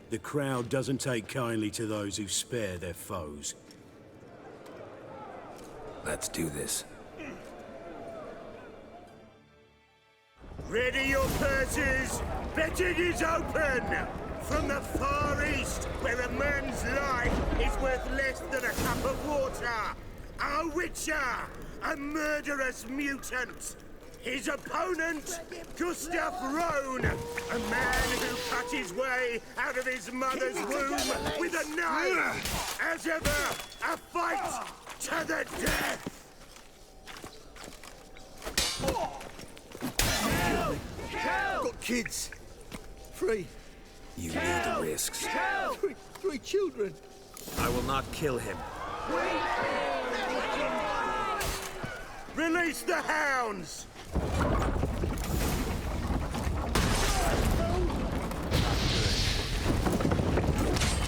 The crowd doesn't take kindly to those who spare their foes. Let's do this. Ready your purses! Betting is open! From the Far East, where a man's life is worth less than a cup of water, a witcher, a murderous mutant. His opponent, Gustav Rohn, a man who cut his way out of his mother's womb with a knife. As ever, a fight to the death. Got kids. 3. You need the risks. 3 children. I will not kill him. Release the hounds!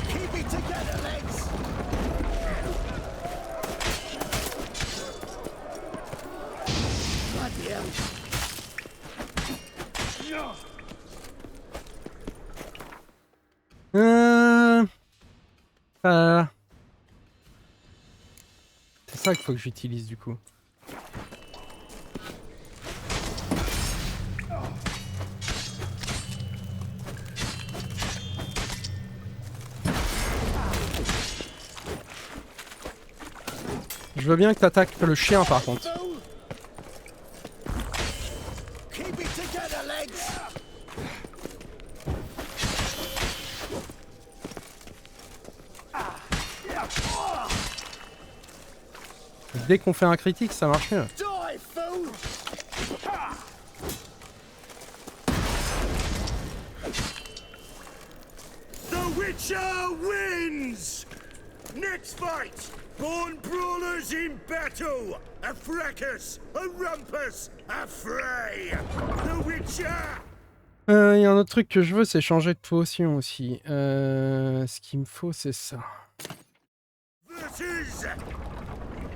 Keep it together, lads. Bloody hell. C'est ça qu'il faut que j'utilise du coup. Je veux bien que t'attaques le chien par contre. Keep it together, lads. Dès qu'on fait un critique, ça marche mieux. Die, fool. The Witcher wins! Next fight! Born brawlers in battle! A fracas, a rumpus, a fray! The Witcher! Il y a un autre truc que je veux, c'est changer de potion aussi. Ce qu'il me faut, c'est ça. Versus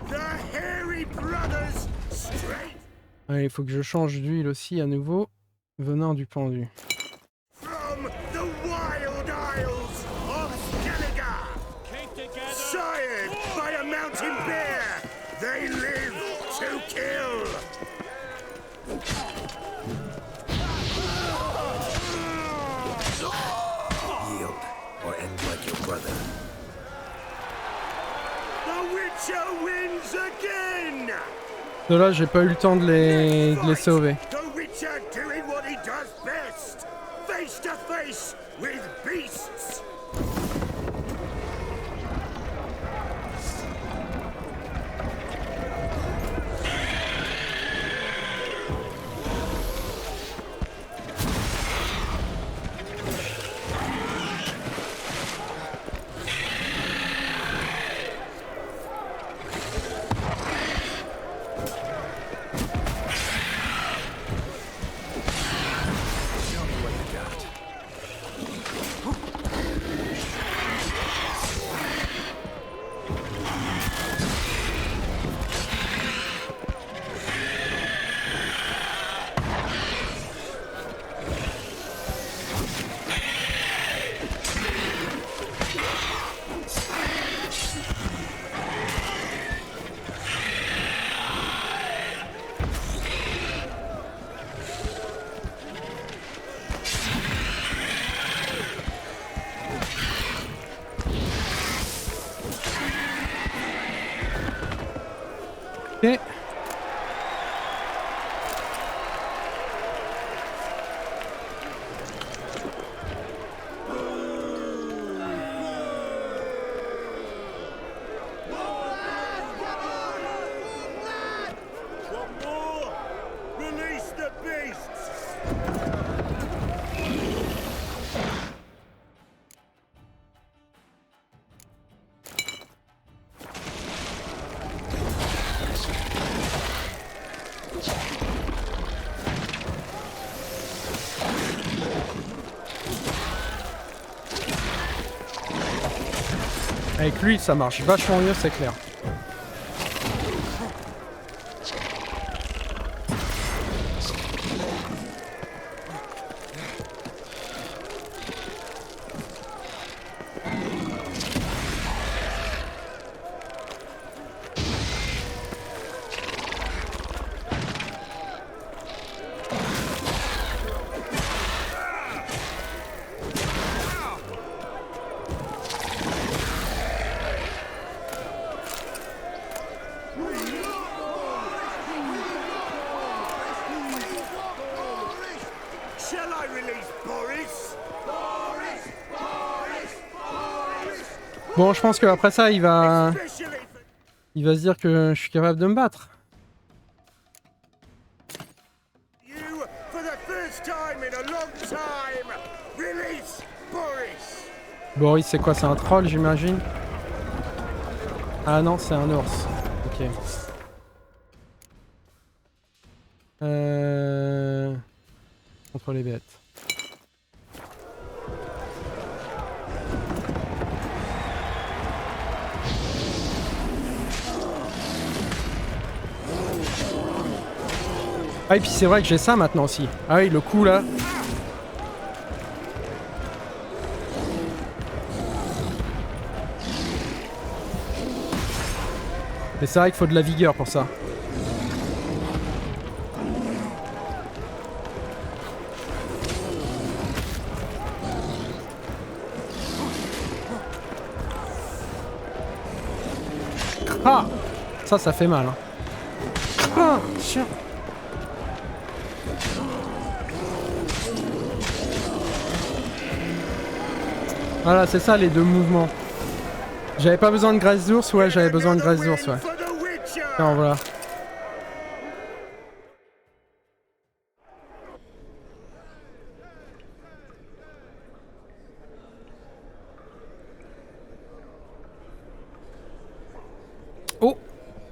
the Hairy Brothers straight Allez, il faut que je change d'huile aussi à nouveau. Venin du pendu. from the Wild Isles of Gallagher! Sired by a mountain bear, they live to kill! Yield, or end like your brother. The Witcher wins again! De là, j'ai pas eu le temps de les sauver. The Witcher doing what he does best! Face to face with beasts! Avec lui, ça marche vachement mieux, c'est clair. Bon, je pense qu'après ça, il va se dire que je suis capable de me battre. Boris, c'est quoi? C'est un troll, j'imagine? Ah non, c'est un ours. Ok. Contre les bêtes. Ah et puis c'est vrai que j'ai ça maintenant aussi. Ah oui, le coup là. Mais c'est vrai qu'il faut de la vigueur pour ça. Ah! Ça fait mal. Hein. Ah! Tiens! Voilà, c'est ça les deux mouvements. J'avais pas besoin de graisse d'ours, ouais, j'avais besoin de graisse d'ours, ouais. Non, voilà. Oh!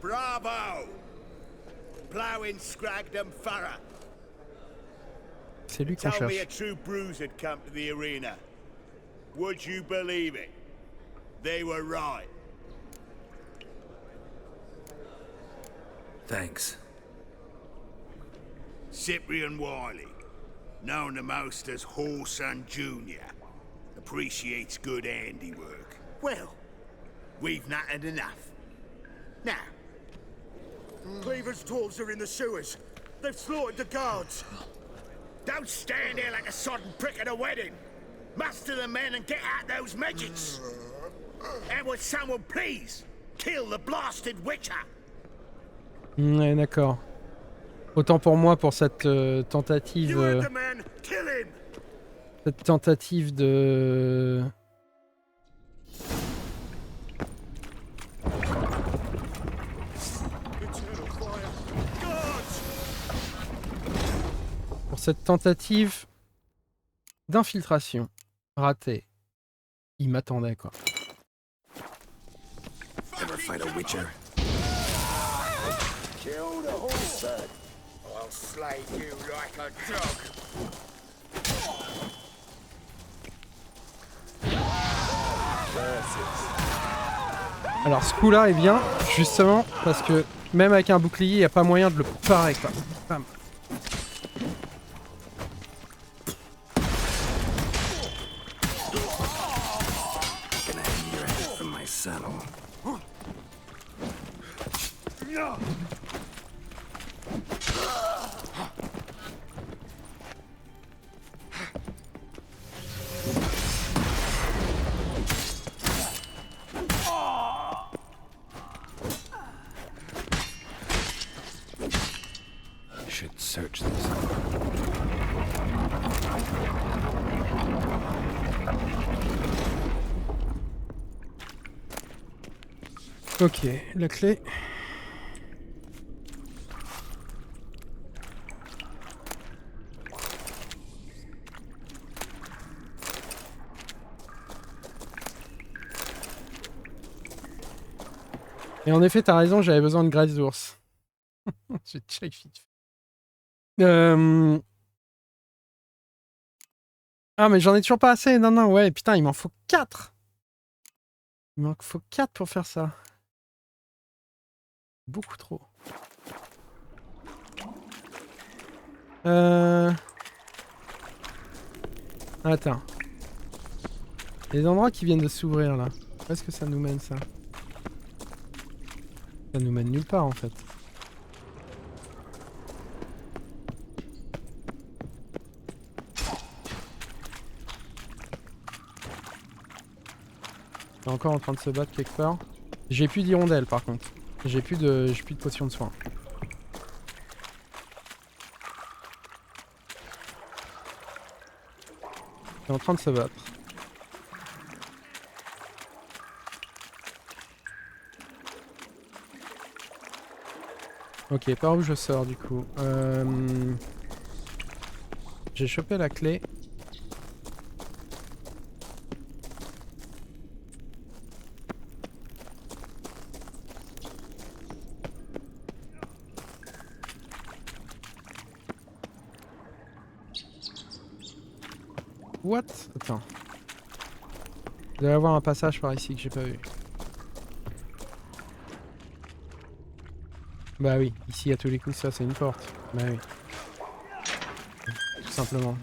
Bravo! Plowing Scragdom Farah. C'est lui qu'on Tell me a cherche. true bruise had come to the arena. Would you believe it? They were right. Thanks. Cyprian Wiley, known the most as Horson Jr., appreciates good handiwork. Well, we've not had enough. Now, Cleaver's dwarves are in the sewers. They've slaughtered the guards. don't stand there like a sodden prick at a wedding. Muster the men and get out those midgets. And would someone please kill the blasted witcher? Ouais, d'accord. Autant pour moi pour cette tentative. Cette tentative de. Pour cette tentative d'infiltration ratée. Il m'attendait quoi. Ever fight a witcher? Kill the horse, son. I'll slay you like a dog. Alors ce coup là est bien justement parce que même avec un bouclier il n'y a pas moyen de le parer quoi. Bam. Gonna hang your head from my saddle. Should search this. Ok, la clé. Et en effet, t'as raison, j'avais besoin de graisse d'ours. Je check vite fait. Ah, mais j'en ai toujours pas assez. Non, non, ouais, putain, il m'en faut 4. Il manque faut 4 pour faire ça. Beaucoup trop. Attends. Les endroits qui viennent de s'ouvrir là. Où est-ce que ça nous mène ça? Ça nous mène nulle part en fait. Il est encore en train de se battre quelque part. J'ai plus d'hirondelles par contre. J'ai plus de potions de soin. Il est en train de se battre. Ok, par où je sors du coup? J'ai chopé la clé. What? Attends. Il doit y avoir un passage par ici que j'ai pas vu. Bah oui, ici à tous les coups ça c'est une porte. Bah oui. Tout simplement.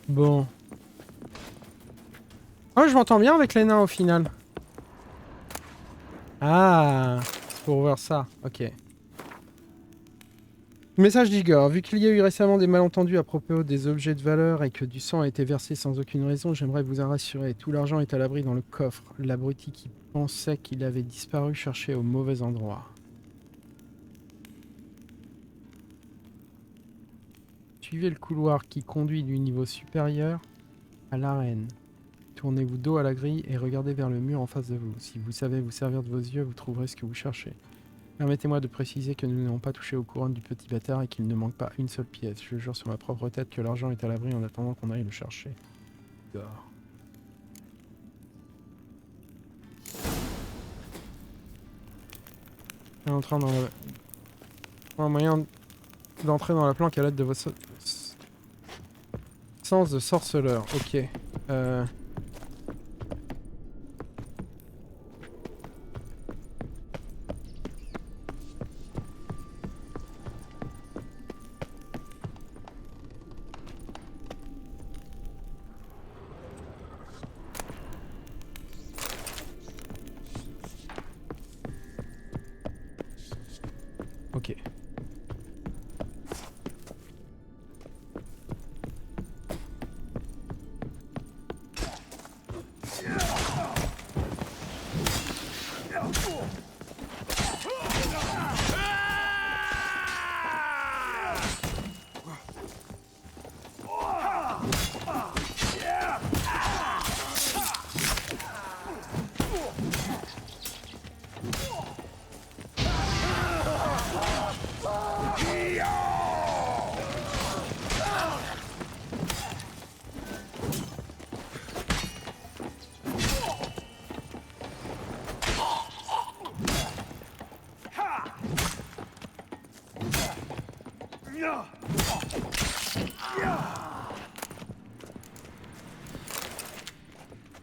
Bon. Oh, je m'entends bien avec les nains au final. Ah, c'est pour voir ça. Ok. Message d'Igor. Vu qu'il y a eu récemment des malentendus à propos des objets de valeur et que du sang a été versé sans aucune raison, j'aimerais vous en rassurer. Tout l'argent est à l'abri dans le coffre. L'abruti qui pensait qu'il avait disparu cherchait au mauvais endroit. Suivez le couloir qui conduit du niveau supérieur à l'arène. Tournez-vous dos à la grille et regardez vers le mur en face de vous. Si vous savez vous servir de vos yeux, vous trouverez ce que vous cherchez. Permettez-moi de préciser que nous n'avons pas touché aux couronnes du petit bâtard et qu'il ne manque pas une seule pièce. Je jure sur ma propre tête que l'argent est à l'abri en attendant qu'on aille le chercher. Dehors. Entrant dans le... Un moyen d'entrer dans la planque à l'aide de vos sens de sorceleur. Ok. Ok.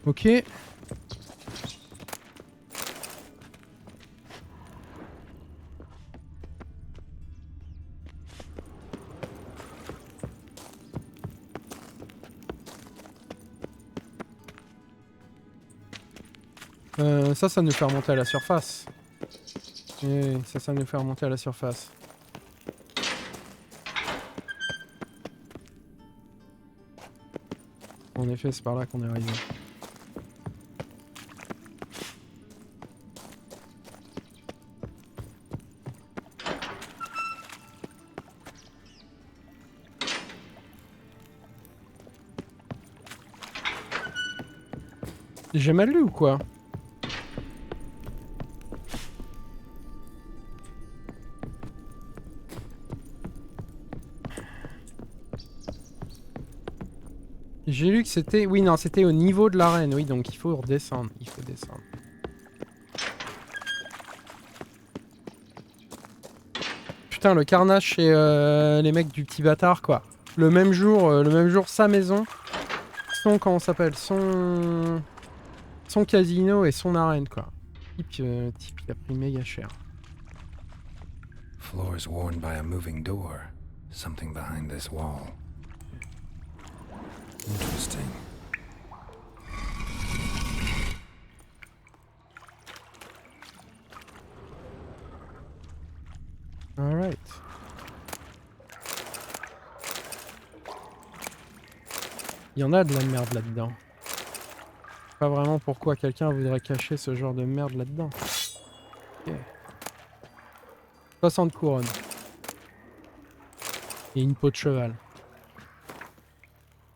Ok. Ça nous fait remonter à la surface. Et ça nous fait remonter à la surface. En effet, c'est par là qu'on est arrivé. J'ai mal lu ou quoi? J'ai lu que c'était... Oui, non, c'était au niveau de l'arène. Oui, donc il faut redescendre. Il faut descendre. Putain, le carnage chez les mecs du petit bâtard, quoi. Le même jour, sa maison, comment on s'appelle, son casino et son arène, quoi. Type, il a pris méga cher. Floors worn by a moving door. Something behind this wall. Interesting. Alright. Il y en a de la merde là-dedans. Pas vraiment pourquoi quelqu'un voudrait cacher ce genre de merde là-dedans. Ok. 60 couronnes. Et une peau de cheval.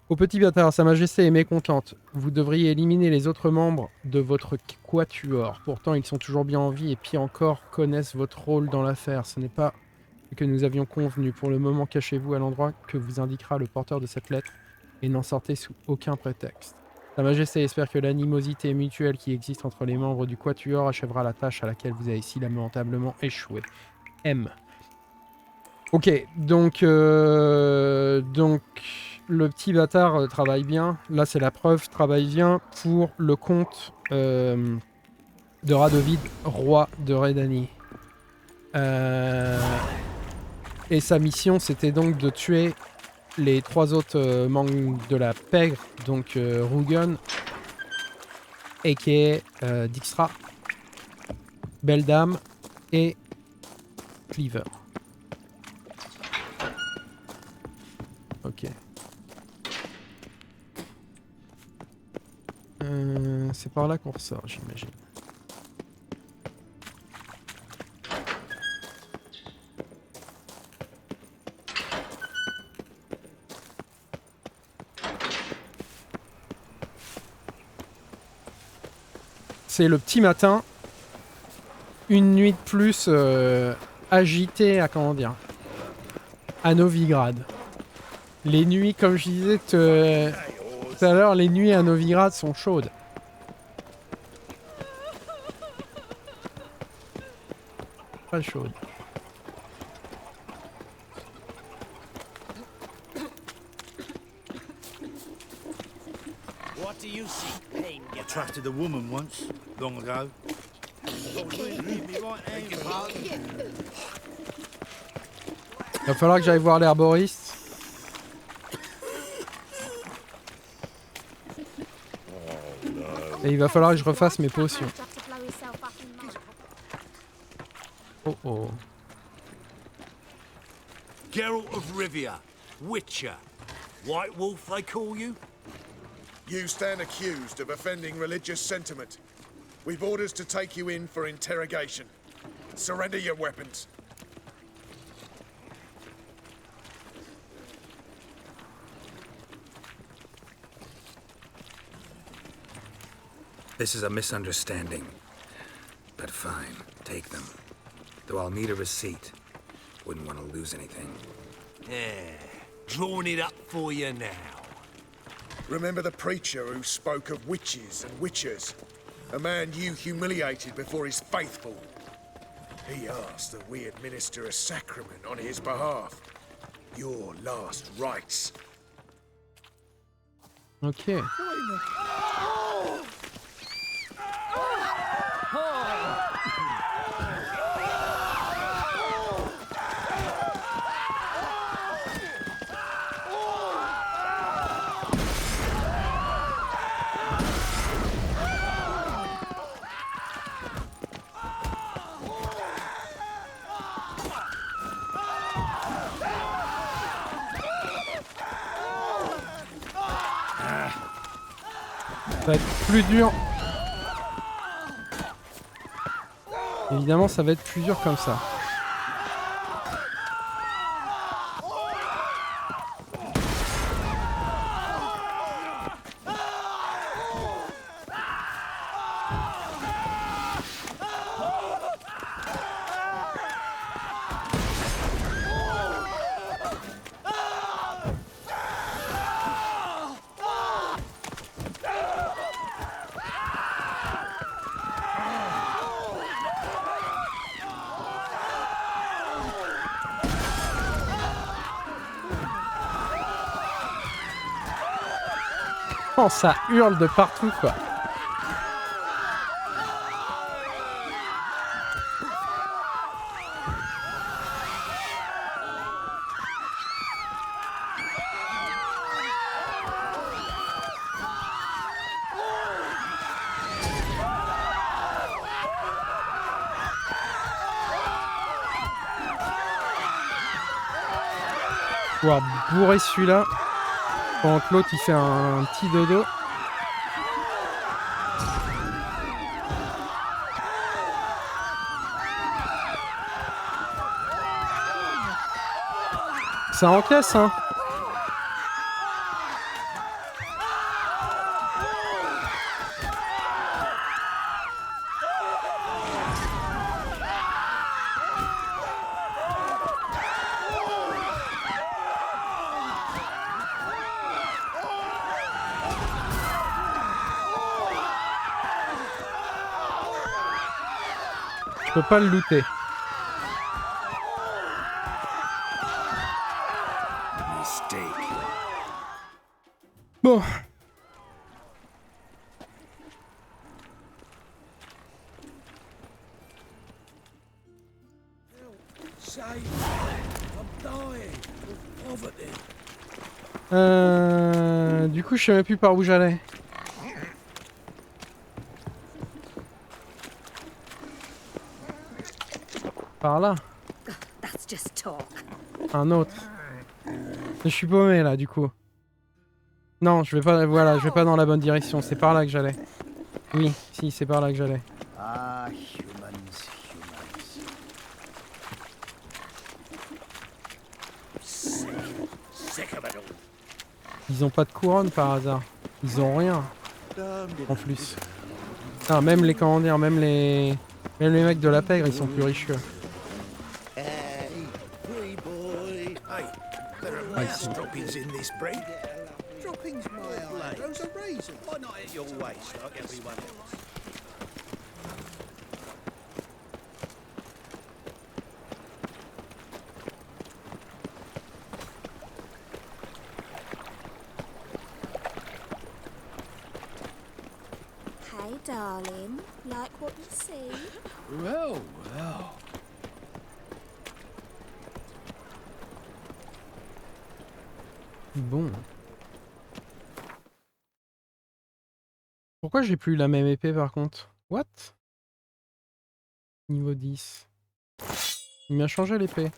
Au petit bâtard, Sa Majesté est mécontente. Vous devriez éliminer les autres membres de votre quatuor. Pourtant, ils sont toujours bien en vie et pire encore, connaissent votre rôle dans l'affaire. Ce n'est pas ce que nous avions convenu. Pour le moment, cachez-vous à l'endroit que vous indiquera le porteur de cette lettre et n'en sortez sous aucun prétexte. Sa Majesté espère que l'animosité mutuelle qui existe entre les membres du quatuor achèvera la tâche à laquelle vous avez si lamentablement échoué. M. Ok, donc le petit bâtard travaille bien. Là, c'est la preuve, travaille bien pour le compte de Radovid, roi de Redanie. Et sa mission, c'était donc de tuer les 3 autres membres de la pègre, donc Rugen, a.k.a. Dijkstra, Belle Dame et Cleaver. Ok. C'est par là qu'on ressort, j'imagine. C'est le petit matin. Une nuit de plus agitée à comment dire, à Novigrad. Les nuits, comme je disais tout à l'heure, les nuits à Novigrad sont chaudes. Très chaudes. What do you see, pain I attracted a woman once, long ago. Il va falloir que j'aille voir l'herboriste. Et il va falloir que je refasse mes potions. Oh oh. Geralt of Rivia, Witcher. White Wolf, they call you? You stand accused of offending religious sentiment. We've orders to take you in for interrogation. Surrender your weapons. This is a misunderstanding. But fine, take them. Though I'll need a receipt. Wouldn't want to lose anything. Yeah, drawing it up for you now. Remember the preacher who spoke of witches and witchers? A man you humiliated before his faithful. He asked that we administer a sacrament on his behalf. Your last rites. Ok. Ça va être plus dur. Évidemment, ça va être plus dur comme ça. Oh, ça hurle de partout, quoi. Pouvoir bourrer celui-là pendant que l'autre il fait un petit dodo. Ça encaisse, hein. Je peux pas le looter. Bon. Du coup, je sais même plus par où j'allais. Par là. Un autre. Je suis paumé là, du coup. Non, je vais pas. Voilà, je vais pas dans la bonne direction. C'est par là que j'allais. Oui, si, c'est par là que j'allais. Ah, humans. Ils ont pas de couronne par hasard. Ils ont rien. En plus. Ah, même les commandiers, même les mecs de la pègre, ils sont plus riches que. Droppings in this bread. Droppings, my eye. Those are raisins. Why not at your waist like everyone else? Hey, darling. Like what you see? Well, well. Bon. Pourquoi j'ai plus la même épée par contre? What? Niveau 10. Il m'a changé l'épée.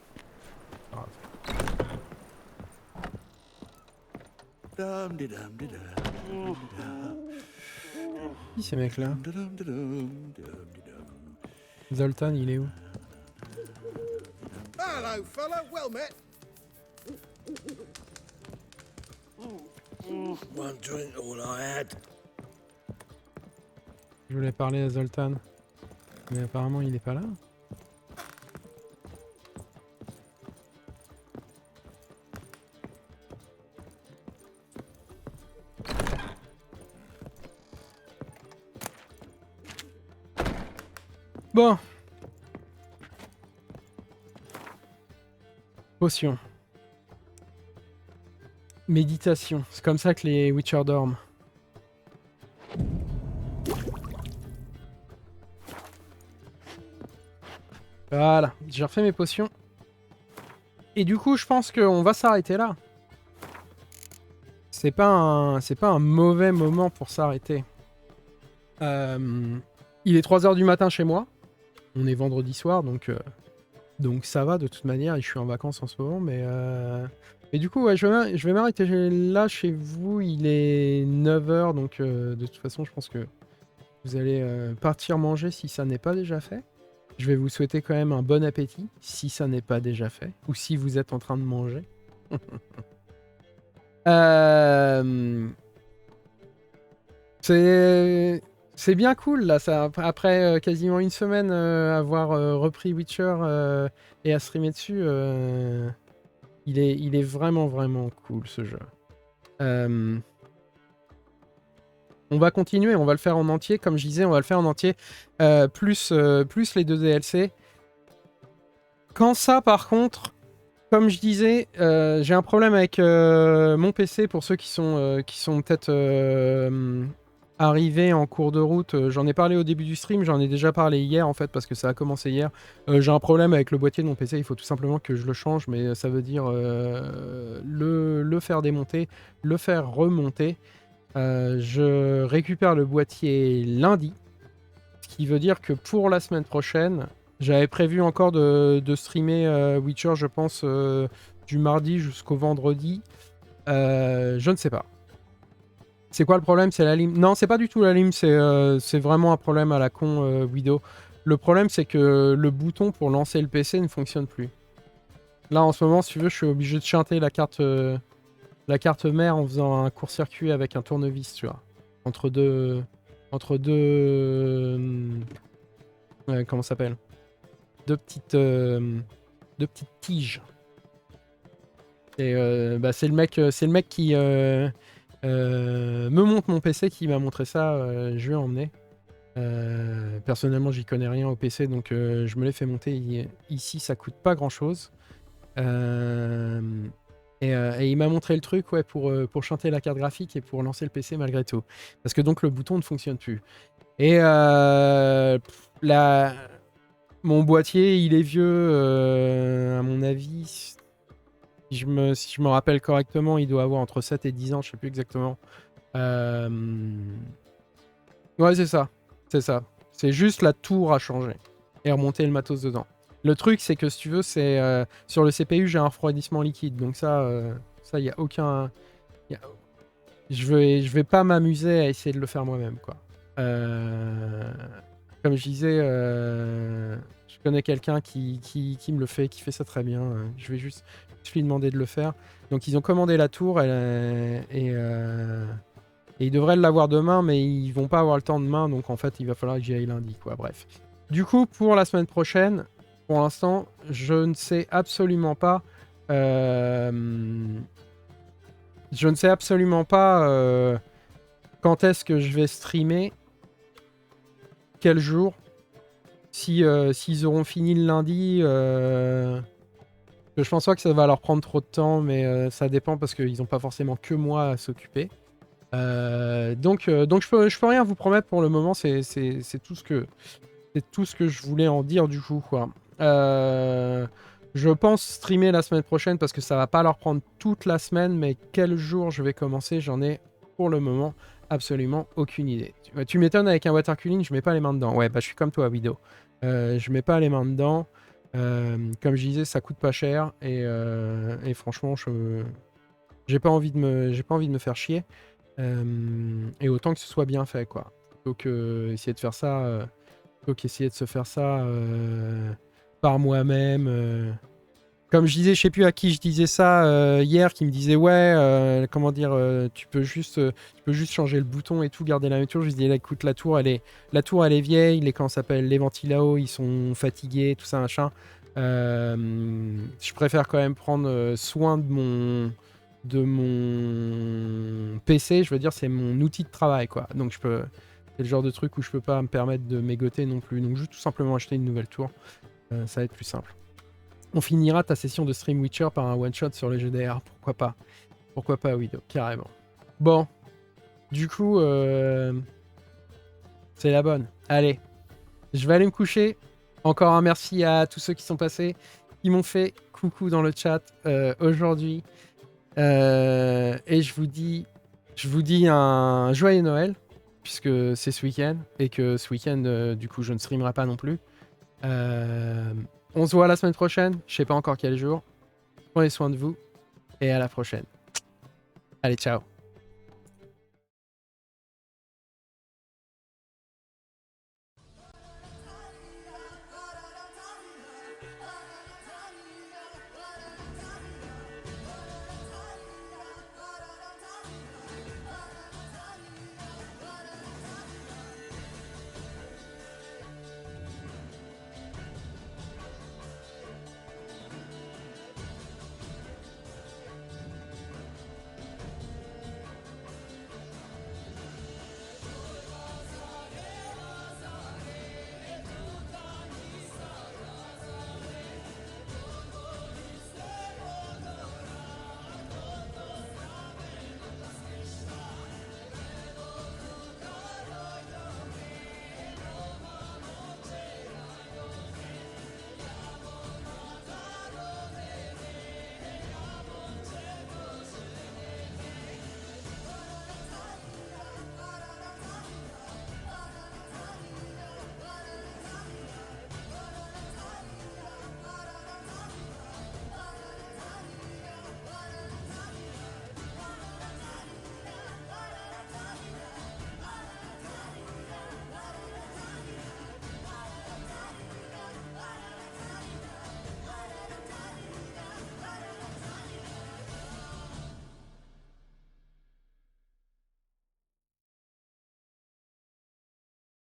Qui ces mecs là? Zoltan, il est où? Hello, fella. Well met. One drink all I had. Je voulais parler à Zoltan. Mais apparemment il est pas là. Bon. Potion. Méditation. C'est comme ça que les Witchers dorment. Voilà. J'ai refait mes potions. Et du coup, je pense qu'on va s'arrêter là. C'est pas un mauvais moment pour s'arrêter. Il est 3 h du matin chez moi. On est vendredi soir, donc ça va de toute manière. Je suis en vacances en ce moment, mais du coup, ouais, je vais m'arrêter là chez vous. Il est 9 h, donc de toute façon, je pense que vous allez partir manger si ça n'est pas déjà fait. Je vais vous souhaiter quand même un bon appétit, si ça n'est pas déjà fait, ou si vous êtes en train de manger. C'est bien cool là, ça, après quasiment une semaine avoir repris Witcher et à streamer dessus, il est vraiment vraiment cool ce jeu. On va continuer, on va le faire en entier, comme je disais, on va le faire en entier, plus les 2 DLC. Quand ça par contre, Comme je disais, j'ai un problème avec mon PC pour ceux qui sont peut-être arrivés en cours de route. J'en ai parlé au début du stream, j'en ai déjà parlé hier en fait parce que ça a commencé hier. J'ai un problème avec le boîtier de mon PC, il faut tout simplement que je le change, mais ça veut dire le faire démonter, le faire remonter. Je récupère le boîtier lundi, ce qui veut dire que pour la semaine prochaine, j'avais prévu encore de streamer Witcher, je pense, du mardi jusqu'au vendredi. Je ne sais pas. C'est quoi le problème? C'est la lime? Non, c'est pas du tout la lime, c'est vraiment un problème à la con, Widow. Le problème, c'est que le bouton pour lancer le PC ne fonctionne plus. Là, en ce moment, si tu veux, je suis obligé de chanter la carte mère en faisant un court-circuit avec un tournevis, tu vois. Entre deux... comment ça s'appelle? Deux petites tiges. Et c'est le mec qui me montre mon PC qui m'a montré ça. Je lui ai emmené. Personnellement, j'y connais rien au PC, donc je me l'ai fait monter ici. Ça coûte pas grand chose. Et il m'a montré le truc, ouais, pour chanter la carte graphique et pour lancer le PC malgré tout. Parce que donc le bouton ne fonctionne plus. Et mon boîtier, il est vieux, à mon avis. Si je me rappelle correctement, il doit avoir entre 7 et 10 ans, je sais plus exactement. Ouais, c'est ça. C'est ça. C'est juste la tour à changer. Et remonter le matos dedans. Le truc, c'est que si tu veux, c'est sur le CPU, j'ai un refroidissement liquide. Donc ça, il n'y a aucun... Je vais pas m'amuser à essayer de le faire moi-même, quoi. Comme je disais, je connais quelqu'un qui me le fait, qui fait ça très bien. Je vais juste lui demander de le faire. Donc ils ont commandé la tour et ils devraient l'avoir demain, mais ils vont pas avoir le temps demain. Donc en fait, il va falloir que j'y aille lundi, quoi. Bref. Du coup, pour la semaine prochaine, pour l'instant, je ne sais absolument pas... je ne sais absolument pas quand est-ce que je vais streamer. Quel jour, s'ils auront fini le lundi, je pense pas que ça va leur prendre trop de temps, mais ça dépend parce qu'ils n'ont pas forcément que moi à s'occuper. Donc je peux rien vous promettre pour le moment, c'est tout ce que je voulais en dire du coup, quoi. Je pense streamer la semaine prochaine parce que ça va pas leur prendre toute la semaine, mais quel jour je vais commencer, j'en ai pour le moment absolument aucune idée. Tu m'étonnes, avec un water cooling, je mets pas les mains dedans. Ouais, bah je suis comme toi, Widow. Je mets pas les mains dedans. Comme je disais, ça coûte pas cher et franchement, j'ai pas envie de me faire chier. Et autant que ce soit bien fait, quoi. Plutôt qu'essayer de faire ça, qu'essayer de se faire ça par moi-même. Comme je disais, je sais plus à qui je disais ça hier, qui me disait ouais, comment dire, tu peux juste changer le bouton et tout, garder la même tour. Je lui disais là, écoute, la tour elle est vieille, les comment ça s'appelle, les ventilaos ils sont fatigués, tout ça machin. Je préfère quand même prendre soin de mon PC, je veux dire, c'est mon outil de travail, quoi. Donc c'est le genre de truc où je peux pas me permettre de mégoter non plus. Donc juste tout simplement acheter une nouvelle tour, ça va être plus simple. On finira ta session de stream Witcher par un one-shot sur le GDR. Pourquoi pas? Pourquoi pas, Widow? Carrément. Bon. Du coup, c'est la bonne. Allez. Je vais aller me coucher. Encore un merci à tous ceux qui sont passés, qui m'ont fait coucou dans le chat aujourd'hui. Et je vous dis un joyeux Noël, puisque c'est ce week-end, et que ce week-end, du coup, je ne streamerai pas non plus. On se voit la semaine prochaine. Je sais pas encore quel jour. Prenez soin de vous. Et à la prochaine. Allez, ciao.